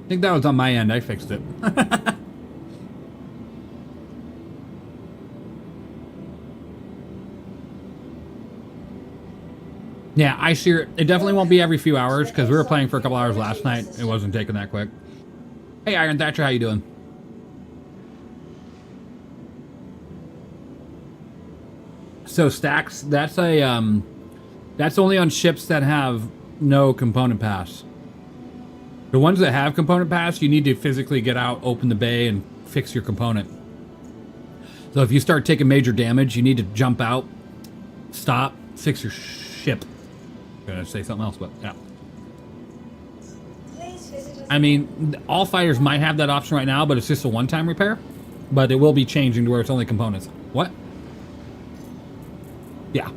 I think that was on my end. I fixed it. Yeah, I see it. It definitely won't be every few hours because we were playing for a couple hours last night. It wasn't taking that quick. Hey, Iron Thatcher, how you doing? So stacks, that's a that's only on ships that have no component pass. The ones that have component pass, you need to physically get out, open the bay, and fix your component. So if you start taking major damage, you need to jump out, stop, fix your ship. Gonna say something else, but yeah. I mean, all fighters might have that option right now, but it's just a one-time repair. But it will be changing to where it's only components. What? Yeah.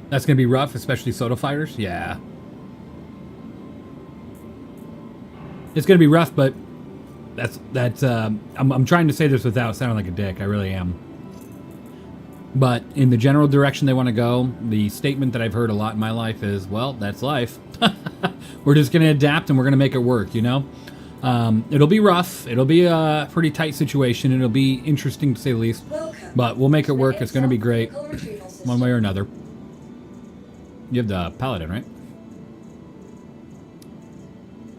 That's gonna be rough, especially soda fighters. Yeah, it's gonna be rough, but that's. I'm trying to say this without sounding like a dick. I really am. But in the general direction they want to go, the statement that I've heard a lot in my life is, "Well, that's life. We're just gonna adapt and we're gonna make it work." You know, it'll be rough. It'll be a pretty tight situation. It'll be interesting to say the least. But we'll make it work. It's gonna be great, one way or another. You have the Paladin, right?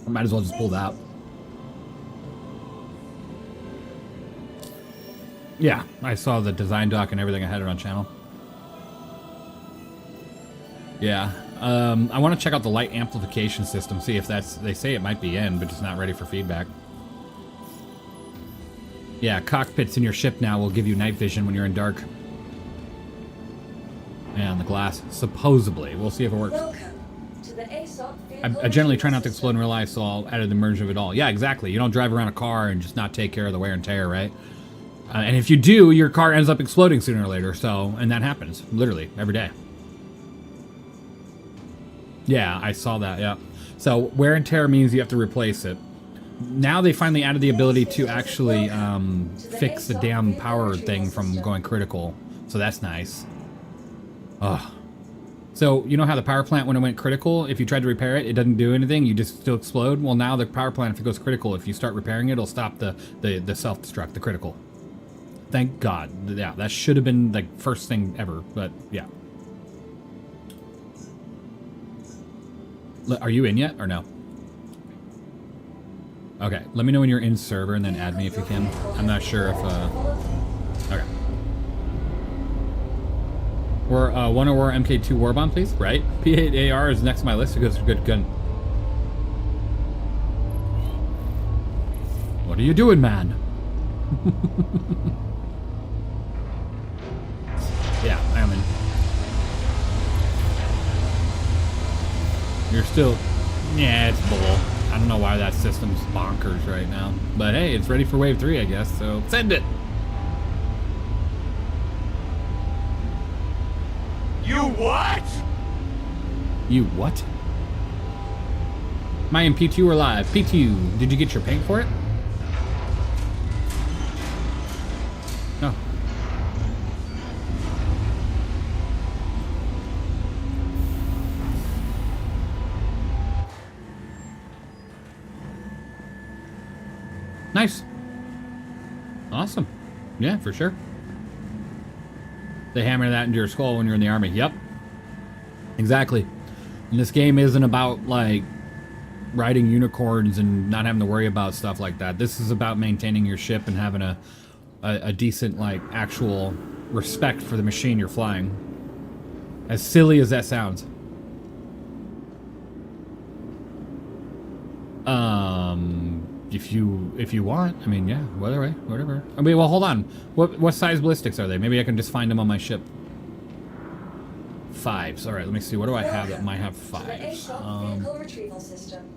I might as well just pull that. Yeah, I saw the design doc and everything. I had it on channel. Yeah, I want to check out the light amplification system, see if that's... They say it might be in, but it's not ready for feedback. Yeah, cockpits in your ship now will give you night vision when you're in dark. And the glass, supposedly. We'll see if it works. I generally try not to explode in real life, so I'll add the immersion of it all. Yeah, exactly. You don't drive around a car and just not take care of the wear and tear, right? And if you do, your car ends up exploding sooner or later. So, and that happens, literally, every day. Yeah, I saw that, yeah. So, wear and tear means you have to replace it. Now they finally added the ability to actually fix the damn power thing from going critical. So that's nice. Ugh. So, you know how the power plant, when it went critical, if you tried to repair it, it doesn't do anything, you just still explode? Well, now the power plant, if it goes critical, if you start repairing it, it'll stop the self-destruct, the critical. Thank God. Yeah, that should have been like first thing ever, but yeah. Are you in yet or no? Okay, let me know when you're in server and then add me if you can. I'm not sure if, okay. Or, 1 or MK2 Warbomb, please? Right? P8AR is next to my list because it's a good gun. What are you doing, man? Yeah, I'm in. You're still... Yeah, it's bull. I don't know why that system's bonkers right now. But hey, it's ready for wave 3, I guess, so send it! You what? You what? My and P2 are live. P2, did you get your paint for it? No. Nice. Awesome. Yeah, for sure. They hammer that into your skull when you're in the army. Yep. Exactly. And this game isn't about, like, riding unicorns and not having to worry about stuff like that. This is about maintaining your ship and having a decent, like, actual respect for the machine you're flying. As silly as that sounds. If you want, I mean, yeah, whatever. I mean, well, hold on. What size ballistics are they? Maybe I can just find them on my ship. 5s. All right, let me see. What do I have that might have 5s? Vehicle retrieval system.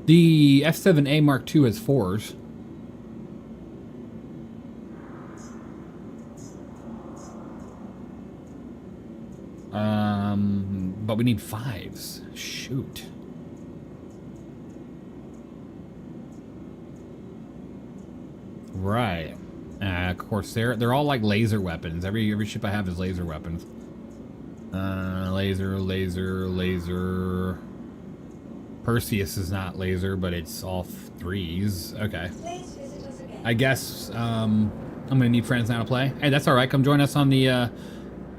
The F7A Mark II has 4s. But we need 5s. Shoot. Right. Of course, they're all like laser weapons. Every ship I have is laser weapons. Laser. Perseus is not laser, but it's all 3s. Okay. Please visit us again. I guess I'm gonna need friends now to play. Hey, that's all right. Come join us on the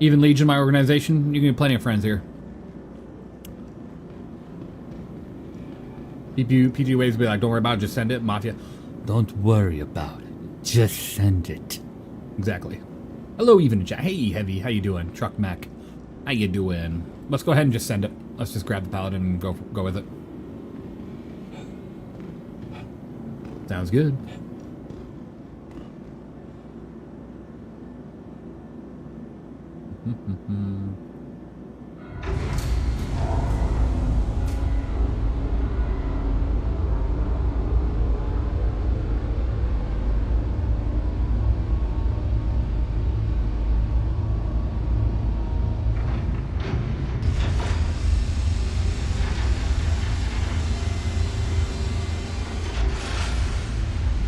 Even Legion, my organization. You can get plenty of friends here. PG ways to be like, don't worry about it, just send it. Mafia, don't worry about it, just send it. Exactly. Hello, Even Chat. Hey, Heavy, how you doing? Truck Mac, how you doing? Let's go ahead and just send it. Let's just grab the paladin and go with it. Sounds good.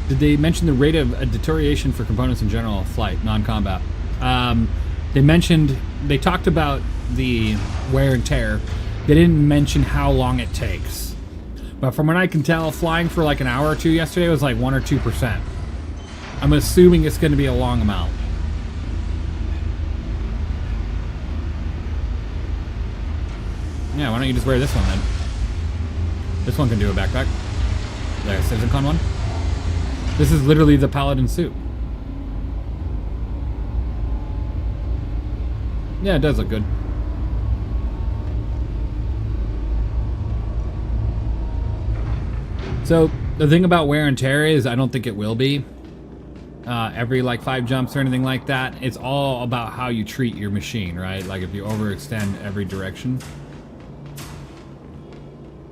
Did they mention the rate of deterioration for components in general flight, non-combat? They talked about the wear and tear. They didn't mention how long it takes. But from what I can tell, flying for like an hour or two yesterday was like 1 or 2%. I'm assuming it's going to be a long amount. Yeah, why don't you just wear this one then? This one can do a backpack. There, CitizenCon one. This is literally the paladin suit. Yeah, it does look good. So the thing about wear and tear is I don't think it will be every like 5 jumps or anything like that. It's all about how you treat your machine, right? Like if you overextend every direction.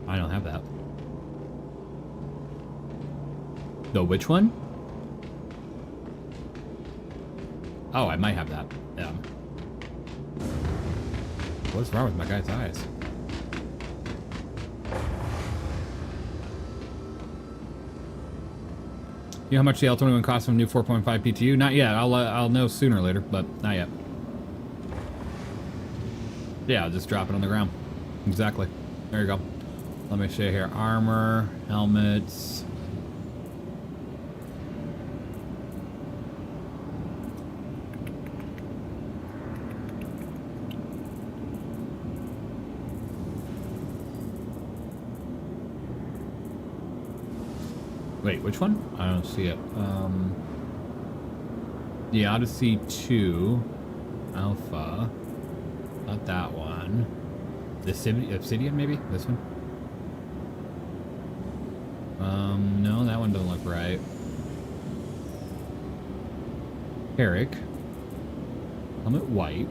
I don't have that. The which one? Oh, I might have that. Yeah. What's wrong with my guy's eyes? You know how much the L21 costs from new 4.5 PTU? Not yet. I'll know sooner or later, but not yet. Yeah, I'll just drop it on the ground. Exactly. There you go. Let me see here. Armor, helmets. Wait, which one? I don't see it. The Odyssey 2 Alpha. Not that one. The Obsidian, maybe? This one? No, that one doesn't look right. Herrick. Helmet white.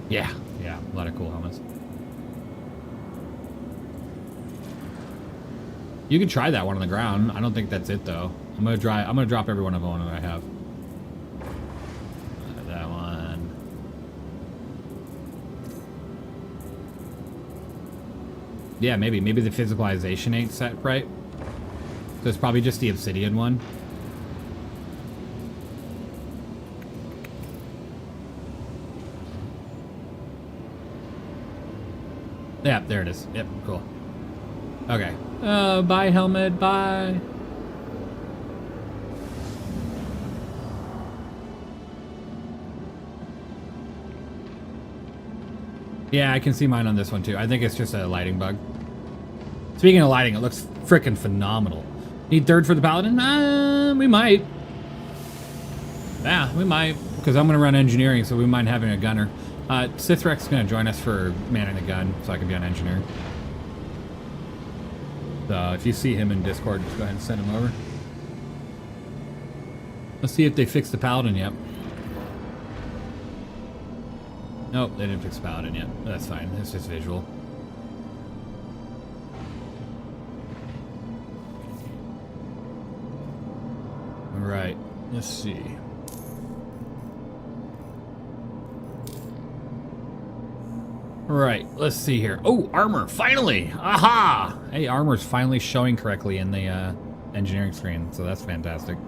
Yeah, a lot of cool helmets. You can try that one on the ground. I don't think that's it though. I'm gonna drop every one of them that I have. That one. Yeah, maybe the physicalization ain't set right. So it's probably just the obsidian one. Yeah, there it is. Yep, cool. Okay. Bye, helmet. Bye. Yeah, I can see mine on this one too. I think it's just a lighting bug. Speaking of lighting, it looks freaking phenomenal. Need third for the paladin? We might. Yeah, we might. Because I'm going to run engineering, so we mind having a gunner. Sithrek's going to join us for manning the gun, so I can be on engineering. So if you see him in Discord, just go ahead and send him over. Let's see if they fixed the paladin yet. Nope, they didn't fix the paladin yet. That's fine. It's just visual. Alright, let's see. Right, let's see here. Oh, armor, finally! Aha! Hey, armor's finally showing correctly in the engineering screen, so that's fantastic.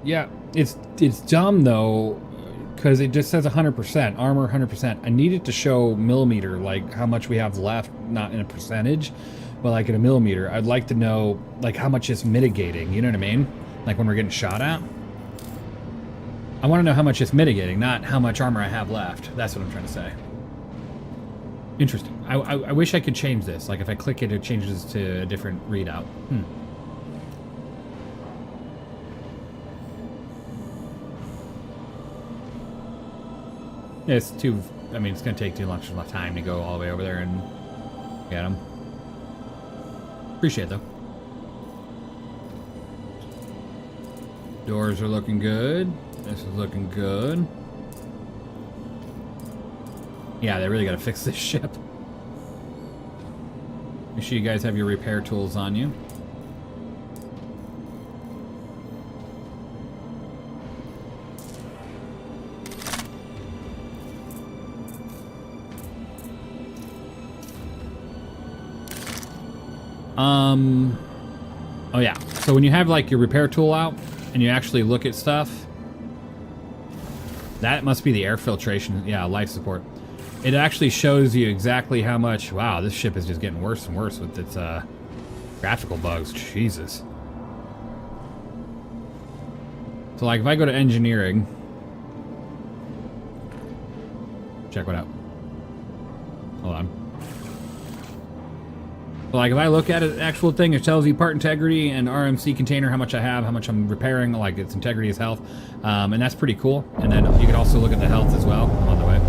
Yeah, it's dumb though, because it just says 100%, armor 100%. I need it to show millimeter, like how much we have left, not in a percentage, but like in a millimeter. I'd like to know like how much it's mitigating, you know what I mean? Like when we're getting shot at. I want to know how much it's mitigating, not how much armor I have left. That's what I'm trying to say. Interesting. I wish I could change this. Like if I click it, it changes to a different readout. Yeah, it's too... I mean, it's going to take too much time to go all the way over there and get them. Appreciate it, though. Doors are looking good. This is looking good. Yeah, they really got to fix this ship. Make sure you guys have your repair tools on you. Oh yeah, so when you have like your repair tool out and you actually look at stuff, that must be the air filtration. Yeah, life support. It actually shows you exactly how much. Wow, this ship is just getting worse and worse with its graphical bugs. Jesus. So like if I go to engineering, check what out. Hold on. So like if I look at it, the actual thing, it tells you part integrity and RMC container, how much I have, how much I'm repairing, like its integrity is health. And that's pretty cool. And then you can also look at the health as well. I'm on the way.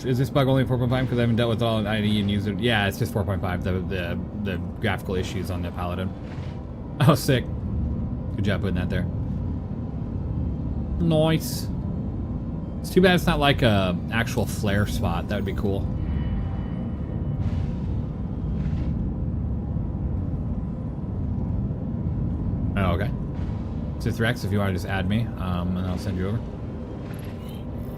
Is this bug only 4.5? Because I haven't dealt with all ID and used it. Yeah, it's just 4.5. The graphical issues on the Paladin. Oh, sick. Good job putting that there. Nice. It's too bad it's not like a actual flare spot. That would be cool. Oh, okay. Sithrex, if you want to just add me, and I'll send you over.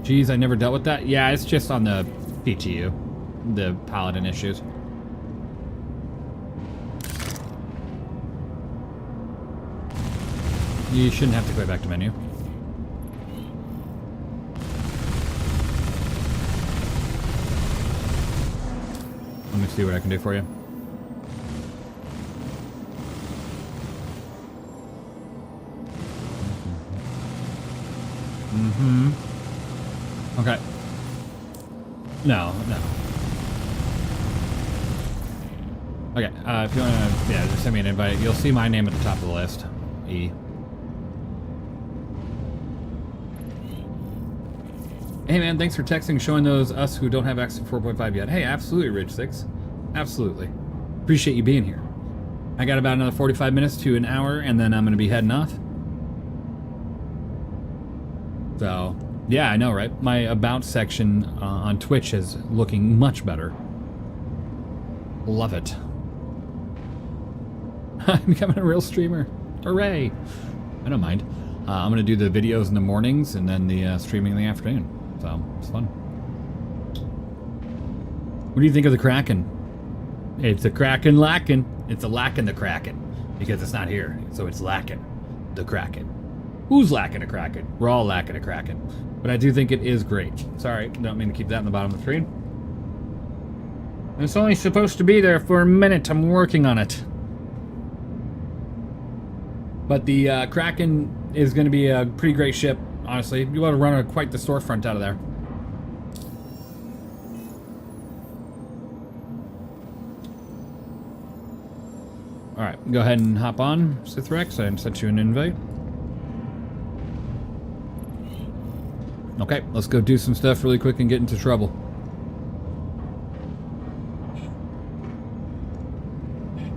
Geez, I never dealt with that. Yeah, it's just on the PTU. the paladin issues. You shouldn't have to go back to menu. Let me see what I can do for you. Okay. No. Okay, if you want to, yeah, just send me an invite. You'll see my name at the top of the list. E. Hey man, thanks for texting, showing those us who don't have access to 4.5 yet. Hey, absolutely, Rich6. Absolutely. Appreciate you being here. I got about another 45 minutes to an hour, and then I'm going to be heading off. So, yeah, I know, right? My About section on Twitch is looking much better. Love it. I'm becoming a real streamer. Hooray! I don't mind. I'm going to do the videos in the mornings and then the streaming in the afternoon. So, it's fun. What do you think of the Kraken? It's a Kraken lacking. It's a lacking the Kraken. Because it's not here. So it's lacking the Kraken. Who's lacking a Kraken? We're all lacking a Kraken. But I do think it is great. Sorry, don't mean to keep that in the bottom of the screen. It's only supposed to be there for a minute. I'm working on it. But the Kraken is going to be a pretty great ship, honestly. You want to run quite the storefront out of there. Alright, go ahead and hop on, Sithrex. I sent you an invite. Okay, let's go do some stuff really quick and get into trouble.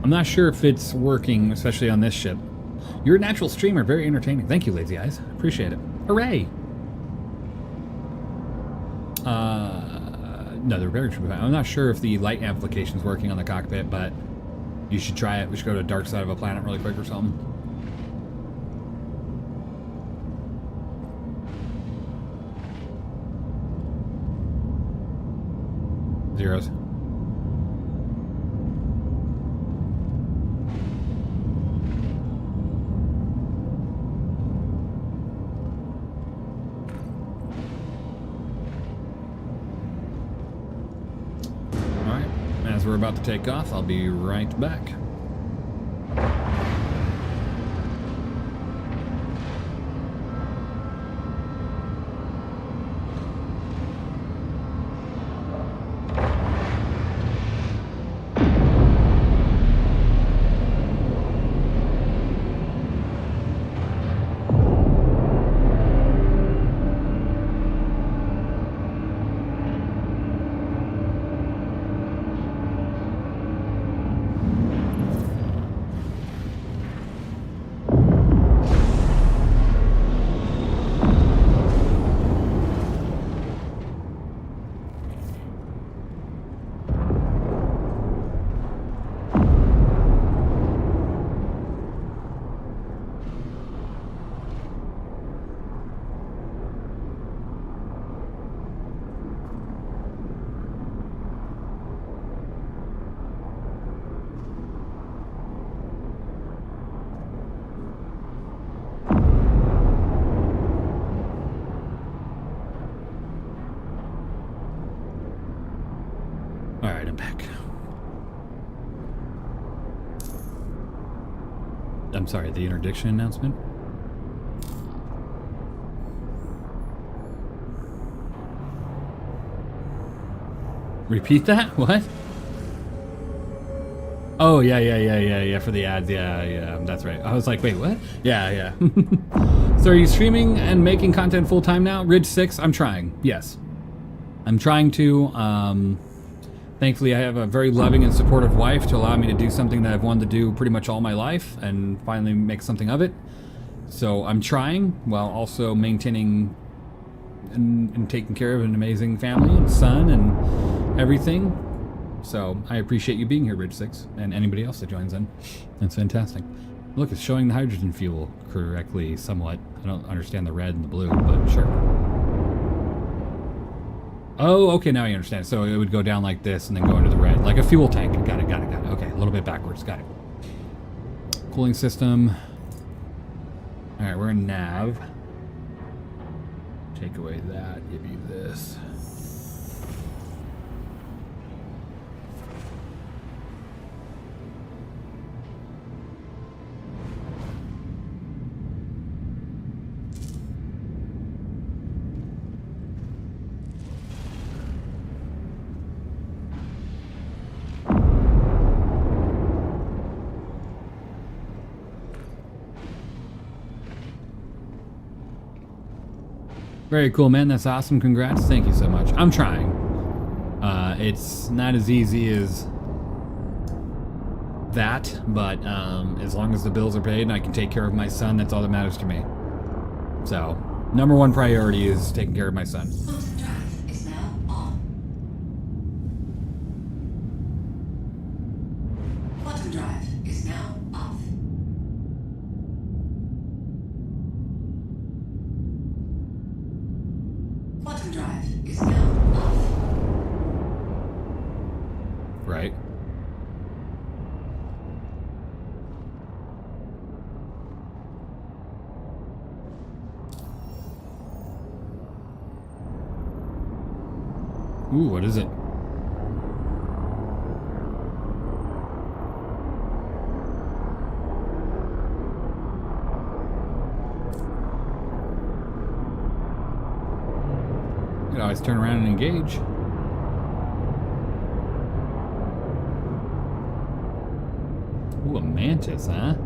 I'm not sure if it's working, especially on this ship. You're a natural streamer, very entertaining. Thank you, Lazy Eyes. Appreciate it. Hooray! No, they're very true. I'm not sure if the light amplification is working on the cockpit, but you should try it. We should go to the dark side of a planet really quick or something. Zeros. We're about to take off. I'll be right back. Alright, I'm back. I'm sorry, the interdiction announcement? Repeat that? What? Oh, yeah, for the ads. Yeah, that's right. I was like, wait, what? Yeah. So are you streaming and making content full time now? Ridge 6, I'm trying. Yes. I'm trying to. Thankfully, I have a very loving and supportive wife to allow me to do something that I've wanted to do pretty much all my life and finally make something of it. So I'm trying while also maintaining and taking care of an amazing family and son and everything. So I appreciate you being here, Ridge 6, and anybody else that joins in. That's fantastic. Look, it's showing the hydrogen fuel correctly somewhat. I don't understand the red and the blue, but sure. Oh, okay, now I understand. So it would go down like this and then go into the red. Like a fuel tank. Got it, got it, got it. Okay, a little bit backwards. Got it. Cooling system. Alright, we're in nav. Take away that, give you this. Very cool, man. That's awesome. Congrats. Thank you so much. I'm trying. It's not as easy as that, but as long as the bills are paid and I can take care of my son, that's all that matters to me. So, number one priority is taking care of my son. Quantum drive is now on. Quantum drive is now off. Quantum drive is now off. Right. Ooh, what is it? You can always turn around and engage. Ooh, a mantis, huh?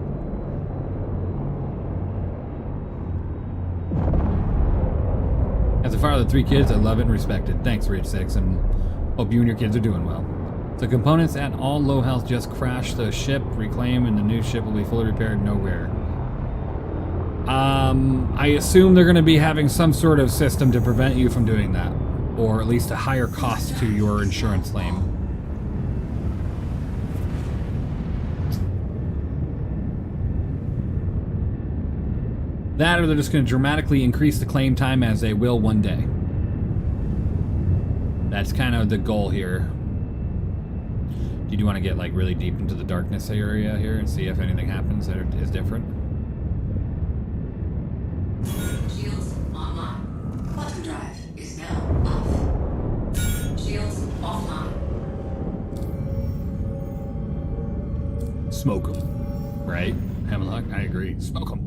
As a father of 3 kids, I love it and respect it. Thanks, Rich 6, and hope you and your kids are doing well. The components at all low health just crashed the ship, reclaim, and the new ship will be fully repaired, no wear. I assume they're going to be having some sort of system to prevent you from doing that, or at least a higher cost to your insurance claim. That, or they're just going to dramatically increase the claim time as they will one day. That's kind of the goal here. Do you want to get like really deep into the darkness area here and see if anything happens that is different? Shields online. Quantum drive is now off. Shields offline. Smoke them. Right? Hemlock, I agree. Smoke them.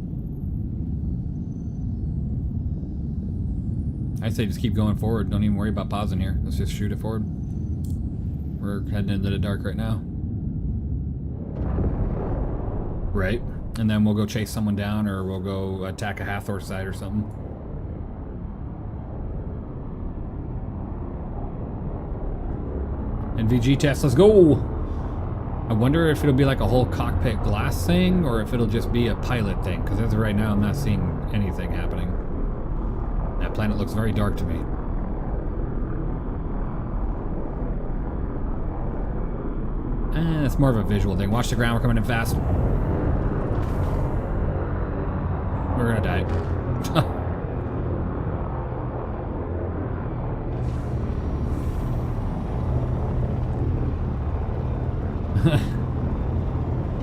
I say just keep going forward. Don't even worry about pausing here. Let's just shoot it forward. We're heading into the dark right now. Right. And then we'll go chase someone down, or we'll go attack a Hathor site or something. NVG test, let's go! I wonder if it'll be like a whole cockpit glass thing, or if it'll just be a pilot thing, because as of right now I'm not seeing anything happening. That planet looks very dark to me. That's more of a visual thing. Watch the ground, we're coming in fast. We're gonna die.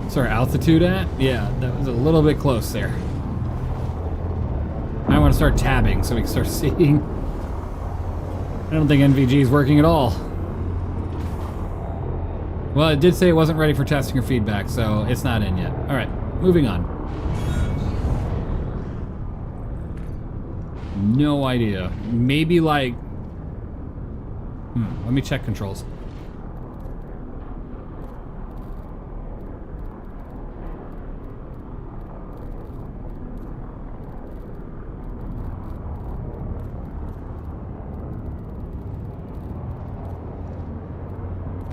Sorry, altitude at? Yeah, that was a little bit close there. I want to start tabbing so we can start seeing. I don't think NVG is working at all. Well, it did say it wasn't ready for testing or feedback, so it's not in yet. Alright, moving on. No idea. Maybe like... let me check controls.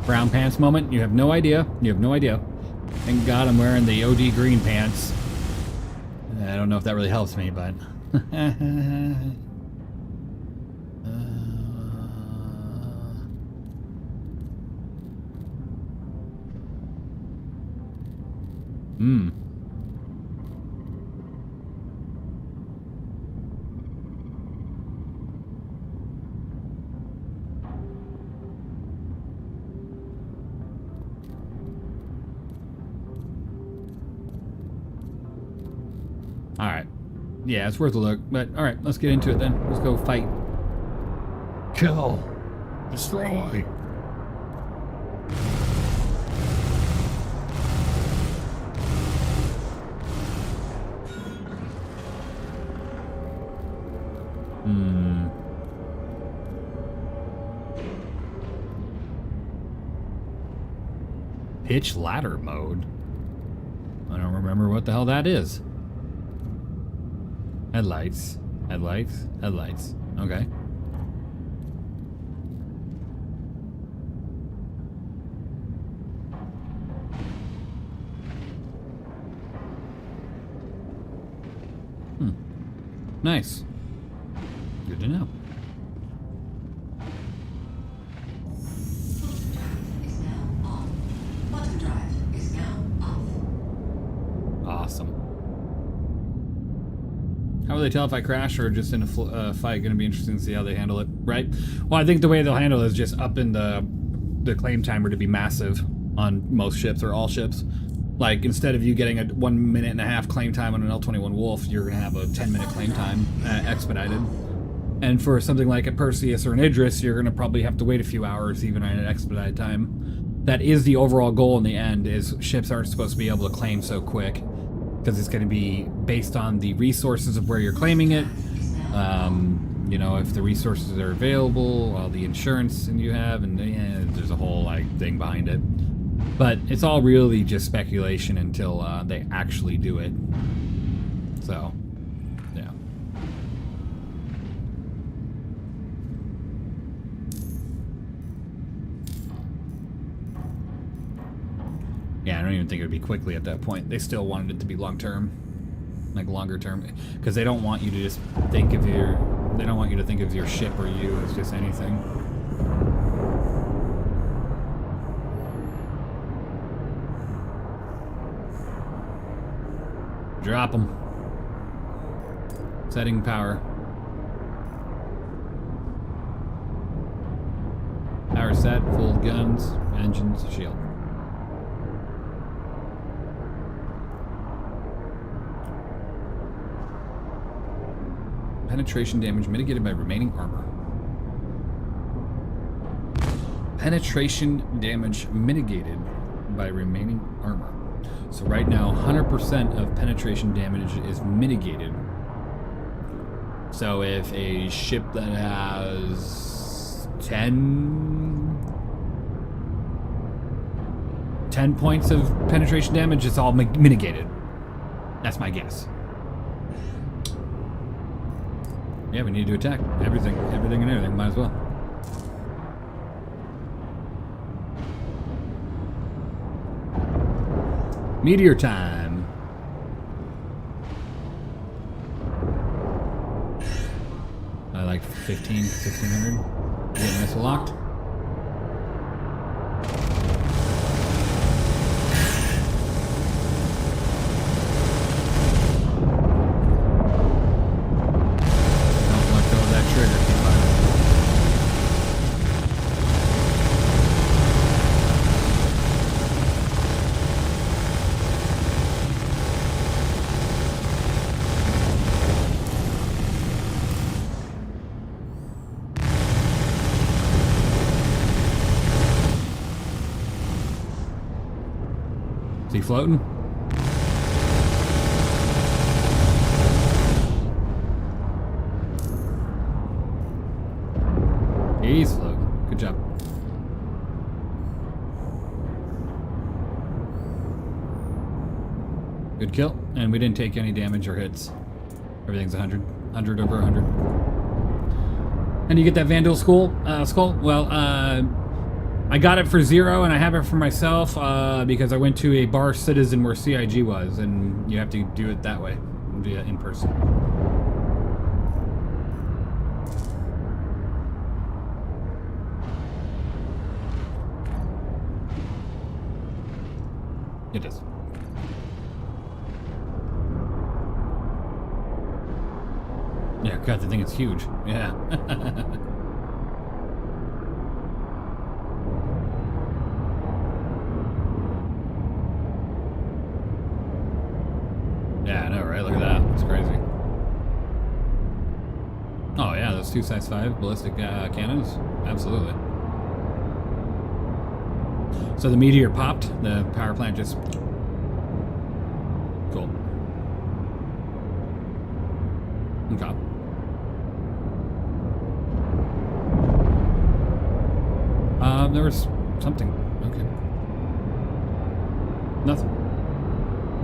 Brown pants moment. You have no idea. You have no idea. Thank God I'm wearing the OD green pants. I don't know if that really helps me, but... Alright. Yeah, it's worth a look. But, alright, let's get into it then. Let's go fight. Kill. Destroy. Pitch ladder mode? I don't remember what the hell that is. Headlights. Headlights. Headlights. Okay. Nice. Good to know. Is now on. Bottom drive is now off. Awesome. How will they tell if I crash or just in a fight? Going to be interesting to see how they handle it, right? Well, I think the way they'll handle it is just up in the claim timer to be massive on most ships or all ships. Like, instead of you getting a 1 minute and a half claim time on an L-21 Wolf, you're going to have a 10-minute claim time expedited. And for something like a Perseus or an Idris, you're going to probably have to wait a few hours even on an expedited time. That is the overall goal in the end, is ships aren't supposed to be able to claim so quick, because it's going to be based on the resources of where you're claiming it. You know, if the resources are available, all the insurance and you have, and yeah, there's a whole like thing behind it. But it's all really just speculation until they actually do it. So, yeah. Yeah, I don't even think it would be quickly at that point. They still wanted it to be long term, like longer term, because they don't want you to just think of your. They don't want you to think of your ship or you as just anything. Drop them. Setting power. Power set, full guns, engines, shield. Penetration damage mitigated by remaining armor. Penetration damage mitigated by remaining armor. So right now, 100% of penetration damage is mitigated. So if a ship that has 10 points of penetration damage, it's all mitigated. That's my guess. Yeah, we need to attack. Everything and everything. Might as well. Meteor time. I like 15, 1600. Getting missile locked. Don't let go of that trigger. Keep firing. Is he floating? He's floating. Good job. Good kill. And we didn't take any damage or hits. Everything's 100. 100 over 100. And you get that Vandal skull? Well, I got it for 0, and I have it for myself because I went to a bar citizen where CIG was, and you have to do it that way, via in person. It is. Yeah, God, the thing is huge. Yeah. Yeah, I know, right? Look at that. It's great. plus 2 size 5 ballistic cannons. Absolutely. So the meteor popped. The power plant just... Cool. Okay. There was something. Okay. Nothing.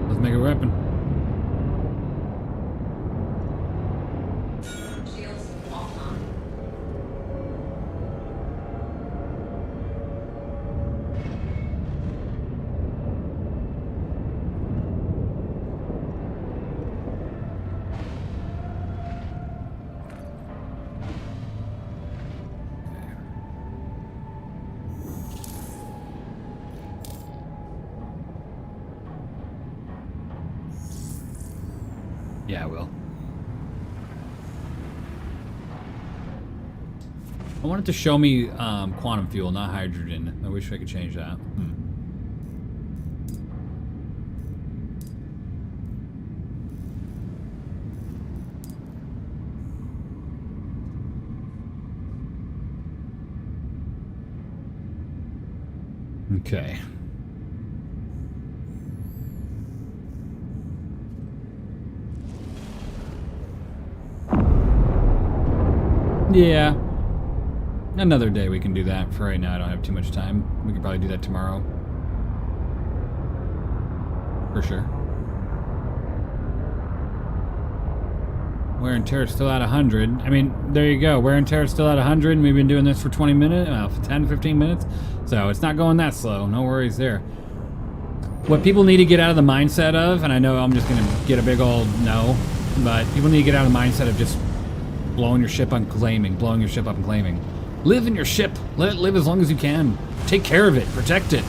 Let's make a weapon. Shields offline. Yeah, I will. I want it to show me quantum fuel, not hydrogen. I wish I could change that. Okay. Yeah. Another day we can do that. For right now, I don't have too much time. We could probably do that tomorrow. For sure. Wear and tear is still at 100. I mean, there you go. Wear and tear is still at 100. And we've been doing this for 20 minutes, 10, 15 minutes. So it's not going that slow. No worries there. What people need to get out of the mindset of, and I know I'm just going to get a big old no, but people need to get out of the mindset of just blowing your ship up and claiming. Live in your ship. Let it live as long as you can. Take care of it. Protect it.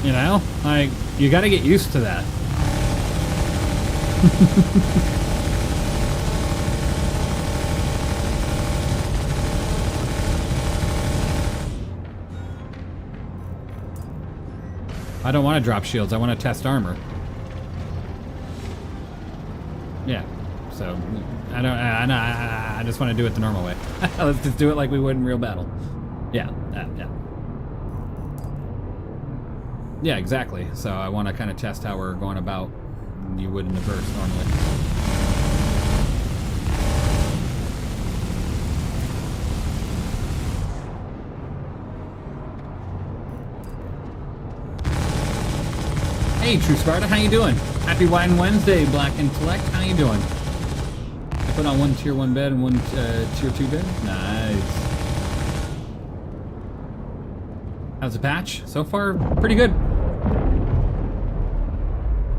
You know? Like, you gotta get used to that. I don't want to drop shields. I want to test armor. Yeah. So, I just want to do it the normal way. Let's just do it like we would in real battle. Yeah, yeah. Yeah, exactly. So I want to kind of test how we're going about you would in the verse normally. Hey, True Sparta, how you doing? Happy Wine Wednesday, Black Intellect. How you doing? Put on one tier 1 bed and one tier 2 bed. Nice. How's the patch? So far, pretty good.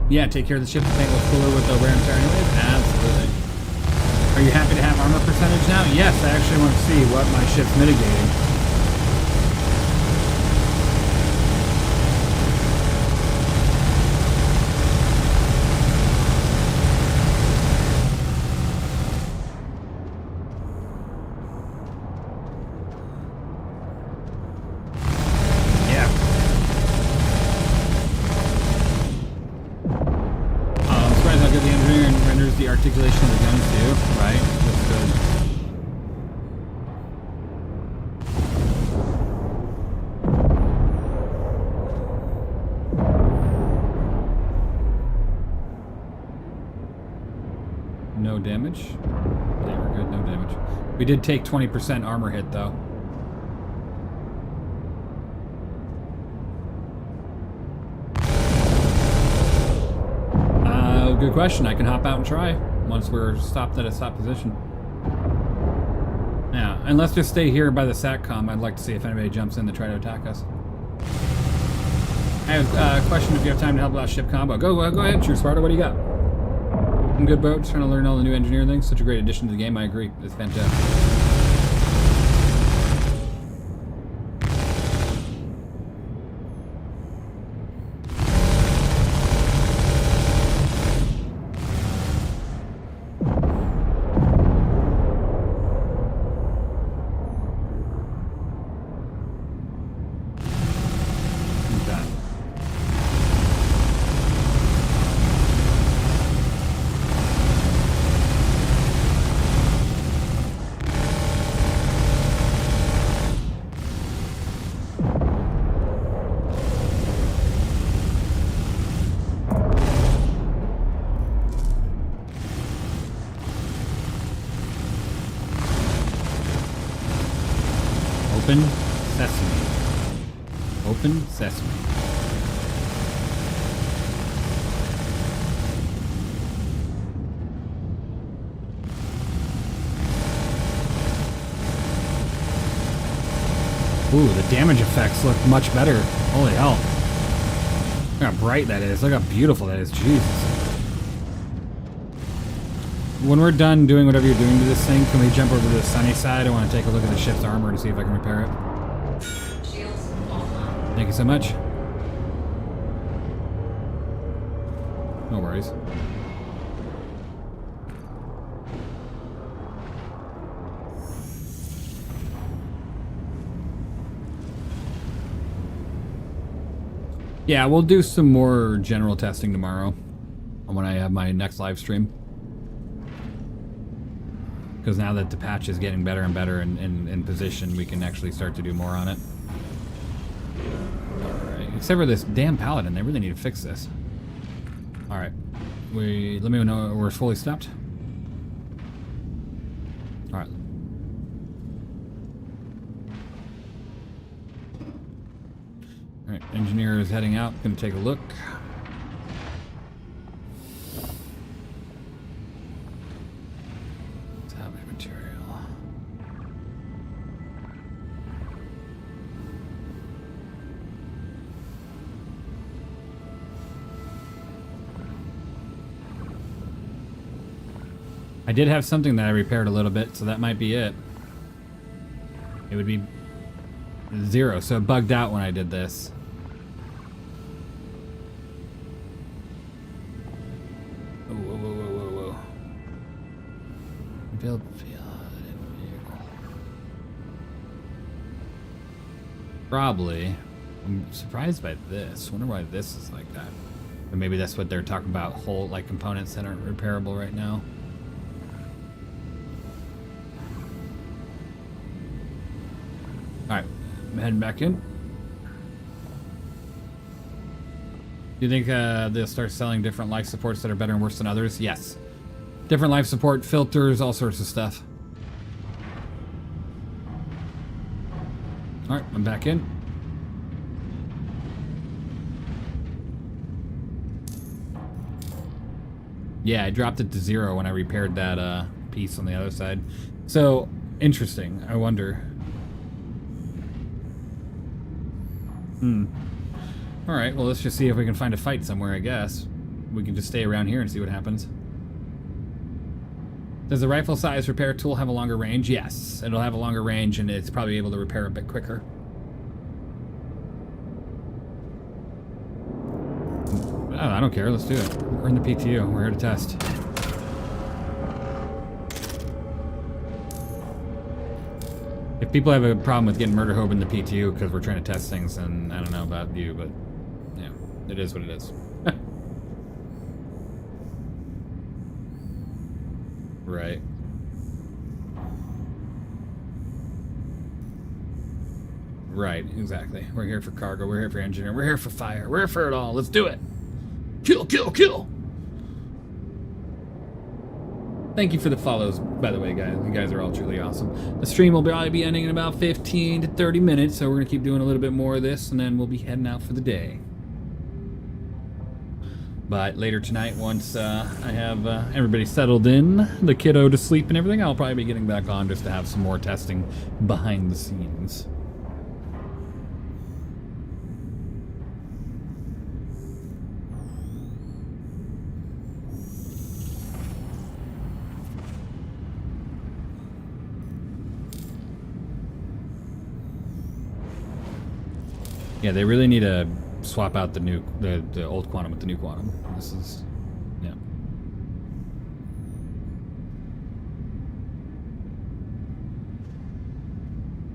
Yeah, take care of the ship. The paint looks cooler with the wear and tear anyways. Absolutely. Are you happy to have armor percentage now? Yes, I actually want to see what my ship's mitigating. Articulation of the guns too, right? That's good. No damage. Yeah, we're good. No damage. We did take 20% armor hit though. Good question. I can hop out and try once we're stopped at a stop position. Yeah, and let's just stay here by the SATCOM. I'd like to see if anybody jumps in to try to attack us. I have a question if you have time to help out ship combo. Go ahead, True Sparta. What do you got? I'm good, bro. Just trying to learn all the new engineering things. Such a great addition to the game. I agree. It's fantastic. Open sesame. Open sesame. Ooh, the damage effects look much better. Holy hell. Look how bright that is. Look how beautiful that is. Jesus. When we're done doing whatever you're doing to this thing, can we jump over to the sunny side? I want to take a look at the ship's armor to see if I can repair it. Shields offline. Thank you so much. No worries. Yeah, we'll do some more general testing tomorrow when I have my next live stream. Because now that the patch is getting better and better in position, we can actually start to do more on it. Alright, except for this damn paladin, they really need to fix this. Alright, let me know we're fully stopped. Alright. Alright, engineer is heading out, gonna take a look. Salvage material. I did have something that I repaired a little bit, so that might be it. It would be 0, so it bugged out when I did this. Whoa, whoa, whoa, whoa, whoa, whoa. Build vehicle. Probably. I'm surprised by this. Wonder why this is like that. Or maybe that's what they're talking about, whole like components that aren't repairable right now. Alright, I'm heading back in. Do you think they'll start selling different life supports that are better and worse than others? Yes. Different life support, filters, all sorts of stuff. Alright, I'm back in. Yeah, I dropped it to 0 when I repaired that piece on the other side. So, interesting. I wonder. Alright, well let's just see if we can find a fight somewhere, I guess. We can just stay around here and see what happens. Does the rifle size repair tool have a longer range? Yes, it'll have a longer range and it's probably able to repair a bit quicker. Oh, I don't care, let's do it. We're in the PTU, we're here to test. If people have a problem with getting murder hope in the PTU because we're trying to test things, then I don't know about you, but yeah, it is what it is. Right. Right, exactly. We're here for cargo, we're here for engineering, we're here for fire, we're here for it all. Let's do it. Kill, kill, kill. Thank you for the follows, by the way, guys. You guys are all truly awesome. The stream will probably be ending in about 15 to 30 minutes, so we're going to keep doing a little bit more of this, and then we'll be heading out for the day. But later tonight, once I have everybody settled in, the kiddo to sleep and everything, I'll probably be getting back on just to have some more testing behind the scenes. Yeah, they really need to swap out the old quantum with the new quantum. This is, yeah.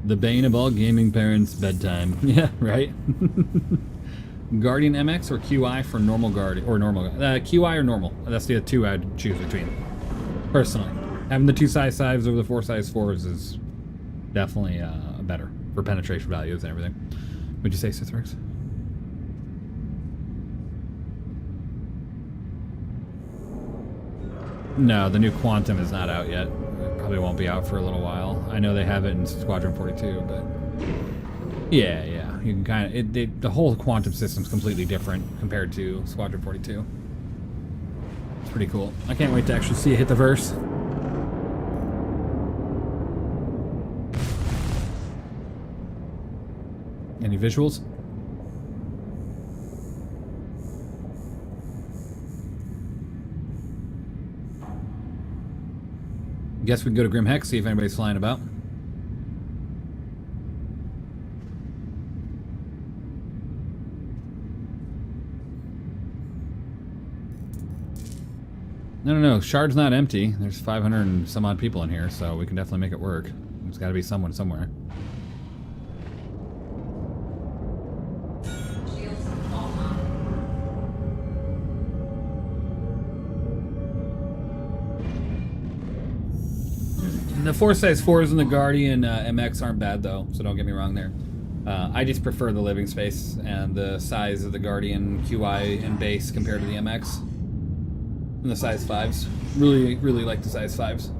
The bane of all gaming parents' bedtime. Yeah, right. Guardian MX or QI for normal guard or normal QI or normal. That's the two I'd choose between. Personally, having the 2 size 5s over the 4 size 4s is definitely better for penetration values and everything. Would you say, Sithworks? No, the new Quantum is not out yet. It probably won't be out for a little while. I know they have it in Squadron 42, but Yeah, yeah. You can kind of the whole quantum system's completely different compared to Squadron 42. It's pretty cool. I can't wait to actually see it hit the verse. Any visuals? Guess we can go to Grim Hex, see if anybody's flying about. No. Shard's not empty. There's 500 and some odd people in here, so we can definitely make it work. There's got to be someone somewhere. The 4 size 4s in the Guardian MX aren't bad though, so don't get me wrong there. I just prefer the living space and the size of the Guardian QI and base compared to the MX. And the size 5s. Really, really like the size 5s.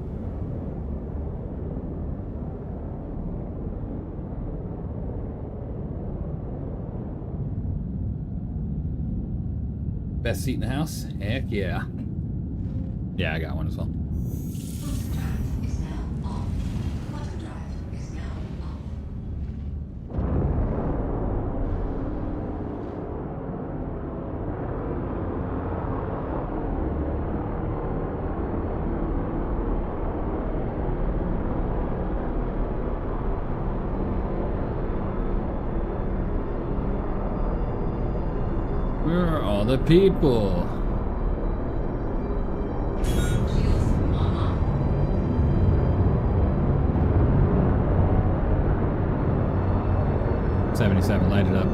Best seat in the house? Heck yeah. Yeah, I got one as well. Where are all the people? $77, light it up.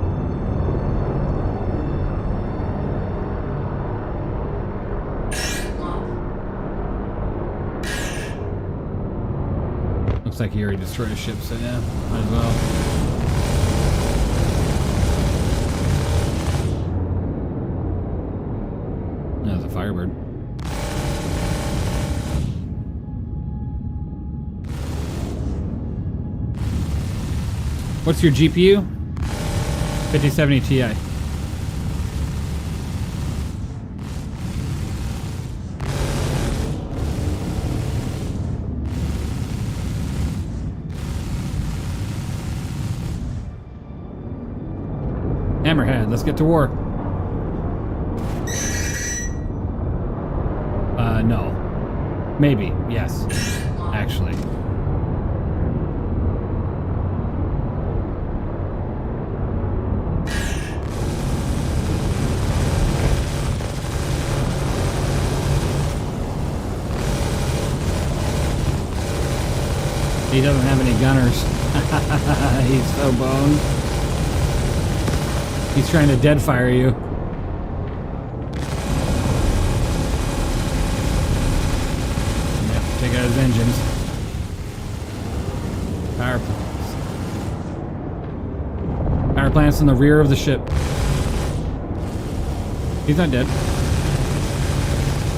Looks like he already destroyed his ship, so yeah, might as well. That was a Firebird. What's your GPU? 5070 Ti. Hammerhead, let's get to war. No. Maybe, yes. Actually. He doesn't have any gunners. He's so boned. He's trying to dead fire you. Take out his engines. Power plants. Power plants in the rear of the ship. He's not dead.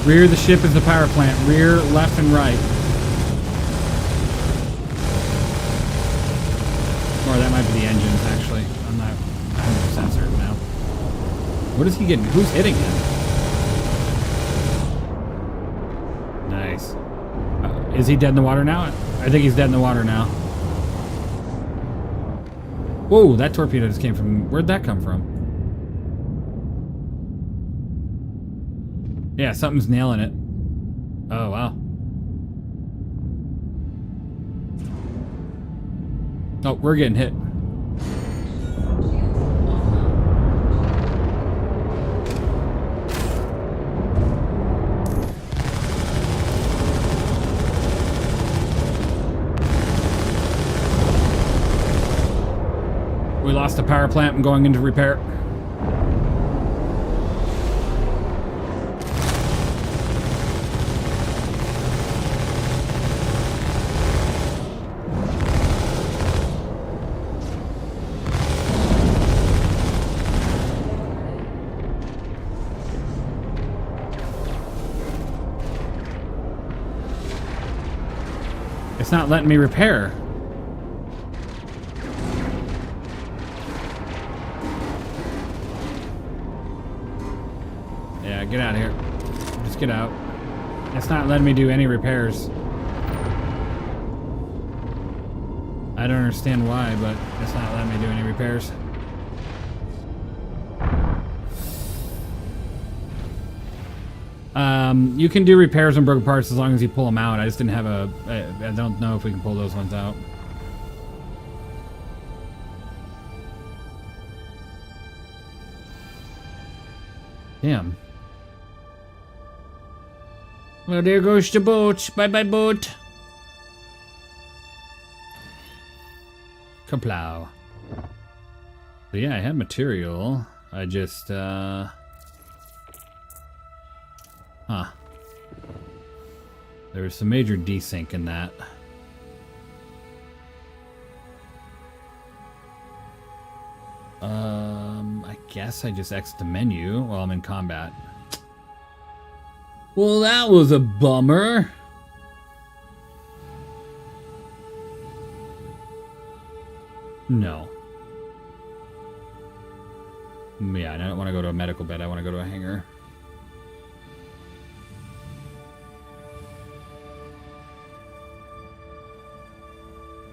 Rear of the ship is the power plant. Rear, left, and right. Or that might be the engines, actually. I'm not 100% certain now. What is he getting? Who's hitting him? Nice. Is he dead in the water now? I think he's dead in the water now. Whoa, that torpedo just came from... Where'd that come from? Yeah, something's nailing it. Oh, wow. Oh, we're getting hit. We lost the power plant. I'm going into repair. It's not letting me repair. Get out of here. Just get out. It's not letting me do any repairs. I don't understand why, but it's not letting me do any repairs. You can do repairs on broken parts as long as you pull them out. I just didn't have a... I don't know if we can pull those ones out. Damn. Well, there goes the boat. Bye-bye, boat. Kaplow. But yeah, I had material. I just, Huh. There was some major desync in that. I guess I just exit the menu while I'm in combat. Well, that was a bummer. No. Yeah, I don't want to go to a medical bed. I want to go to a hangar.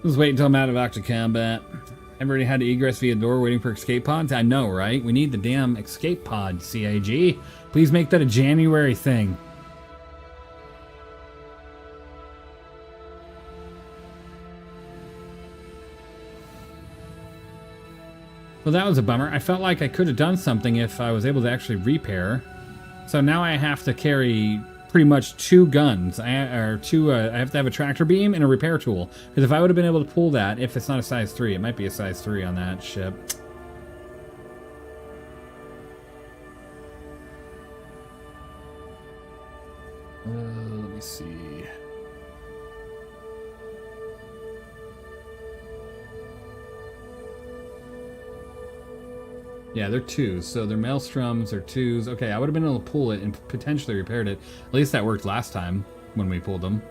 Let's wait until I'm out of active combat. I've already had to egress via door waiting for escape pods. I know, right? We need the damn escape pod, CAG. Please make that a January thing. Well, that was a bummer. I felt like I could have done something if I was able to actually repair. So now I have to carry pretty much 2 guns. I have to have a tractor beam and a repair tool. Because if I would have been able to pull that, if it's not a size 3, it might be a size 3 on that ship. Let me see. Yeah, they're 2s, so they're maelstroms or 2s. Okay, I would have been able to pull it and potentially repaired it. At least that worked last time when we pulled them.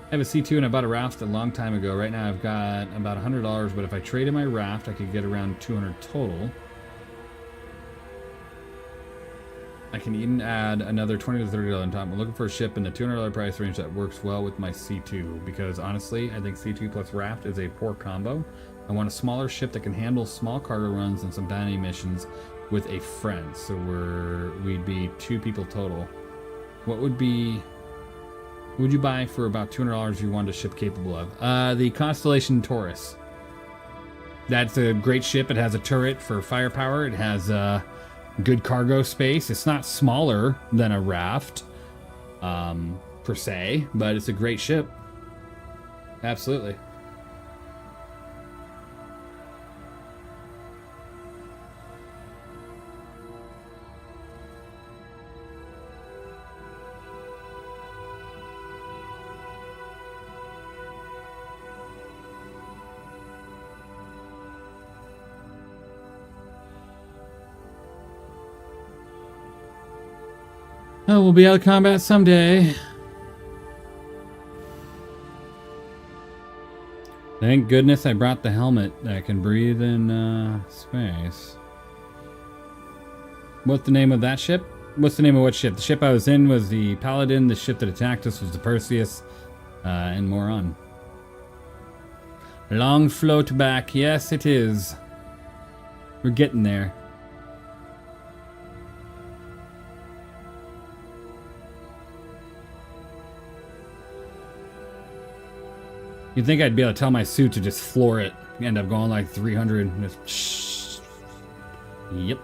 I have a C2 and I bought a raft a long time ago. Right now I've got about $100, but if I traded my raft, I could get around 200 total. I can even add another $20 to $30 on top. I'm looking for a ship in the $200 price range that works well with my C2, because honestly, I think C2 plus raft is a poor combo. I want a smaller ship that can handle small cargo runs and some bounty missions with a friend. So we'd be 2 people total. What would you buy for about $200 if you wanted a ship capable of? The Constellation Taurus. That's a great ship. It has a turret for firepower. It has good cargo space. It's not smaller than a raft, per se, but it's a great ship. Absolutely. Oh, we'll be out of combat someday. Thank goodness I brought the helmet that can breathe in space. What's the name of that ship? What's the name of what ship? The ship I was in was the Paladin. The ship that attacked us was the Perseus, and more on. Long float back. Yes, it is. We're getting there. You'd think I'd be able to tell my suit to just floor it. You end up going like 300 and just... Yep.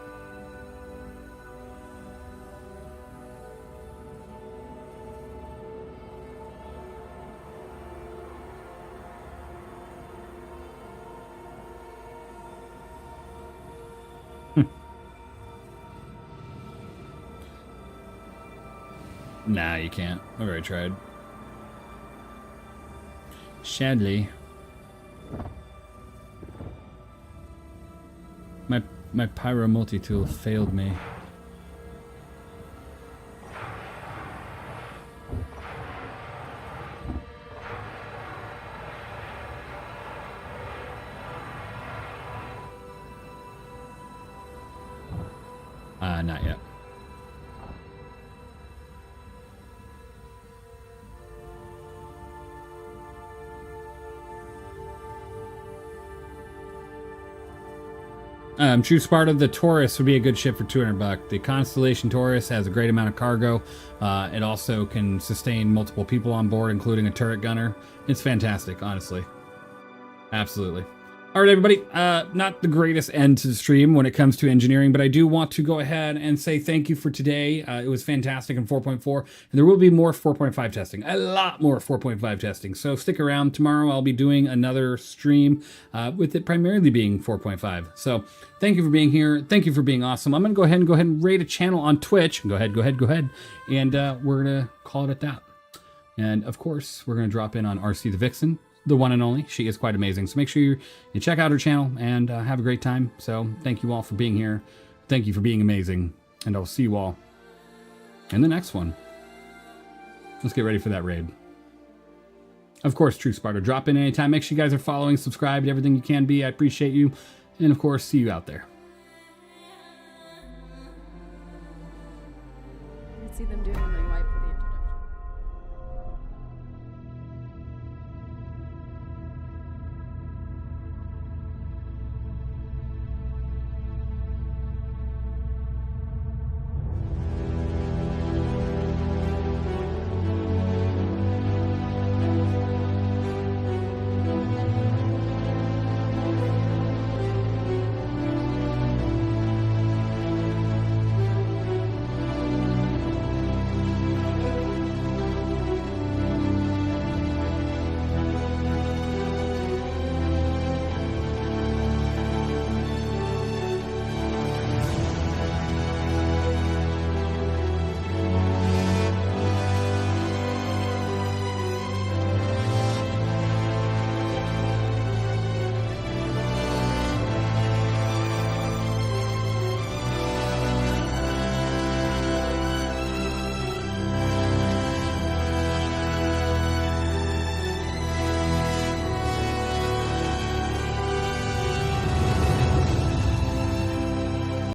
Nah, you can't. I've already tried. Sadly, my pyro multi-tool failed me. Not yet. True Sparta, the Taurus would be a good ship for $200. The Constellation Taurus has a great amount of cargo. It also can sustain multiple people on board, including a turret gunner. It's fantastic, honestly. Absolutely. All right, everybody. Not the greatest end to the stream when it comes to engineering, but I do want to go ahead and say thank you for today. It was fantastic in 4.4, and there will be more 4.5 testing, a lot more 4.5 testing. So stick around. Tomorrow I'll be doing another stream with it primarily being 4.5. So thank you for being here. Thank you for being awesome. I'm going to go ahead and rate a channel on Twitch. Go ahead. And we're going to call it at that. And of course, we're going to drop in on RC the Vixen, the one and only. She is quite amazing. So make sure you check out her channel and have a great time. So thank you all for being here. Thank you for being amazing. And I'll see you all in the next one. Let's get ready for that raid. Of course, True Sparta, drop in anytime. Make sure you guys are following, subscribed, everything you can be. I appreciate you. And of course, see you out there.